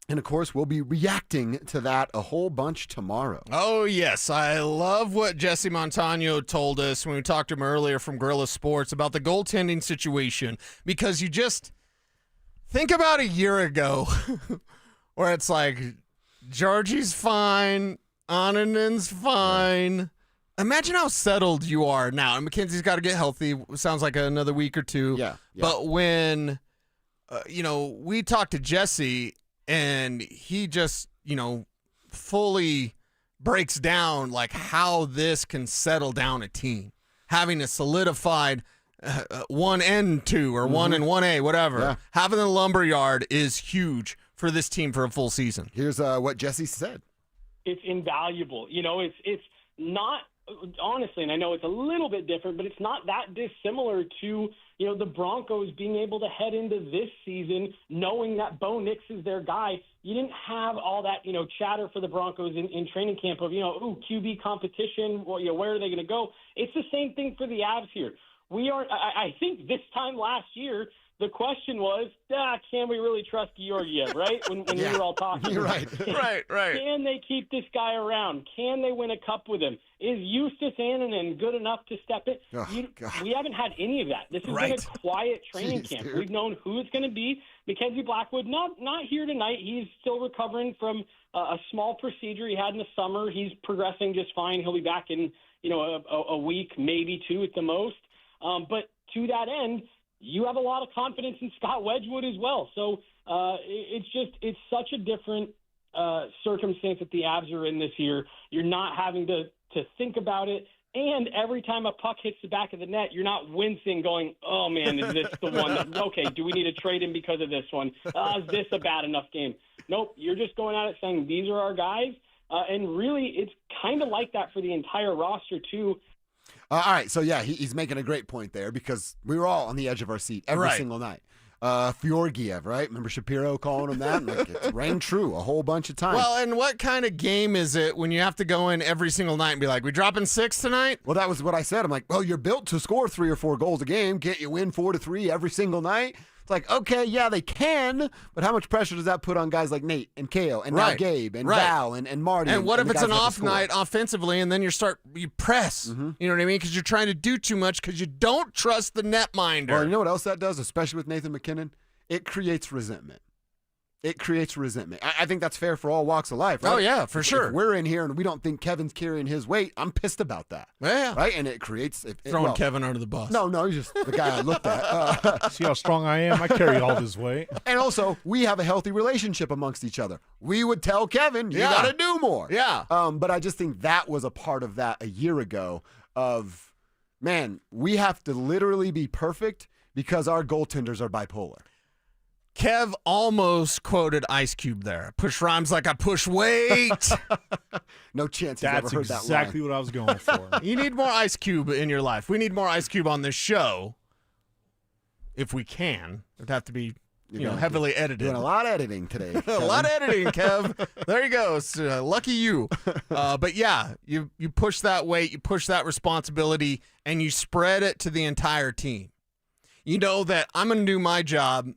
And, of course, we'll be reacting to that a whole bunch tomorrow.
Oh, yes. I love what Jesse Montano told us when we talked to him earlier from Guerrilla Sports about the goaltending situation, because you just think about a year ago where it's like Georgie's fine, Annanen's fine. Imagine how settled you are now. And McKenzie's got to get healthy. Sounds like another week or two.
Yeah.
But when, we talked to Jesse and he just, fully breaks down like how this can settle down a team. Having a solidified 1 and 2 or 1 and 1A, whatever.
Yeah.
Having the lumberyard is huge for this team for a full season.
Here's what Jesse said.
It's invaluable. It's not, honestly, and I know it's a little bit different, but it's not that dissimilar to, the Broncos being able to head into this season knowing that Bo Nix is their guy. You didn't have all that, chatter for the Broncos in training camp of, QB competition, where are they going to go? It's the same thing for the Avs here. I think this time last year, The question was, can we really trust Georgiev, right? When we were all talking.
You're right.
Right.
Can they keep this guy around? Can they win a cup with him? Is Eustace Annunen good enough to step in? We haven't had any of that. This has been a quiet training camp.
Dude.
We've known who it's going to be. Mackenzie Blackwood, not here tonight. He's still recovering from a small procedure he had in the summer. He's progressing just fine. He'll be back in a week, maybe two at the most. But to that end, you have a lot of confidence in Scott Wedgwood as well. So it's such a different circumstance that the Avs are in this year. You're not having to think about it. And every time a puck hits the back of the net, you're not wincing going, oh, man, is this the one? Okay, do we need to trade him because of this one? Is this a bad enough game? Nope, you're just going at it saying these are our guys. And really, it's kind of like that for the entire roster, too.
All right, so yeah, he's making a great point there because we were all on the edge of our seat every single night. Georgiev, right? Remember Shapiro calling him that? And it rang true a whole bunch of times.
Well, and what kind of game is it when you have to go in every single night and be like, we dropping 6 tonight?
Well, that was what I said. I'm like, well, you're built to score 3 or 4 goals a game. Can't you win 4-3 every single night? It's like, okay, yeah, they can, but how much pressure does that put on guys like Nate and Kale and now Gabe and Val and Marty?
And what if it's an
off
off night offensively and then you press?
Mm-hmm.
You know what I mean? Because you're trying to do too much because you don't trust the netminder.
Well, you know what else that does, especially with Nathan McKinnon? It creates resentment. I think that's fair for all walks of life, right?
Oh, yeah, for sure.
If we're in here and we don't think Kevin's carrying his weight, I'm pissed about that.
Yeah.
Right? And it creates...
Throwing Kevin under the bus.
No, he's just the guy I looked at.
See how strong I am? I carry all this weight.
And also, we have a healthy relationship amongst each other. We would tell Kevin, you got to do more.
Yeah.
But I just think that was a part of that a year ago of, man, we have to literally be perfect because our goaltenders are bipolar.
Kev almost quoted Ice Cube there. Push rhymes like I push weight.
No chance he's ever heard that line.
That's exactly what I was going for.
You need more Ice Cube in your life. We need more Ice Cube on this show. If we can. It'd have to be heavily edited.
Doing a lot of editing today.
A lot of editing, Kev. There you go. Lucky you. But yeah, you push that weight, you push that responsibility, and you spread it to the entire team. You know that I'm going to do my job,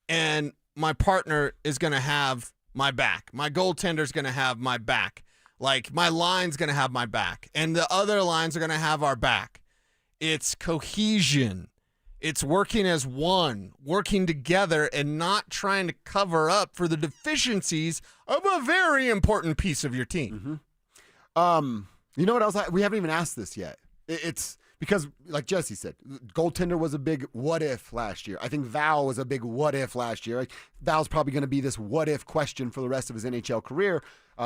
and my partner is going to have my back. My goaltender's going to have my back. Like, my line's going to have my back. And the other lines are going to have our back. It's cohesion. It's working as one, working together and not trying to cover up for the deficiencies of a very important piece of your team.
Mm-hmm. You know what else? We haven't even asked this yet. It's because, like Jesse said, goaltender was a big what if last year. I think Val was a big what if last year. Like, Val's probably going to be this what if question for the rest of his NHL career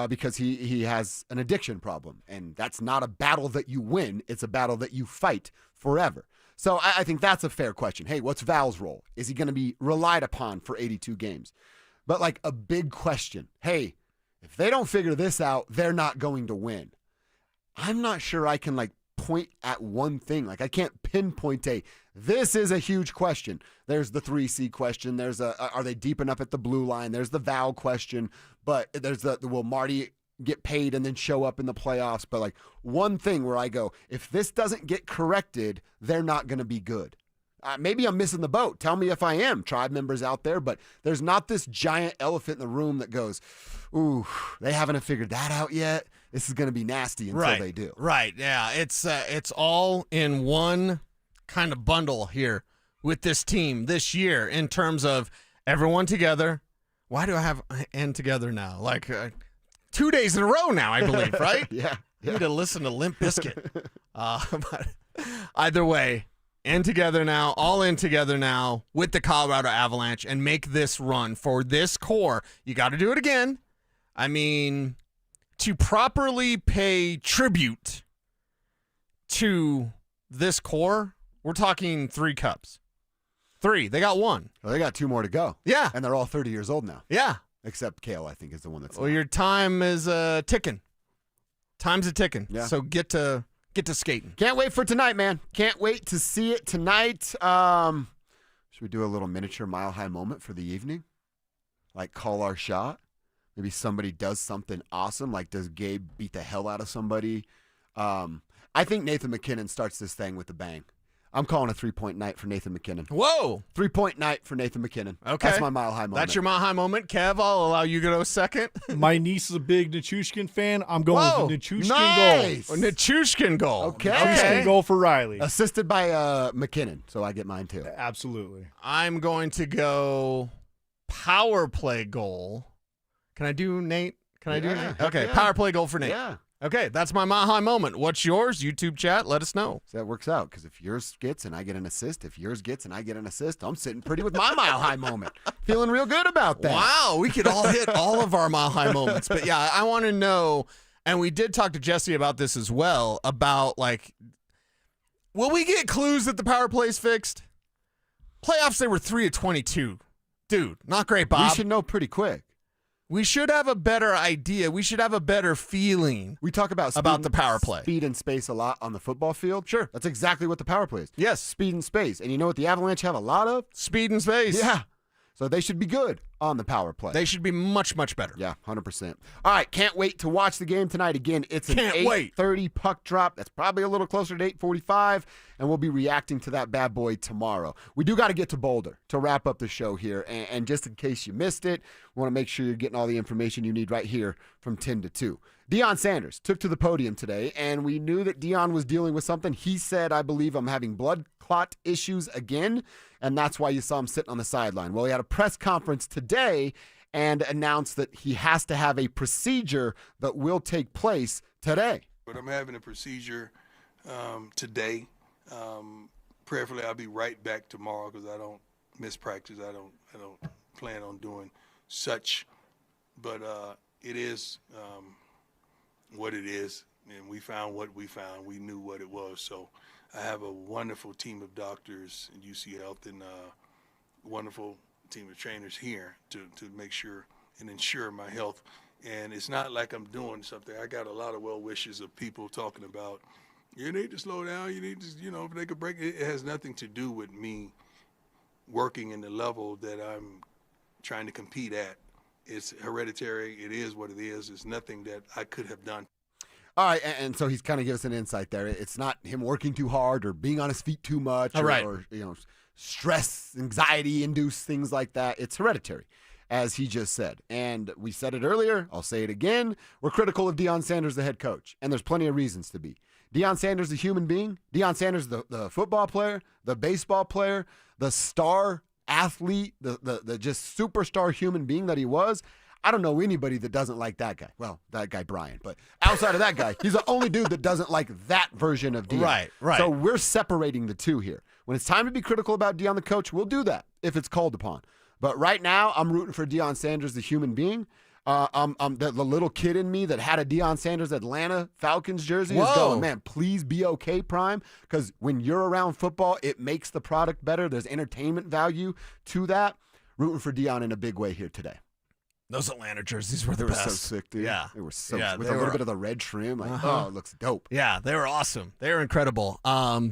because he has an addiction problem. And that's not a battle that you win. It's a battle that you fight forever. So I think that's a fair question. Hey, what's Val's role? Is he going to be relied upon for 82 games? But like a big question, hey, if they don't figure this out, they're not going to win. I'm not sure I can point at one thing. I can't pinpoint this is a huge question. There's the 3C question. There's are they deep enough at the blue line? There's the Val question, but there's the will Marty get paid and then show up in the playoffs? But one thing where I go, if this doesn't get corrected, they're not going to be good. Maybe I'm missing the boat. Tell me if I am, Tribe members out there, but there's not this giant elephant in the room that goes, ooh, they haven't figured that out yet. This is going to be nasty until they do.
Right, yeah. It's all in one kind of bundle here with this team this year in terms of everyone together. Why do I have "and together" now? 2 days in a row now, I believe, right?
Yeah.
You need to listen to Limp Bizkit. But either way, and together now, all in together now with the Colorado Avalanche and make this run for this core. You got to do it again. I mean, to properly pay tribute to this core, we're talking 3 cups. 3. They got 1.
Well, they got 2 more to go.
Yeah.
And they're all 30 years old now.
Yeah.
Except Kale, I think, is the one that's.
Well, your time is ticking. Time's a ticking.
Yeah.
So get to skating.
Can't wait for tonight, man. Can't wait to see it tonight. Should we do a little miniature Mile High moment for the evening? Call our shot. Maybe somebody does something awesome. Does Gabe beat the hell out of somebody? I think Nathan McKinnon starts this thing with a bang. I'm calling a 3-point night for Nathan McKinnon.
Whoa.
3-point night for Nathan McKinnon.
Okay.
That's my mile high moment.
That's your mile high moment. Kev, I'll allow you to go second.
My niece is a big Nichushkin fan. I'm going with the Nichushkin
nice.
goal.
Nichushkin goal.
Okay.
Nichushkin goal for Riley.
Assisted by McKinnon, so I get mine too.
Absolutely.
I'm going to go power play goal. Can I do Nate? Can I do Nate? Okay, power play goal for Nate.
Yeah.
Okay, that's my mile high moment. What's yours? YouTube chat, let us know.
So that works out because if yours gets and I get an assist, if yours gets and I get an assist, I'm sitting pretty with my mile high moment. Feeling real good about that.
Wow, we could all hit all of our mile high moments. But yeah, I want to know, and we did talk to Jesse about this as well, about like, will we get clues that the power play's fixed? Playoffs, they were 3 of 22. Dude, not great, Bob.
We should know pretty quick.
We should have a better idea. We should have a better feeling.
We talk about
the power play.
Speed and space a lot on the football field.
Sure.
That's exactly what the power play is.
Yes.
Speed and space. And you know what the Avalanche have a lot of?
Speed and space.
Yeah. So they should be good on the power play.
They should be much, much better.
Yeah, 100%. All right, can't wait to watch the game tonight. Again, it's an 8:30 puck drop. That's probably a little closer to 8:45, and we'll be reacting to that bad boy tomorrow. We do got to get to Boulder to wrap up the show here, and just in case you missed it, we want to make sure you're getting all the information you need right here from 10 to 2. Deion Sanders took to the podium today, and we knew that Deion was dealing with something. He said, I believe I'm having blood clot issues again, and that's why you saw him sitting on the sideline. Well, he had a press conference today and announced that he has to have a procedure that will take place today.
But I'm having a procedure today. Prayerfully, I'll be right back tomorrow because I don't miss practice. I don't plan on doing such. But it is what it is, and we found what we found. We knew what it was. So I have a wonderful team of doctors in UC Health and wonderful team of trainers here to make sure and ensure my health. And it's not like I'm doing something. I got a lot of well wishes of people talking about, you need to slow down, you need to, if they could break it. It has nothing to do with me working in the level that I'm trying to compete at. It's hereditary. It is what it is. It's nothing that I could have done.
All right, and so he's kind of giving us an insight there. It's not him working too hard or being on his feet too much or stress, anxiety-induced things like that. It's hereditary, as he just said. And we said it earlier. I'll say it again. We're critical of Deion Sanders, the head coach, and there's plenty of reasons to be. Deion Sanders, the human being. Deion Sanders, the football player, the baseball player, the star athlete, the just superstar human being that he was. I don't know anybody that doesn't like that guy. Well, that guy, Brian. But outside of that guy, he's the only dude that doesn't like that version of Deion.
Right.
So we're separating the two here. When it's time to be critical about Deion, the coach, we'll do that if it's called upon. But right now, I'm rooting for Deion Sanders, the human being. I'm the little kid in me that had a Deion Sanders Atlanta Falcons jersey is going, man, please be okay, Prime, because when you're around football, it makes the product better. There's entertainment value to that. Rooting for Deion in a big way here today.
Those Atlanta jerseys were the best.
They were so sick, dude.
Yeah.
They were so
Yeah,
with
they
a little
were-
bit of the red trim. Like, oh, it looks dope.
Yeah, they were awesome. They were incredible. All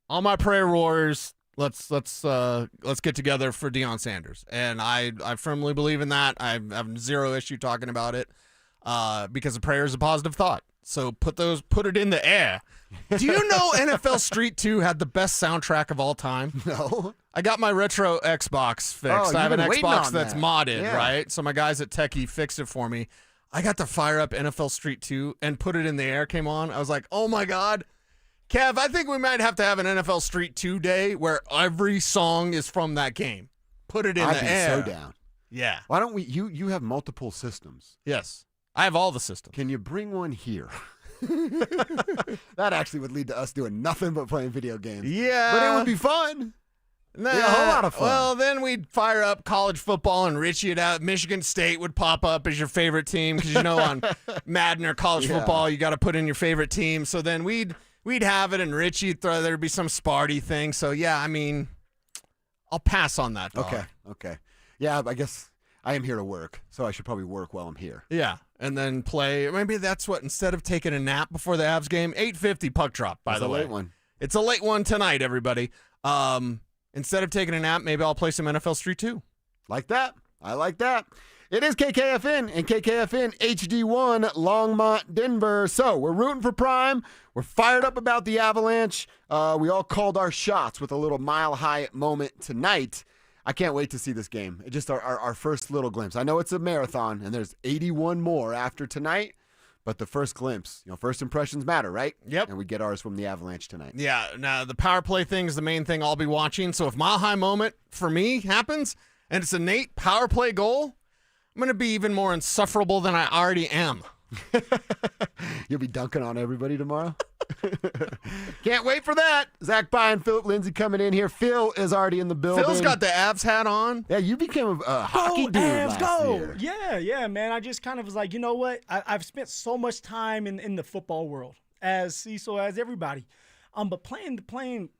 my prayer warriors, let's get together for Deion Sanders. And I firmly believe in that. I have zero issue talking about it because a prayer is a positive thought. So put it in the air. Do you know NFL Street 2 had the best soundtrack of all time?
No.
I got my retro Xbox fixed.
Oh,
I have an
you've been waiting
Xbox
on
that's
that.
modded,
Yeah.
right? So my guys at Techie fixed it for me. I got to fire up NFL Street 2 and put it in the air, came on. I was like, oh my God. Kev, I think we might have to have an NFL Street 2 day where every song is from that game. Put it in
I'd
the
be
air.
so down.
Yeah.
Why don't we? You have multiple systems.
Yes. I have all the systems.
Can you bring one here? That actually would lead to us doing nothing but playing video games.
Yeah.
But it would be fun.
Nah,
Yeah, a whole lot of fun.
Well, then we'd fire up college football and Richie it out. Michigan State would pop up as your favorite team because, on Madden or college
Yeah.
football, you got to put in your favorite team. So then we'd have it, and Richie would throw, there'd be some Sparty thing. So, yeah, I mean, I'll pass on that, dog.
Okay. Yeah, I guess I am here to work, so I should probably work while I'm here.
Yeah, and then play. Maybe that's what, instead of taking a nap before the Avs game, 8:50 puck drop, by
It's
the
a
way.
late one.
It's a late one tonight, everybody. Instead of taking a nap, maybe I'll play some NFL Street 2.
Like that. I like that. It is KKFN and KKFN HD1 Longmont, Denver. So we're rooting for Prime. We're fired up about the Avalanche. We all called our shots with a little mile-high moment tonight. I can't wait to see this game. It's just our first little glimpse. I know it's a marathon, and there's 81 more after tonight, but the first glimpse, first impressions matter, right?
Yep.
And we get ours from the Avalanche tonight.
Yeah, now the power play thing is the main thing I'll be watching. So if mile high moment for me happens and it's a Nate power play goal, I'm going to be even more insufferable than I already am.
You'll be dunking on everybody tomorrow. Can't wait for that. Zach Bye and Philip Lindsay coming in here. Phil is already in the building.
Phil's got the Avs hat on.
Yeah, you became a hockey dude
Avs,
last year.
Yeah, man. I just kind of was like, you know what? I've spent so much time in the football world, as Cecil, as everybody. But playing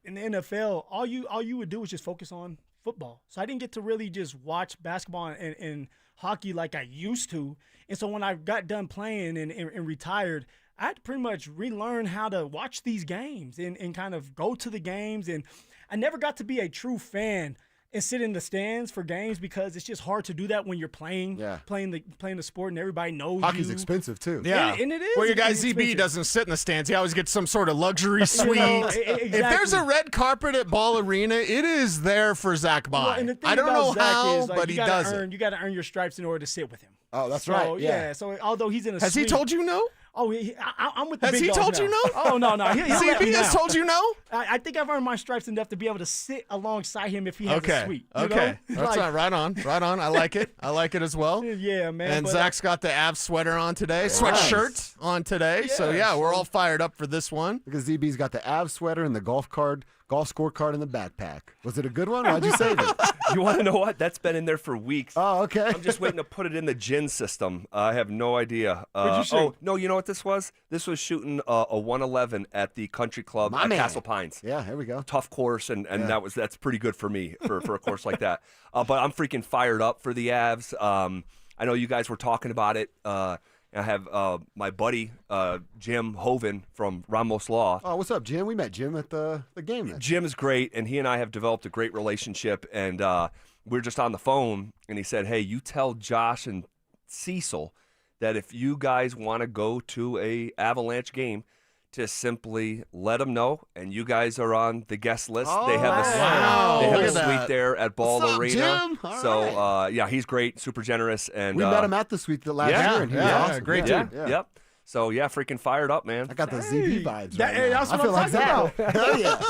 in the NFL, all you would do is just focus on football. So I didn't get to really just watch basketball and hockey like I used to. And so when I got done playing and retired, I had to pretty much relearn how to watch these games and kind of go to the games. And I never got to be a true fan and sit in the stands for games because it's just hard to do that when you're playing the sport and everybody knows
Hockey's
you.
expensive too.
Yeah,
and it is.
Well, your guy
It's
ZB
expensive.
doesn't sit in the stands. He always gets some sort of luxury suite.
Exactly.
If there's a red carpet at Ball Arena, it is there for Zach Bye.
Well, and the thing
I don't
about
know
Zach
how,
is, like,
but he does it.
You got to earn your stripes in order to sit with him.
Oh, that's
So,
right. Yeah.
So although he's in a
Has he
suite-
told you no?
Oh, I'm with the
Has
big
he
dogs
told you
now.
no?
Oh, no. He'll let
ZB
me
has
now.
told you no?
I think I've earned my stripes enough to be able to sit alongside him if he has a suite. You
Okay.
know?
That's
Like-
right on. I like it. I like it as well.
Yeah, man.
And
but,
Zach's got the Avs sweater on today, sweatshirt on today. So, we're all fired up for this one.
Because ZB's got the Avs sweater and the golf scorecard in the backpack. Was it a good one? Why'd you save it?
You want to know what? That's been in there for weeks.
Oh, okay.
I'm just waiting to put it in the gin system. I have no idea.
What'd you shoot?
Oh, no, you know what this was? This was shooting a 111 at the country club
My
at
man.
Castle Pines.
Yeah, here we go.
Tough course, and
Yeah.
that's pretty good for me for a course like that. But I'm freaking fired up for the Avs. I know you guys were talking about it. I have my buddy Jim Hoven from Ramos Law.
Oh, what's up, Jim? We met Jim at the game.
Jim is great, and he and I have developed a great relationship. And we were just on the phone, and he said, "Hey, you tell Josh and Cecil that if you guys want to go to a Avalanche game, to simply let them know, and you guys are on the guest list.
Oh,
they have
wow.
they have
Look
a
at
suite
that.
there at Ball
What's up,
Arena.
Jim? All
So he's great, super generous, and
We met him at the suite last year, and he was awesome.
great dude.
Yep. So freaking fired up, man.
I got the ZB vibes
That-
right now.
that's
I
what
feel
I'm
like
talking
that. Hell yeah.